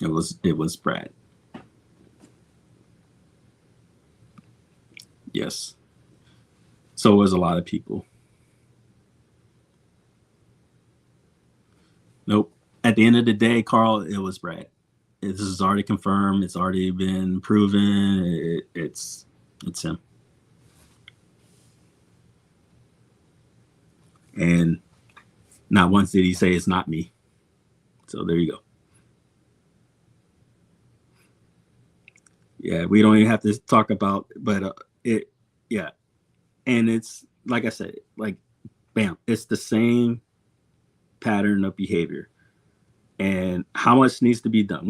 It was Brad. Yes. So was a lot of people. Nope. At the end of the day, Carl, it was Brad. This is already confirmed. It's already been proven. It's him. And not once did he say it's not me. So there you go. Yeah, we don't even have to talk about, but yeah. And it's, like I said, like, bam, it's the same pattern of behavior. And how much needs to be done?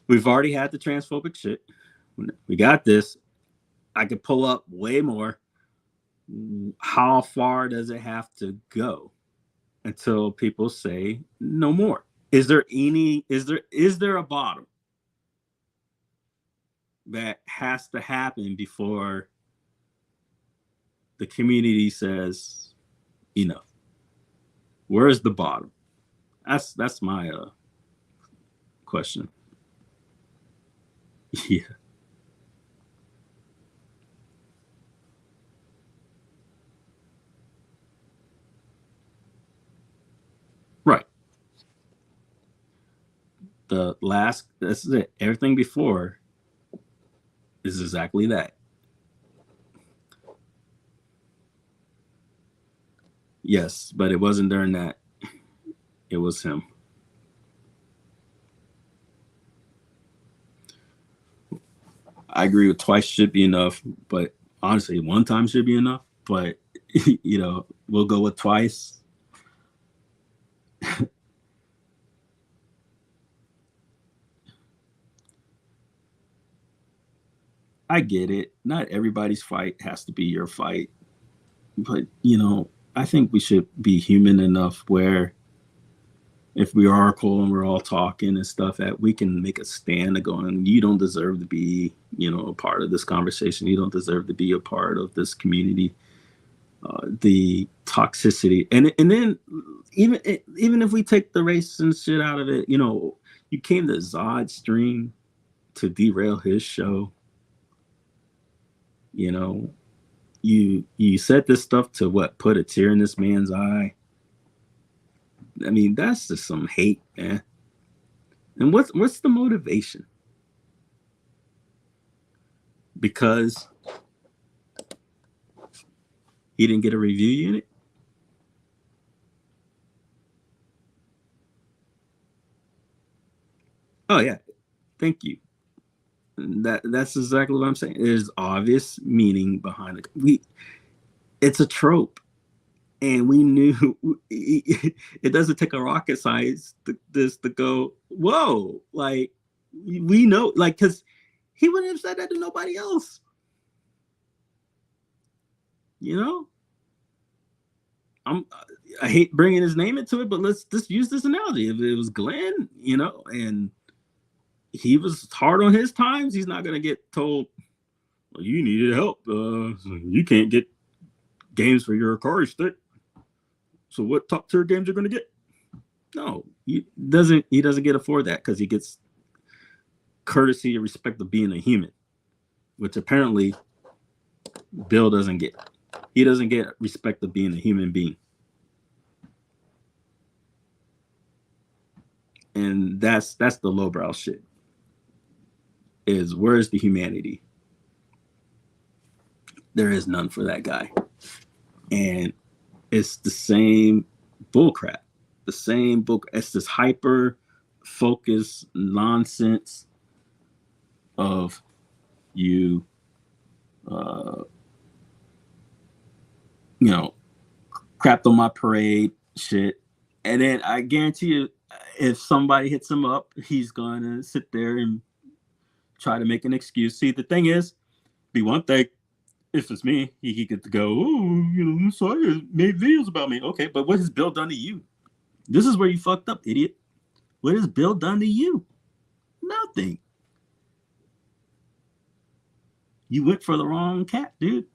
We've already had the transphobic shit. We got this. I could pull up way more. How far does it have to go until people say no more? Is there a bottom that has to happen before the community says enough? Where's the bottom? That's my question. Yeah. Right. That's it. Everything before is exactly that. Yes, but it wasn't during that. It was him. I agree with twice should be enough, but honestly, one time should be enough. But we'll go with twice. I get it. Not everybody's fight has to be your fight. But, I think we should be human enough where if we are cool and we're all talking and stuff, that we can make a stand of going, you don't deserve to be, a part of this conversation. You don't deserve to be a part of this community. The toxicity. And then even if we take the race and shit out of it, you came to Zod stream to derail his show. You said this stuff to put a tear in this man's eye. I mean, that's just some hate, man. And what's the motivation? Because he didn't get a review unit? Oh yeah, thank you. That's exactly what I'm saying. There's obvious meaning behind it. It's a trope. And we knew it doesn't take a rocket science to go, whoa, like, we know, like, because he wouldn't have said that to nobody else. I hate bringing his name into it, but let's just use this analogy. If it was Glenn, you know, and he was hard on his times, he's not gonna get told, well, you needed help. You can't get games for your Akari stick. So what top tier games are gonna get? No, he doesn't get afford that because he gets courtesy and respect of being a human, which apparently Bill doesn't get. He doesn't get respect of being a human being. And that's the lowbrow shit. Is where's the humanity? There is none for that guy. And it's the same bullcrap. The same book. It's this hyper focus nonsense of you crapped on my parade shit. And then I guarantee you, if somebody hits him up, he's gonna sit there and try to make an excuse. See, the thing is, be one thing, if it's me, he could go, oh, sorry, made videos about me. Okay, but what has Bill done to you? This is where you fucked up, idiot. What has Bill done to you? Nothing. You went for the wrong cat, dude.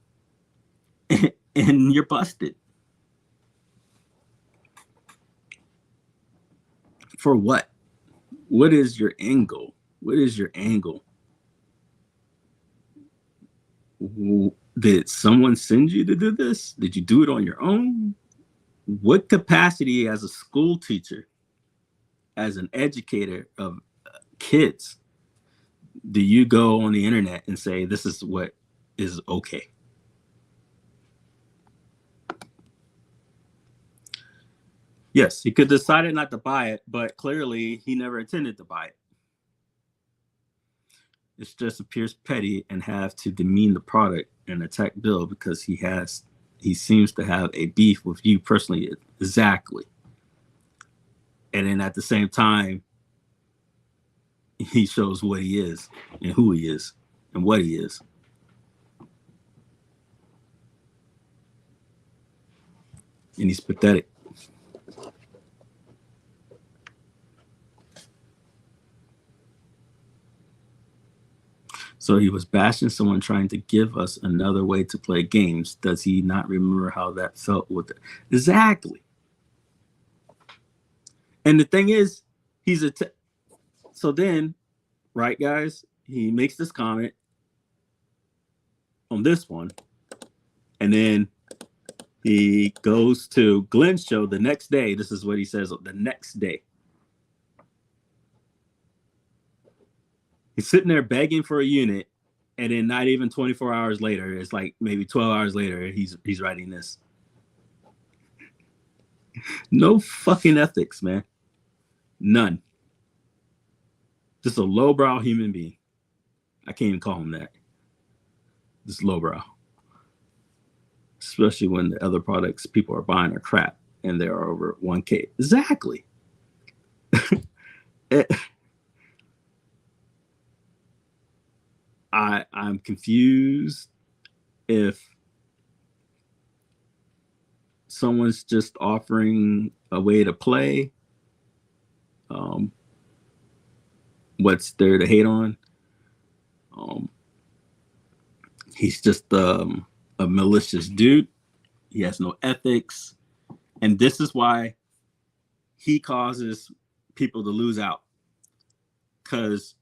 And you're busted. For what? What is your angle? What is your angle? Did someone send you to do this? Did you do it on your own? What capacity as a school teacher, as an educator of kids, do you go on the internet and say this is what is okay? Yes, he could have decided not to buy it, but clearly he never intended to buy it. It just appears petty and have to demean the product and attack Bill because he seems to have a beef with you personally. Exactly. And then at the same time, he shows what he is and who he is and what he is. And he's pathetic. So he was bashing someone trying to give us another way to play games. Does he not remember how that felt with it? Exactly. And the thing is, so then, right, guys, he makes this comment on this one, and then he goes to Glenn's show the next day. This is what he says the next day. He's sitting there begging for a unit, and then not even 24 hours later, it's like maybe 12 hours later, he's writing this. No fucking ethics, man. None. Just a lowbrow human being. I can't even call him that. Just lowbrow. Especially when the other products people are buying are crap and they're over 1K. Exactly. I'm confused if someone's just offering a way to play. What's there to hate on? He's just a malicious dude. He has no ethics. And this is why he causes people to lose out. Because,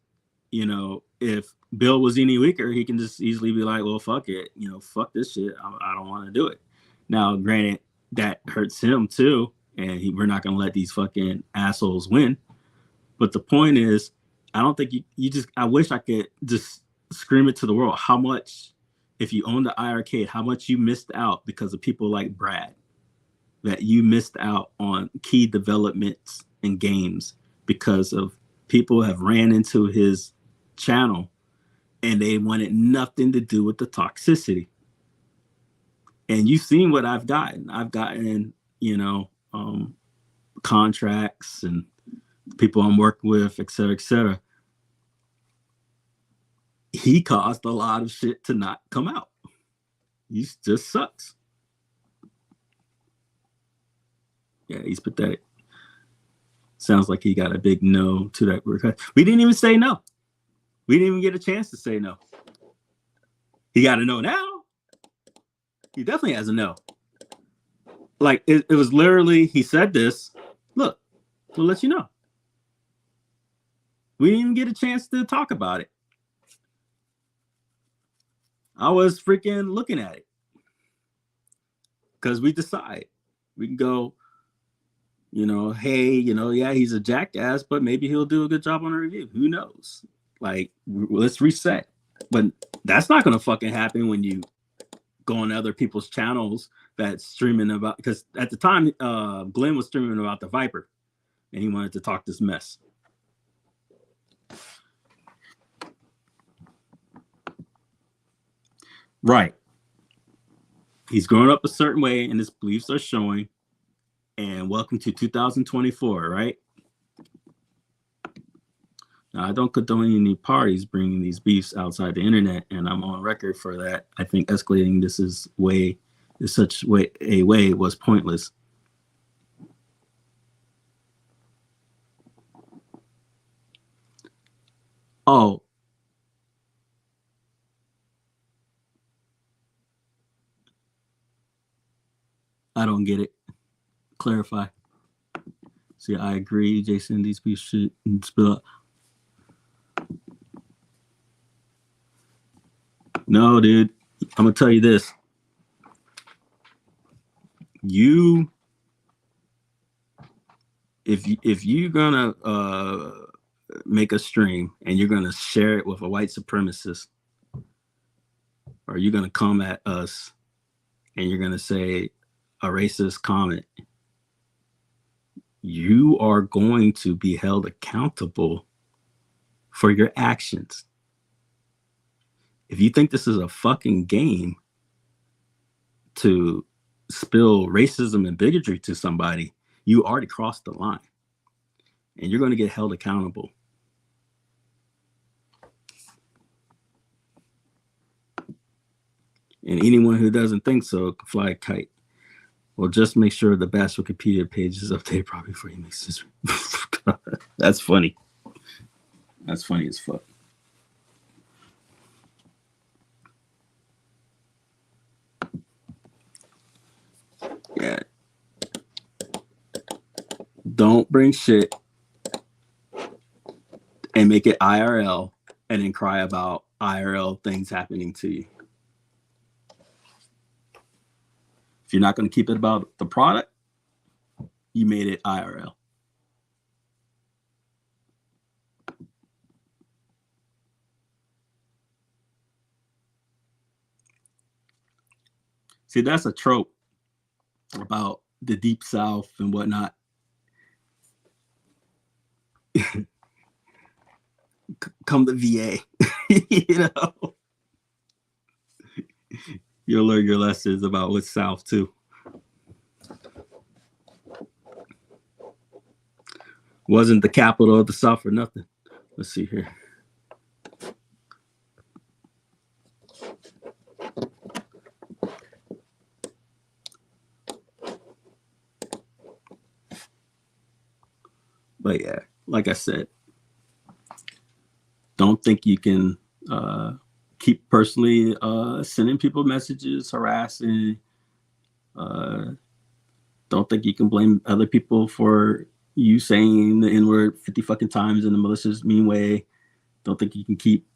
if Bill was any weaker, he can just easily be like, well, fuck it. Fuck this shit. I don't want to do it. Now, granted, that hurts him too. And we're not going to let these fucking assholes win. But the point is, I don't think I wish I could just scream it to the world how much, if you own the iArcade, how much you missed out because of people like Brad, that you missed out on key developments and games because of people have ran into his channel and they wanted nothing to do with the toxicity. And you've seen what I've gotten. I've gotten, contracts and people I'm working with, et cetera, et cetera. He caused a lot of shit to not come out. He just sucks. Yeah, he's pathetic. Sounds like he got a big no to that request. We didn't even say no. We didn't even get a chance to say no. He got a no now. He definitely has a no. Like it was literally, he said this. Look, we'll let you know. We didn't even get a chance to talk about it. I was freaking looking at it. Because we decide. We can go, hey, yeah, he's a jackass, but maybe he'll do a good job on a review. Who knows? Like, let's reset. But that's not going to fucking happen when you go on other people's channels that's streaming about, because at the time, Glenn was streaming about the Viper, and he wanted to talk this mess. Right. He's growing up a certain way, and his beliefs are showing. And welcome to 2024, right? Now, I don't condone any parties bringing these beefs outside the internet, and I'm on record for that. I think escalating this is such a way was pointless. Oh. I don't get it. Clarify. See, I agree, Jason. These beefs should spill up. No, dude. I'm gonna tell you this. If you're gonna make a stream and you're gonna share it with a white supremacist, or you're gonna come at us and you're gonna say a racist comment, you are going to be held accountable for your actions. If you think this is a fucking game to spill racism and bigotry to somebody, you already crossed the line, and you're going to get held accountable. And anyone who doesn't think so can fly a kite. Well, just make sure the Bash Wikipedia page is updated probably before you make this. That's funny. That's funny as fuck. Yeah. Don't bring shit and make it IRL and then cry about IRL things happening to you. If you're not going to keep it about the product, you made it IRL. See, that's a trope about the Deep South and whatnot. Come to VA, You'll learn your lessons about what's South too. Wasn't the capital of the South for nothing. Let's see here. But yeah, like I said, don't think you can keep personally sending people messages, harassing. Don't think you can blame other people for you saying the N-word 50 fucking times in a malicious, mean way. Don't think you can keep,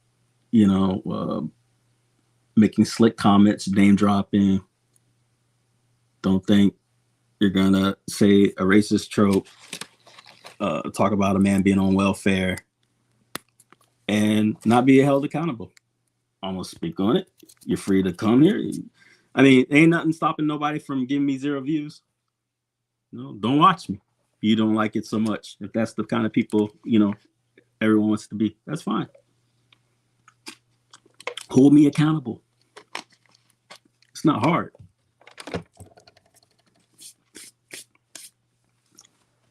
making slick comments, name dropping. Don't think you're gonna say a racist trope, talk about a man being on welfare, and not be held accountable. I'm gonna speak on it. You're free to come here. I mean, ain't nothing stopping nobody from giving me 0 views. No, don't watch me. You don't like it so much. If that's the kind of people, everyone wants to be, that's fine. Hold me accountable. It's not hard.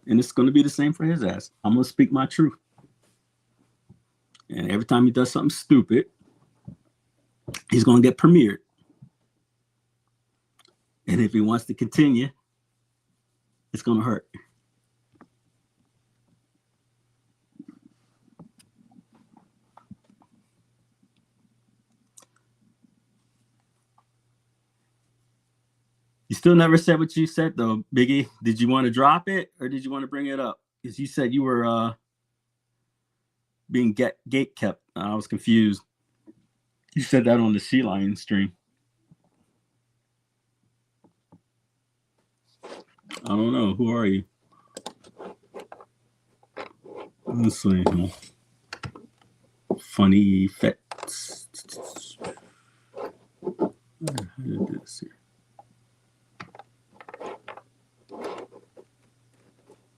And it's going to be the same for his ass. I'm going to speak my truth. And every time he does something stupid, he's going to get premiered. And if he wants to continue, It's gonna hurt. You still never said what you said though, Biggie. Did you want to drop it or did you want to bring it up? Because you said you were being gate kept. I was confused. You said that on the Sea Lion stream. I don't know. Who are you? Let's see. Funny effects.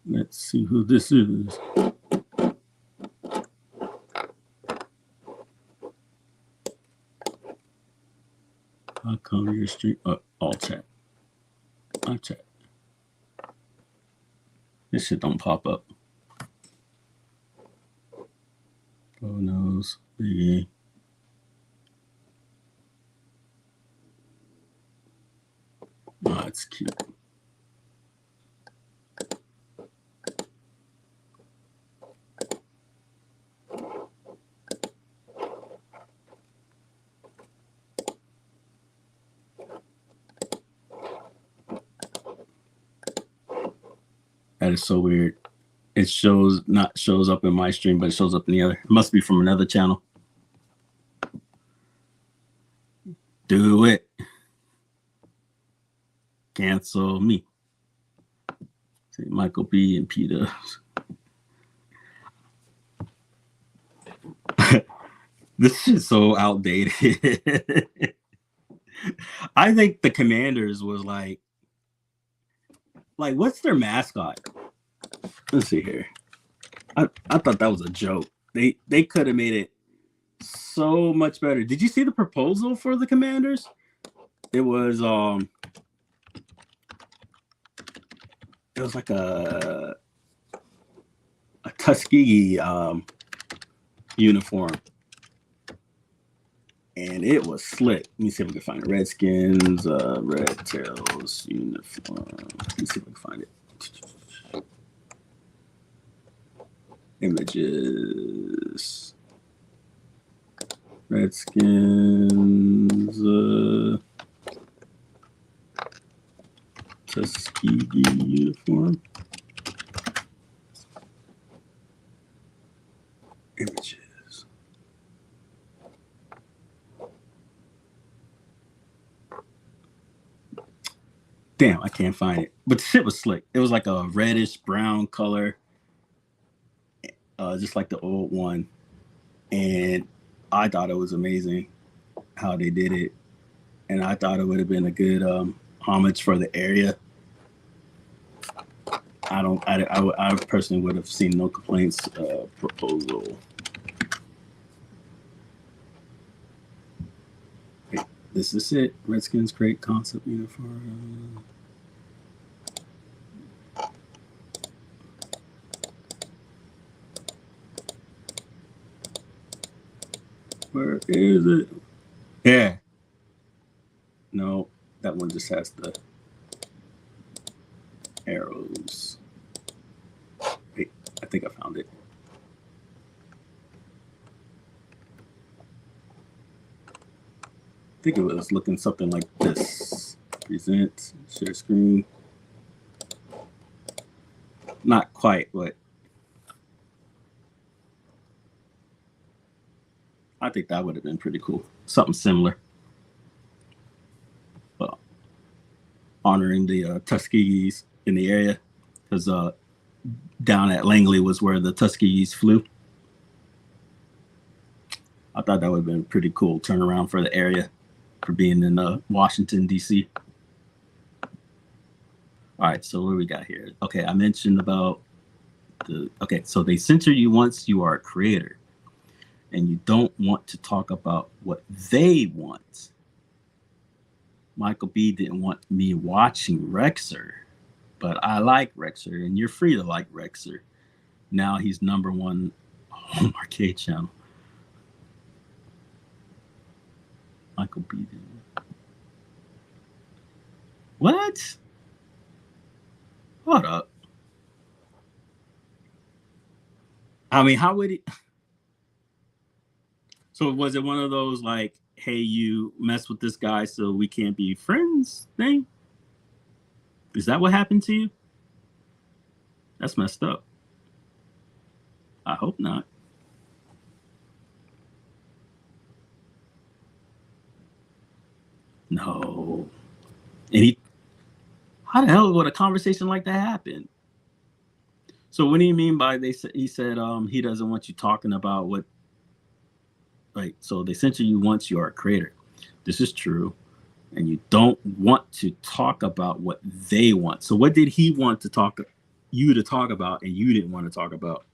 Let's see who this is. I'll cover your stream. All chat. I'll chat. This shit don't pop up. Oh knows. Yeah. Oh, it's cute. That is so weird. It shows up in my stream, but it shows up in the other. It must be from another channel. Do it. Cancel me. Say Michael B and Peter. This is so outdated. I think the Commanders was like what's their mascot? Let's see here. I thought that was a joke. They could have made it so much better. Did you see the proposal for the Commanders? It was like a Tuskegee uniform. And it was slick. Let me see if we can find it. Redskins, Red Tails uniform. Let me see if we can find it. Images. Redskins, Tuskegee uniform. Images. Damn, I can't find it. But the shit was slick. It was like a reddish brown color, just like the old one. And I thought it was amazing how they did it. And I thought it would have been a good homage for the area. I personally would have seen no complaints. Proposal. Wait, this is it. Redskins great concept uniform. Where is it? Yeah. No, that one just has the arrows. Wait, I think I found it. I think it was looking something like this. Present, share screen. Not quite, but I think that would have been pretty cool. Something similar. Well, honoring the Tuskegees in the area, because down at Langley was where the Tuskegees flew. I thought that would have been a pretty cool turnaround for the area for being in Washington, D.C. All right, so what do we got here? Okay, I mentioned about so they censor you once you are a creator and you don't want to talk about what they want. Michael B didn't want me watching Rexer, but I like Rexer and you're free to like Rexer. Now he's #1 home arcade channel. Michael B didn't. What? What up? I mean, how would he? So was it one of those like, hey, you mess with this guy so we can't be friends thing? Is that what happened to you? That's messed up. I hope not. No. And how the hell would a conversation like that happen? So what do you mean by he said he doesn't want you talking about what, like, so they censor you once you are a creator. This is true. And you don't want to talk about what they want. So what did he want you to talk about and you didn't want to talk about?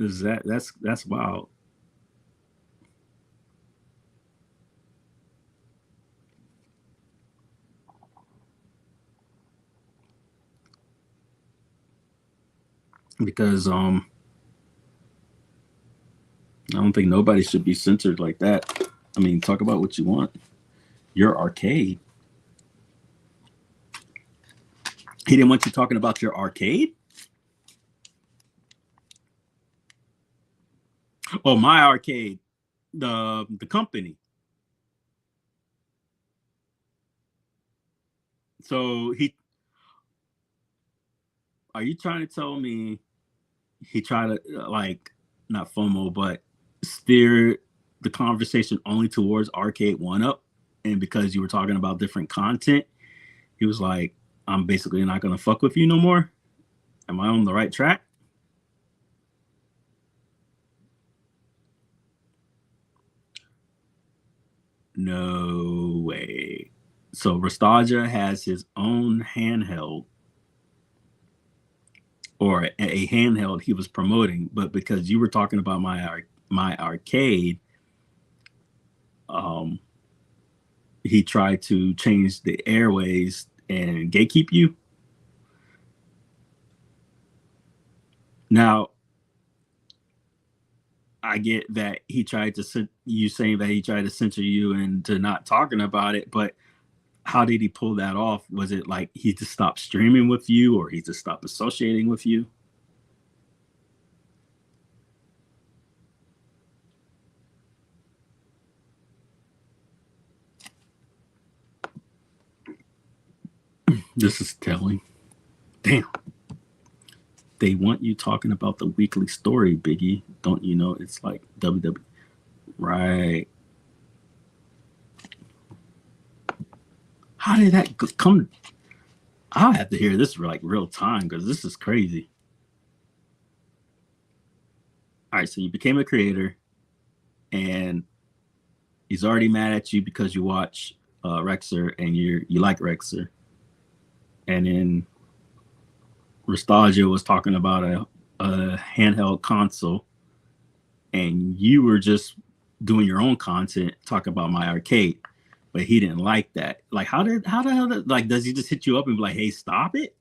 That's wild. Because I don't think nobody should be censored like that. I mean, talk about what you want. Your arcade. He didn't want you talking about your arcade? Oh, my arcade. The company. So are you trying to tell me he tried to like not FOMO, but steer the conversation only towards Arcade 1-Up, and because you were talking about different content, he was like, I'm basically not gonna fuck with you no more? Am I on the right track? No way. So Rastaja has his own handheld, or a handheld he was promoting, but because you were talking about my arcade, he tried to change the airways and gatekeep you. Now, I get that he tried to you saying that he tried to censor you into not talking about it, but how did he pull that off? Was it like he just stopped streaming with you, or he just stopped associating with you? This is telling. Damn. They want you talking about the weekly story, Biggie. Don't you know it's like WW? Right. How did that come? I'll have to hear this like real time because this is crazy. All right, so you became a creator, and he's already mad at you because you watch Rexer and you like Rexer, and then Rastalgia was talking about a handheld console, and you were just doing your own content, talking about my arcade, but he didn't like that. Like, how the hell like, does he just hit you up and be like, hey, stop it?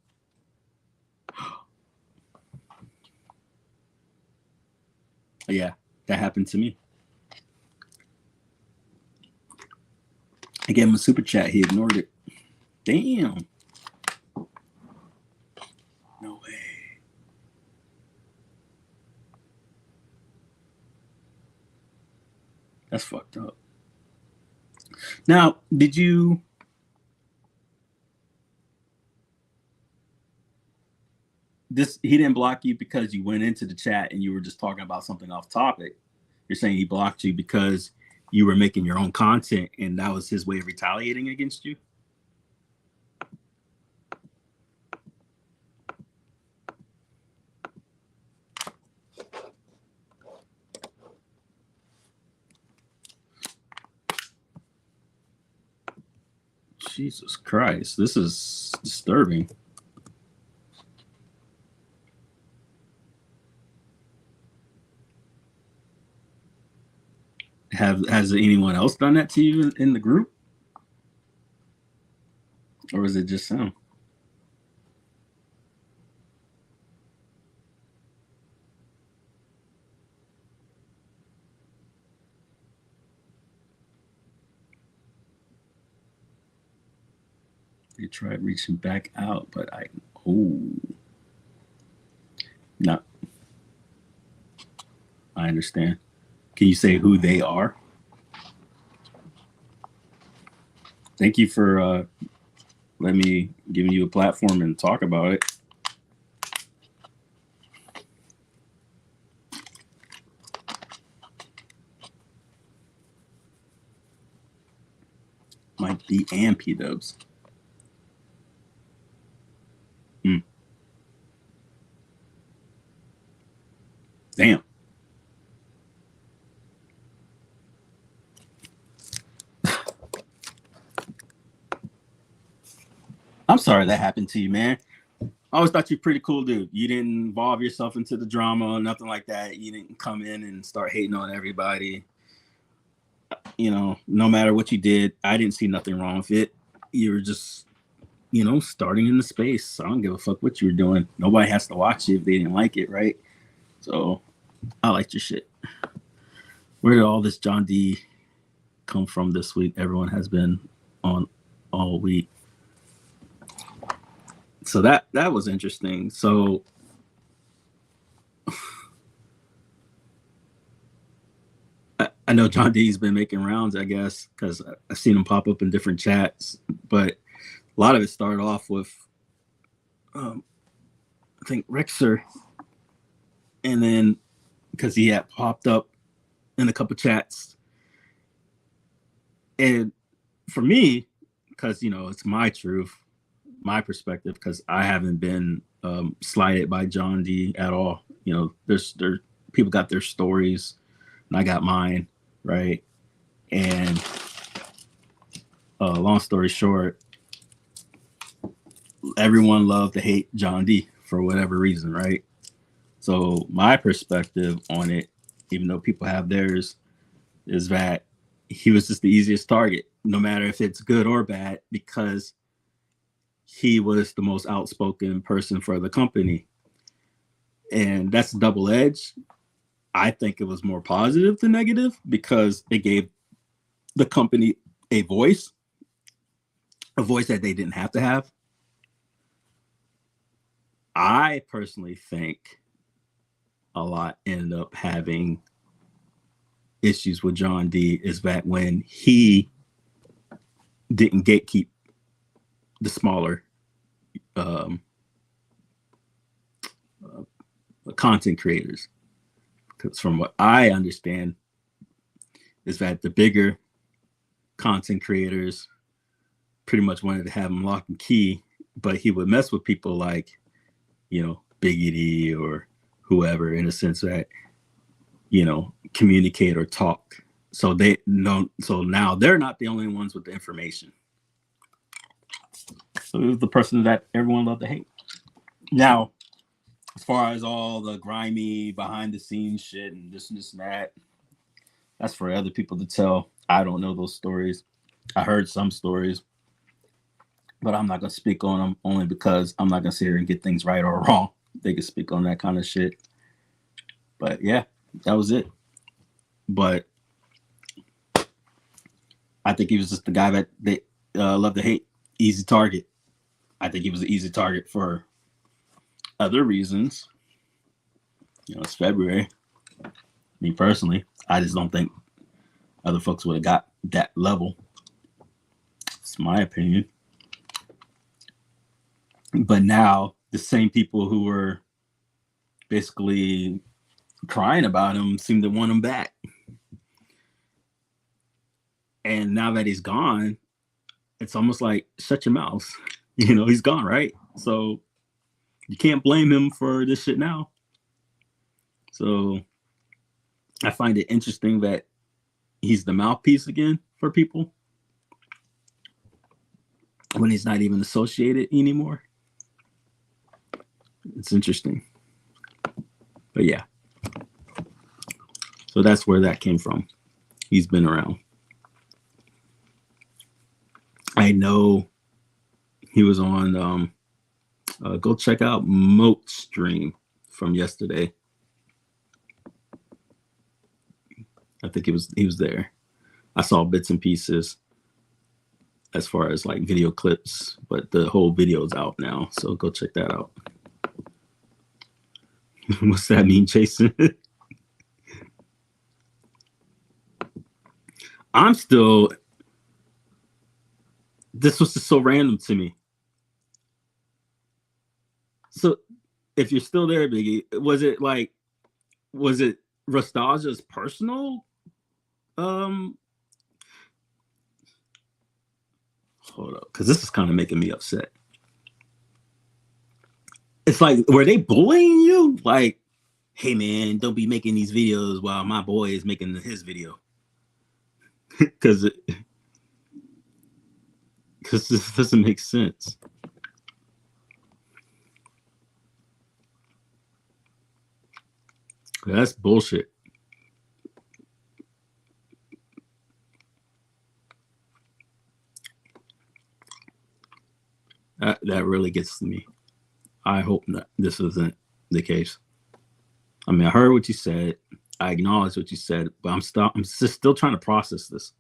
Yeah, that happened to me. I gave him a super chat. He ignored it. Damn. No way. That's fucked up. Now, did you... he didn't block you because you went into the chat and you were just talking about something off topic. You're saying he blocked you because you were making your own content and that was his way of retaliating against you? Jesus Christ, this is disturbing. Has anyone else done that to you in the group? Or is it just him? They tried reaching back out, but no. I understand. Can you say who they are? Thank you for letting me giving you a platform and talk about it. Mike D and P Dubs. Damn. I'm sorry that happened to you, man. I always thought you were pretty cool dude. You didn't involve yourself into the drama or nothing like that. You didn't come in and start hating on everybody. You know, no matter what you did, I didn't see nothing wrong with it. You were just, you know, starting in the space. I don't give a fuck what you were doing. Nobody has to watch it if they didn't like it, right? So I liked your shit. Where did all this John D come from this week? Everyone has been on all week. So that was interesting. So I know John D's been making rounds, I guess, because I've seen him pop up in different chats. But a lot of it started off with, I think, Rexer. And then because he had popped up in a couple chats. And for me, because, you know, it's my truth, my perspective, because I haven't been slighted by John D at all. You know, there's people got their stories and I got mine, right? And long story short, everyone loved to hate John D for whatever reason, right? So my perspective on it, even though people have theirs, is that he was just the easiest target, no matter if it's good or bad, because he was the most outspoken person for the company. And that's double edged. I think it was more positive than negative because it gave the company a voice that they didn't have to have. I personally think a lot ended up having issues with John D is that when he didn't gatekeep the smaller content creators. Because from what I understand is that the bigger content creators pretty much wanted to have him lock and key, but he would mess with people like, you know, Biggity or whoever, in a sense that, you know, communicate or talk. So they know. So now they're not the only ones with the information. So it was the person that everyone loved to hate. Now, as far as all the grimy behind the scenes shit and this and that, that's for other people to tell. I don't know those stories. I heard some stories, but I'm not going to speak on them only because I'm not going to sit here and get things right or wrong. They can speak on that kind of shit. But yeah, that was it. But I think he was just the guy that they love to hate. Easy target. I think he was an easy target for other reasons. You know, it's February. Me personally, I just don't think other folks would have got that level. It's my opinion. But now the same people who were basically crying about him seem to want him back. And now that he's gone, it's almost like shut your mouth. You know, he's gone, right? So you can't blame him for this shit now. So I find it interesting that he's the mouthpiece again for people when he's not even associated anymore. It's interesting. But yeah. So that's where that came from. He's been around. I know he was on go check out Moat stream from yesterday. I think he was there. I saw bits and pieces. as far as like video clips, but the whole video is out now, so go check that out. What's that mean, Jason? I'm still. This was just so random to me. So, if you're still there, Biggie, was it Rastaja's personal? Hold up, because this is kind of making me upset. It's like, were they bullying you? Like, hey man, don't be making these videos while my boy is making his video. Because this doesn't make sense. That's bullshit. That really gets to me. I hope that this isn't the case. I mean, I heard what you said. I acknowledge what you said, but I'm just still trying to process this.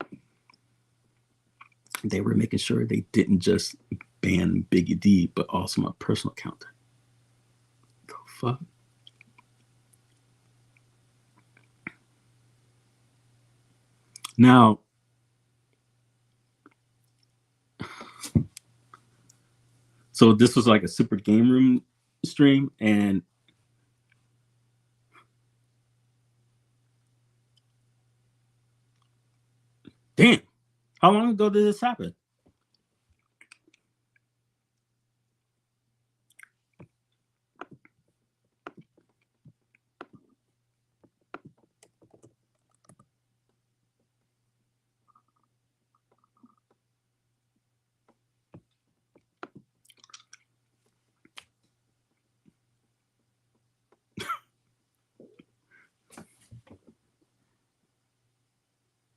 They were making sure they didn't just ban Biggie D, but also my personal account. The fuck? Now, so this was like a super game room stream, and damn, how long ago did this happen?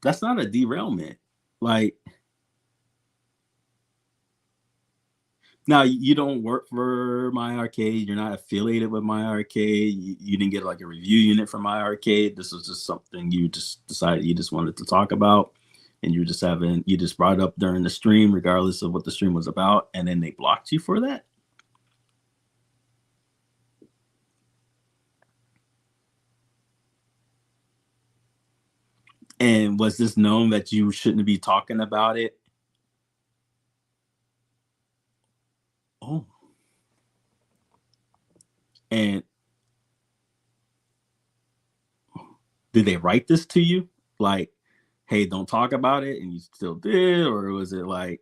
That's not a derailment. Like, now you don't work for My Arcade. You're not affiliated with My Arcade. You didn't get like a review unit from My Arcade. This was just something you just decided you just wanted to talk about, and you just brought it up during the stream, regardless of what the stream was about, and then they blocked you for that. And was this known that you shouldn't be talking about it? Oh. And did they write this to you? Like, hey, don't talk about it, and you still did? Or was it like,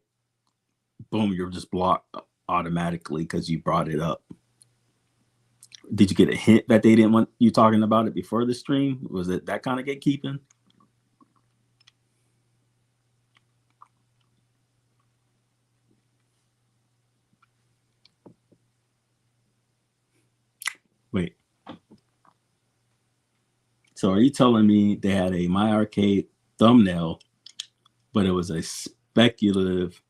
boom, you're just blocked automatically because you brought it up? Did you get a hint that they didn't want you talking about it before the stream? Was it that kind of gatekeeping? Wait. So are you telling me they had a My Arcade thumbnail, but it was a speculative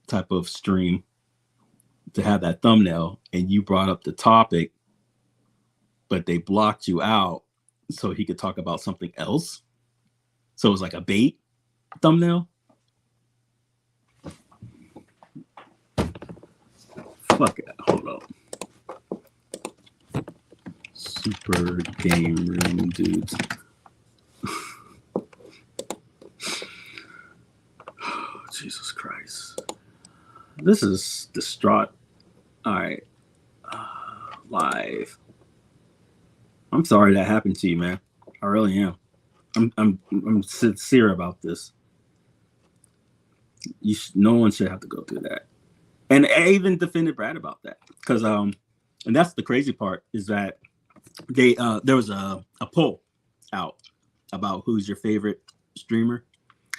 type of stream to have that thumbnail, and you brought up the topic, but they blocked you out so he could talk about something else? So it was like a bait thumbnail? Fuck it. Hold up. Super game room dudes. Oh, Jesus Christ. This is distraught. All right. Live. I'm sorry that happened to you, man. I really am. I'm sincere about this. No one should have to go through that. And I even defended Brad about that. Because and that's the crazy part, is that there was a poll out about who's your favorite streamer.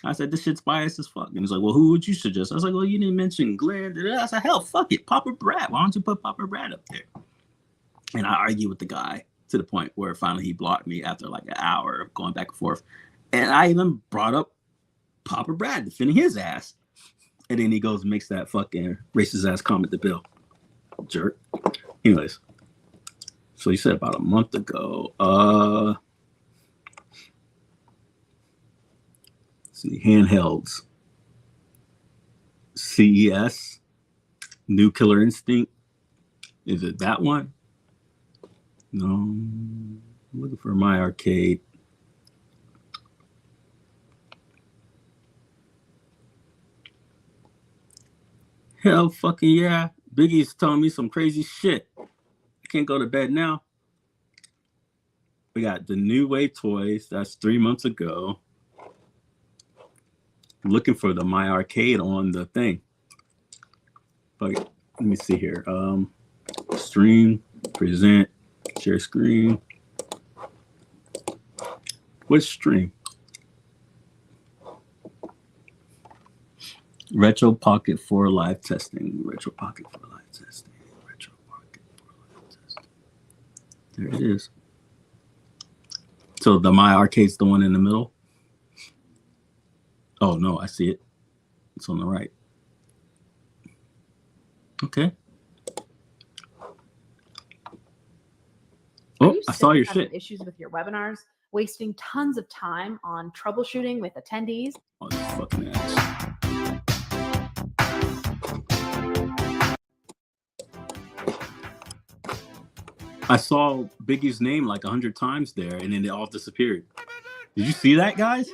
I said, this shit's biased as fuck. And he's like, well, who would you suggest? I was like, well, you didn't mention Glenn. I said, hell, fuck it. Papa Brad. Why don't you put Papa Brad up there? And I argued with the guy to the point where finally he blocked me after like an hour of going back and forth. And I even brought up Papa Brad defending his ass. And then he goes and makes that fucking racist ass comment to Bill. Jerk. Anyways. So you said about a month ago. See, handhelds. CES, New Killer Instinct. Is it that one? No. I'm looking for My Arcade. Hell fucking yeah. Biggie's telling me some crazy shit. I can't go to bed now. We got the New Wave toys. That's 3 months ago. I'm looking for the My Arcade on the thing. But let me see here. Stream, present, share screen. What stream? Retro Pocket 4 live testing. Retro Pocket 4 live testing. Retro Pocket 4 live testing. There it is. So the My Arcade's the one in the middle? Oh, no, I see it. It's on the right. Okay. Oh, I saw your shit. Issues with your webinars, wasting tons of time on troubleshooting with attendees. Oh, this fucking ass. I saw Biggie's name like 100 times there, and then they all disappeared. Did you see that, guys?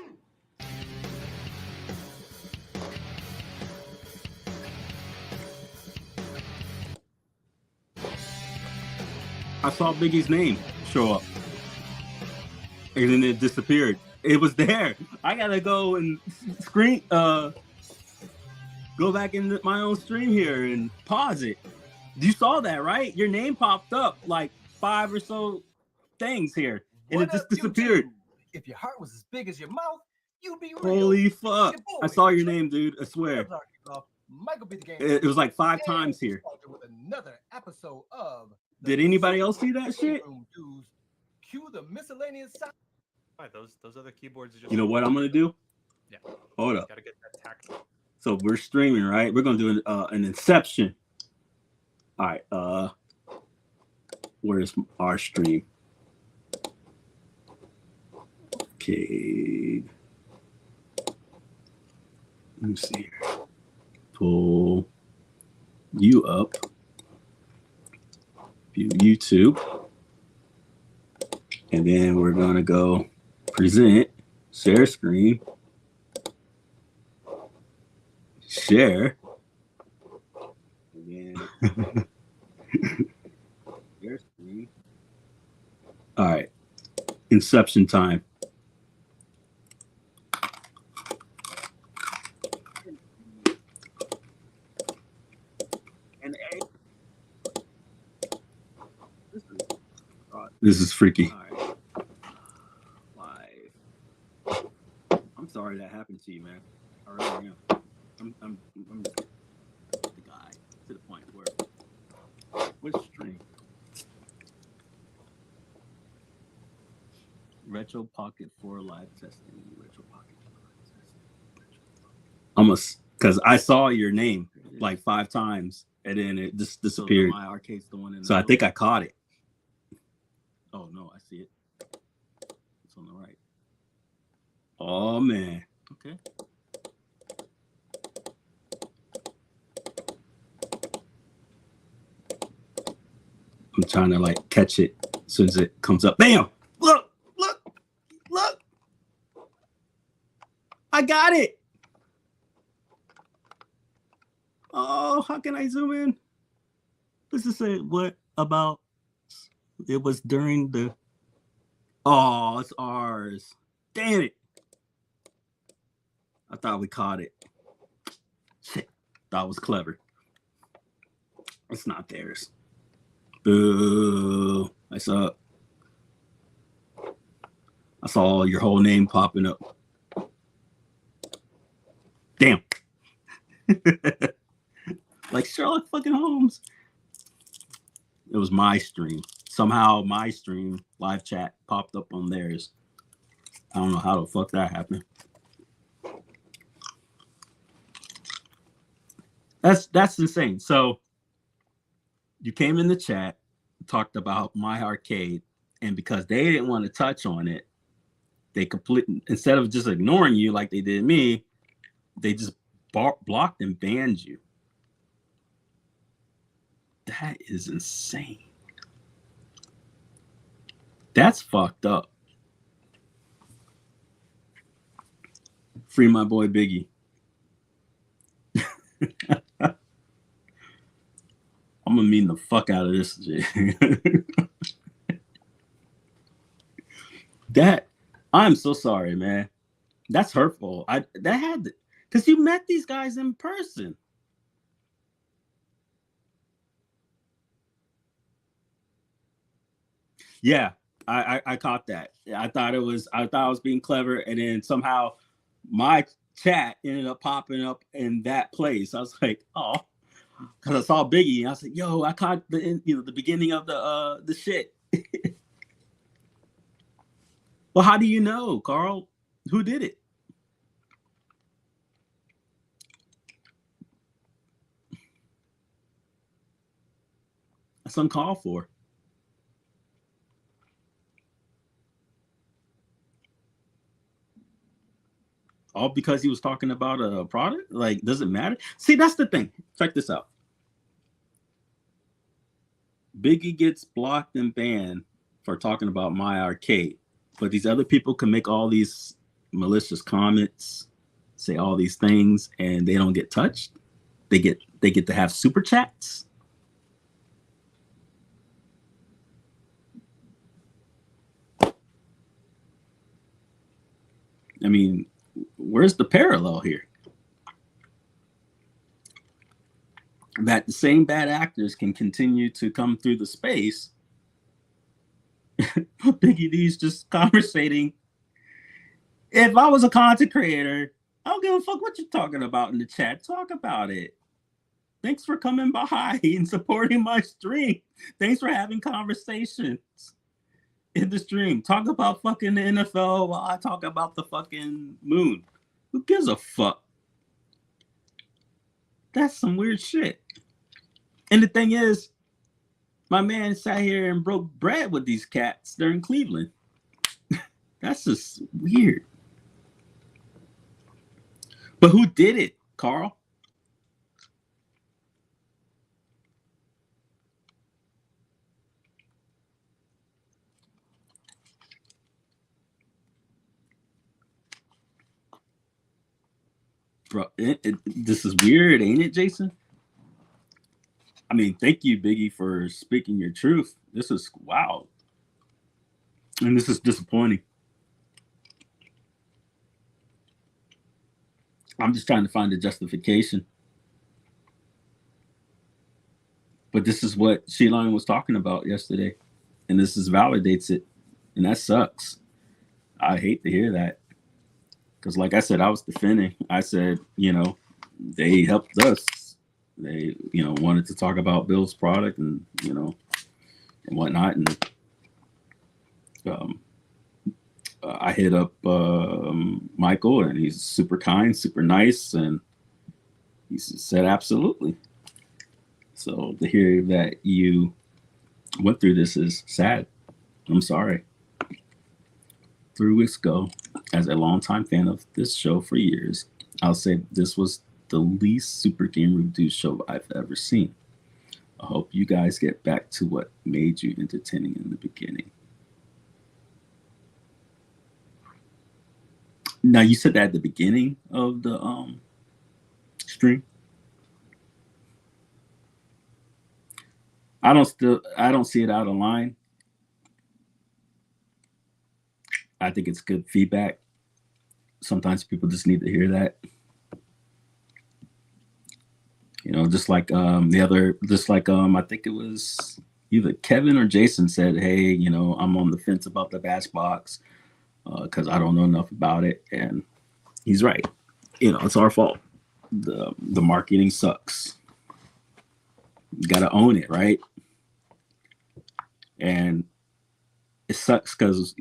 I saw Biggie's name show up, and then it disappeared. It was there. I gotta go and go back in my own stream here and pause it. You saw that, right? Your name popped up like 5 or so things here, and it just disappeared. If your heart was as big as your mouth, you'd be real. Holy fuck! I saw your name, dude. I swear. Michael be the game. It was like 5 times here. With another episode of Did anybody else see that shit? Cue the miscellaneous sound. Those other keyboards are just. You know what I'm gonna do? Yeah. Hold up. Gotta get that tactile. So we're streaming, right? We're gonna do an Inception. All right. Where's our stream? Okay. Let me see here. Pull you up. View YouTube. And then we're gonna go present, share screen, share. And then share screen. All right. Inception time. This is freaky. All right. Live. I'm sorry that happened to you, man. I really am. I'm the guy to the point where which stream? Retro Pocket 4 live testing. Retro Pocket 4 live testing. Because I saw your name like 5 times and then it just disappeared. So my arcade's the one in so I think I caught it. Oh no, I see it. It's on the right. Oh man. Okay. I'm trying to like catch it as soon as it comes up. Bam! Look! I got it! Oh, how can I zoom in? This is it. What about? It was during the. Oh, it's ours. Damn it. I thought we caught it. Shit. That was clever. It's not theirs. Boo. I saw your whole name popping up. Damn. Like Sherlock fucking Holmes. It was my stream. Somehow my stream live chat popped up on theirs. I don't know how the fuck that happened. That's insane. So you came in the chat, talked about My Arcade, and because they didn't want to touch on it, they instead of just ignoring you like they did me, they just blocked and banned you. That is insane. That's fucked up. Free my boy Biggie. I'm gonna mean the fuck out of this shit. That I'm so sorry, man. That's hurtful. Because you met these guys in person. Yeah, I caught that. I thought I was being clever, and then somehow my chat ended up popping up in that place. I was like, oh, because I saw Biggie, and I was like, yo, I caught the beginning of the shit. Well, how do you know, Carl? Who did it? That's uncalled for. All because he was talking about a product? Like, does it matter? See, that's the thing. Check this out. Biggie gets blocked and banned for talking about My Arcade, but these other people can make all these malicious comments, say all these things, and they don't get touched. They get to have super chats. I mean, where's the parallel here? That the same bad actors can continue to come through the space, but Biggie D's just conversating. If I was a content creator, I don't give a fuck what you're talking about in the chat. Talk about it. Thanks for coming by and supporting my stream. Thanks for having conversations in the stream. Talk about fucking the NFL while I talk about the fucking moon. Who gives a fuck? That's some weird shit. And the thing is, my man sat here and broke bread with these cats. They're in Cleveland. That's just weird. But who did it, Carl? Bro, this is weird, ain't it, Jason? I mean, thank you, Biggie, for speaking your truth. This is wow. And this is disappointing. I'm just trying to find a justification. But this is what Sheila was talking about yesterday. And this validates it. And that sucks. I hate to hear that. Because like I said, I was defending. I said, they helped us. They, wanted to talk about Bill's product and, and whatnot. And I hit up Michael, and he's super kind, super nice. And he said, absolutely. So to hear that you went through this is sad. I'm sorry. 3 weeks ago, as a longtime fan of this show for years, I'll say this was the least Super Game Review show I've ever seen. I hope you guys get back to what made you entertaining in the beginning. Now, you said that at the beginning of the stream. I don't see it out of line. I think it's good feedback. Sometimes people just need to hear that. Just like I think it was either Kevin or Jason said, hey, I'm on the fence about the BashBox because I don't know enough about it. And he's right. It's our fault. The marketing sucks. You got to own it, right? And it sucks because,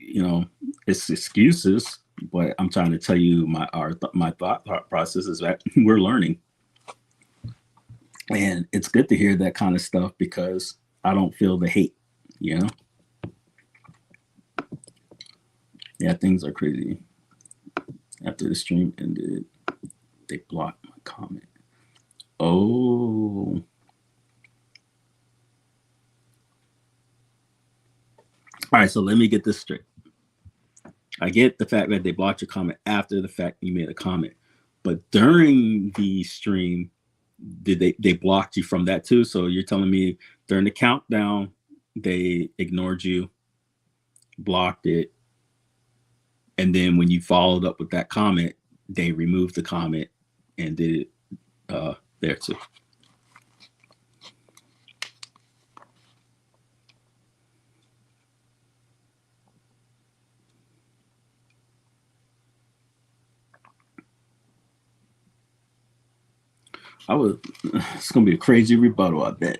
it's excuses, but I'm trying to tell you my thought process is that we're learning. And it's good to hear that kind of stuff because I don't feel the hate, Yeah, things are crazy. After the stream ended, they blocked my comment. Oh. All right, so let me get this straight. I get the fact that they blocked your comment after the fact you made a comment, but during the stream, did they blocked you from that too? So you're telling me during the countdown, they ignored you, blocked it, and then when you followed up with that comment, they removed the comment and did it there too. It's gonna be a crazy rebuttal, I bet.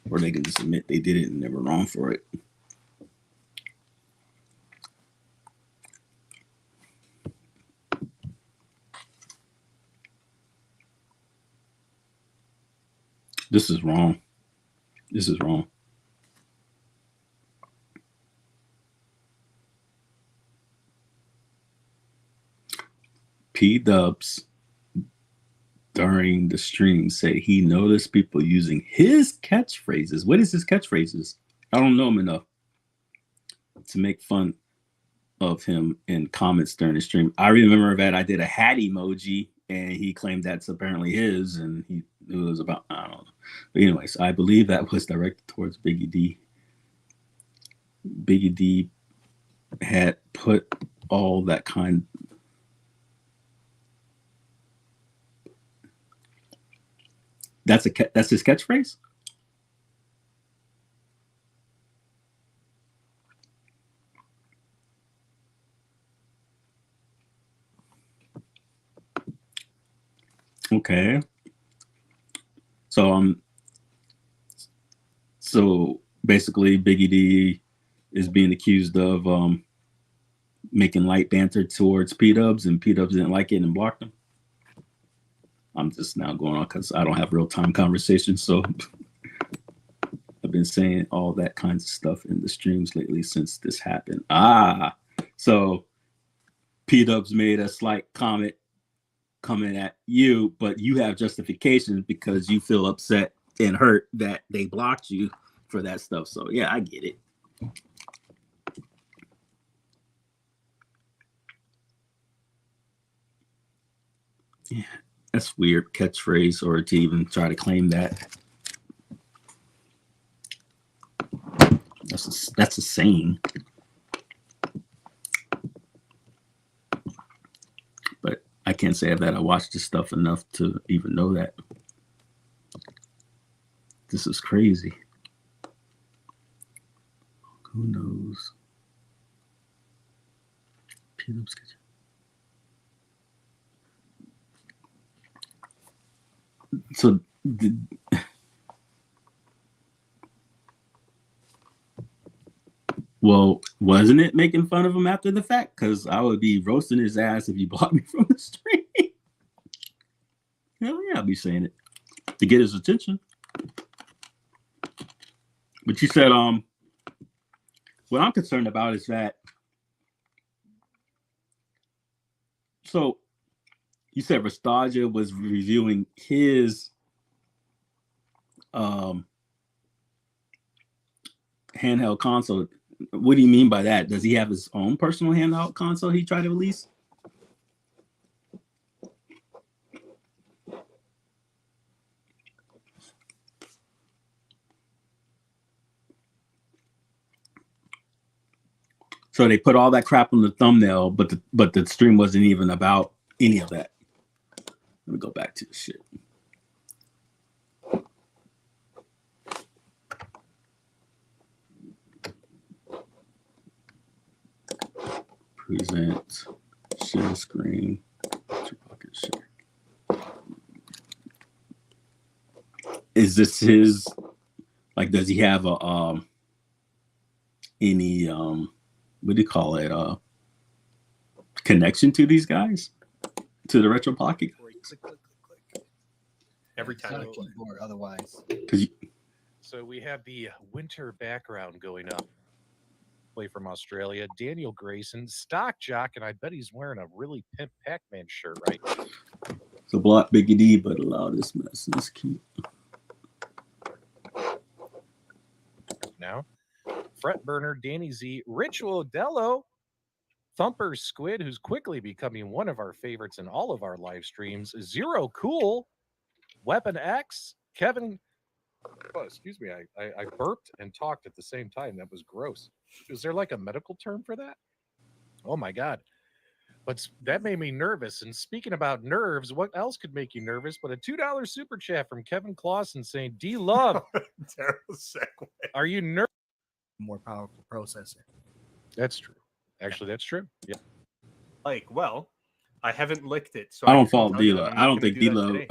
Or they can just admit they did it and they were wrong for it. This is wrong. This is wrong. P-Dubs during the stream said he noticed people using his catchphrases. What is his catchphrases? I don't know him enough to make fun of him in comments during the stream. I remember that I did a hat emoji and he claimed that's apparently his, and it was about, I don't know. But anyways, I believe that was directed towards Biggie D. Biggie D had put all that kind. That's his catchphrase? Okay. So basically Biggie D is being accused of making light banter towards P-Dubs, and P-Dubs didn't like it and blocked him. I'm just now going on because I don't have real-time conversations, so I've been saying all that kinds of stuff in the streams lately since this happened. So P-Dubs made a slight comment coming at you, but you have justifications because you feel upset and hurt that they blocked you for that stuff. So yeah, I get it. Yeah, that's weird catchphrase, or to even try to claim that. That's a saying. But I can't say that I watched this stuff enough to even know that. This is crazy. Who knows? So well, wasn't it making fun of him after the fact? Because I would be roasting his ass if he blocked me from the stream. Hell yeah, I'll be saying it to get his attention. But you said, what I'm concerned about is that, so you said Rastaja was reviewing his handheld console. What do you mean by that? Does he have his own personal handheld console he tried to release? So they put all that crap on the thumbnail, but the stream wasn't even about any of that. Let me go back to the shit. Present, share screen, share. Is this his, like, does he have a any what do you call it, connection to these guys, to the Retro Pocket? Every time keyboard, otherwise. So we have the winter background going up. Play from Australia, Daniel Grayson, stock jock, and I bet he's wearing a really pimp Pac-Man shirt, right? So block Biggie D, but allow this mess. That's cute. Now, Fret Burner, Danny Z, Ritual Dello, Thumper Squid, who's quickly becoming one of our favorites in all of our live streams, Zero Cool, Weapon X, Kevin. Oh, excuse me, I burped and talked at the same time. That was gross. Is there like a medical term for that? Oh my God. But that made me nervous. And speaking about nerves, what else could make you nervous but a $2 super chat from Kevin Clausen saying, D-Love, Terrible segue. are you nervous? More powerful processor. That's true. Actually, that's true. Yeah. Like, well, I haven't licked it, so I don't can't fault tell you that. D-Lo. I'm I not don't gonna think do that D-Lo today.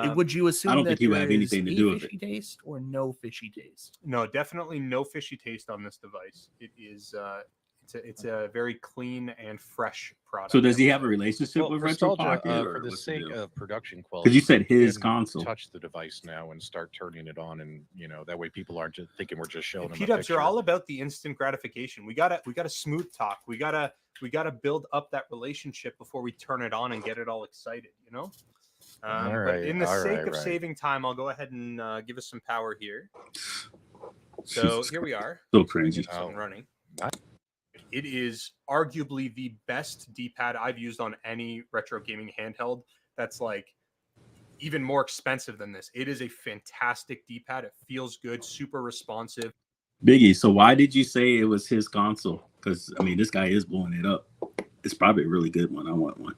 or Would you assume I don't that think he would have there anything to is do a with it. fishy taste or no fishy taste? No, definitely no fishy taste on this device. It is it's a very clean and fresh product. So does he have a relationship Well, with Retro nostalgia, Pocket? for Or the what's sake deal? of production quality, Because you said go his ahead and console. touch the device now and start turning it on, and that way people aren't just thinking we're just showing them a P-dubs are picture. all about the instant gratification. We gotta smooth talk. We gotta build up that relationship before we turn it on and get it all excited. All But right, in the all sake right, of right. saving time, I'll go ahead and give us some power here. So Jesus here we are. So Let's cringy. get this up and running. It is arguably the best D-pad I've used on any retro gaming handheld. That's like even more expensive than this. It is a fantastic D-pad. It feels good, super responsive. Biggie, so why did you say it was his console? Because I mean, this guy is blowing it up. It's probably a really good one. I want one.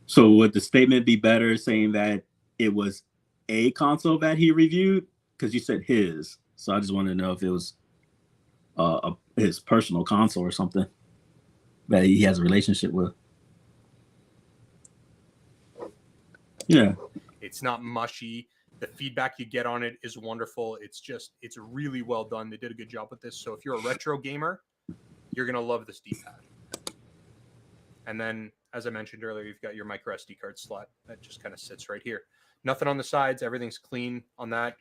So would the statement be better saying that it was a console that he reviewed? Because you said his. So I just wanted to know if it was his personal console or something that he has a relationship with. Yeah. It's not mushy. The feedback you get on it is wonderful. It's really well done. They did a good job with this. So if you're a retro gamer, you're going to love this D-pad. And then, as I mentioned earlier, you've got your micro SD card slot that just kind of sits right here. Nothing on the sides. Everything's clean on that.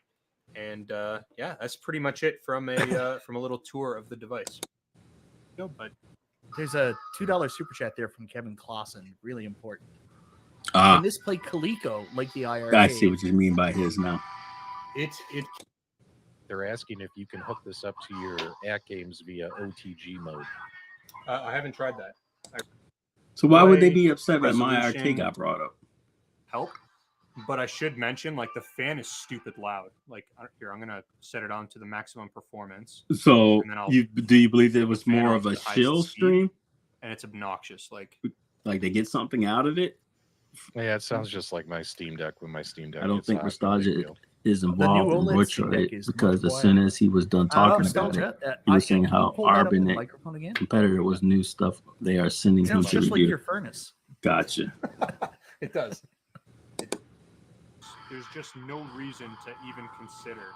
And yeah, that's pretty much it from a little tour of the device. But there's a $2 super chat there from Kevin Clausen. Really important. Ah. Can this play Coleco like the IRA? I see what you mean by his now. They're asking if you can hook this up to your at games via OTG mode. I haven't tried that. So why would they be upset that my arcade got brought up? Help. But I should mention, like, the fan is stupid loud. Like, here, I'm going to set it on to the maximum performance. So and then do you believe it was fan more on of to a the highest shill speed, stream? And it's obnoxious. Like they get something out of it? Yeah, it sounds just like my Steam Deck when my Steam Deck. I don't gets think hot, Nostalgia big deal. is involved in OLED Steam Butcher Deck is because much as soon as he was done talking about Nostalgia, it, he was saying can you how pull that up on the Arbonite microphone again? competitor was new stuff they are sending him Sounds to just like review. your furnace. Gotcha. it does. There's just no reason to even consider.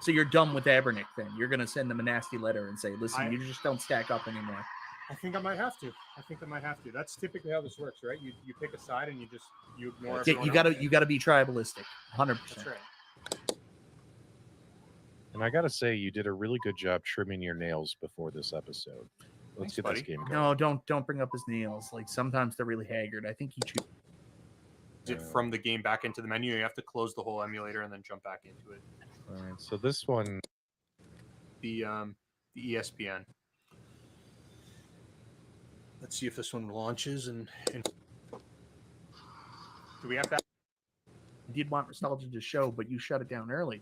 So you're done with Abernick then? You're going to send them a nasty letter and say, listen, you just don't stack up anymore. I think I might have to. That's typically how this works, right? You pick a side and you ignore everyone else. You gotta be tribalistic. 100%. That's right. And I gotta say, you did a really good job trimming your nails before this episode. Let's get this game going. No, don't bring up his nails. Like sometimes they're really haggard. I think he chooses It from the game back into the menu. You have to close the whole emulator and then jump back into it. All right, so this one, the ESPN. Let's see if this one launches and do we have that? I did want Nostalgia to show, but you shut it down early.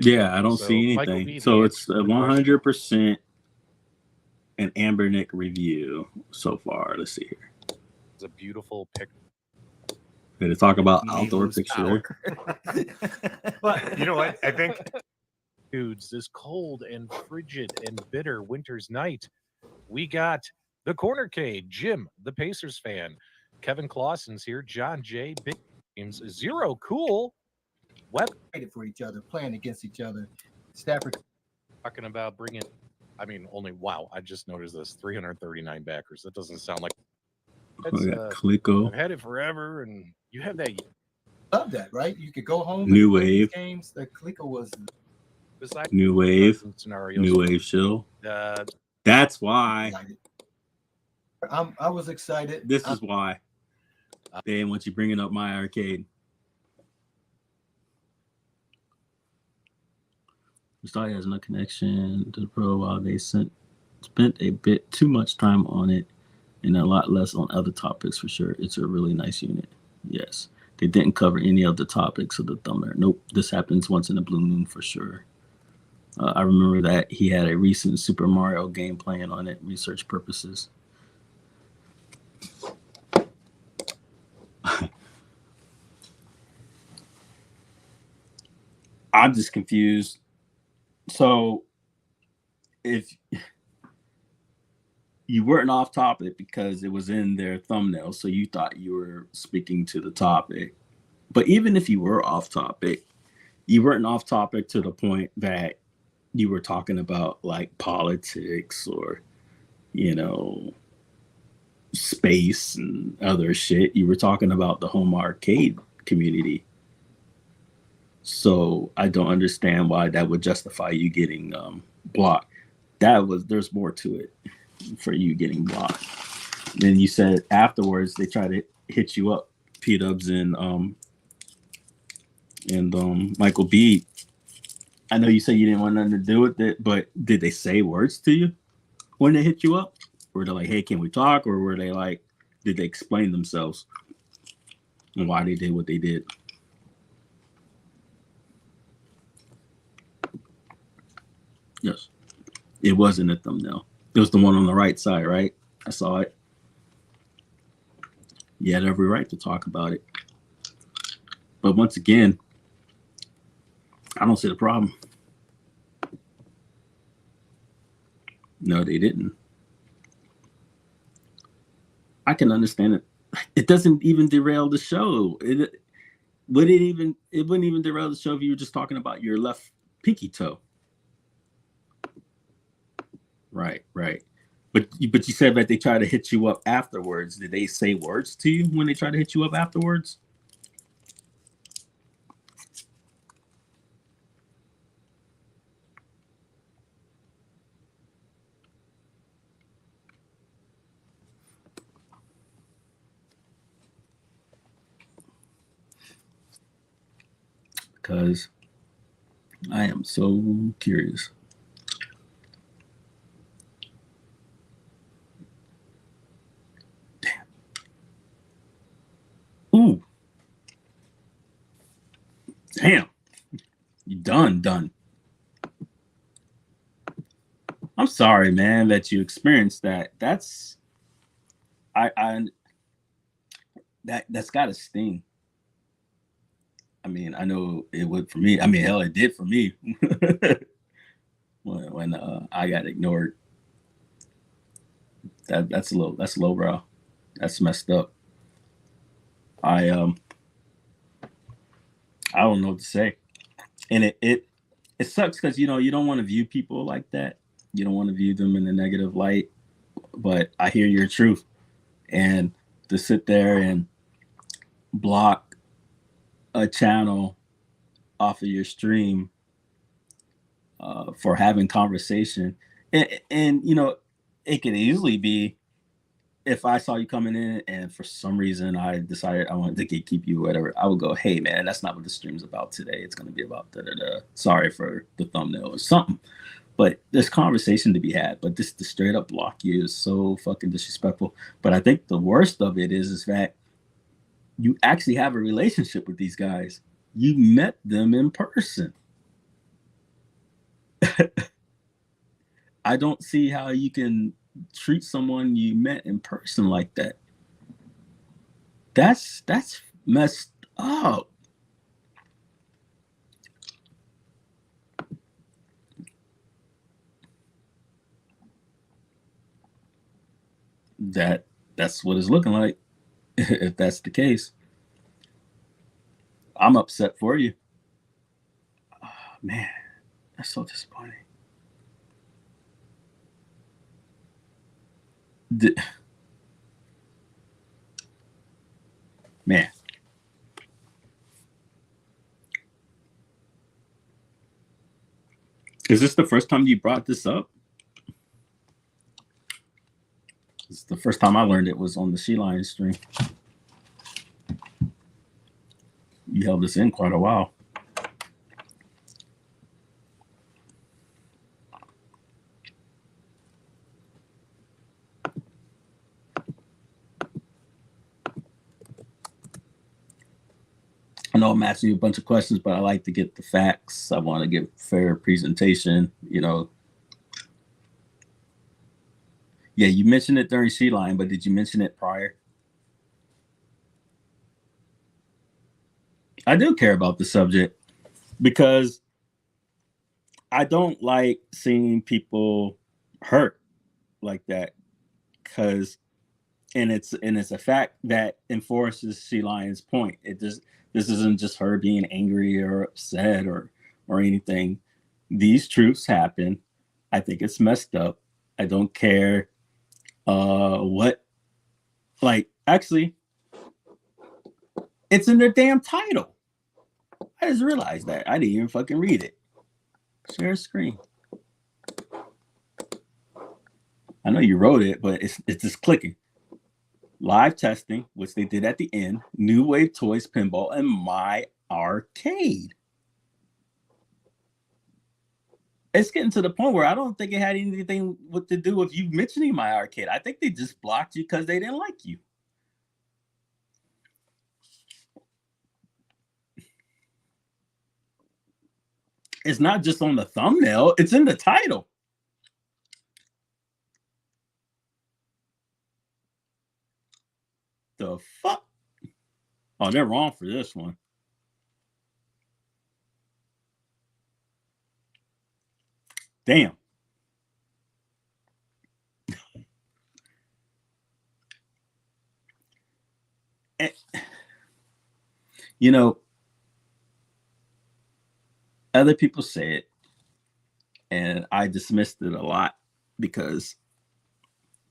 Yeah, I don't see anything. So it's a 100% an Ambernick review so far. Let's see here. it's a beautiful pic. Did it talk about outdoor picture? But you know what? I think Dudes, this cold and frigid and bitter winter's night, we got the Cornercade, Jim, the Pacers fan, Kevin Clausen's here, John J, Big James, Zero Cool, Web for each other, playing against each other. Stafford talking about bringing. I mean, only wow! I just noticed this 339 backers. That doesn't sound like That's, Clicko. I've had it forever, and you have that. Love that, right? You could go home. New and play these Wave. games. The Clicker was. Besides New Wave. scenarios, New Wave chill. Uh, That's why. I was excited. This is why. They didn't want you bringing up my arcade. Started has no connection to the pro while they spent a bit too much time on it and a lot less on other topics for sure. It's a really nice unit. Yes. They didn't cover any of the topics of the thumbnail. Nope. This happens once in a blue moon for sure. I remember that he had a recent Super Mario game playing on it, research purposes. I'm just confused. So if you weren't off topic because it was in their thumbnail, so you thought you were speaking to the topic. But even if you were off topic, you weren't off topic to the point that you were talking about like politics or, you know, space and other shit. You were talking about the home arcade community. So I don't understand why that would justify you getting blocked. There's more to it for you getting blocked. Then you said afterwards they try to hit you up, P-Dubs and Michael B. I know you said you didn't want nothing to do with it, but did they say words to you when they hit you up? Were they like, hey, can we talk? Or were they like, did they explain themselves and why they did what they did? Yes. It was in the thumbnail. It was the one on the right side, right? I saw it. You had every right to talk about it. But once again, I don't see the problem. No, they didn't. I can understand it. It doesn't even derail the show. It wouldn't even derail the show if you were just talking about your left pinky toe. Right. But you said that they try to hit you up afterwards. Did they say words to you when they try to hit you up afterwards? Because I am so curious. Ooh. Damn. You done. I'm sorry, man, that you experienced that. That's that's gotta sting. I mean, I know it would for me. I mean, hell, it did for me when I got ignored. That's low, bro. That's messed up. I don't know what to say, and it sucks because you don't want to view people like that. You don't want to view them in a negative light. But I hear your truth, and to sit there and block a channel off of your stream for having conversation, and it could easily be if I saw you coming in and for some reason I decided I wanted to gatekeep you or whatever, I would go, hey man, that's not what the stream's about today. It's going to be about da-da-da. Sorry for the thumbnail or something. But there's conversation to be had. But just to straight up block you is so fucking disrespectful. But I think the worst of it is that you actually have a relationship with these guys. You met them in person. I don't see how you can treat someone you met in person like that. That's messed up. That's what it's looking like. If that's the case, I'm upset for you. Oh, man, that's so disappointing. Man. Is this the first time you brought this up? It's the first time I learned it was on the She Lion stream. You held this in quite a while. I know I'm asking you a bunch of questions, but I like to get the facts. I want to give fair presentation, you know. Yeah, you mentioned it during She Lion, but did you mention it prior? I do care about the subject because I don't like seeing people hurt like that. And it's a fact that enforces She Lion's point. This isn't just her being angry or upset or anything. These truths happen. I think it's messed up. I don't care what, like, actually, it's in the damn title. I just realized that. I didn't even fucking read it. Share screen. I know you wrote it, but it's just clicking. Live testing, which they did at the end, New Wave Toys Pinball, and My Arcade. It's getting to the point where I don't think it had anything to do with you mentioning My Arcade. I think they just blocked you because they didn't like you. It's not just on the thumbnail, it's in the title. The fuck? Oh, they're wrong for this one. Damn. You know, other people say it, and I dismissed it a lot because,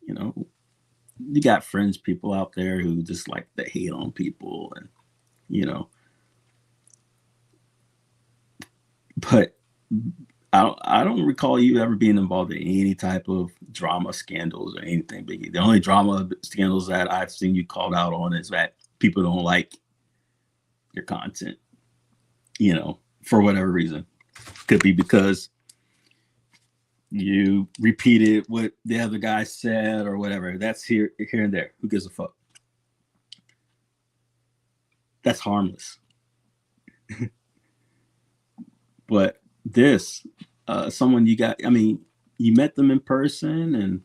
you know, you got fringe people out there who just like to hate on people, and, you know, but I don't recall you ever being involved in any type of drama scandals or anything, Biggie. The only drama scandals that I've seen you called out on is that people don't like your content, you know, for whatever reason. Could be because you repeated what the other guy said or whatever. That's here and there. Who gives a fuck? That's harmless. But this, someone you got, I mean, you met them in person and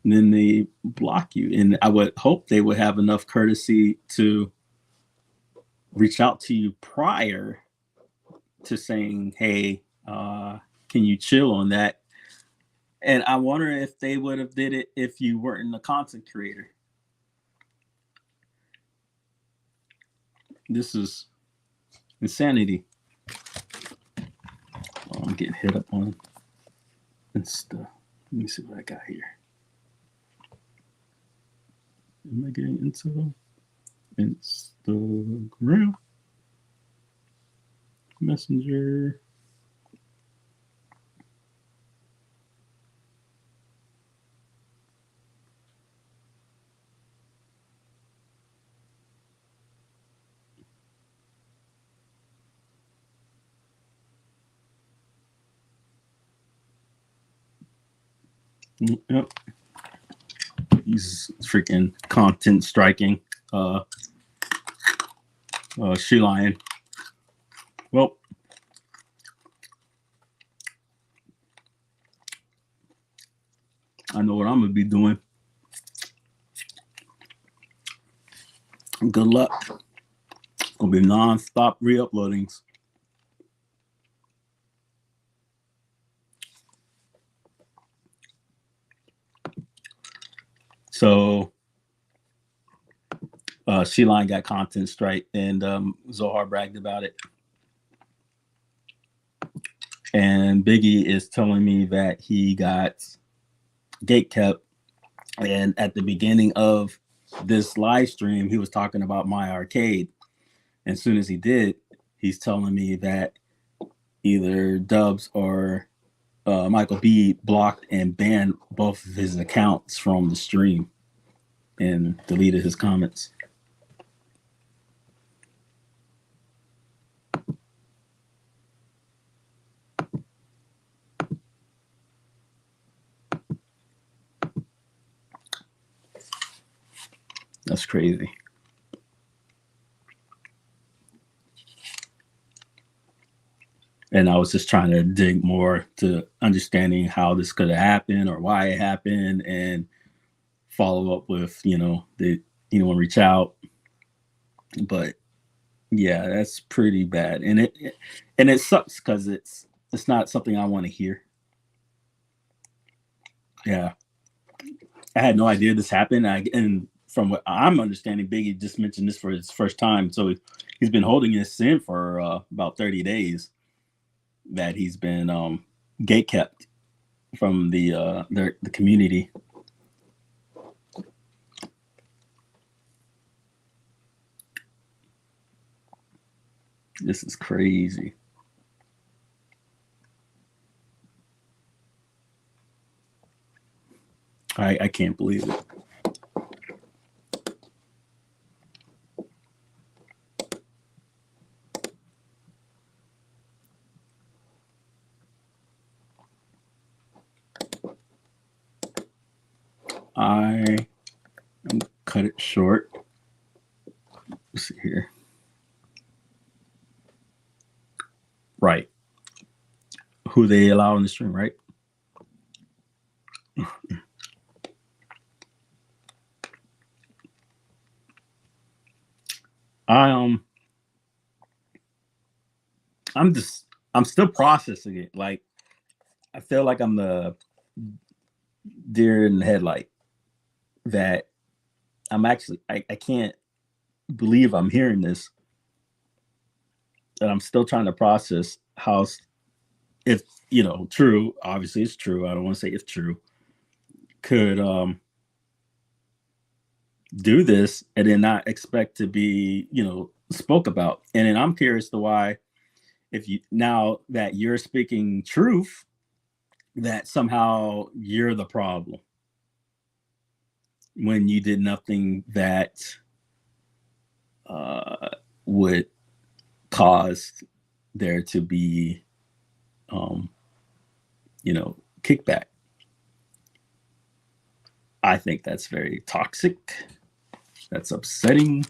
then they block you. And I would hope they would have enough courtesy to reach out to you prior to saying, hey, can you chill on that? And I wonder if they would have did it if you weren't a content creator. This is insanity. Oh, I'm getting hit up on Insta. Let me see what I got here. Am I getting into Instagram? Messenger. Yep. He's freaking content striking. She Lion. Well, I know what I'm gonna be doing. Good luck. It's gonna be non-stop re-uploadings. So She Lion got content strike, and Zohar bragged about it. And Biggie is telling me that he got gate kept, and at the beginning of this live stream, he was talking about my arcade. And as soon as he did, he's telling me that either Dubs or Michael B blocked and banned both of his accounts from the stream and deleted his comments. That's crazy. And I was just trying to dig more to understanding how this could have happened or why it happened, and follow up with, did anyone reach out? But yeah, that's pretty bad. And it sucks because it's not something I want to hear. Yeah. I had no idea this happened. And from what I'm understanding, Biggie just mentioned this for his first time. So he's been holding this in for about 30 days that he's been gatekept from the community. This is crazy. I can't believe it. I'm cut it short. Let's see here. Right. Who they allow in the stream, right? I'm still processing it. Like, I feel like I'm the deer in the headlight, that I'm actually, I can't believe I'm hearing this. And I'm still trying to process how, if, true, obviously it's true. I don't want to say it's true. Could do this and then not expect to be, spoke about. And then I'm curious to why, if you, now that you're speaking truth, that somehow you're the problem when you did nothing that would cause there to be kickback. I think that's very toxic. That's upsetting.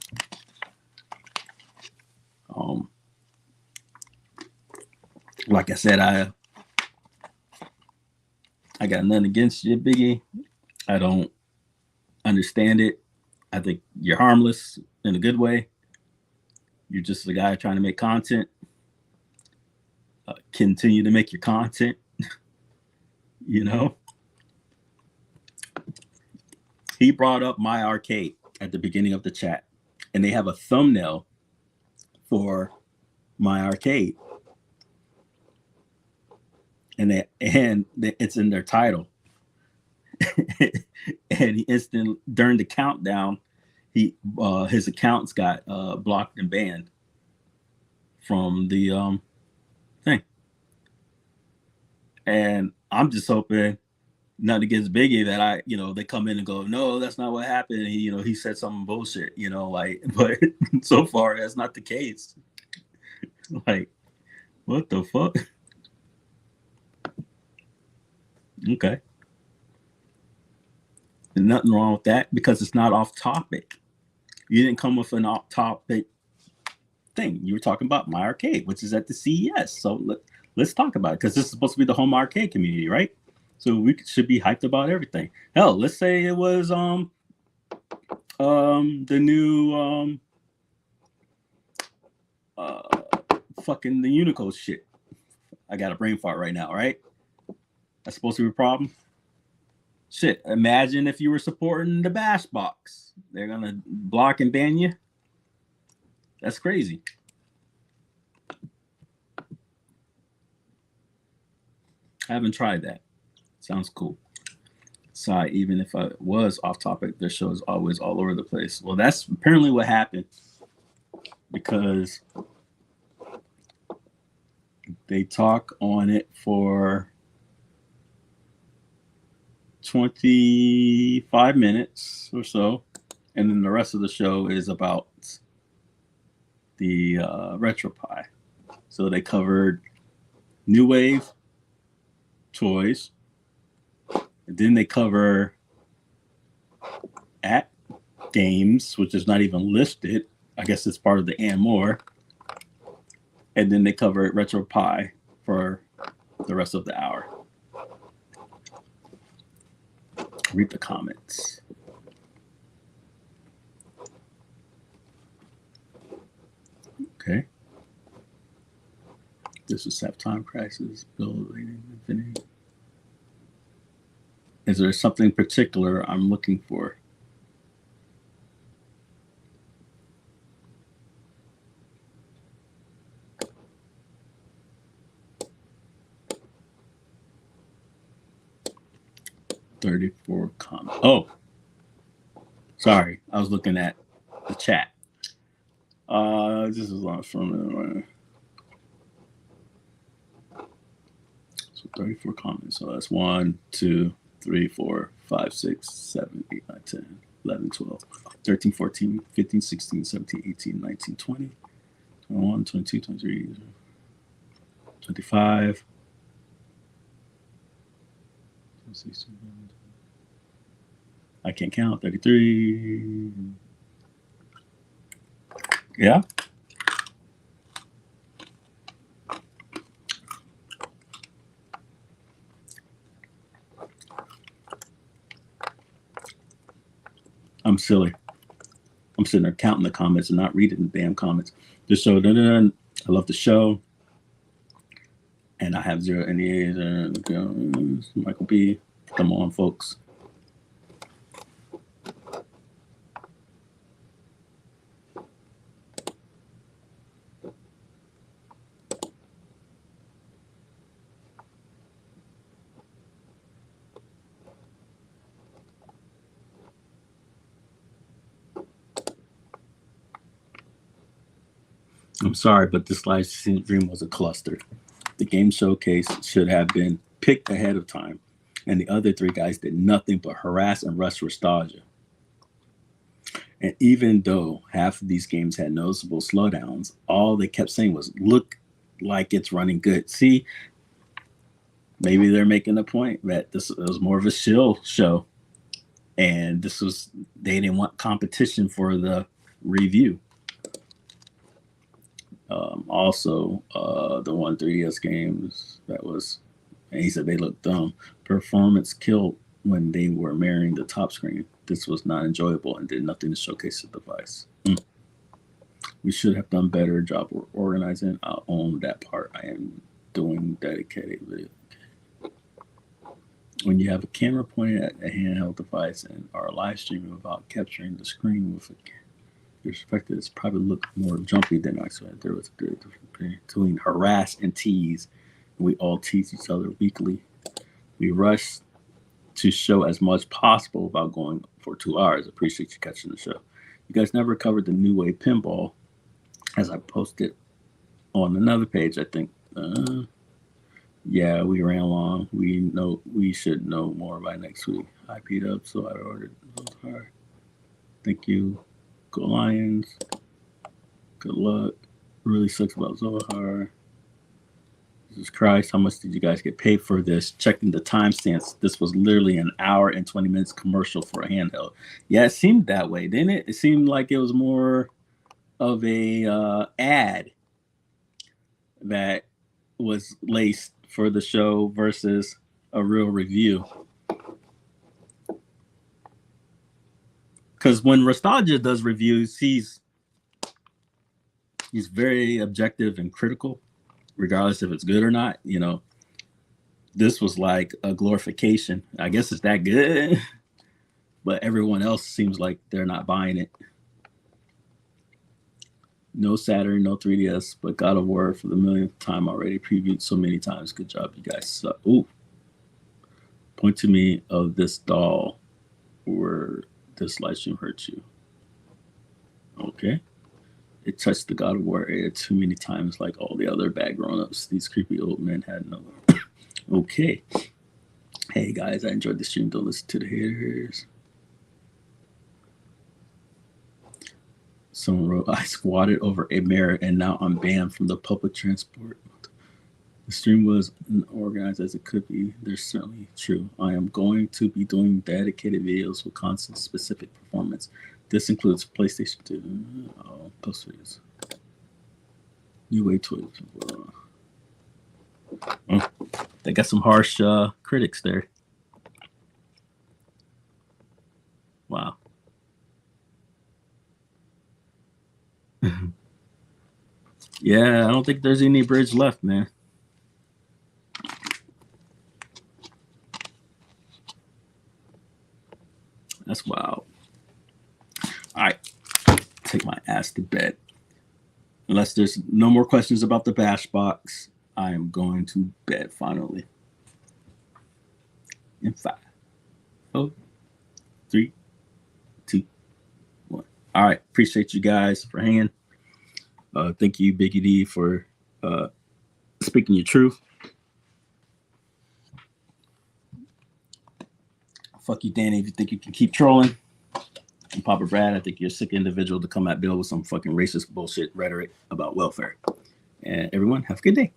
Like I said, I got nothing against you, Biggie. I don't understand it. I think you're harmless in a good way. You're just a guy trying to make content. Continue to make your content. He brought up my arcade at the beginning of the chat, and they have a thumbnail for my arcade, and it's in their title. And he instantly, during the countdown, his accounts got blocked and banned from the thing. And I'm just hoping, nothing against Biggie, that they come in and go, no, that's not what happened. He said some bullshit, but so far that's not the case. Like, what the fuck? Okay. There's nothing wrong with that because it's not off topic. You didn't come with an off topic thing. You were talking about my arcade, which is at the CES. So let's talk about it, because this is supposed to be the home arcade community, right? So we should be hyped about everything. Hell, let's say it was the new fucking the Unico shit. I got a brain fart right now, right? That's supposed to be a problem. Shit, imagine if you were supporting the BashBox. They're gonna block and ban you. That's crazy. I haven't tried that. Sounds cool. side, even if I was off topic. Their show is always all over the place. Well, that's apparently what happened, because they talk on it for 25 minutes or so, and then the rest of the show is about the RetroPie. So they covered New Wave toys, and then they cover at games, which is not even listed. I guess it's part of the and more. And then they cover RetroPie for the rest of the hour. Read the comments. Okay. This is Time Crisis, Building Infinity. Is there something particular I'm looking for? $34 comments. Oh, sorry. I was looking at the chat. This is on from so 34 comments. So that's 1, 2, 3, 4, 5, 6, 7, 8, 9, 10, 11, 12, 13, 14, 15, 16, 17, 18, 19, 20, 21, 22, 23, 25. I can't count. 33. Yeah. I'm silly. I'm sitting there counting the comments and not reading the damn comments. Just so, I love the show. And I have 0 NDAs. Michael B. Come on, folks. I'm sorry, but this live stream was a cluster. The game showcase should have been picked ahead of time, and the other 3 guys did nothing but harass and rush nostalgia. And even though half of these games had noticeable slowdowns, all they kept saying was, look like it's running good. See, maybe they're making a point that this was more of a shill show, and they didn't want competition for the review. Also, the 1 3DS games, and he said they looked dumb. Performance killed when they were mirroring the top screen. This was not enjoyable and did nothing to showcase the device. We should have done better job organizing. I'll own that part. I am doing dedicated video. When you have a camera pointed at a handheld device and are live streaming without capturing the screen with your perspective, it's probably look more jumpy than I said. There was a good difference between harass and tease. We all tease each other weekly. We rush to show as much possible without going for 2 hours. Appreciate you catching the show. You guys never covered the New Wave pinball, as I posted on another page, I think. Yeah, we ran long. We should know more by next week. I peed up, so I ordered Zohar. Thank you. Go Lions. Good luck. Really sucks about Zohar. Jesus Christ, how much did you guys get paid for this? Checking the timestamps. This was literally an hour and 20 minutes commercial for a handheld. Yeah, it seemed that way, didn't it? It seemed like it was more of a ad that was laced for the show versus a real review. Because when Nostalgia does reviews, he's very objective and critical, regardless if it's good or not. You know, this was like a glorification. I guess it's that good, but everyone else seems like they're not buying it. No Saturn, no 3DS, but God of War for the millionth time already. Previewed so many times. Good job, you guys. Ooh. Point to me of this doll where this live stream hurt you. Okay. It touched the God of War area too many times, like all the other bad grown-ups. These creepy old men had no. Okay. Hey guys, I enjoyed the stream. Don't listen to the haters. Someone wrote, I squatted over a mirror and now I'm banned from the public transport. The stream was organized as it could be. They're certainly true. I am going to be doing dedicated videos with constant specific performance. This includes PlayStation 2. Posters. New Way Toys. They got some harsh critics there. Wow. Yeah, I don't think there's any bridge left, man. That's wild. All right. Take my ass to bed. Unless there's no more questions about the BashBox, I am going to bed finally. In 5, 4, 3, 2, 1. All right. Appreciate you guys for hanging. Thank you, Biggie D, for speaking your truth. Fuck you, Danny, if you think you can keep trolling. And Papa Brad, I think you're a sick individual to come at Bill with some fucking racist bullshit rhetoric about welfare. And everyone, have a good day.